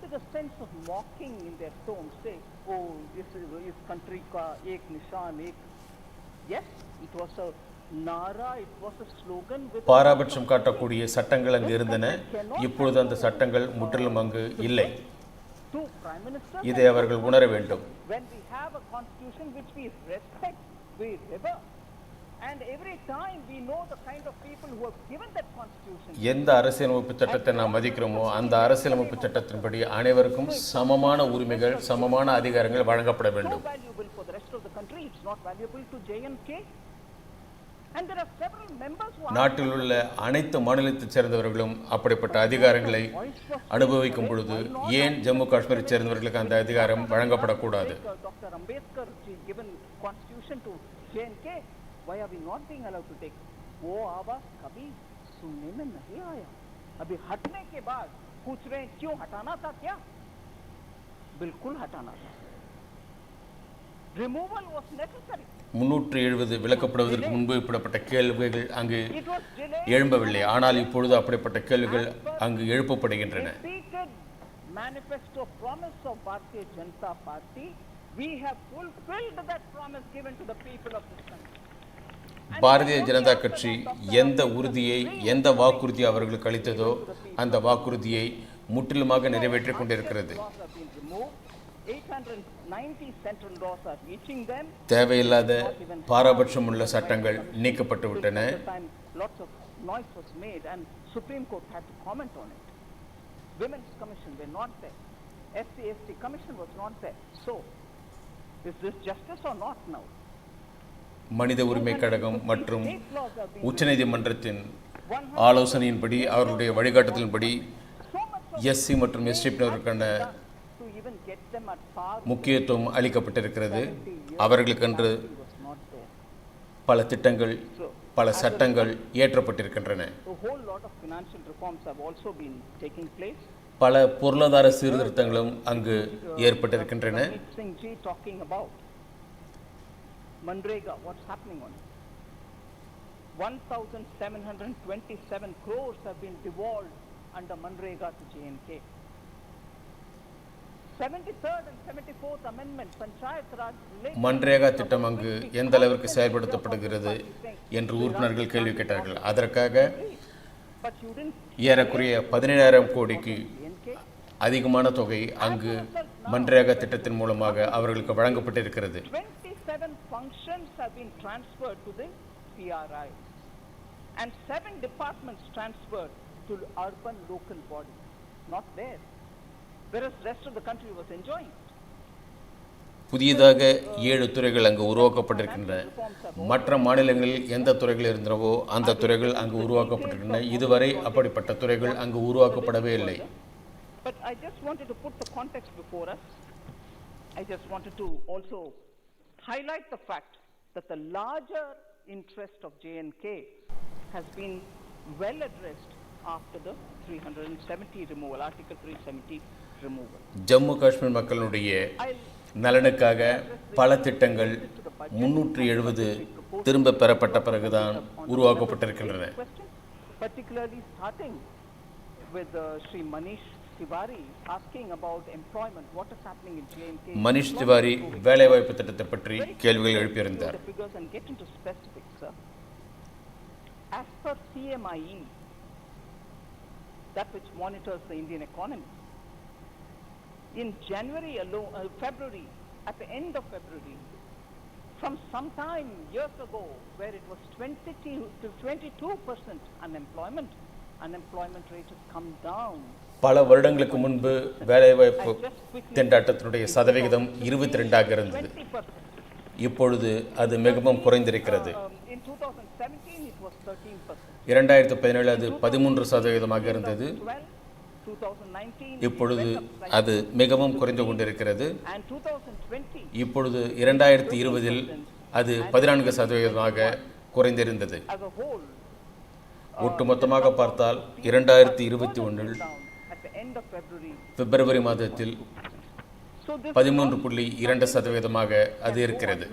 with a sense of mocking in their tone, say, oh, this country ka ek nishan, ek. Yes, it was a nara, it was a slogan with... பாரபட்சம் காட்டக்கூடிய சட்டங்கள் அங்கு இருந்தன. இப்பொழுது அந்த சட்டங்கள் முற்றிலும் அங்கு இல்லை. இதை அவர்கள் உணர வேண்டும். When we have a constitution which we respect, we revere. And every time we know the kind of people who have given that constitution. எந்த அரசியலமைப்பு சட்டத்தை நாம் மதிக்கிறோமோ அந்த அரசியலமைப்பு சட்டத்தின்படி அனைவருக்கும் சமமான உரிமைகள் சமமான அதிகாரங்கள் வழங்கப்பட வேண்டும். So valuable for the rest of the country, it's not valuable to J&K. And there are several members who நாட்டில் உள்ள அனைத்து மாநிலத்தைச் சேர்ந்தவர்களும் அப்படிப்பட்ட அதிகாரங்களை அனுபவிக்கும் பொழுது ஏன் ஜம்மு காஷ்மீரைச் சேர்ந்தவர்களுக்கு அந்த அதிகாரம் வழங்கப்படக்கூடாது? Dr. Ambedkar given constitution to J&K. Why are we not being allowed to take? वो आवाज कभी सुनने में नहीं आया. अभी हटने के बाद पूछ रहे हैं क्यों हटाना था? क्या बिल्कुल हटाना था. Removal was necessary. 370 விலக்கப்படுவதற்கு முன்பு இப்படிப்பட்ட கேள்விகள் அங்கு எழும்பவில்லை. ஆனால் இப்பொழுது அப்படிப்பட்ட கேள்விகள் அங்கு எழுப்பப்படுகின்றன. Manifesto promise of Bharatiya Janata Party, we have fulfilled that promise given to the people of this country. Bharatiya Janata கட்சி எந்த உறுதியை எந்த வாக்குறுதி அவர்களுக்கு அளித்ததோ அந்த வாக்குறுதியை முற்றிலுமாக நிறைவேற்றிக் கொண்டிருக்கிறது. தேவையில்லாத பாரபட்சம் உள்ள சட்டங்கள் நீக்கப்பட்டு விட்டன. Women's Commission were not there. SC/ST Commission was not there. So, is this justice or not now? மனித உரிமை கழகம் மற்றும் உச்சநீதிமன்றத்தின் ஆலோசனையின்படி அவர்களுடைய வழிகாட்டுதலின்படி எஸ்சி மற்றும் எஸ்டி பிரிவினருக்கான முக்கியத்துவம் அளிக்கப்பட்டிருக்கிறது. அவர்களுக்கென்று பல திட்டங்கள் பல சட்டங்கள் இயற்றப்பட்டிருக்கின்றன. பல பொருளாதார சீர்திருத்தங்களும் அங்கு ஏற்பட்டிருக்கின்றன. Manrega, what's happening on it? 1,727 crores have been devolved under Manrega to J&K. 73rd and 74th Amendment, Panchayat Raj. MNREGA திட்டம் அங்கு எந்த அளவிற்கு செயல்படுத்தப்படுகிறது என்று உறுப்பினர்கள் கேள்வி கேட்டார்கள். அதற்காக ஏறக்குறைய 17,000 கோடிக்கு அதிகமான தொகை அங்கு மன்ரேகா திட்டத்தின் மூலமாக அவர்களுக்கு வழங்கப்பட்டிருக்கிறது. 27 functions have been transferred to the PRI and 7 departments transferred to urban local bodies. Not there. Whereas the rest of the country was enjoying it. புதியதாக 7 துறைகள் அங்கு உருவாக்கப்பட்டிருக்கின்றன. மற்ற மாநிலங்களில் எந்த துறைகள் இருந்தனவோ அந்த துறைகள் அங்கு உருவாக்கப்பட்டிருக்கின்றன. இதுவரை அப்படிப்பட்ட துறைகள் அங்கு உருவாக்கப்படவே இல்லை. But I just wanted to put the context before us. I just wanted to also highlight the fact that the larger interest of J&K has been well addressed after the 370 removal, Article 370 removal. Jammu Kashmir மக்களுடைய நலனுக்காக பல திட்டங்கள் 370 திரும்ப பெறப்பட்ட பிறகுதான் உருவாக்கப்பட்டிருக்கின்றன. Particularly starting with Sri Manish Tiwari asking about employment, what is happening in J&K. Manish Tiwari வேலைவாய்ப்பு திட்டத்தை பற்றி கேள்விகள் எழுப்பியிருந்தார். And get into specifics, sir. As per CMIE, that which monitors the Indian economy, in January alone, February, at the end of February, from some time years ago, where it was 20 to 22% unemployment rate has come down. பல வருடங்களுக்கு முன்பு வேலைவாய்ப்பு திண்டாட்டத்தினுடைய சதவிகிதம் 22ஆக இருந்தது. இப்பொழுது அது மிகவும் குறைந்திருக்கிறது. 2017 அது 13% இருந்தது. இப்பொழுது அது மிகவும் குறைந்து கொண்டிருக்கிறது. இப்பொழுது 2020 அது 14% குறைந்திருந்தது. ஒட்டுமொத்தமாக பார்த்தால் 2021 பிப்ரவரி மாதத்தில் 13.2% அது இருக்கிறது.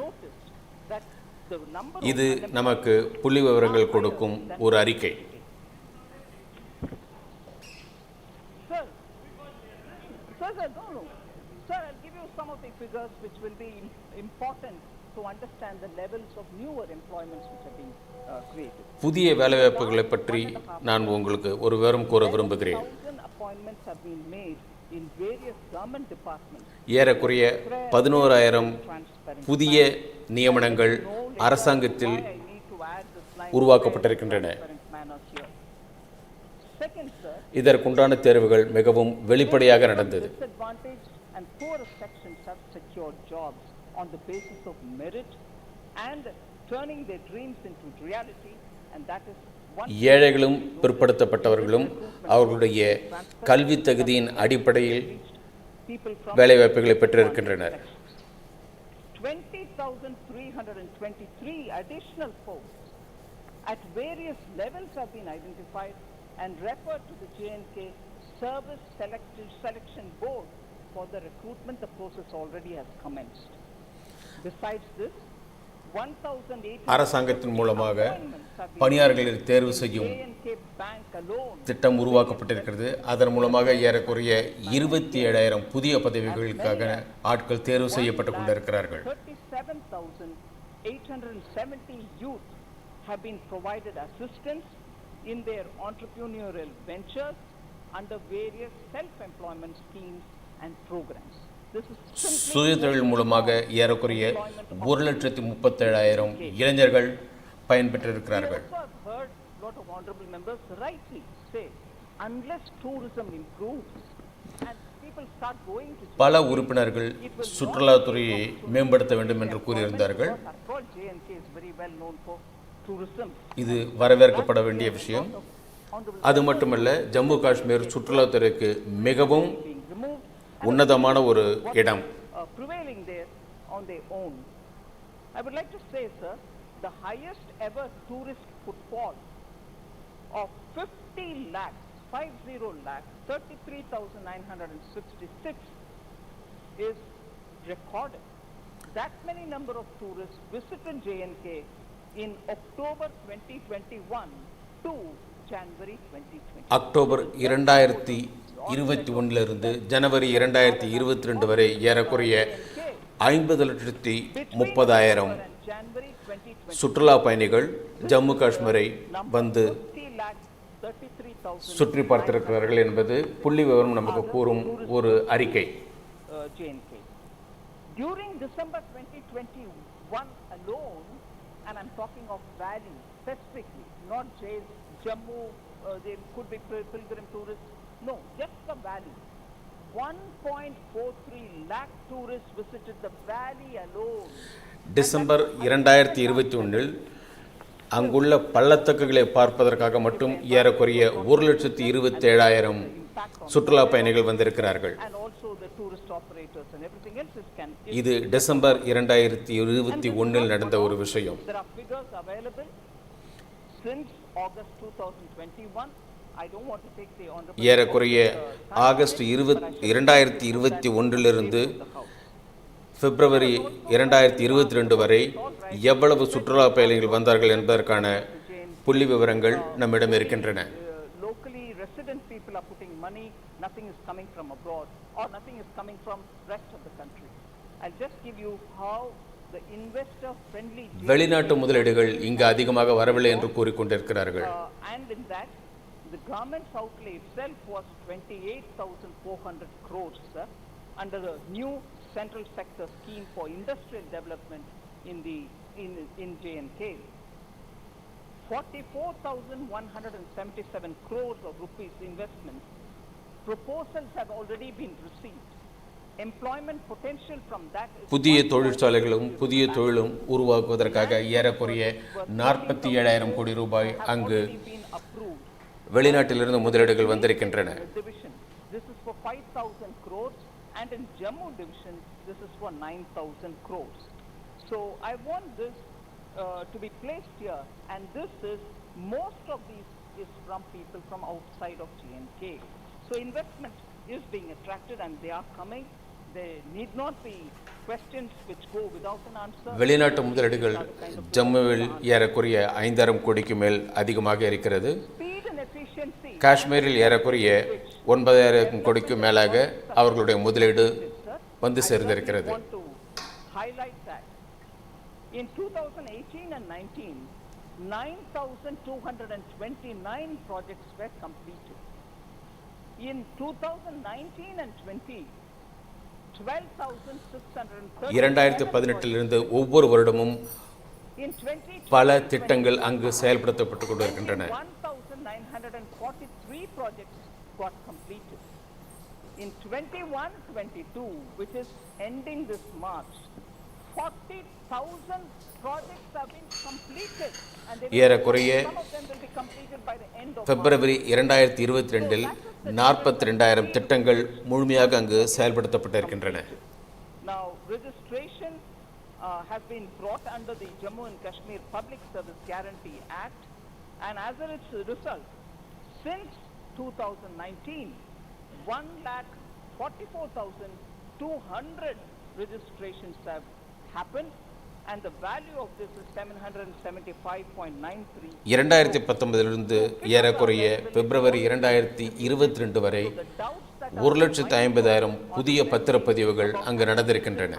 இது நமக்கு புள்ளி விவரங்கள் கொடுக்கும் ஒரு அறிக்கை. Sir, I'll give you some of the figures which will be important to understand the levels of newer employments which have been created. புதிய வேலைவாய்ப்புகளை பற்றி நான் உங்களுக்கு ஒரு விவரம் கூற விரும்புகிறேன். Appointments have been made in various government departments. ஏறக்குறைய 11,000 புதிய நியமனங்கள் அரசாங்கத்தில் உருவாக்கப்பட்டிருக்கின்றன. இதற்குண்டான தேர்வுகள் மிகவும் வெளிப்படையாக நடந்தது. ஏழைகளும் பிற்படுத்தப்பட்டவர்களும் அவர்களுடைய கல்வி தகுதியின் அடிப்படையில் வேலைவாய்ப்புகளை பெற்றிருக்கின்றனர். 20,323 additional posts at various levels have been identified and referred to the J&K Service Selection Board for the recruitment. The process already has commenced. Besides this, அரசாங்கத்தின் மூலமாக பணியாளர்களை தேர்வு செய்யும் திட்டம் உருவாக்கப்பட்டிருக்கிறது. அதன் மூலமாக ஏறக்குறைய 27,000 புதிய பதவிகளுக்காக ஆட்கள் தேர்வு செய்யப்பட்டுக் கொண்டிருக்கிறார்கள். 37,870 youth have been provided assistance in their entrepreneurial ventures under various self-employment schemes and programs. சுயதொழில் மூலமாக ஏறக்குறைய 1,37,000 இளைஞர்கள் பயன்பெற்றிருக்கிறார்கள். பல உறுப்பினர்கள் சுற்றுலாத்துறையை மேம்படுத்த வேண்டும் என்று கூறியிருந்தார்கள். இது வரவேற்கப்பட வேண்டிய விஷயம். அது மட்டுமல்ல, ஜம்மு காஷ்மீர் சுற்றுலாத்துறைக்கு மிகவும் உன்னதமான ஒரு இடம். Prevailing there on their own. I would like to say, sir, the highest ever tourist footfall of 50 lakhs, 33,966 is recorded. That many number of tourists visited J&K in October 2021 to January 2020. October 2021 ஜனவரி 2022 வரை ஏறக்குறைய 50,30,000 சுற்றுலா பயணிகள் ஜம்மு காஷ்மீரை வந்து சுற்றி பார்த்திருக்கிறார்கள் என்பது புள்ளி விவரம் நமக்கு கூறும் ஒரு அறிக்கை. During December 2021 alone, and I'm talking of Valley specifically, not Jammu, there could be pilgrim tourists. No, just the valley. 1.43 lakh tourists visited the valley alone. December 2021 அங்குள்ள பள்ளத்தாக்குகளை பார்ப்பதற்காக மட்டும் ஏறக்குறைய 1,27,000 சுற்றுலா பயணிகள் வந்திருக்கிறார்கள். இது டிசம்பர் 2021 நடந்த ஒரு விஷயம். ஏறக்குறைய ஆகஸ்ட் 2021 பிப்ரவரி 2022 வரை எவ்வளவு சுற்றுலா பயணிகள் வந்தார்கள் என்பதற்கான புள்ளி விவரங்கள் நம்மிடம் இருக்கின்றன. வெளிநாட்டு முதலீடுகள் இங்கு அதிகமாக வரவில்லை என்று கூறிக்கொண்டிருக்கிறார்கள். The government's outlay itself was 28,400 crores under the new central sector scheme for industrial development in J&K. 44,177 crores of rupees investments. Proposals have already been received. Employment potential from that புதிய தொழிற்சாலைகளும் புதிய தொழிலும் உருவாக்குவதற்காக ஏறக்குறைய 47,000 கோடி ரூபாய் அங்கு வெளிநாட்டிலிருந்து முதலீடுகள் வந்திருக்கின்றன. This is for 5,000 crores and in Jammu division this is for 9,000 crores. So I want this to be placed here, and this is most of these is from people from outside of J&K. So investment is being attracted and they are coming. There need not be questions which go without an answer. வெளிநாட்டு முதலீடுகள் ஜம்முவில் ஏறக்குறைய 5,000 கோடிக்கு மேல் அதிகமாக இருக்கிறது. காஷ்மீரில் ஏறக்குறைய 9,000 கோடிக்கு மேலாக அவர்களுடைய முதலீடு வந்து சேர்ந்திருக்கிறது. In 2018 and 19, 9,229 projects were completed. In 2019 and 20, 12,630. 2018 ஒவ்வொரு வருடமும் பல திட்டங்கள் அங்கு செயல்படுத்தப்பட்டு கொண்டிருக்கின்றன. 1943 projects got completed. In 21-22, which is ending this March, 40,000 projects have been completed, and ஏறக்குறைய some of them will be completed by the end of பிப்ரவரி 2022 42,000 திட்டங்கள் முழுமையாக அங்கு செயல்படுத்தப்பட்டிருக்கின்றன. Now, registration has been brought under the Jammu and Kashmir Public Service Guarantee Act, and as a result, since 2019, 1,44,200 registrations have happened, and the value of this is 775.93. 2019 ஏறக்குறைய பிப்ரவரி 2022 வரை 1,50,000 புதிய பத்திரப்பதிவுகள் அங்கு நடந்திருக்கின்றன.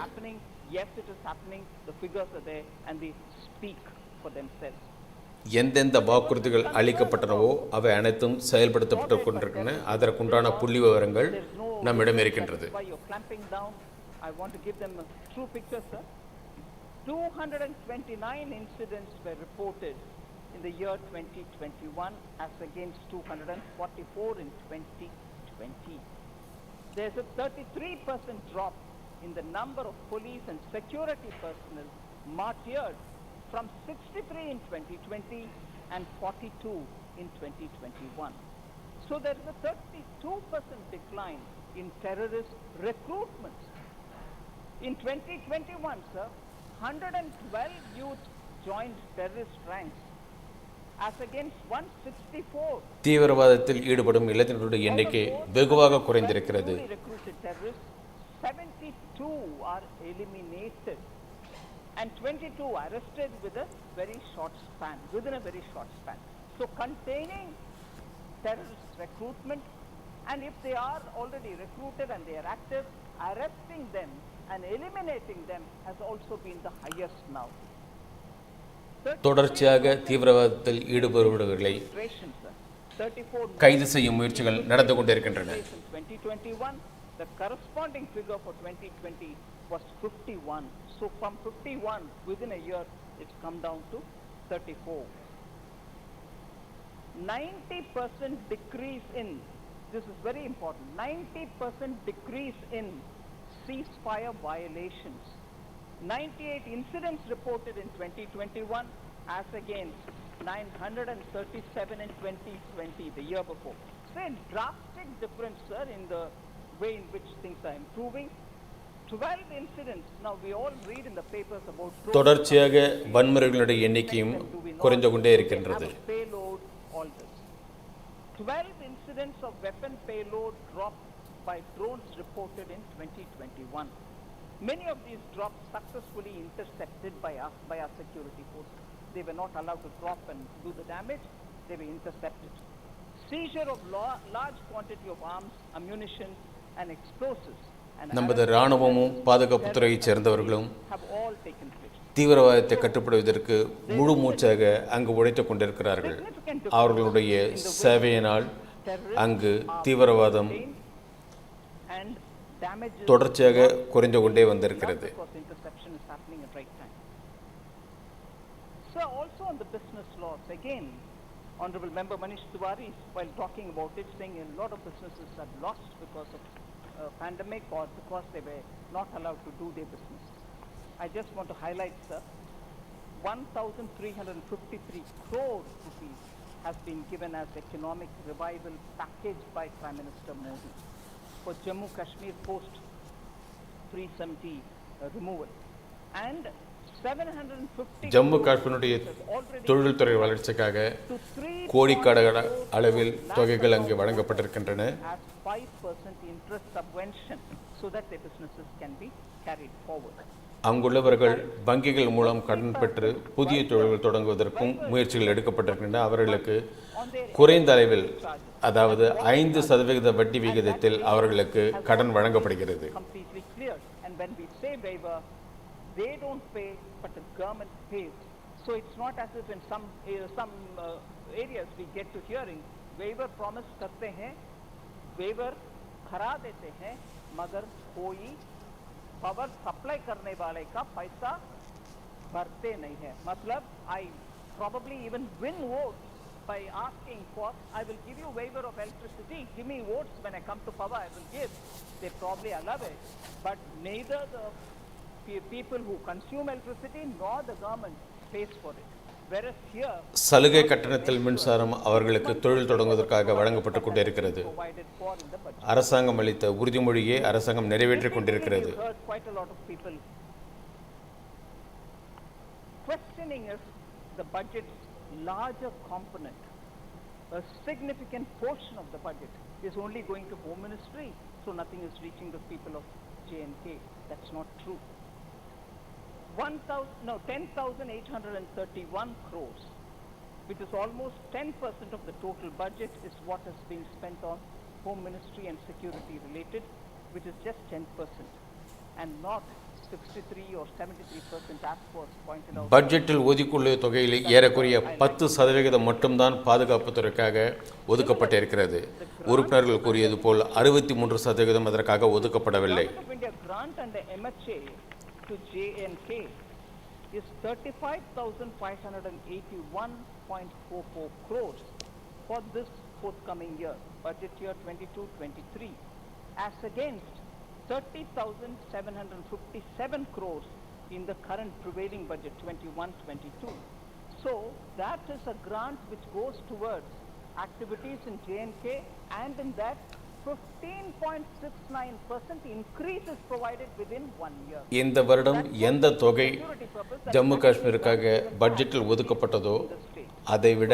Yes, it is happening. The figures are there, and they speak for themselves. எந்தெந்த வாக்குறுதிகள் அளிக்கப்பட்டனவோ அவை அனைத்தும் செயல்படுத்தப்பட்டு கொண்டிருக்கின்றன. அதற்குண்டான புள்ளி விவரங்கள் நம்மிடம் இருக்கின்றது. I want to give them a true picture, sir. 229 incidents were reported in the year 2021 as against 244 in 2020. There's a 33% drop in the number of police and security personnel martyred from 63 in 2020 and 42 in 2021. So there is a 32% decline in terrorist recruitment. In 2021, sir, 112 youth joined terrorist ranks as against 164. தீவிரவாதத்தில் ஈடுபடும் இளைஞர்களுடைய எண்ணிக்கை வெகுவாக குறைந்திருக்கிறது. 72 are eliminated and 22 arrested with a very short span, within a very short span. So containing terrorist recruitment, and if they are already recruited and they are active, arresting them and eliminating them has also been the highest now. தொடர்ச்சியாக தீவிரவாதத்தில் ஈடுபடுபவர்களை கைது செய்யும் முயற்சிகள் நடந்து கொண்டிருக்கின்றன. 2021, the corresponding figure for 2020 was 51. So from 51 within a year it's come down to 34. 90% decrease in, this is very important, 90% decrease in ceasefire violations. 98 incidents reported in 2021 as against 937 in 2020, the year before. So a drastic difference, sir, in the way in which things are improving. 12 incidents, now we all read in the papers about தொடர்ச்சியாக வன்முறைகளுடைய எண்ணிக்கையும் குறைந்து கொண்டே இருக்கின்றது. payload, all this. 12 incidents of weapon payload dropped by drones reported in 2021. Many of these drops successfully intercepted by our security forces. They were not allowed to drop and do the damage, they were intercepted. Seizure of large quantity of arms, ammunition and explosives. நமது இராணுவமும் பாதுகாப்புத்துறையைச் சேர்ந்தவர்களும் தீவிரவாதத்தை கட்டுப்படுவதற்கு முழு மூச்சாக அங்கு உழைத்துக் கொண்டிருக்கிறார்கள். அவர்களுடைய சேவையினால் அங்கு தீவிரவாதம் தொடர்ச்சியாக குறைந்து கொண்டே வந்திருக்கிறது. So also on the business laws, again, Honorable Member Manish Tiwari, while talking about it, saying a lot of businesses are lost because of pandemic or because they were not allowed to do their business. I just want to highlight, sir, 1,353 crore rupees has been given as economic revival package by Prime Minister Modi for Jammu Kashmir post 370 removal, and 750 Jammu காஷ்மீருடைய தொழில்துறை வளர்ச்சிக்காக கோடிக்கணக்கான அளவில் தொகைகள் அங்கு வழங்கப்பட்டிருக்கின்றன. 5% interest subvention so that their businesses can be carried forward. அங்குள்ளவர்கள் வங்கிகள் மூலம் கடன் பெற்று புதிய தொழில்கள் தொடங்குவதற்கும் முயற்சிகள் எடுக்கப்பட்டிருக்கின்றன. அவர்களுக்கு குறைந்த அளவில், அதாவது 5% வட்டி விகிதத்தில் அவர்களுக்கு கடன் வழங்கப்படுகிறது. They don't pay, but the government pays. So it's not as if in some areas we get to hearing waiver promise करते हैं, waiver करा देते हैं, मगर कोई पावर सप्लाई करने वाले का पैसा बढ़ते नहीं है. मतलब I probably even win votes by asking for, I will give you waiver of electricity, give me votes when I come to power, I will give. They probably allow it, but neither the people who consume electricity nor the government pays for it. Whereas here, சலுகை கட்டணத்தில் மின்சாரம் அவர்களுக்கு தொழில் தொடங்குவதற்காக வழங்கப்பட்டு கொண்டிருக்கிறது. அரசாங்கம் அளித்த உறுதிமொழியை அரசாங்கம் நிறைவேற்றிக் கொண்டிருக்கிறது. quite a lot of people questioning if the budget's larger component, a significant portion of the budget, is only going to Home Ministry, so nothing is reaching the people of J&K. That's not true. 10,831 crores, which is almost 10% of the total budget, is what has been spent on Home Ministry and security related, which is just 10%, and not 63 or 73% as was pointed out. பட்ஜெட்டில் ஒதுக்கியுள்ள தொகையில் ஏறக்குறைய 10% மட்டும்தான் பாதுகாப்பு துறைக்காக ஒதுக்கப்பட்டிருக்கிறது. உறுப்பினர்கள் கூறியது போல் 63% அதற்காக ஒதுக்கப்படவில்லை. Grant and the MHA to J&K is 35,581.44 crores for this forthcoming year, budget year 22-23, as against 30,757 crores in the current prevailing budget 21-22. So that is a grant which goes towards activities in J&K, and in that 15.69% increase is provided within 1 year. இந்த வருடம் எந்த தொகை ஜம்மு காஷ்மீருக்காக பட்ஜெட்டில் ஒதுக்கப்பட்டதோ அதைவிட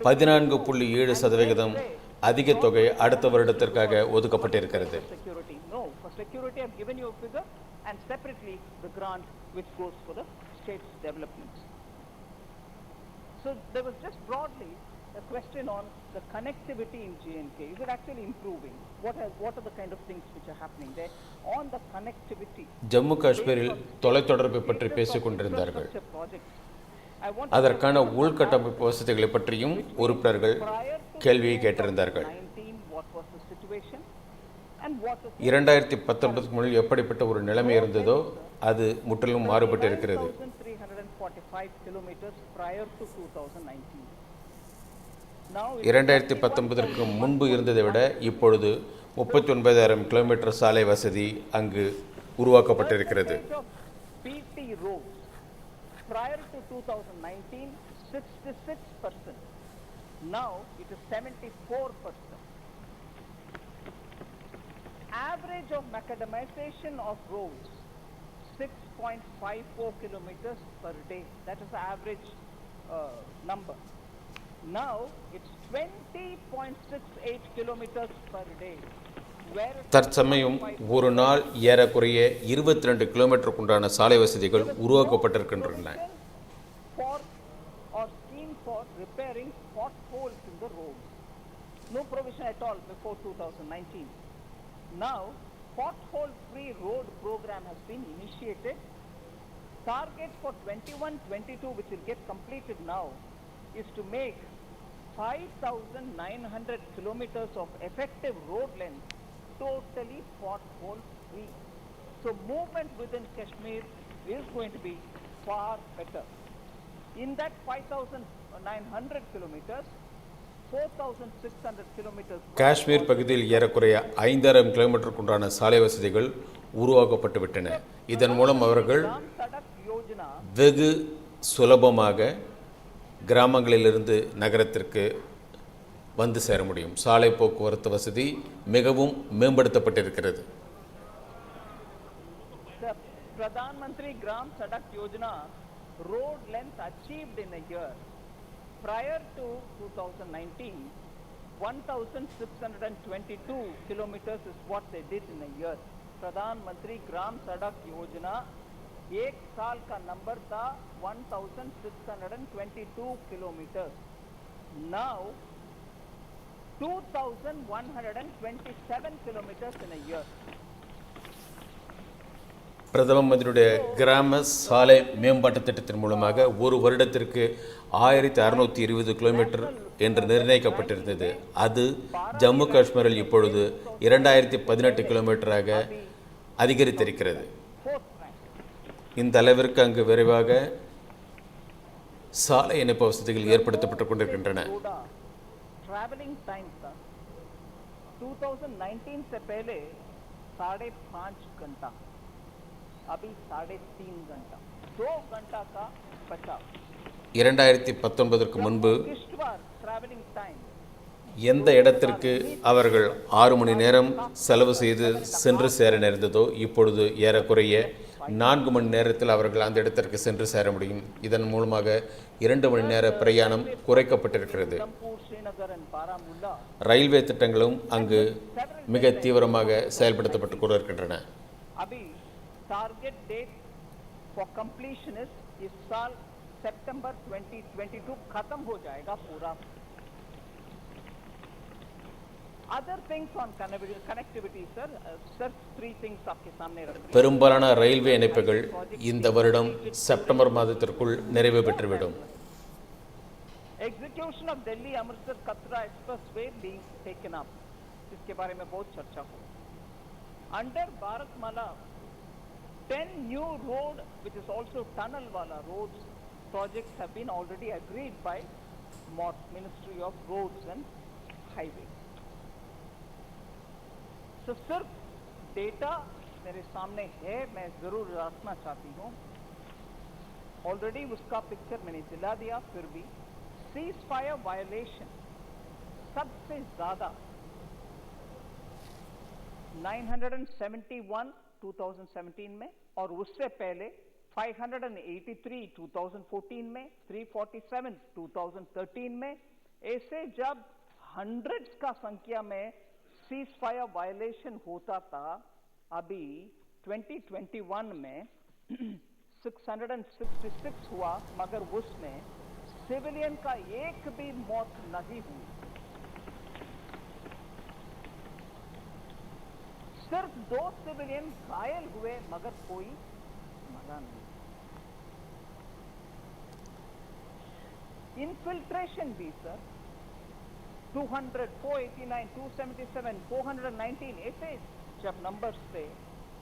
14.7% அதிக தொகை அடுத்த வருடத்திற்காக ஒதுக்கப்பட்டிருக்கிறது. No, for security I have given you a figure, and separately the grant which goes for the state's developments. So there was just broadly a question on the connectivity in J&K. Is it actually improving? What are the kind of things which are happening there on the connectivity? Jammu காஷ்மீரில் தொலைத்தொடர்பை பற்றி பேசிக் கொண்டிருந்தார்கள். அதற்கான உள்கட்டமைப்பு வசதிகளை பற்றியும் உறுப்பினர்கள் கேள்வியை கேட்டிருந்தார்கள். 2019 முன்னில் எப்படிப்பட்ட ஒரு நிலைமை இருந்ததோ அது முற்றிலும் மாறுபட்டு இருக்கிறது. 2019 முன்பு இருந்ததை விட இப்பொழுது 39,000 கிலோமீட்டர் சாலை வசதி அங்கு உருவாக்கப்பட்டிருக்கிறது. Prior to 2019, 66%. Now it is 74%. Average of macadamization of roads, 6.54 kilometers per day. That is the average number. Now it's 20.68 kilometers per day. தற்சமயம் ஒரு நாள் ஏறக்குறைய 22 கிலோமீட்டருக்குண்டான சாலை வசதிகள் உருவாக்கப்பட்டிருக்கின்றன. No provision at all before 2019. Now, pothole-free road program has been initiated. Target for 21-22, which will get completed now, is to make 5,900 kilometers of effective road length totally pothole free. So movement within Kashmir is going to be far better. In that 5,900 kilometers, 4,600 kilometers. Kashmir பகுதியில் ஏறக்குறைய 5,000 கிலோமீட்டருக்குண்டான சாலை வசதிகள் உருவாக்கப்பட்டு விட்டன. இதன் மூலம் அவர்கள் வெகு சுலபமாக கிராமங்களிலிருந்து நகரத்திற்கு வந்து சேர முடியும். சாலை போக்குவரத்து வசதி மிகவும் மேம்படுத்தப்பட்டிருக்கிறது. The Pradhan Mantri Gram Sadak Yojana road length achieved in a year prior to 2019, 1,622 kilometers is what they did in a year. Pradhan Mantri Gram Sadak Yojana एक साल का नंबर था 1,622 kilometers. Now 2,127 kilometers in a year. பிரதம மந்திரியுடைய கிராம சாலை மேம்பாட்டு திட்டத்தின் மூலமாக ஒரு வருடத்திற்கு 1,620 கிலோமீட்டர் என்று நிர்ணயிக்கப்பட்டிருந்தது. அது ஜம்மு காஷ்மீரில் இப்பொழுது 2018 கிலோமீட்டராக அதிகரித்திருக்கிறது. இந்த அளவிற்கு அங்கு விரைவாக சாலை இணைப்பு வசதிகள் ஏற்படுத்தப்பட்டுக் கொண்டிருக்கின்றன. ट्रैवलिंग टाइम था 2019 से पहले 5.5 घंटा, अभी 3.5 घंटा, 2 घंटा का बचाव. 2019க்கு முன்பு ट्रैवलिंग टाइम எந்த இடத்திற்கு அவர்கள் 6 மணி நேரம் செலவு செய்து சென்று சேர நேர்ந்ததோ இப்பொழுது ஏறக்குறைய 4 மணி நேரத்தில் அவர்கள் அந்த இடத்திற்கு சென்று சேர முடியும். இதன் மூலமாக 2 மணி நேர பிரயாணம் குறைக்கப்பட்டிருக்கிறது. ரயில்வே திட்டங்களும் அங்கு மிக தீவிரமாக செயல்படுத்தப்பட்டு கொண்டிருக்கின்றன. सितंबर 2022 खत्म हो जाएगा पूरा. Other things on connectivity, sir. Sir, 3 things आपके सामने रख. பெரும்பாலான ரயில்வே இணைப்புகள் இந்த வருடம் செப்டம்பர் மாதத்திற்குள் நிறைவு பெற்றுவிடும். Execution of Delhi Amritsar Katra Expressway being taken up. इसके बारे में बहुत चर्चा हो. Under Bharatmala, 10 new road, which is also tunnel wala roads, projects have been already agreed by Ministry of Roads and Highways. तो सिर्फ डेटा मेरे सामने है, मैं जरूर रखना चाहती हूँ. ऑलरेडी उसका पिक्चर मैंने दिला दिया. फिर भी सीज फायर वायलेशन सबसे ज्यादा 971 2017 में, और उससे पहले 583 2014 में, 347 2013 में. ऐसे जब हंड्रेड्स का संख्या में सीज फायर वायलेशन होता था, अभी 2021 में 666 हुआ, मगर उसमें सिविलियन का एक भी मौत नहीं हुई. सिर्फ 2 सिविलियन घायल हुए, मगर कोई मरा नहीं. इन्फिल्ट्रेशन भी सर 200, 489, 277, 419 ऐसे जब नंबर्स थे,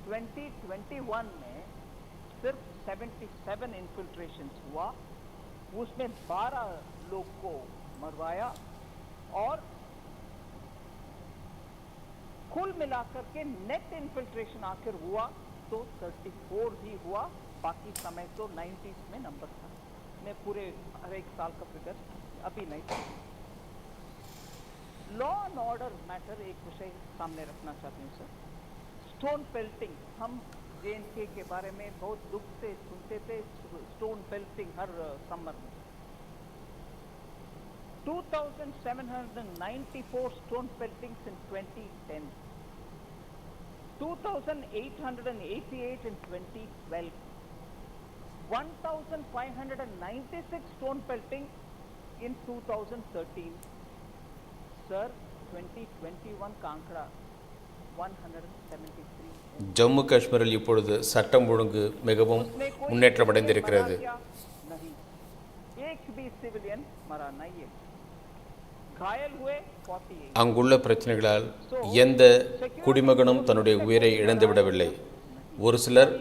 2021 में सिर्फ 77 इन्फिल्ट्रेशन हुआ, उसमें 12 लोग को मरवाया, और कुल मिलाकर के नेट इन्फिल्ट्रेशन आखिर हुआ तो 34 ही हुआ. बाकी समय तो 90s में नंबर था. मैं पूरे हर एक साल का फिगर अभी नहीं था. लॉ एंड ऑर्डर मैटर एक विषय सामने रखना चाहती हूँ सर. स्टोन पेल्टिंग, हम JNK के बारे में बहुत दुख से सुनते थे. स्टोन पेल्टिंग हर समर में 2794 stone पेल्टिंग्स in 2010, 2888 in 2012, 1596 stone pelting in 2013. Sir, 2021 का आंकड़ा 173. ஜம்மு காஷ்மீரில் இப்பொழுது சட்டம் ஒழுங்கு மிகவும் முன்னேற்றமடைந்திருக்கிறது. एक भी सिविलियन मरा नहीं है. घायल हुए 48. அங்குள்ள பிரச்சனைகளால் எந்த குடிமகனும் தன்னுடைய உயிரை இழந்துவிடவில்லை. ஒரு சிலர்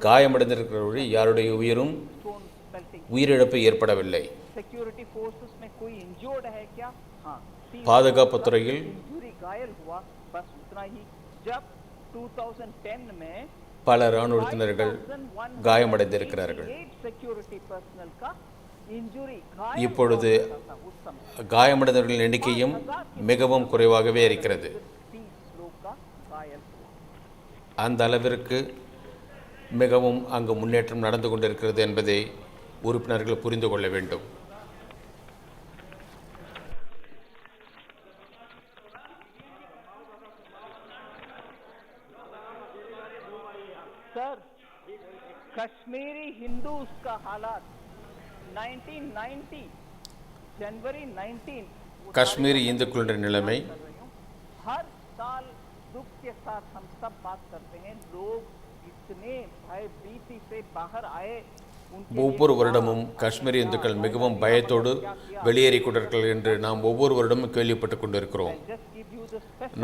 காயமடைந்திருக்கிறவர்கள், யாருடைய உயிரிழப்பு ஏற்படவில்லை. பாதுகாப்பு துறையில் பல இராணுவத்தினர்கள் காயமடைந்திருக்கிறார்கள். இப்பொழுது காயமடைந்தவர்களின் எண்ணிக்கையும் மிகவும் குறைவாகவே இருக்கிறது. அந்த அளவிற்கு மிகவும் அங்கு முன்னேற்றம் நடந்து கொண்டிருக்கிறது என்பதை உறுப்பினர்கள் புரிந்து கொள்ள வேண்டும். सर, कश्मीरी हिंदूज का हालात 1990 जनवरी 19 காஷ்மீரி இந்துக்களுடைய நிலைமை हर साल दुख के साथ हम सब बात करते हैं. लोग इतने भयभीति से बाहर आए. ஒவ்வொரு வருடமும் காஷ்மீரி இந்துக்கள் மிகவும் பயத்தோடு வெளியேறி கொண்டிருக்கிறார்கள் என்று நாம் ஒவ்வொரு வருடமும் கேள்விப்பட்டுக் கொண்டிருக்கிறோம்.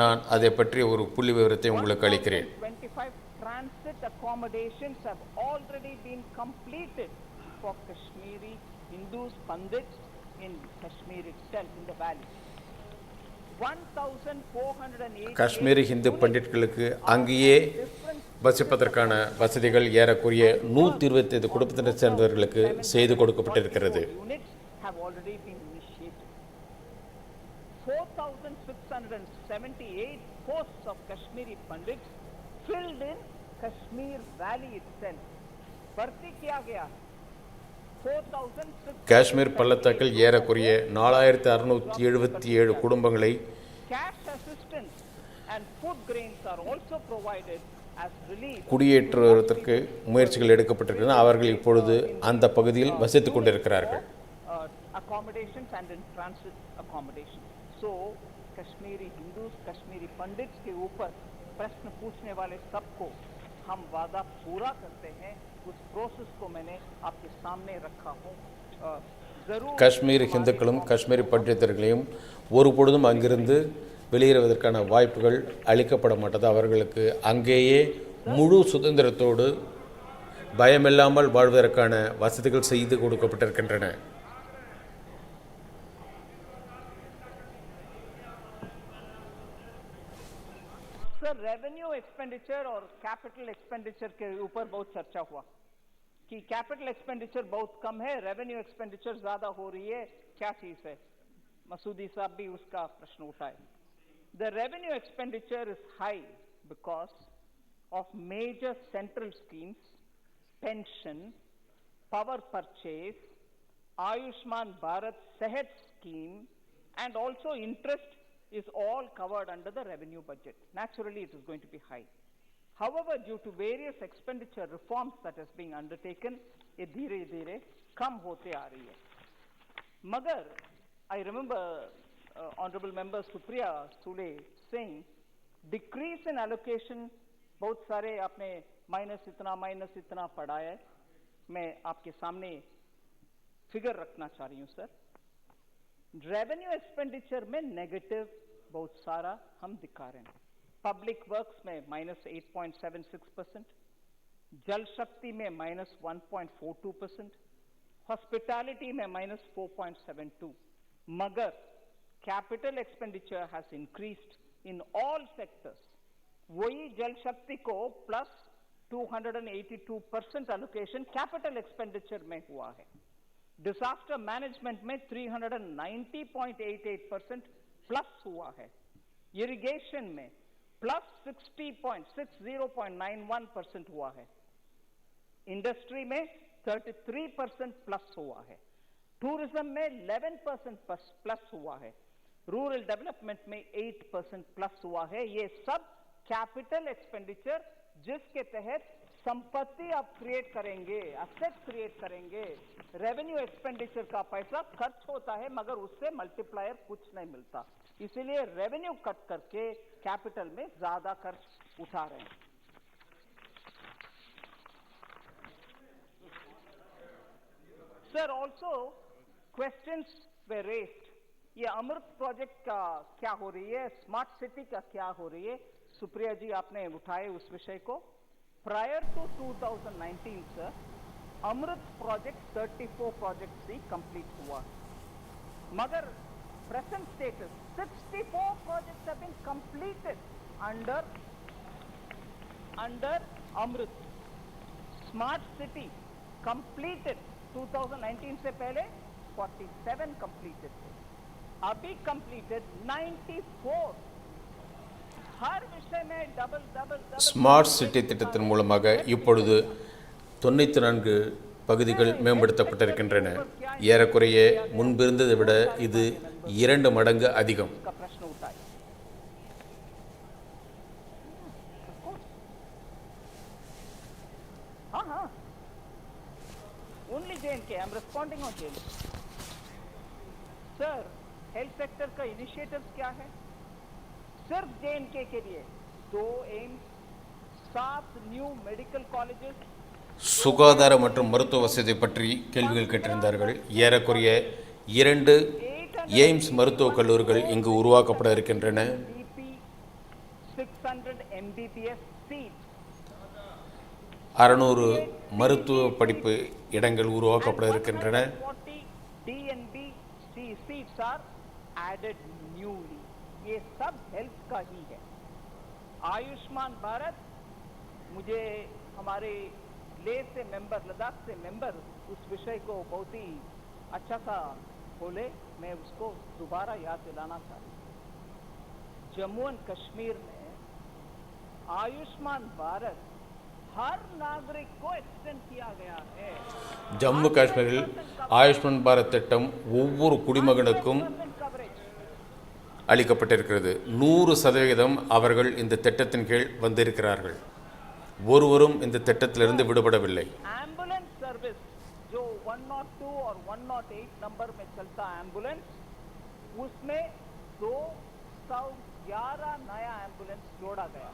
நான் அதை பற்றி ஒரு புள்ளி விவரத்தை உங்களுக்கு அளிக்கிறேன். 25 transit accommodations have already been completed for Kashmiri Hindus, Pandits in Kashmir itself, in the valley. 1,408 Kashmiri Hindu பண்டிட்களுக்கு அங்கேயே வசிப்பதற்கான வசதிகள் ஏறக்குறைய 125 குடும்பத்தினர் சேர்ந்தவர்களுக்கு செய்து கொடுக்கப்பட்டிருக்கிறது. have already been initiated. 4,678 posts of Kashmiri Pandits filled in Kashmir Valley itself. भर्ती किया गया. காஷ்மீர் பள்ளத்தாக்கில் ஏறக்குறைய 4,677 குடும்பங்களை cash assistance and food grains are also provided as relief. குடியேற்றுவதற்கு முயற்சிகள் எடுக்கப்பட்டிருக்கின்றன. அவர்கள் இப்பொழுது அந்த பகுதியில் வசித்துக் கொண்டிருக்கிறார்கள். Accommodations and in transit accommodation. So Kashmiri Hindus, Kashmiri Pandits के ऊपर प्रश्न पूछने वाले सबको हम वादा पूरा करते हैं. उस प्रोसेस को मैंने आपके सामने रखा हूँ. காஷ்மீர் ஹிந்துக்களும் காஷ்மீரி பண்டிதர்களையும் ஒருபொழுதும் அங்கிருந்து வெளியேறுவதற்கான வாய்ப்புகள் அளிக்கப்பட மாட்டது. அவர்களுக்கு அங்கேயே முழு சுதந்திரத்தோடு பயமில்லாமல் வாழ்வதற்கான வசதிகள் செய்து கொடுக்கப்பட்டிருக்கின்றன. सर रेवेन्यू एक्सपेंडिचर और कैपिटल एक्सपेंडिचर के ऊपर बहुत चर्चा हुआ कि कैपिटल एक्सपेंडिचर बहुत कम है, रेवेन्यू एक्सपेंडिचर ज्यादा हो रही है, क्या चीज है? मसूदी साहब भी उसका प्रश्न उठाए. The revenue expenditure is high because of major central schemes, pension, power purchase, Ayushman Bharat Sehat scheme, and also interest is all covered under the revenue budget. Naturally, it is going to be high. However, due to various expenditure reforms that is being undertaken, ये धीरे-धीरे कम होते आ रही है. मगर I remember Honorable Member Supriya Sule saying, decrease in allocation बहुत सारे आपने minus इतना पढ़ा है. मैं आपके सामने फिगर रखना चाह रही हूँ सर. रेवेन्यू एक्सपेंडिचर में नेगेटिव बहुत सारा हम दिखा रहे हैं. पब्लिक वर्क्स में -8.76%, जल शक्ति में -1.42%, हॉस्पिटैलिटी में -4.72. मगर capital expenditure has increased in all sectors. वही जल शक्ति को +282% एलोकेशन कैपिटल एक्सपेंडिचर में हुआ है. डिजास्टर मैनेजमेंट में 390.88% प्लस हुआ है. इरिगेशन में +60.91% हुआ है. इंडस्ट्री में 33% प्लस हुआ है. टूरिज्म में 11% प्लस हुआ है. रूरल डेवलपमेंट में 8% प्लस हुआ है. ये सब कैपिटल एक्सपेंडिचर जिसके तहत संपत्ति आप क्रिएट करेंगे, असेट क्रिएट करेंगे. रेवेन्यू एक्सपेंडिचर का पैसा खर्च होता है मगर उससे मल्टीप्लायर कुछ नहीं मिलता. इसीलिए रेवेन्यू कट करके कैपिटल में ज्यादा खर्च उठा रहे हैं. सर ऑल्सो क्वेश्चंस वे रेस्ड. ये अमृत प्रोजेक्ट का क्या हो रही है, स्मार्ट सिटी का क्या हो रही है? सुप्रिया जी आपने उठाए उस विषय को. Prior to 2019, sir, Amrit project 34 projects he complete हुआ. मगर present status 64 projects have been completed under Amrit. Smart city completed 2019 से पहले 47 completed. अभी completed 94. ஸ்மார்ட் சிட்டி திட்டத்தின் மூலமாக இப்பொழுது 94 பகுதிகள் மேம்படுத்தப்பட்டிருக்கின்றன. ஏறக்குறைய முன்பிருந்ததை விட இது 2 மடங்கு அதிகம். सर हेल्थ सेक्टर का इनिशिएटिव्स क्या है? सिर्फ JNK के लिए 2 एम्स, 7 न्यू मेडिकल कॉलेजेस. சுகாதார மற்றும் மருத்துவ வசதி பற்றி கேள்விகள் கேட்டிருந்தார்கள். ஏறக்குறைய 2 எய்ம்ஸ் மருத்துவக் கல்லூரிகள் இங்கு உருவாக்கப்பட இருக்கின்றன. 600 MBBS seats. 600 மருத்துவ படிப்பு இடங்கள் உருவாக்கப்பட இருக்கின்றன. DNB seats are added newly. ये सब हेल्थ का ही है. आयुष्मान भारत, मुझे हमारे लेह से मेंबर, लद्दाख से मेंबर उस विषय को बहुत ही अच्छा सा बोले, मैं उसको दोबारा याद दिलाना चाहता हूँ. जम्मू एंड कश्मीर में आयुष्मान भारत हर नागरिक को एक्सटेंड किया गया है. ஜம்மு காஷ்மீரில் ஆயுஷ்மான் பாரத் திட்டம் ஒவ்வொரு குடிமகனுக்கும் அளிக்கப்பட்டிருக்கிறது. 100% அவர்கள் இந்த திட்டத்தின் கீழ் வந்திருக்கிறார்கள். ஒருவரும் இந்த திட்டத்திலிருந்து விடுபடவில்லை. एम्बुलेंस सर्विस जो 102 और 108 नंबर में चलता एम्बुलेंस, उसमें 211 नया एम्बुलेंस जोड़ा गया.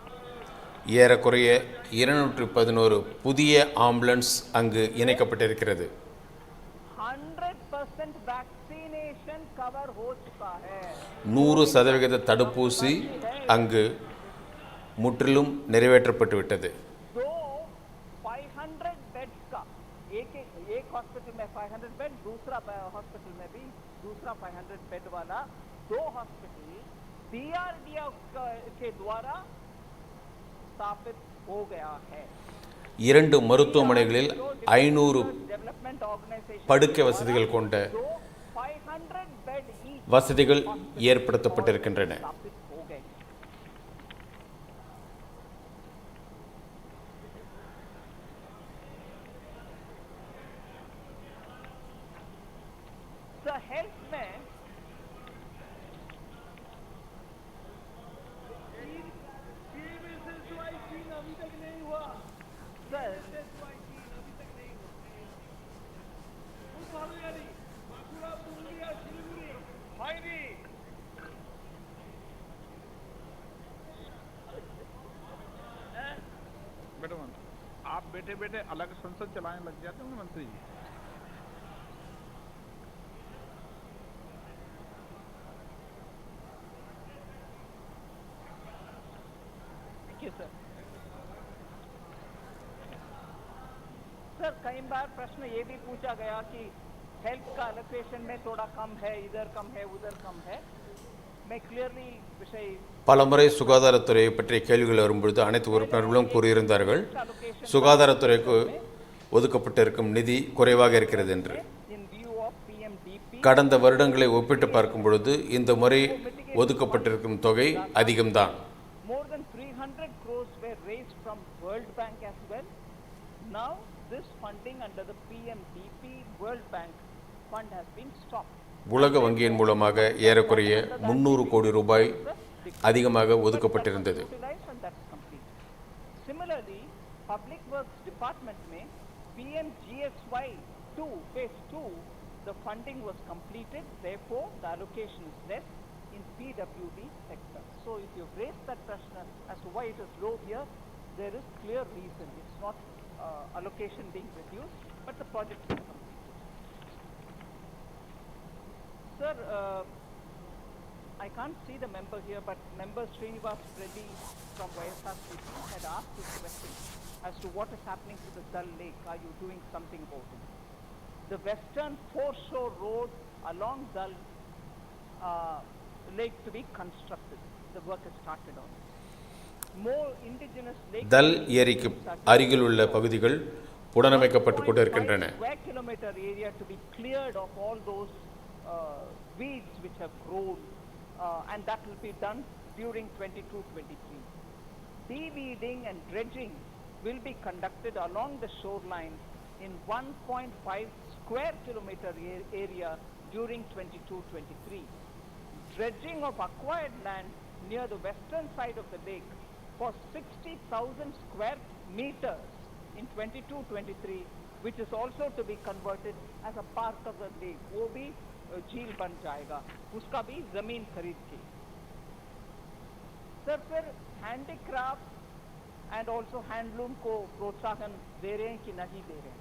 ஏறக்குறைய 211 புதிய ஆம்புலன்ஸ் அங்கு இணைக்கப்பட்டிருக்கிறது. 100% वैक्सीनेशन कवर हो चुका है. 100% தடுப்பூசி அங்கு முற்றிலும் நிறைவேற்றப்பட்டு விட்டது. 500 बेड्स का एक हॉस्पिटल में 500 बेड, दूसरा हॉस्पिटल में भी दूसरा 500 बेड वाला 2 हॉस्पिटल DRDO के द्वारा स्थापित हो गया है. 2 மருத்துவமனைகளில் 500 படுக்கை வசதிகள் கொண்ட வசதிகள் ஏற்படுத்தப்பட்டிருக்கின்றன. हेल्थ में अभी तक नहीं हुआ सर. मैडम, आप बैठे बैठे अलग संसद चलाने लग जाते होंगे मंत्री जी. सर कई बार प्रश्न ये भी पूछा गया कि हेल्थ का एलोकेशन में थोड़ा कम है, इधर कम है, उधर कम है. मैं क्लियरली विषय பலமுறை சுகாதாரத்துறையை பற்றிய கேள்விகள் வரும்பொழுது அனைத்து உறுப்பினர்களும் கூறியிருந்தார்கள் சுகாதாரத்துறைக்கு ஒதுக்கப்பட்டிருக்கும் நிதி குறைவாக இருக்கிறது என்று. கடந்த வருடங்களை ஒப்பிட்டு பார்க்கும் பொழுது இந்த முறை ஒதுக்கப்பட்டிருக்கும் தொகை அதிகம்தான். More than 300 crores were raised from World Bank as well. Now this funding under the PMDP World Bank fund has been stopped. உலக வங்கியின் மூலமாக ஏறக்குறைய 300 கோடி ரூபாய் அதிகமாக ஒதுக்கப்பட்டிருந்தது. Similarly, Public Works Department में PMGSY 2 phase 2 the funding was completed, therefore the allocation is less in PWD sector. So if you raise that question as to why it is low here, there is clear reason. It's not allocation being reduced, but the project is completed. Sir, I can't see the member here, but member Srinivas Reddy from YSRCP had asked this question as to what is happening to the Dal Lake. Are you doing something about it? The western foreshore road along Dal Lake to be constructed. The work has started on it. More indigenous lakes. தல் ஏரிக்கு அருகில் உள்ள பகுதிகள் புனரமைக்கப்பட்டு கொண்டிருக்கின்றன. Square kilometer area to be cleared of all those weeds which have grown, and that will be done during 22-23. De-weeding and dredging will be conducted along the shoreline in 1.5 square kilometer area during 22-23. Dredging of acquired land near the western side of the lake for 60,000 square meters in 22-23, which is also to be converted as a part of the lake. वो भी झील बन जाएगा, उसका भी जमीन खरीद के. सर फिर हैंडीक्राफ्ट एंड ऑल्सो हैंडलूम को प्रोत्साहन दे रहे हैं कि नहीं दे रहे हैं?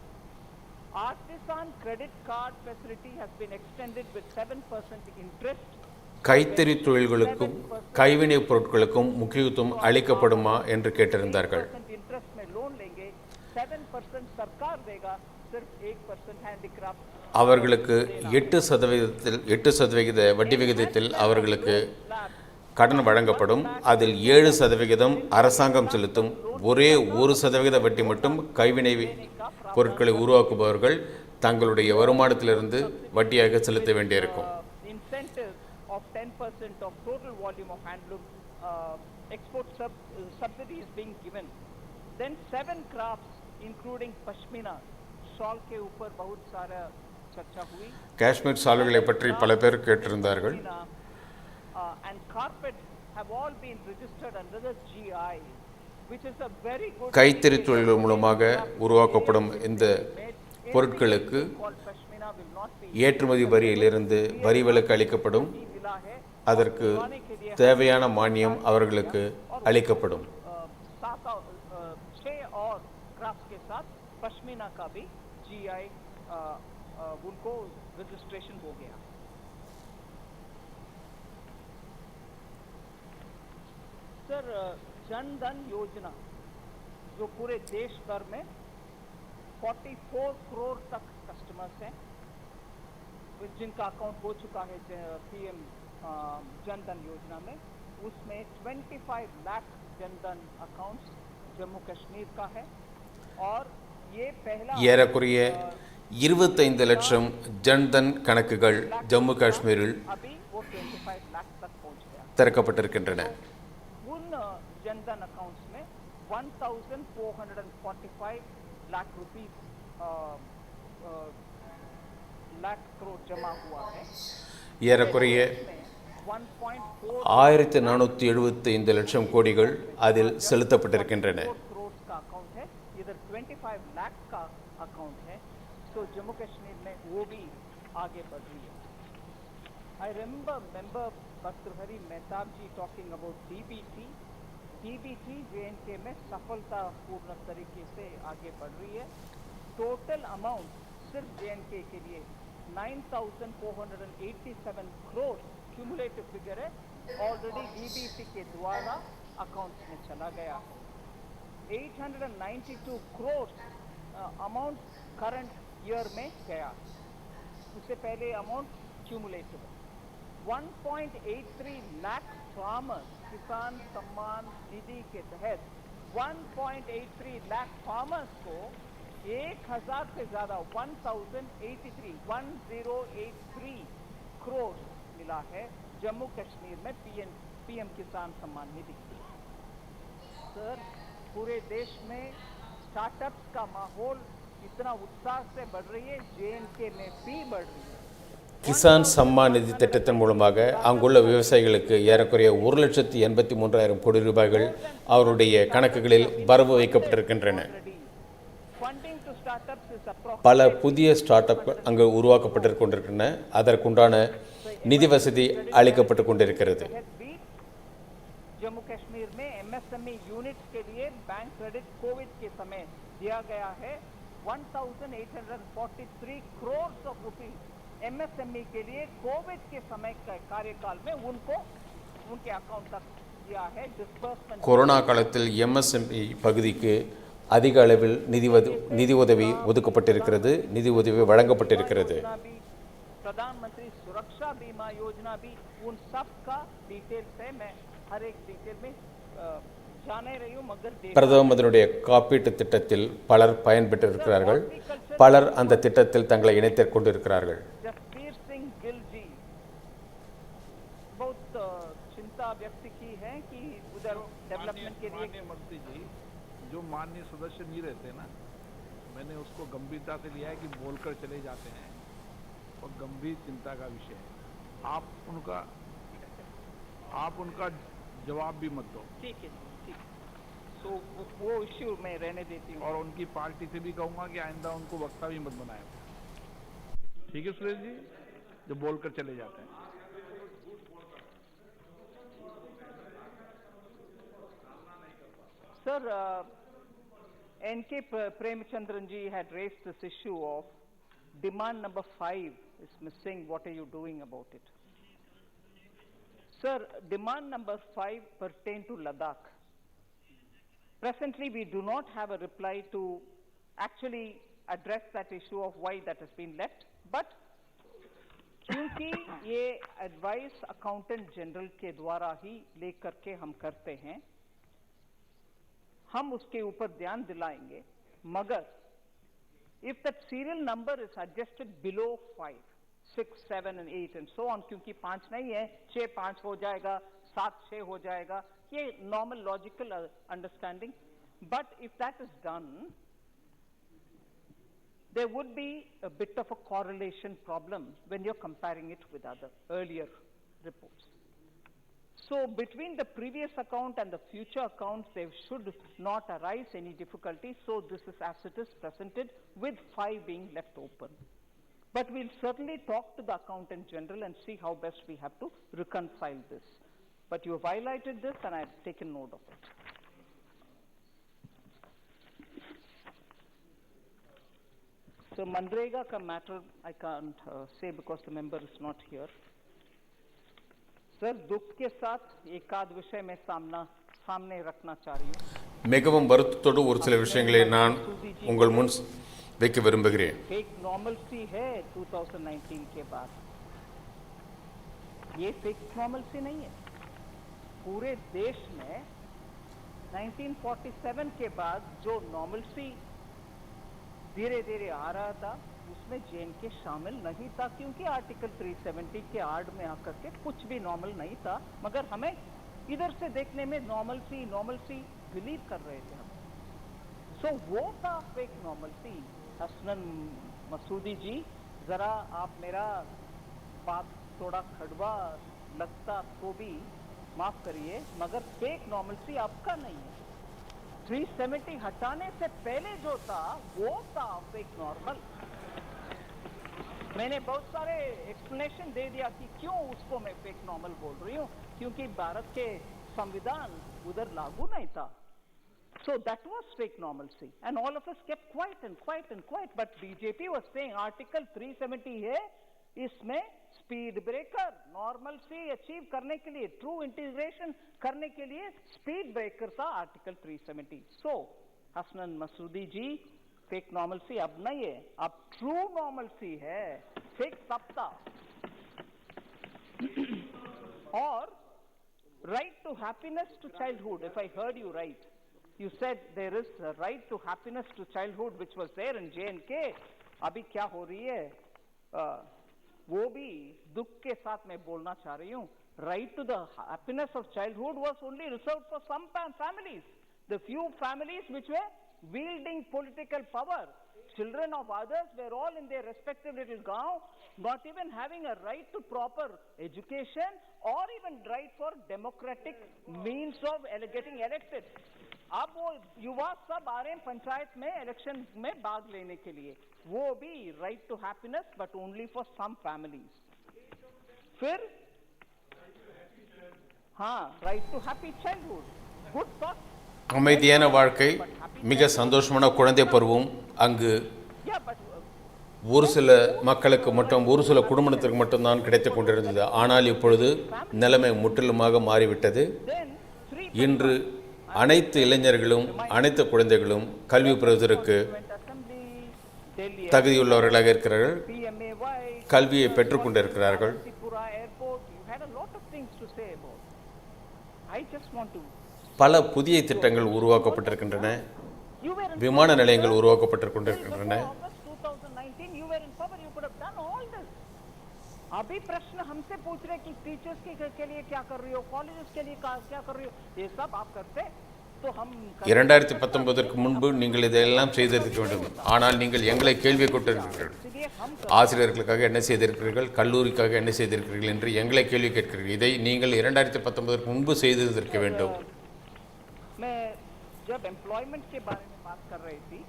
Artisan credit card facility has been extended with 7% interest. கைத்தறி தொழில்களுக்கும் கைவினைப் பொருட்களுக்கும் முக்கியத்துவம் அளிக்கப்படுமா என்று கேட்டிருந்தார்கள். 7% सरकार देगा, सिर्फ 1% हैंडीक्राफ्ट அவர்களுக்கு 8% வட்டி விகிதத்தில் அவர்களுக்கு கடன் வழங்கப்படும். அதில் 7% அரசாங்கம் செலுத்தும். ஒரே 1% வட்டி மட்டும் கைவினை பொருட்களை உருவாக்குபவர்கள் தங்களுடைய வருமானத்திலிருந்து வட்டியாக செலுத்த வேண்டியிருக்கும். Incentive of 10% of total volume of handloom export subsidy is being given. Then 7 crafts including pashmina shawl के ऊपर बहुत सारा चर्चा हुई. காஷ்மீர் சால்வைகளை பற்றி பல பேர் கேட்டிருந்தார்கள். And carpets have all been registered under the GI, which is a very good. கைத்தறி தொழில்கள் மூலமாக உருவாக்கப்படும் இந்த பொருட்களுக்கு ஏற்றுமதி வரியிலிருந்து வரி விலக்கு அளிக்கப்படும். அதற்கு தேவையான மானியம் அவர்களுக்கு அளிக்கப்படும். 6 और क्राफ्ट के साथ पश्मीना का भी GI उनको रजिस्ट्रेशन हो गया. सर, जन धन योजना जो पूरे देश भर में 44 करोड़ तक कस्टमर्स हैं जिनका अकाउंट हो चुका है पीएम जन धन योजना में, उसमें 25 लाख जन धन अकाउंट्स जम्मू कश्मीर का है और ये पहला ஏறக்குறைய 25 லட்சம் ஜன்தன் கணக்குகள் ஜம்மு காஷ்மீரில் திறக்கப்பட்டிருக்கின்றன. उन जन धन अकाउंट्स में 1445 लाख रुपीस लाख करोड़ जमा हुआ है. ஏறக்குறைய 1475 லட்சம் கோடிகள் அதில் செலுத்தப்பட்டிருக்கின்றன. इधर 25 लाख का अकाउंट है. तो जम्मू कश्मीर में वो भी आगे बढ़ रही है. I remember member Bhartruhari Mahtab ji talking about DBT JNK में सफलतापूर्ण तरीके से आगे बढ़ रही है. टोटल अमाउंट सिर्फ जेएनके के लिए 9,487 करोड़ क्यूमुलेटिव फिगर है. ऑलरेडी डीबीटी के द्वारा अकाउंट्स में चला गया. 892 करोड़ अमाउंट करंट ईयर में गया. उससे पहले अमाउंट क्यूमुलेटिव 1.83 लाख फार्मर्स किसान सम्मान निधि के तहत 1.83 लाख फार्मर्स को 1000 से ज्यादा 1083 करोड़ मिला है जम्मू कश्मीर में पीएम किसान सम्मान निधि. सर, पूरे देश में स्टार्टअप्स का माहौल इतना उत्साह से बढ़ रही है, जेएनके में भी बढ़ रही है. கிசான் சம்மான் நிதி திட்டத்தின் மூலமாக அங்குள்ள விவசாயிகளுக்கு ஏறக்குறைய 1,83,000 கோடி ரூபாய்கள் அவருடைய கணக்குகளில் வரவு வைக்கப்பட்டிருக்கின்றன. பல புதிய ஸ்டார்ட் அப்கள் அங்கு உருவாக்கப்பட்டு கொண்டிருக்கின்றன. அதற்குண்டான நிதி வசதி அளிக்கப்பட்டு கொண்டிருக்கிறது. जम्मू कश्मीर में एमएसएमई यूनिट्स के लिए बैंक क्रेडिट कोविड के समय दिया गया है. 1,843 करोड़ ऑफ रुपीस एमएसएमई के लिए कोविड के समय का कार्यकाल में उनको उनके अकाउंट तक दिया है. डिस्बर्समेंट கொரோனா காலத்தில் எம்எஸ்எம்இ பகுதிக்கு அதிக அளவில் நிதி உதவி ஒதுக்கப்பட்டிருக்கிறது. நிதி உதவி வழங்கப்பட்டிருக்கிறது. प्रधानमंत्री सुरक्षा बीमा योजना भी उन सब का डिटेल है. मैं हर एक डिटेल में जाने रही हूं, मगर பிரதமருடைய காப்பீட்டு திட்டத்தில் பலர் பயன்பெற்றிருக்கிறார்கள். பலர் அந்த திட்டத்தில் தங்களை இணைத்துக் கொண்டிருக்கிறார்கள். जसबीर सिंह गिल जी बहुत चिंता व्यक्त की है कि उधर डेवलपमेंट के लिए मंत्री जी जो माननीय सदस्य नहीं रहते ना, मैंने उसको गंभीरता से लिया है कि बोलकर चले जाते हैं और गंभीर चिंता का विषय है. आप उनका जवाब भी मत दो. ठीक है. तो वो इश्यू में रहने देती हूँ और उनकी पार्टी से भी कहूंगा कि आइंदा उनको वक्ता भी मत बनाए. ठीक है सुरेश जी, जो बोलकर चले जाते हैं. Sir, NK Premchandran ji had raised this issue of demand number 5 is missing. What are you doing about it? Sir, demand number 5 pertain to Ladakh. Presently, we do not have a reply to actually address that issue of why that has been left, but क्योंकि ये advice accountant general के द्वारा ही लेकर के हम करते हैं, हम उसके ऊपर ध्यान दिलाएंगे, मगर if that serial number is adjusted below 5, 6, 7 and 8 and so on, क्योंकि 5 नहीं है, 6 5 हो जाएगा, 7 6 हो जाएगा, ये normal logical understanding. But if that is done, there would be a bit of a correlation problem when you're comparing it with other earlier reports. So between the previous account and the future accounts, there should not arise any difficulty. So this is as it is presented, with 5 being left open. But we'll certainly talk to the accountant general and see how best we have to reconcile this. But you have highlighted this and I've taken note of it. So Manrega ka matter I can't say because the member is not here. Sir, दुख के साथ एक आध विषय में सामने रखना चाह रही हूँ. மிகவும் வருத்தத்தோடு ஒரு சில விஷயங்களை நான் உங்கள் முன் வைக்க விரும்புகிறேன். फेक नॉर्मलसी है 2019 के बाद. ये फेक नॉर्मलसी नहीं है. पूरे देश में 1947 के बाद जो नॉर्मलसी धीरे धीरे आ रहा था, उसमें JNK शामिल नहीं था, क्योंकि आर्टिकल 370 के आड़ में आकर के कुछ भी नॉर्मल नहीं था, मगर हमें इधर से देखने में नॉर्मलसी बिलीव कर रहे थे हम. सो वो था फेक नॉर्मलसी. हसनन मसूदी जी, जरा आप मेरा बात थोड़ा खड़वा लगता तो भी माफ करिए, मगर फेक नॉर्मलसी आपका नहीं है. 370 हटाने से पहले जो था वो था फेक नॉर्मल. मैंने बहुत सारे एक्सप्लेनेशन दे दिया कि क्यों उसको मैं फेक नॉर्मल बोल रही हूँ, क्योंकि भारत के संविधान उधर लागू नहीं था. So that was fake normalcy, and all of us kept quiet. But BJP was saying Article 370 है, इसमें स्पीड ब्रेकर नॉर्मलसी अचीव करने के लिए, ट्रू इंटीग्रेशन करने के लिए स्पीड ब्रेकर था आर्टिकल 370. सो हसनन मसूदी जी, फेक नॉर्मलसी अब नहीं है, अब ट्रू नॉर्मलसी है. फेक तब था. और right to happiness to childhood, if I heard you right, you said there is a right to happiness to childhood which was there in JNK. अभी क्या हो रही है, वो भी दुख के साथ मैं बोलना चाह रही हूँ. Right to the happiness of childhood was only reserved for some families, the few families which were wielding political power. Children of others were all in their respective little gaon, not even having a right to proper education or even right for democratic means of getting elected. अब वो युवा सब आ रहे हैं पंचायत में election में भाग लेने के लिए, वो भी right to happiness but only for some families. फिर हाँ, right to happy childhood, good thought. அமைதியான வாழ்க்கை, மிக சந்தோஷமான குழந்தை பருவம் அங்கு ஒரு சில மக்களுக்கு மட்டும், ஒரு சில குடும்பத்திற்கு மட்டும்தான் கிடைத்து கொண்டிருந்தது. ஆனால் இப்பொழுது நிலைமை முற்றிலுமாக மாறிவிட்டது. இன்று அனைத்து இளைஞர்களும் அனைத்து குழந்தைகளும் கல்வி பெறுவதற்கு தகுதியுள்ளவர்களாக இருக்கிறார்கள், கல்வியை பெற்றுக்கொண்டிருக்கிறார்கள். பல புதிய திட்டங்கள் உருவாக்கப்பட்டிருக்கின்றன, விமான நிலையங்கள் உருவாக்கப்பட்டிருக்கின்றன. अभी प्रश्न हमसे पूछ रहे कि टीचर्स के लिए क्या कर रही हो, कॉलेजेस के लिए क्या कर रही हो, ये सब आप करते तो हम 2019 முன்பு நீங்கள் இதெல்லாம் செய்திருக்க வேண்டும். ஆனால் நீங்கள் எங்களை கேள்வி கேட்டிருக்கிறீர்கள், ஆசிரியர்களுக்காக என்ன செய்திருக்கிறீர்கள், கல்லூரிக்காக என்ன செய்திருக்கிறீர்கள் என்று எங்களை கேள்வி கேட்கிறீர்கள். இதை நீங்கள் 2019 முன்பு செய்திருக்க வேண்டும். मैं जब एम्प्लॉयमेंट के बारे में बात कर रही थी,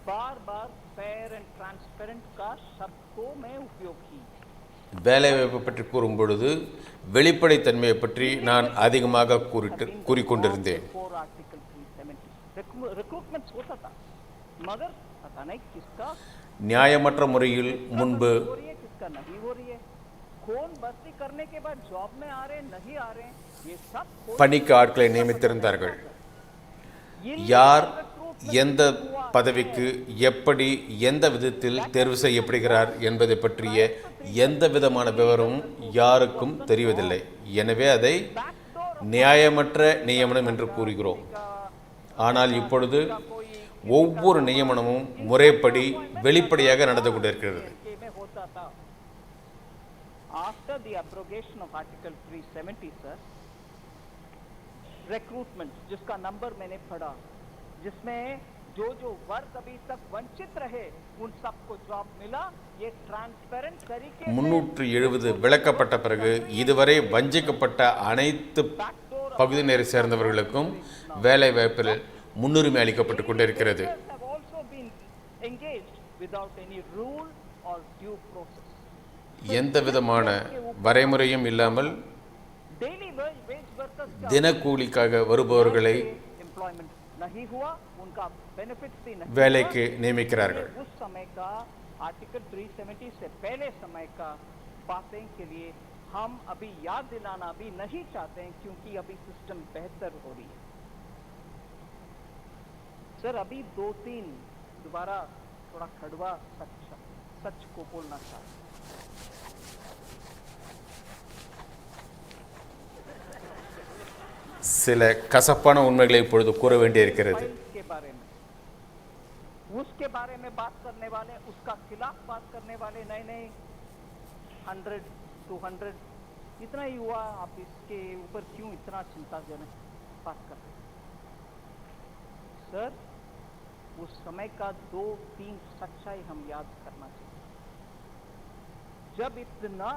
बार फेयर एंड ट्रांसपेरेंट का शब्द को मैं उपयोग की. வேலைவாய்ப்பு பற்றி கூறும் பொழுது வெளிப்படைத்தன்மையை பற்றி நான் அதிகமாக கூறிக்கொண்டிருந்தேன். நியாயமற்ற முறையில் முன்பு பணிக்கு ஆட்களை நியமித்திருந்தார்கள். யார் எந்த பதவிக்கு எப்படி எந்த விதத்தில் தேர்வு செய்யப்படுகிறார் என்பதை பற்றிய எந்த விதமான விவரமும் யாருக்கும் தெரிவதில்லை. எனவே அதை நியாயமற்ற நியமனம் என்று கூறுகிறோம். ஆனால் இப்பொழுது ஒவ்வொரு நியமனமும் முறைப்படி வெளிப்படையாக நடந்து கொண்டிருக்கிறது. After the abrogation of Article 370, sir, recruitment, जिसका नंबर मैंने पढ़ा, जिसमें जो वर्ग अभी तक वंचित रहे उन सबको जॉब मिला. ये ट्रांसपेरेंट तरीके 370 விளக்கப்பட்ட பிறகு இதுவரை வஞ்சிக்கப்பட்ட அனைத்து பகுதியினரை சேர்ந்தவர்களுக்கும் வேலை வாய்ப்பில் முன்னுரிமை அளிக்கப்பட்டு கொண்டிருக்கிறது. எந்த விதமான வரைமுறையும் இல்லாமல் தினக்கூலிக்காக வருபவர்களை வேலைக்கு நியமிக்கிறார்கள். आर्टिकल 370 से पहले समय का बातें के लिए हम अभी याद दिलाना भी नहीं चाहते हैं, क्योंकि अभी सिस्टम बेहतर हो रही है. सर अभी 2-3 दोबारा थोड़ा कड़वा सच को बोलना चाहते हैं. சில கசப்பான உண்மைகளை இப்பொழுது கூற வேண்டியிருக்கிறது. उसके बारे में बात करने वाले, उसका खिलाफ बात करने वाले, नहीं 100-200 इतना ही हुआ, आप इसके ऊपर क्यों इतना चिंताजनक बात कर रहे हैं? सर उस समय का 2-3 सच्चाई हम याद करना चाहिए. जब इतना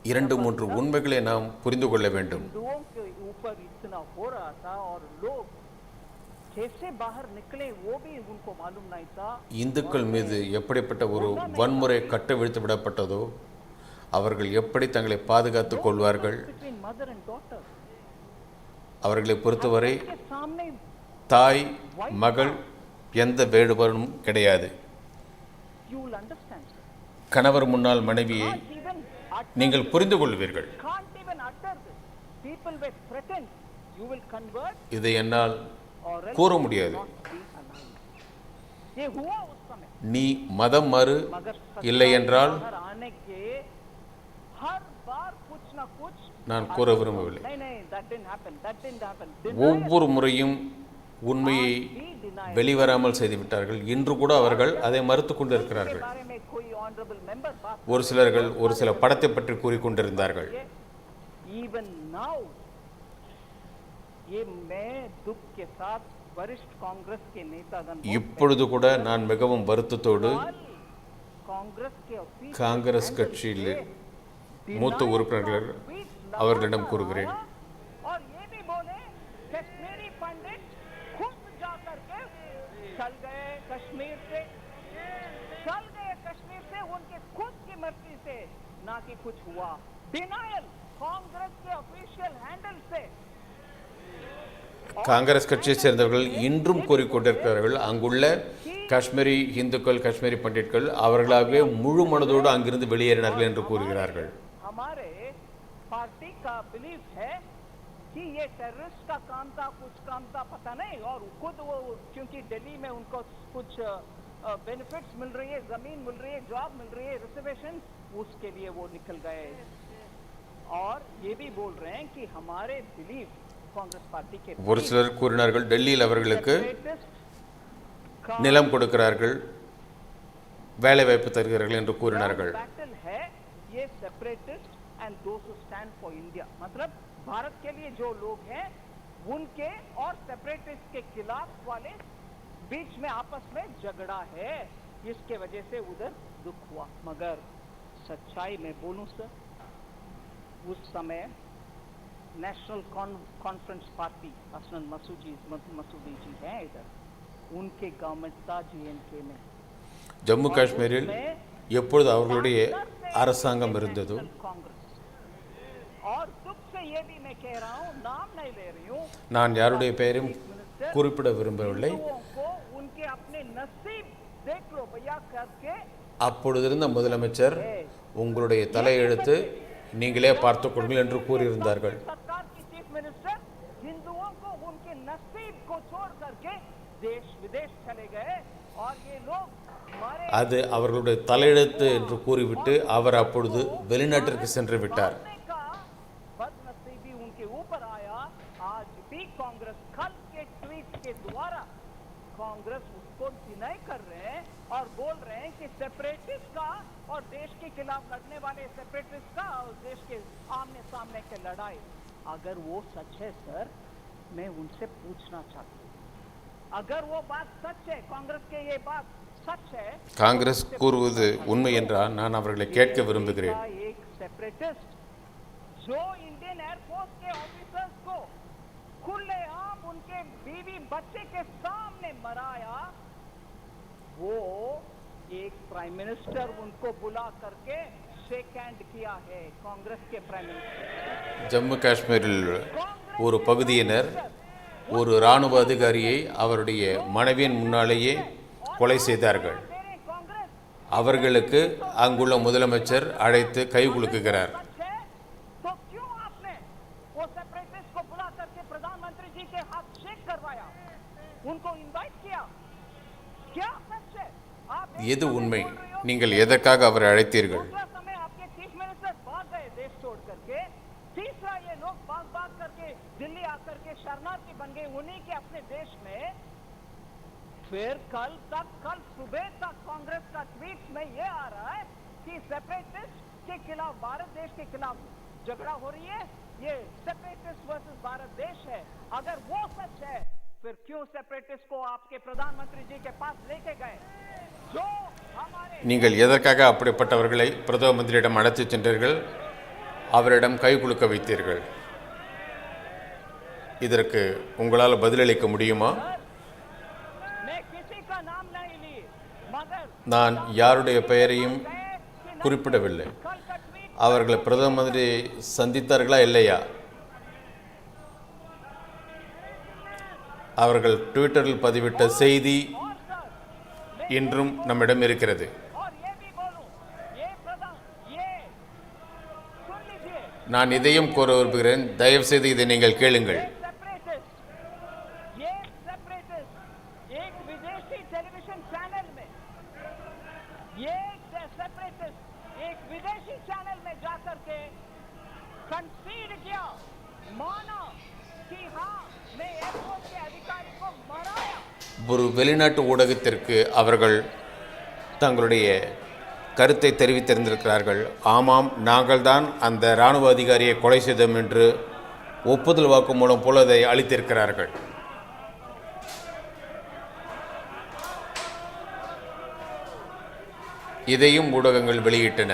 2-3 உண்மைகளை நாம் புரிந்து கொள்ள வேண்டும். हिंदुओं के ऊपर इतना हो रहा था और लोग कैसे बाहर निकले वो भी उनको मालूम नहीं था. இந்துக்கள் மீது எப்படிப்பட்ட ஒரு வன்முறை கட்டவிழ்த்து விடப்பட்டதோ, அவர்கள் எப்படி தங்களை பாதுகாத்துக் கொள்வார்கள், அவர்களை பொறுத்தவரை தாய் மகள் எந்த வேறுபாடும் கிடையாது. கணவர் முன்னால் மனைவியை நீங்கள் புரிந்து கொள்வீர்கள். இதை என்னால் கூற முடியாது. நீ மதம் மாறு, இல்லை என்றால் நான் கூற விரும்பவில்லை. ஒவ்வொரு முறையும் உண்மையை வெளிவராமல் செய்துவிட்டார்கள். இன்று கூட அவர்கள் அதை மறுத்து கொண்டிருக்கிறார்கள். ஒரு சிலர்கள் ஒரு சில படத்தை பற்றி கூறிக்கொண்டிருந்தார்கள். இப்பொழுது கூட நான் மிகவும் வருத்தத்தோடு காங்கிரஸ் கட்சியில் மூத்த உறுப்பினர்கள் அவர்களிடம் கூறுகிறேன். காங்கிரஸ் கட்சியை சேர்ந்தவர்கள் இன்றும் கூறிக்கொண்டிருக்கிறார்கள், அங்குள்ள காஷ்மீரி இந்துக்கள், காஷ்மீரி பண்டிட்கள் அவர்களாகவே முழு மனதோடு அங்கிருந்து வெளியேறினார்கள் என்று கூறுகிறார்கள். कि ये टेररिस्ट का काम था, कुछ काम था, पता नहीं, और खुद वो क्योंकि दिल्ली में उनको कुछ बेनिफिट्स मिल रही है, जमीन मिल रही है, जॉब मिल रही है, रिजर्वेशन, उसके लिए वो निकल गए. और ये भी बोल रहे हैं कि हमारे बिलीफ कांग्रेस पार्टी के ஒரு சிலர் கூறினார்கள், டெல்லியில் அவர்களுக்கு நிலம் கொடுக்கிறார்கள், வேலை வாய்ப்பு தருகிறார்கள் என்று கூறினார்கள். ये separatist and those who stand for India, मतलब भारत के लिए जो लोग हैं उनके और सेपरेटिस्ट के खिलाफ वाले बीच में आपस में झगड़ा है. इसके वजह से उधर दुख हुआ. मगर सच्चाई में बोलूं सर, उस समय नेशनल कॉन्फ्रेंस पार्टी असनन मसूदी जी हैं इधर, उनके गवर्नमेंट था JNK में. ஜம்மு காஷ்மீரில் எப்பொழுது அவர்களுடைய அரசாங்கம் இருந்ததோ, நான் யாருடைய பெயரும் குறிப்பிட விரும்பவில்லை, அப்பொழுது இருந்த முதலமைச்சர் உங்களுடைய தலையெழுத்து நீங்களே பார்த்துக் கொள்ளுங்கள் என்று கூறியிருந்தார்கள். देश विदेश चले गए और ये लोग मरे அது அவர்களுடைய தலையெழுத்து என்று கூறிவிட்டு அவர் அப்பொழுது வெளிநாட்டிற்கு சென்று விட்டார். का बदनसीबी उनके ऊपर आया. आज भी कांग्रेस कल के ट्वीट के द्वारा कांग्रेस उसको डिनाई कर रहे हैं और बोल रहे हैं कि सेपरेटिस्ट का और देश के खिलाफ लड़ने वाले सेपरेटिस्ट का और देश के आमने सामने के लड़ाई. अगर वो सच है सर, मैं उनसे पूछना चाहता हूँ, अगर वो बात सच है, कांग्रेस के ये बात सच है, காங்கிரஸ் கூறுவது உண்மை என்றால் நான் அவர்களை கேட்க விரும்புகிறேன். एक सेपरेटिस्ट जो इंडियन एयरफोर्स के ऑफिसर्स को खुलेआम उनके बीवी बच्चे के सामने मराया, वो एक प्राइम मिनिस्टर उनको बुला करके शेक हैंड किया है. कांग्रेस के प्राइम मिनिस्टर ஜம்மு காஷ்மீரில் ஒரு பகுதியினர் ஒரு இராணுவ அதிகாரியை அவருடைய மனைவியின் முன்னாலேயே கொலை செய்தார்கள். அவர்களுக்கு அங்குள்ள முதலமைச்சர் அழைத்து கை குலுக்குகிறார். तो क्यों आपने वो सेपरेटिस्ट को बुला करके प्रधानमंत्री जी के हाथ शेक करवाया, उनको इनवाइट किया? क्या सच है? आप எது உண்மை? நீங்கள் எதற்காக அவரை அழைத்தீர்கள்? दूसरा समय आपके चीफ मिनिस्टर भाग गए देश छोड़ करके, तीसरा ये लोग भाग करके दिल्ली आकर के शरणार्थी बन गए उन्हीं के अपने देश में. फिर कल सुबह तक कांग्रेस का ट्वीट में ये आ रहा है कि सेपरेटिस्ट के खिलाफ, भारत देश के खिलाफ झगड़ा हो रही है, ये सेपरेटिस्ट वर्सेस भारत देश है. अगर वो सच है, फिर क्यों सेपरेटिस्ट को आपके प्रधानमंत्री जी के पास लेके गए? जो हमारे நீங்கள் எதற்காக அப்படிப்பட்டவர்களை பிரதம மந்திரியிடம் அழைத்துச் சென்றீர்கள், அவரிடம் கை குலுக்க வைத்தீர்கள்? இதற்கு உங்களால் பதிலளிக்க முடியுமா? நான் யாருடைய பெயரையும் குறிப்பிடவில்லை. அவர்கள் பிரதம மந்திரி சந்தித்தார்களா இல்லையா? அவர்கள் ட்விட்டரில் பதிவிட்ட செய்தி இன்றும் நம்மிடம் இருக்கிறது. நான் இதையும் கூற விரும்புகிறேன், தயவு செய்து இதை நீங்கள் கேளுங்கள். ஒரு வெளிநாட்டு ஊடகத்திற்கு அவர்கள் தங்களுடைய கருத்தை தெரிவித்திருந்திருக்கிறார்கள். ஆமாம், நாங்கள் தான் அந்த இராணுவ அதிகாரியை கொலை செய்தோம் என்று ஒப்புதல் வாக்குமூலம் போல அதை அளித்திருக்கிறார்கள். இதையும் ஊடகங்கள் வெளியிட்டன.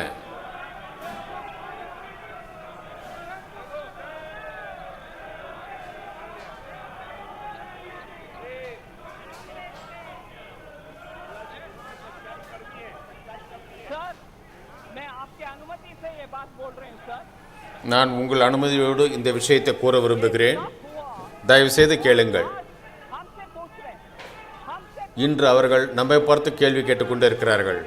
நான் உங்கள் அனுமதியோடு இந்த விஷயத்தை கூற விரும்புகிறேன், தயவு செய்து கேளுங்கள். இன்று அவர்கள் நம்மை பார்த்து கேள்வி கேட்டுக்கொண்டு இருக்கிறார்கள்.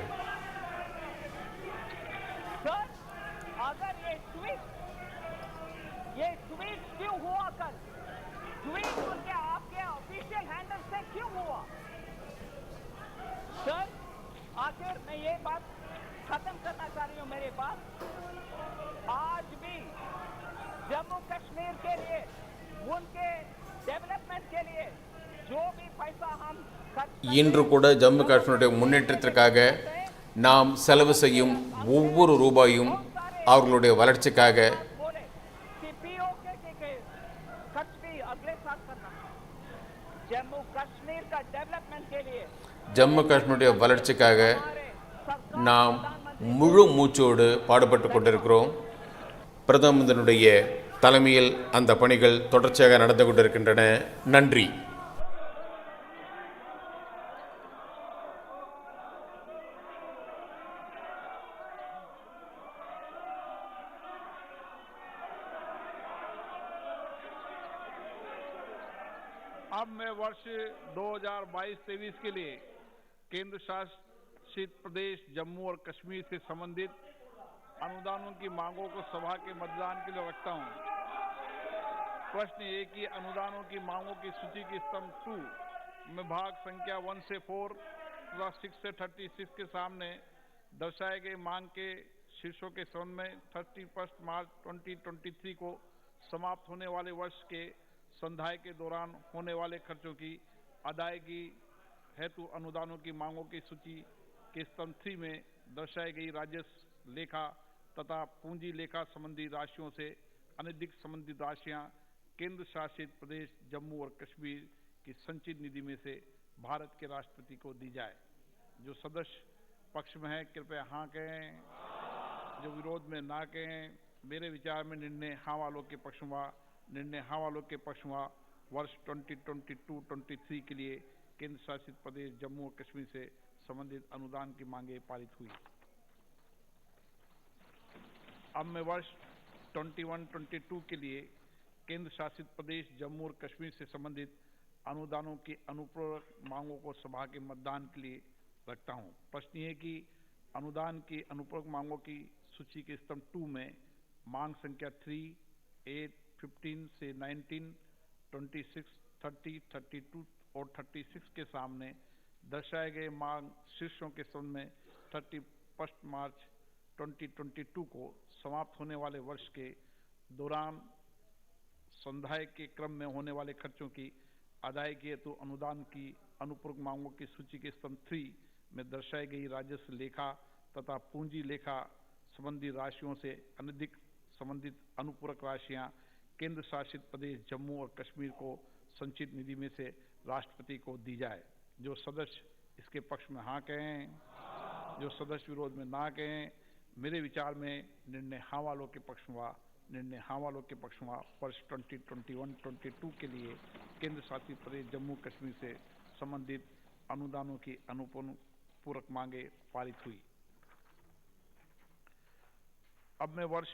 जम्मू कश्मीर के लिए, उनके डेवलपमेंट के लिए जो भी पैसा हम இன்று கூட ஜம்மு காஷ்மீருடைய முன்னேற்றத்திற்காக நாம் செலவு செய்யும் ஒவ்வொரு ரூபாயும் அவர்களுடைய வளர்ச்சிக்காக ஜம்மு காஷ்மீருடைய வளர்ச்சிக்காக நாம் முழு மூச்சோடு பாடுபட்டு கொண்டிருக்கிறோம். பிரதம மந்திரியுடைய தலைமையில் அந்த பணிகள் தொடர்ச்சியாக நடந்து கொண்டிருக்கின்றன. நன்றி. अब मैं वर्ष 2022-23 के लिए केंद्र शासित प्रदेश जम्मू और कश्मीर से संबंधित अनुदानों की मांगों को सभा के मतदान के लिए रखता हूं। प्रश्न ये कि अनुदानों की मांगों की सूची की स्तंभ 2 में भाग संख्या 1 से 4 तथा 6 से 36 के सामने दर्शाए गए मांग के शीर्षों के संबंध में 31 मार्च 2023 को समाप्त होने वाले वर्ष के संधाय के दौरान होने वाले खर्चों की अदायगी हेतु अनुदानों की मांगों की सूची के स्तंभ 3 में दर्शाई गई राजस्व लेखा तथा पूंजी लेखा संबंधी राशियों से अनधिक संबंधित राशियां केंद्र शासित प्रदेश जम्मू और कश्मीर की संचित निधि में से भारत के राष्ट्रपति को दी जाए। जो सदस्य पक्ष में है कृपया हाँ कहें, जो विरोध में ना कहें। मेरे विचार में निर्णय हाँ वालों के पक्ष में, निर्णय हाँ वालों के पक्ष में वर्ष 2022-23 के लिए केंद्र शासित प्रदेश जम्मू और कश्मीर से संबंधित अनुदान की मांगे पारित हुई। अब मैं वर्ष 21-22 के लिए केंद्र शासित प्रदेश जम्मू और कश्मीर से संबंधित अनुदानों की अनुपूरक मांगों को सभा के मतदान के लिए रखता हूं। प्रश्न ये कि अनुदान की अनुपूरक मांगों की सूची के स्तंभ 2 में मांग संख्या 3, 8, 15 से 19, 26, 30, 32 और 36 के सामने दर्शाए गए मांग शीर्षों के संबंध में 31 मार्च 2022 को समाप्त होने वाले वर्ष के दौरान संधाय के क्रम में होने वाले खर्चों की अदायगी हेतु अनुदान की अनुपूरक मांगों की सूची के स्तंभ 3 में दर्शाई गई राजस्व लेखा तथा पूंजी लेखा संबंधी राशियों से अनधिक संबंधित अनुपूरक राशियां केंद्र शासित प्रदेश जम्मू और कश्मीर को संचित निधि में से राष्ट्रपति को दी जाए। जो सदस्य इसके पक्ष में हाँ कहें, जो सदस्य विरोध में ना कहें। मेरे विचार में निर्णय हाँ वालों के पक्ष में, निर्णय हाँ वालों के पक्ष में वर्ष 2021-22 के लिए केंद्र शासित प्रदेश जम्मू कश्मीर से संबंधित अनुदानों की अनुपूरक मांगे पारित हुई। अब मैं वर्ष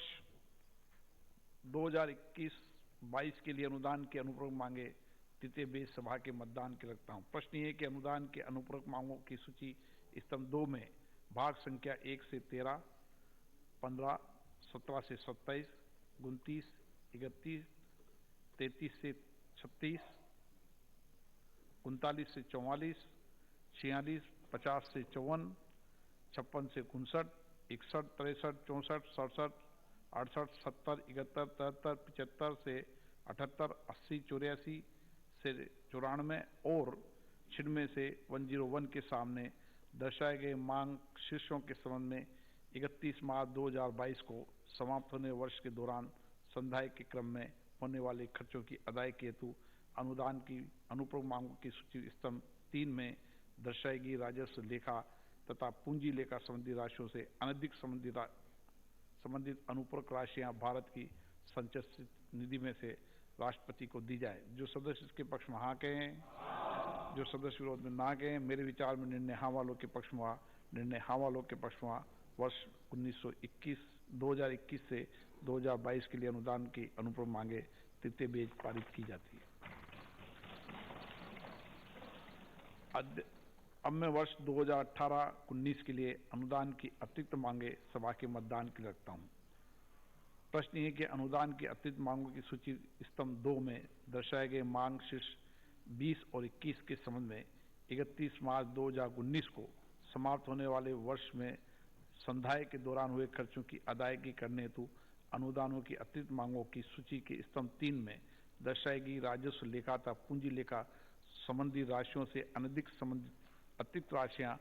2021-22 के लिए अनुदान की अनुपूरक मांगे तृतीय बेस सभा के मतदान के रखता हूं। प्रश्न ये कि अनुदान के अनुपूरक मांगों की सूची स्तंभ 2 में भाग संख्या 1 से 13, 15, 17 से 27, 29, 31, 33 से 36, 39 से 44, 46, 50 से 54, 56 से 59, 61, 63, 64, 67, 68, 70, 71, 73, 75 से 78, 80, 84 से 94 और 96 से 101 के सामने दर्शाए गए मांग शीर्षों के संबंध में 31 मार्च 2022 को समाप्त होने वर्ष के दौरान संधाय के क्रम में होने वाले खर्चों की अदायगी हेतु अनुदान की अनुपूरक मांगों की सूची स्तंभ 3 में दर्शाई गई राजस्व लेखा तथा पूंजी लेखा संबंधी राशियों से अनधिक संबंधित अनुपूरक राशियां भारत की संचित निधि में से राष्ट्रपति को दी जाए। जो सदस्य इसके पक्ष में हाँ कहें, जो सदस्य विरोध में ना कहें। मेरे विचार में निर्णय हाँ वालों के पक्ष में, निर्णय हाँ वालों के पक्ष में वर्ष 2021 से 2022 के लिए अनुदान की अनुपूरक मांगे तृतीय बेज पारित की जाती है। अब मैं वर्ष 2018-19 के लिए अनुदान की अतिरिक्त मांगे सभा के मतदान के लिए रखता हूं। प्रश्न ये कि अनुदान की अतिरिक्त मांगों की सूची स्तंभ 2 में दर्शाए गए मांग शीर्ष 20 और 21 के संबंध में 31 मार्च 2019 को समाप्त होने वाले वर्ष में संधाय के दौरान हुए खर्चों की अदायगी करने हेतु अनुदानों की अतिरिक्त मांगों की सूची के स्तंभ 3 में दर्शाई गई राजस्व लेखा तथा पूंजी लेखा संबंधी राशियों से अनधिक संबंधित अतिरिक्त राशियां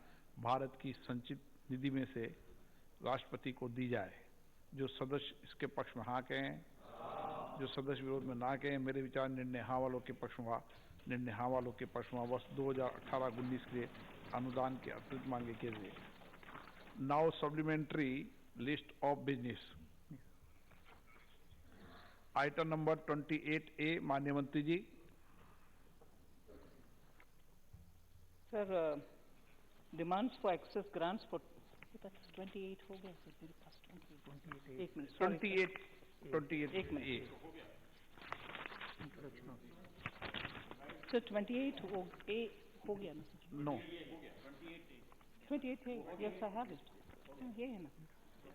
भारत की संचित निधि में से राष्ट्रपति को दी जाए। जो सदस्य इसके पक्ष में हाँ कहें, जो सदस्य विरोध में ना कहें। मेरे विचार निर्णय हाँ वालों के पक्ष में, निर्णय हाँ वालों के पक्ष में वर्ष 2018-19 के लिए अनुदान के अतिरिक्त मांगे के लिए। Now supplementary list of business. Item number 28A, माननीय मंत्री जी। Sir, demands for excess grants for that's 28 हो गया सर मेरे पास 28 एक मिनट 28 एक मिनट सर 28 हो गया ना सर? नो 28 है, yes I have it. ये है ना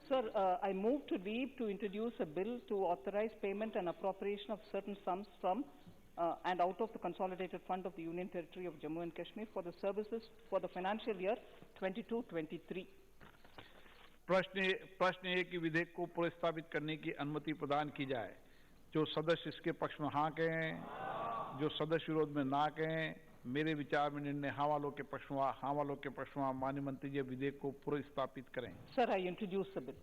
sir. I move to leave to introduce a bill to authorize payment and appropriation of certain sums from and out of the consolidated fund of the Union Territory of Jammu and Kashmir for the services for the financial year 22-23. प्रश्न ये कि विधेयक को पुनर्स्थापित करने की अनुमति प्रदान की जाए। जो सदस्य इसके पक्ष में हाँ कहें, जो सदस्य विरोध में ना कहें, मेरे विचार में निर्णय हाँ वालों के पक्ष में, हाँ वालों के पक्ष में माननीय मंत्री जी विधेयक को पुनर्स्थापित करें। Sir, I introduce the bill.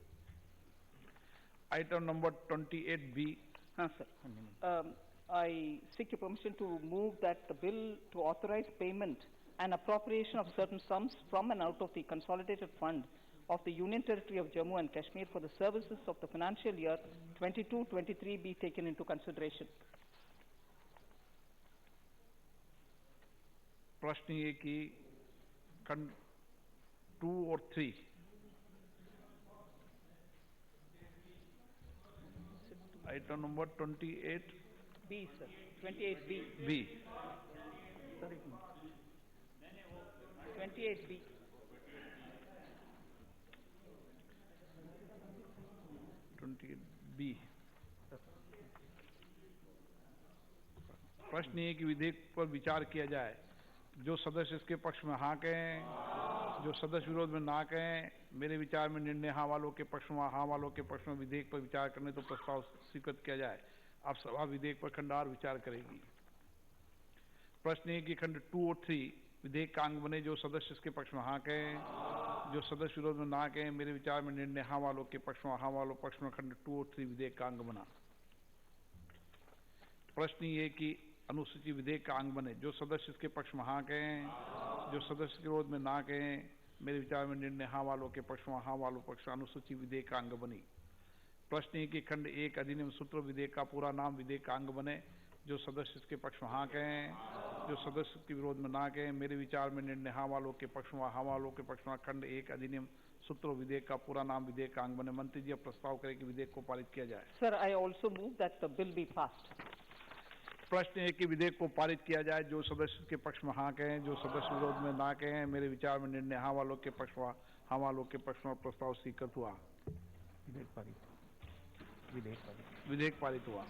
Item number 28B. Sir. I seek your permission to move that the bill to authorize payment and appropriation of certain sums from and out of the consolidated fund of the Union Territory of Jammu and Kashmir for the services of the financial year 22-23 be taken into consideration. प्रश्न ये कि खंड 2 और 3 item number 28B sir, 28B. B. Sorry. 28B. B. प्रश्न ये कि विधेयक पर विचार किया जाए। जो सदस्य इसके पक्ष में हाँ कहें, जो सदस्य विरोध में ना कहें, मेरे विचार में निर्णय हाँ वालों के पक्ष में, हाँ वालों के पक्ष में विधेयक पर विचार करने तो प्रस्ताव स्वीकृत किया जाए। अब सभा विधेयक पर खंडवार विचार करेगी। प्रश्न है कि खंड 2 और 3 विधेयक का अंग बने। जो सदस्य इसके पक्ष में हाँ कहें, जो सदस्य विरोध में ना कहें, मेरे विचार में निर्णय हाँ वालों के पक्ष में, हाँ वालों पक्ष में खंड 2 और 3 विधेयक का अंग बना। प्रश्न ये कि अनुसूची विधेयक का अंग बने। जो सदस्य इसके पक्ष में हाँ कहें, जो सदस्य के विरोध में ना कहें, मेरे विचार में निर्णय हाँ वालों के पक्ष में, हाँ वालों पक्ष में अनुसूची विधेयक का अंग बनी। प्रश्न है कि खंड 1 अधिनियम सूत्र विधेयक का पूरा नाम विधेयक का अंग बने। जो सदस्य इसके पक्ष में हाँ कहें, जो सदस्य के विरोध में ना कहें, मेरे विचार में निर्णय हाँ वालों के पक्ष में, हाँ वालों के पक्ष में खंड 1 अधिनियम सूत्र विधेयक का पूरा नाम विधेयक का अंग बने। मंत्री जी अब प्रस्ताव करें कि विधेयक को पारित किया जाए। Sir, I also move that the bill be passed. प्रश्न है कि विधेयक को पारित किया जाए। जो सदस्य के पक्ष में हाँ कहें, जो सदस्य विरोध में ना कहें, मेरे विचार में निर्णय हाँ वालों के पक्ष में, हाँ वालों के पक्ष में प्रस्ताव स्वीकृत हुआ। विधेयक पारित हुआ।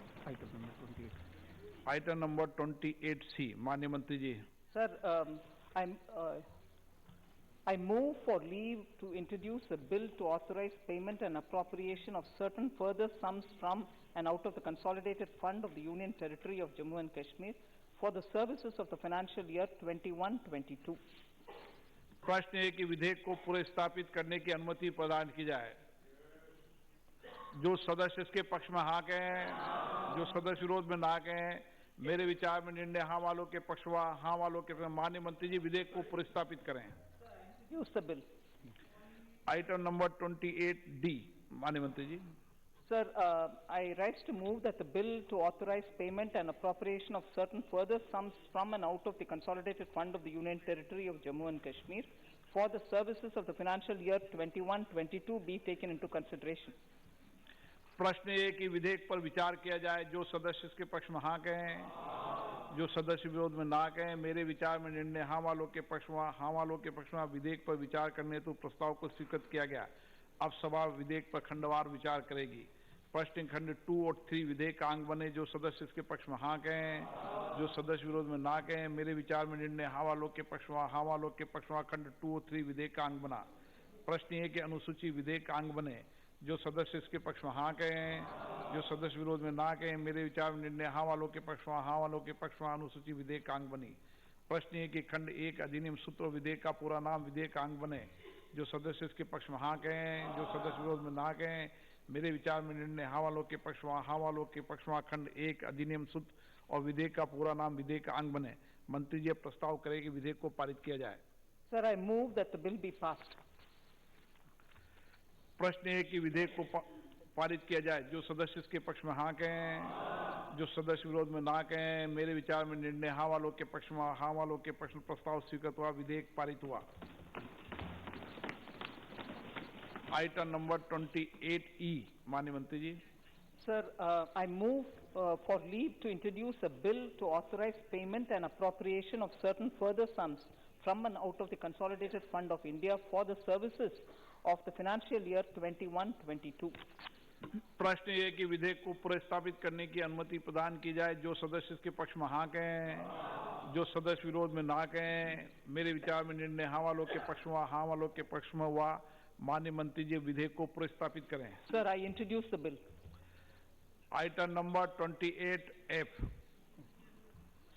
आइटम नंबर 28C माननीय मंत्री जी। Sir, I move for leave to introduce a bill to authorize payment and appropriation of certain further sums from and out of the consolidated fund of the Union Territory of Jammu and Kashmir for the services of the financial year 21-22. प्रश्न है कि विधेयक को पुनर्स्थापित करने की अनुमति प्रदान की जाए। जो सदस्य इसके पक्ष में हाँ कहें, जो सदस्य विरोध में ना कहें, मेरे विचार में निर्णय हाँ वालों के पक्ष में, हाँ वालों के माननीय मंत्री जी विधेयक को पुनर्स्थापित करें। Use the bill. Item number 28D माननीय मंत्री जी। Sir, I rise to move that the bill to authorize payment and appropriation of certain further sums from and out of the consolidated fund of the Union Territory of Jammu and Kashmir for the services of the financial year 21-22 be taken into consideration. प्रश्न ये कि विधेयक पर विचार किया जाए। जो सदस्य इसके पक्ष में हाँ कहें, जो सदस्य विरोध में ना कहें, मेरे विचार में निर्णय हाँ वालों के पक्ष में, हाँ वालों के पक्ष में विधेयक पर विचार करने तो प्रस्ताव को स्वीकृत किया गया। अब सभा विधेयक पर खंडवार विचार करेगी। प्रश्न खंड 2 और 3 विधेयक का अंग बने। जो सदस्य इसके पक्ष में हाँ कहें, जो सदस्य विरोध में ना कहें, मेरे विचार में निर्णय हाँ वालों के पक्ष में, हाँ वालों के पक्ष में खंड 2 और 3 विधेयक का अंग बना। प्रश्न ये कि अनुसूची विधेयक का अंग बने। जो सदस्य इसके पक्ष में हाँ कहें, जो सदस्य विरोध में ना कहें, मेरे विचार में निर्णय हाँ वालों के पक्ष में, हाँ वालों के पक्ष में अनुसूची विधेयक का अंग बनी। प्रश्न ये कि खंड 1 अधिनियम सूत्र विधेयक का पूरा नाम विधेयक का अंग बने। जो सदस्य इसके पक्ष में हाँ कहें, जो सदस्य विरोध में ना कहें, मेरे विचार में निर्णय हाँ वालों के पक्ष में, हाँ वालों के पक्ष में खंड 1 अधिनियम सूत्र और विधेयक का पूरा नाम विधेयक का अंग बने। मंत्री जी प्रस्ताव करें कि विधेयक को पारित किया जाए। Sir, I move that the bill be passed. प्रश्न है कि विधेयक को पारित किया जाए। जो सदस्य इसके पक्ष में हाँ कहें, जो सदस्य विरोध में ना कहें, मेरे विचार में निर्णय हाँ वालों के पक्ष में, हाँ वालों के पक्ष में प्रस्ताव स्वीकृत हुआ। विधेयक पारित हुआ। आइटम नंबर 28E माननीय मंत्री जी। Sir, I move for leave to introduce a bill to authorize payment and appropriation of certain further sums from and out of the consolidated fund of India for the services of the financial year 21-22. प्रश्न ये कि विधेयक को प्रस्तावित करने की अनुमति प्रदान की जाए। जो सदस्य इसके पक्ष में हाँ कहें, जो सदस्य विरोध में ना कहें। मेरे विचार में निर्णय हाँ वालों के पक्ष में, हाँ वालों के पक्ष में हुआ। माननीय मंत्री जी विधेयक को प्रस्तावित करें। Sir, I introduce the bill. Item number 28F।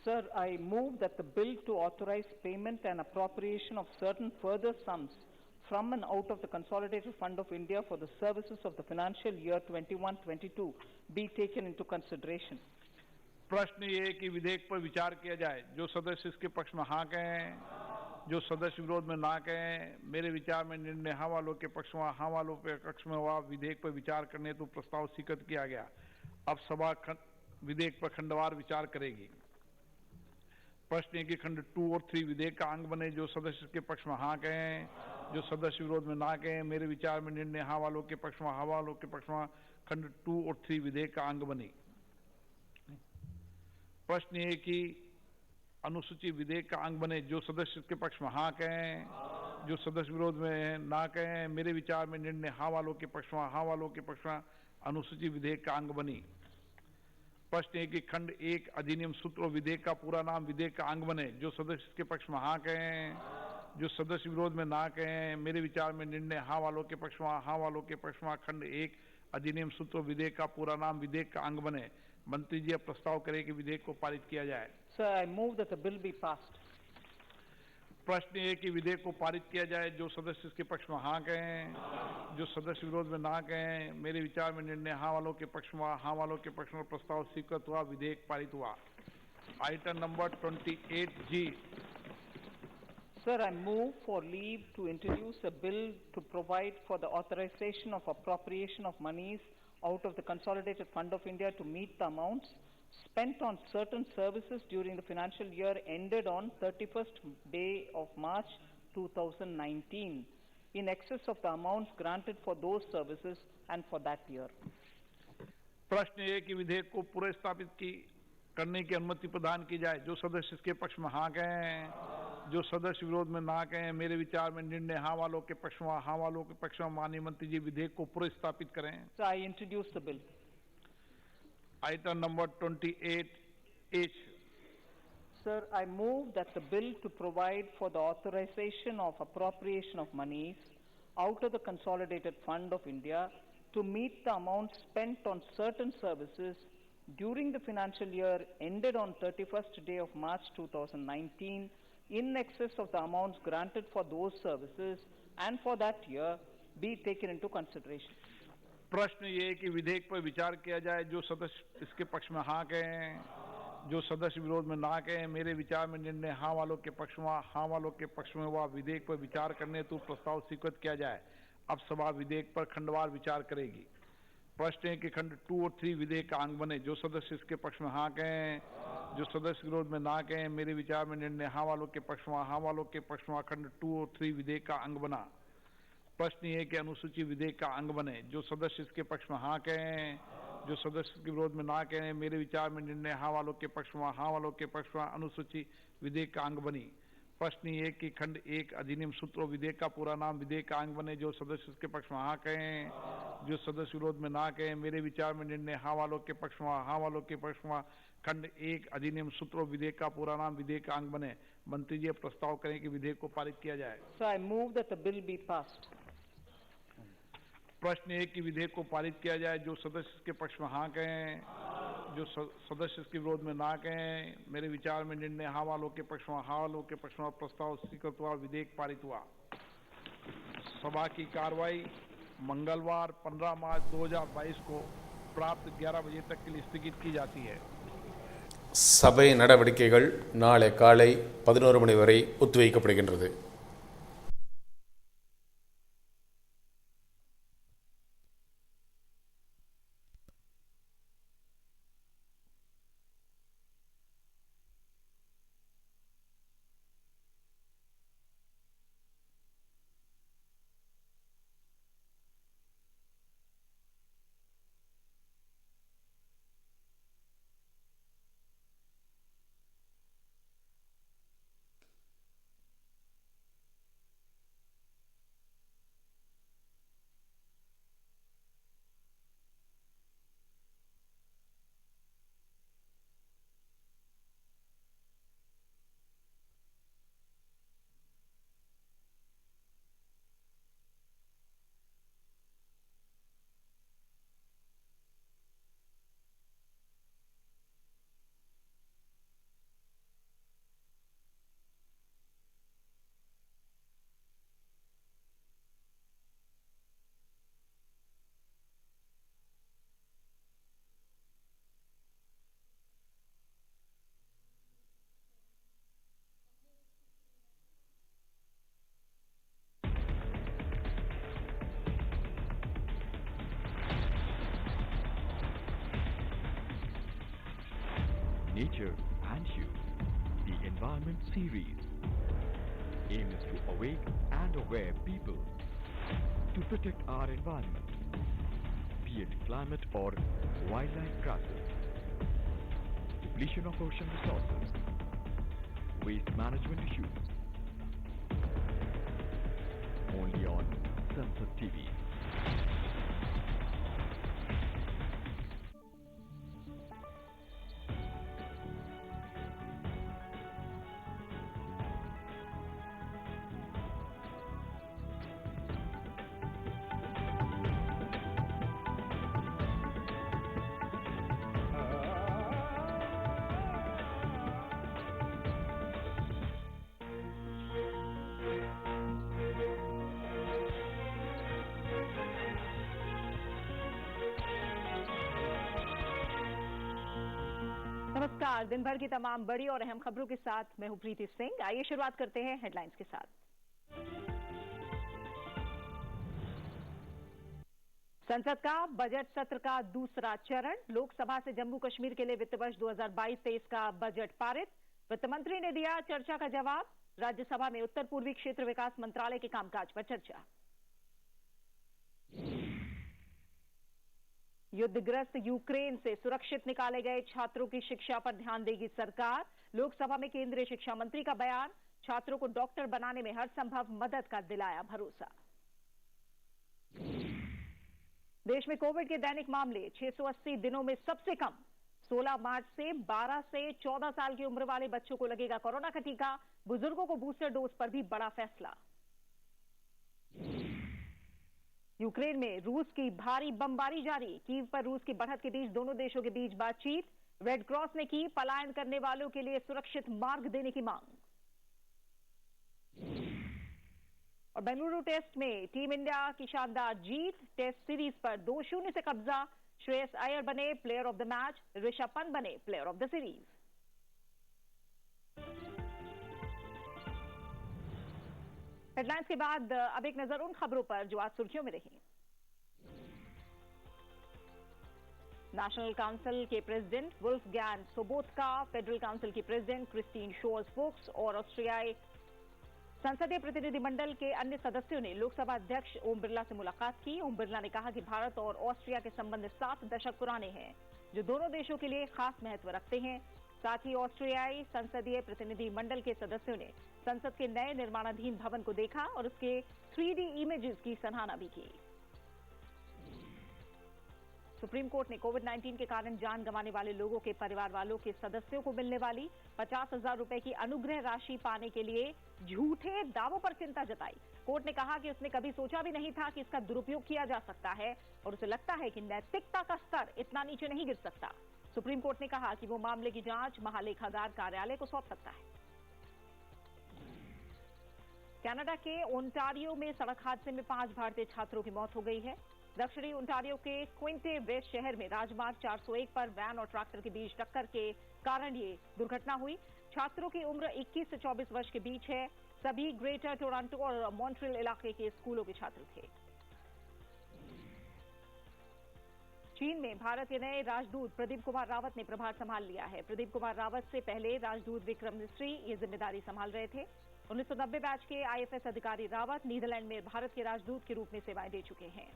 Sir, I move that the bill to authorize payment and appropriation of certain further sums from and out of the Consolidated Fund of India for the services of the financial year 21-22 be taken into consideration. प्रश्न ये कि विधेयक पर विचार किया जाए। जो सदस्य इसके पक्ष में हाँ कहें, जो सदस्य विरोध में ना कहें। मेरे विचार में निर्णय हाँ वालों के पक्ष में, हाँ वालों के पक्ष में हुआ। विधेयक पर विचार करने तो प्रस्ताव स्वीकृत किया गया। अब सभा विधेयक पर खंडवार विचार करेगी। प्रश्न है कि खंड 2 और 3 विधेयक का अंग बने। जो सदस्य के पक्ष में हाँ कहें, जो सदस्य विरोध में ना कहें। मेरे विचार में निर्णय हाँ वालों के पक्ष में, हाँ वालों के पक्ष में खंड 2 और 3 विधेयक का अंग बने। प्रश्न है कि अनुसूची विधेयक का अंग बने। जो सदस्य के पक्ष में हाँ कहें, जो सदस्य विरोध में ना कहें। मेरे विचार में निर्णय हाँ वालों के पक्ष में, हाँ वालों के पक्ष में अनुसूची विधेयक का अंग बनी। प्रश्न है कि खंड 1 अधिनियम सूत्र विधेयक का पूरा नाम विधेयक का अंग बने। जो सदस्य के पक्ष में हाँ कहें, जो सदस्य विरोध में ना कहें। मेरे विचार में निर्णय हाँ वालों के पक्ष में, हाँ वालों के पक्ष में खंड 1 अधिनियम सूत्र विधेयक का पूरा नाम विधेयक का अंग बने। मंत्री जी अब प्रस्ताव करें कि विधेयक को पारित किया जाए। Sir, I move that the bill be passed. प्रश्न ये कि विधेयक को पारित किया जाए। जो सदस्य इसके पक्ष में हाँ कहें, जो सदस्य विरोध में ना कहें। मेरे विचार में निर्णय हाँ वालों के पक्ष में, हाँ वालों के पक्ष में प्रस्ताव स्वीकृत हुआ। विधेयक पारित हुआ। Item number 28G। Sir, I move for leave to introduce a bill to provide for the authorization of appropriation of monies out of the Consolidated Fund of India to meet the amounts spent on certain services during the financial year ended on 31st day of March 2019 in excess of the amounts granted for those services and for that year. प्रश्न ये कि विधेयक को पुनर्स्थापित करने की अनुमति प्रदान की जाए। जो सदस्य इसके पक्ष में हाँ कहें, जो सदस्य विरोध में ना कहें। मेरे विचार में निर्णय हाँ वालों के पक्ष में, हाँ वालों के पक्ष में माननीय मंत्री जी विधेयक को पुनर्स्थापित करें। So I introduce the bill. Item number 28H. Sir, I move that the bill to provide for the authorization of appropriation of monies out of the Consolidated Fund of India to meet the amount spent on certain services during the financial year ended on 31st day of March 2019 in excess of the amounts granted for those services and for that year be taken into consideration. प्रश्न ये है कि विधेयक पर विचार किया जाए। जो सदस्य इसके पक्ष में हाँ कहें, जो सदस्य विरोध में ना कहें। मेरे विचार में निर्णय हाँ वालों के पक्ष में, हाँ वालों के पक्ष में हुआ। विधेयक पर विचार करने तो प्रस्ताव स्वीकृत किया जाए। अब सभा विधेयक पर खंडवार विचार करेगी। प्रश्न है कि खंड 2 और 3 विधेयक का अंग बने। जो सदस्य इसके पक्ष में हाँ कहें, जो सदस्य विरोध में ना कहें। मेरे विचार में निर्णय हाँ वालों के पक्ष में, हाँ वालों के पक्ष में खंड 2 और 3 विधेयक का अंग बना। प्रश्न ये कि अनुसूची विधेयक का अंग बने। जो सदस्य इसके पक्ष में हाँ कहें, जो सदस्य के विरोध में ना कहें। मेरे विचार में निर्णय हाँ वालों के पक्ष में, हाँ वालों के पक्ष में अनुसूची विधेयक का अंग बनी। प्रश्न ये कि खंड 1 अधिनियम सूत्र विधेयक का पूरा नाम विधेयक का अंग बने। जो सदस्य इसके पक्ष में हाँ कहें, जो सदस्य विरोध में ना कहें। मेरे विचार में निर्णय हाँ वालों के पक्ष में, हाँ वालों के पक्ष में खंड 1 अधिनियम सूत्र विधेयक का पूरा नाम विधेयक का अंग बने। मंत्री जी प्रस्ताव करें कि विधेयक को पारित किया जाए। So I move that the bill be passed. प्रश्न है कि विधेयक को पारित किया जाए। जो सदस्य के पक्ष में हाँ कहें, जो सदस्य के विरोध में ना कहें। मेरे विचार में निर्णय हाँ वालों के पक्ष में, हाँ वालों के पक्ष में प्रस्ताव स्वीकृत हुआ। विधेयक पारित हुआ। सभा की कार्रवाई मंगलवार 15 मार्च 2022 को प्राप्त 11 बजे तक के लिए स्थगित की जाती है। சபை நடவடிக்கைகள் நாளை காலை 11 மணி வரை ஒத்திவைக்கப்படுகின்றது. Nature and You, the Environment Series. Aim is to awake and aware people to protect our environment, be it climate or wildlife crisis, depletion of ocean resources, waste management issues. Only on Thanthi TV. नमस्कार, दिन भर की तमाम बड़ी और अहम खबरों के साथ मैं हूं प्रीति सिंह। आइए शुरुआत करते हैं हेडलाइंस के साथ। संसद का बजट सत्र का दूसरा चरण, लोकसभा से जम्मू कश्मीर के लिए वित्त वर्ष 2022-23 का बजट पारित। वित्त मंत्री ने दिया चर्चा का जवाब। राज्यसभा में उत्तर पूर्वी क्षेत्र विकास मंत्रालय के कामकाज पर चर्चा। युद्धग्रस्त यूक्रेन से सुरक्षित निकाले गए छात्रों की शिक्षा पर ध्यान देगी सरकार। लोकसभा में केंद्रीय शिक्षा मंत्री का बयान। छात्रों को डॉक्टर बनाने में हर संभव मदद का दिलाया भरोसा। देश में कोविड के दैनिक मामले 680 दिनों में सबसे कम। 16 मार्च से 12 से 14 साल की उम्र वाले बच्चों को लगेगा कोरोना का टीका। बुजुर्गों को बूस्टर डोज पर भी बड़ा फैसला। यूक्रेन में रूस की भारी बमबारी जारी। कीव पर रूस की बढ़त के बीच दोनों देशों के बीच बातचीत। रेड क्रॉस ने की पलायन करने वालों के लिए सुरक्षित मार्ग देने की मांग। और बेंगलुरु टेस्ट में टीम इंडिया की शानदार जीत। टेस्ट सीरीज पर 2-0 से कब्जा। श्रेयस अय्यर बने player of the match. Rishabh Pant बने player of the series. Headlines के बाद अब एक नजर उन खबरों पर जो आज सुर्खियों में रही। नेशनल काउंसिल के प्रेसिडेंट वुल्फगैंग सोबोत्का, फेडरल काउंसिल की प्रेसिडेंट क्रिस्टीन शोर्स-फुक्स और ऑस्ट्रियाई संसदीय प्रतिनिधिमंडल के अन्य सदस्यों ने लोकसभा अध्यक्ष ओम बिरला से मुलाकात की। ओम बिरला ने कहा कि भारत और ऑस्ट्रिया के संबंध 7 दशक पुराने हैं, जो दोनों देशों के लिए खास महत्व रखते हैं। साथ ही ऑस्ट्रियाई संसदीय प्रतिनिधिमंडल के सदस्यों ने संसद के नए निर्माणाधीन भवन को देखा और उसके 3D इमेजेस की सराहना भी की। सुप्रीम कोर्ट ने कोविड-19 के कारण जान गंवाने वाले लोगों के परिवार वालों के सदस्यों को मिलने वाली 50,000 रुपए की अनुग्रह राशि पाने के लिए झूठे दावों पर चिंता जताई। कोर्ट ने कहा कि उसने कभी सोचा भी नहीं था कि इसका दुरुपयोग किया जा सकता है और उसे लगता है कि नैतिकता का स्तर इतना नीचे नहीं गिर सकता। सुप्रीम कोर्ट ने कहा कि वो मामले की जांच महालेखागार कार्यालय को सौंप सकता है। कनाडा के ओंटारियो में सड़क हादसे में 5 भारतीय छात्रों की मौत हो गई है। दक्षिणी ओंटारियो के क्विंटे वेस्ट शहर में राजमार्ग 401 पर वैन और ट्रैक्टर के बीच टक्कर के कारण ये दुर्घटना हुई। छात्रों की उम्र 21 से 24 वर्ष के बीच है। सभी ग्रेटर टोरंटो और मॉन्ट्रियल इलाके के स्कूलों के छात्र थे। चीन में भारत के नए राजदूत प्रदीप कुमार रावत ने प्रभार संभाल लिया है। प्रदीप कुमार रावत से पहले राजदूत विक्रम मिस्री ये जिम्मेदारी संभाल रहे थे। 1990 बैच के IFS अधिकारी रावत नीदरलैंड में भारत के राजदूत के रूप में सेवाएं दे चुके हैं।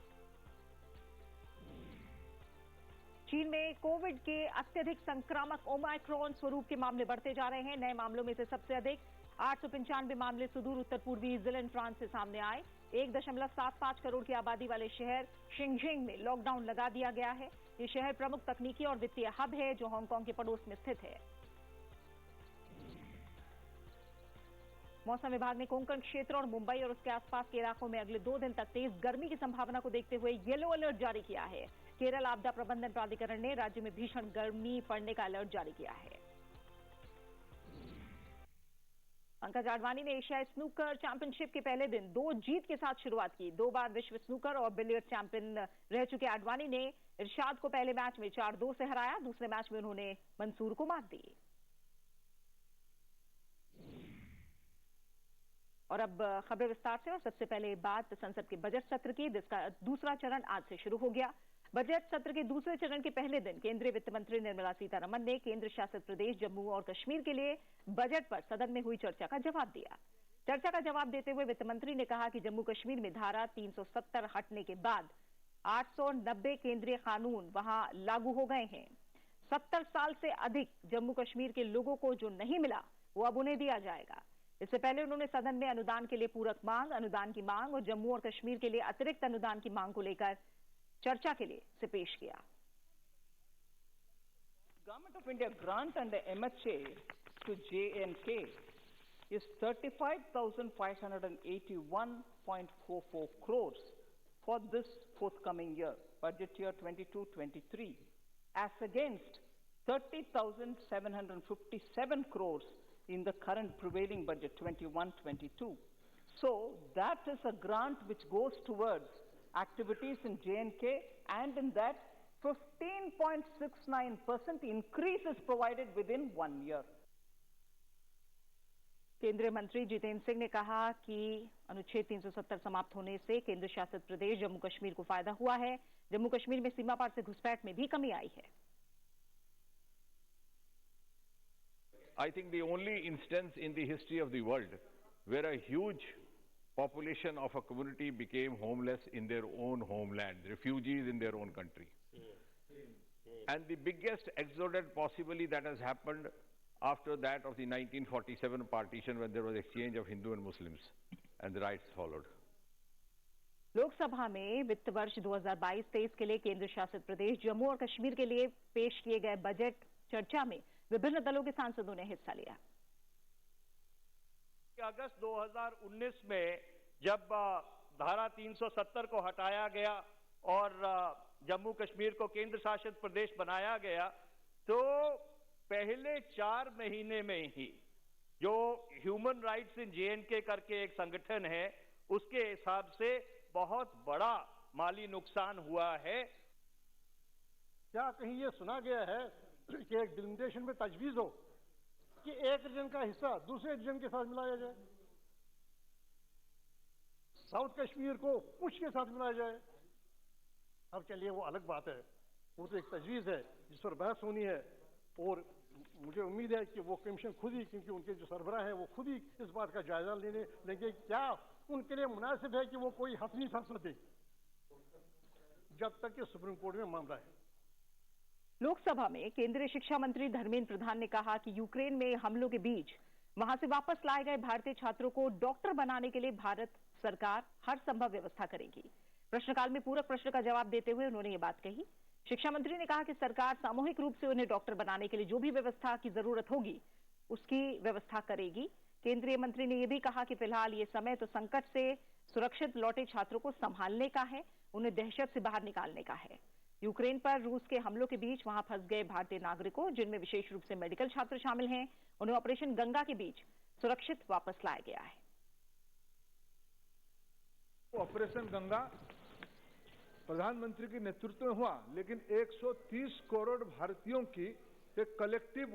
चीन में कोविड के अत्यधिक संक्रामक ओमाइक्रॉन स्वरूप के मामले बढ़ते जा रहे हैं। नए मामलों में से सबसे अधिक 895 मामले सुदूर उत्तर पूर्वी जिलेन फ्रांस से सामने आए। 1.75 करोड़ की आबादी वाले शहर शिंगजिंग में लॉकडाउन लगा दिया गया है। ये शहर प्रमुख तकनीकी और वित्तीय हब है जो हांगकांग के पड़ोस में स्थित है। मौसम विभाग ने कोंकण क्षेत्र और मुंबई और उसके आसपास के इलाकों में अगले 2 दिन तक तेज गर्मी की संभावना को देखते हुए येलो अलर्ट जारी किया है। केरल आपदा प्रबंधन प्राधिकरण ने राज्य में भीषण गर्मी पड़ने का अलर्ट जारी किया है। पंकज आडवाणी ने एशियाई स्नूकर चैंपियनशिप के पहले दिन 2 जीत के साथ शुरुआत की। 2 बार विश्व स्नूकर और बिलियर्ड चैंपियन रह चुके आडवाणी ने इरशाद को पहले मैच में 4-2 से हराया। दूसरे मैच में उन्होंने मंसूर को मात दी। और अब खबरें विस्तार से। और सबसे पहले बात संसद के बजट सत्र की, जिसका दूसरा चरण आज से शुरू हो गया। बजट सत्र के दूसरे चरण के पहले दिन केंद्रीय वित्त मंत्री निर्मला सीतारमण ने केंद्र शासित प्रदेश जम्मू और कश्मीर के लिए बजट पर सदन में हुई चर्चा का जवाब दिया। चर्चा का जवाब देते हुए वित्त मंत्री ने कहा कि जम्मू कश्मीर में धारा 370 हटने के बाद 890 केंद्रीय कानून वहां लागू हो गए हैं। 70 साल से अधिक जम्मू कश्मीर के लोगों को जो नहीं मिला वो अब उन्हें दिया जाएगा। इससे पहले उन्होंने सदन में अनुदान के लिए पूरक मांग, अनुदान की मांग और जम्मू और कश्मीर के लिए अतिरिक्त अनुदान की मांग को लेकर चर्चा के लिए से पेश किया। Government of India grant under MHA to J&K is 35,581.44 crores for this forthcoming year, budget year 22-23, as against 30,757 crores in the current prevailing budget 21-22. So that is a grant which goes towards activities in J&K, and in that 15.69% increase is provided within 1 year. केंद्रीय मंत्री जितेंद्र सिंह ने कहा कि अनुच्छेद 370 समाप्त होने से केंद्र शासित प्रदेश जम्मू कश्मीर को फायदा हुआ है। जम्मू कश्मीर में सीमा पार से घुसपैठ में भी कमी आई है। I think the only instance in the history of the world where a huge population of a community became homeless in their own homeland, refugees in their own country. And the biggest exodus possibly that has happened after that of the 1947 partition, when there was exchange of Hindu and Muslims and the rights followed. Lok Sabha में वित्त वर्ष 2022-23 के लिए केंद्र शासित प्रदेश जम्मू और कश्मीर के लिए पेश किए गए बजट चर्चा में विभिन्न दलों के सांसदों ने हिस्सा लिया। अगस्त 2019 में जब धारा 370 को हटाया गया और जम्मू कश्मीर को केंद्र शासित प्रदेश बनाया गया, तो पहले 4 महीने में ही जो ह्यूमन राइट्स इन J&K करके एक संगठन है, उसके हिसाब से बहुत बड़ा माली नुकसान हुआ है। क्या कहीं ये सुना गया है कि एक डिलिमिटेशन में तजवीज हो कि एक रीजन का हिस्सा दूसरे रीजन के साथ मिलाया जाए, साउथ कश्मीर को पुंछ के साथ मिलाया जाए? अब चलिए वो अलग बात है, वो तो एक तजवीज है जिस पर बहस होनी है, और मुझे उम्मीद है कि वो कमीशन खुद ही, क्योंकि उनके जो सरबराह है वो खुद ही इस बात का जायजा लेंगे क्या उनके लिए मुनासिब है कि वो कोई हथ नहीं फैसला दे जब तक कि सुप्रीम कोर्ट में मामला है। लोकसभा में केंद्रीय शिक्षा मंत्री धर्मेंद्र प्रधान ने कहा कि यूक्रेन में हमलों के बीच वहां से वापस लाए गए भारतीय छात्रों को डॉक्टर बनाने के लिए भारत सरकार हर संभव व्यवस्था करेगी। प्रश्नकाल में पूरक प्रश्न का जवाब देते हुए उन्होंने ये बात कही। शिक्षा मंत्री ने कहा कि सरकार सामूहिक रूप से उन्हें डॉक्टर बनाने के लिए जो भी व्यवस्था की जरूरत होगी उसकी व्यवस्था करेगी। केंद्रीय मंत्री ने यह भी कहा कि फिलहाल ये समय तो संकट से सुरक्षित लौटे छात्रों को संभालने का है, उन्हें दहशत से बाहर निकालने का है। यूक्रेन पर रूस के हमलों के बीच वहां फंस गए भारतीय नागरिकों, जिनमें विशेष रूप से मेडिकल छात्र शामिल हैं, उन्हें ऑपरेशन गंगा के बीच सुरक्षित वापस लाया गया है। ऑपरेशन गंगा प्रधानमंत्री के नेतृत्व में हुआ, लेकिन 130 करोड़ भारतीयों की एक कलेक्टिव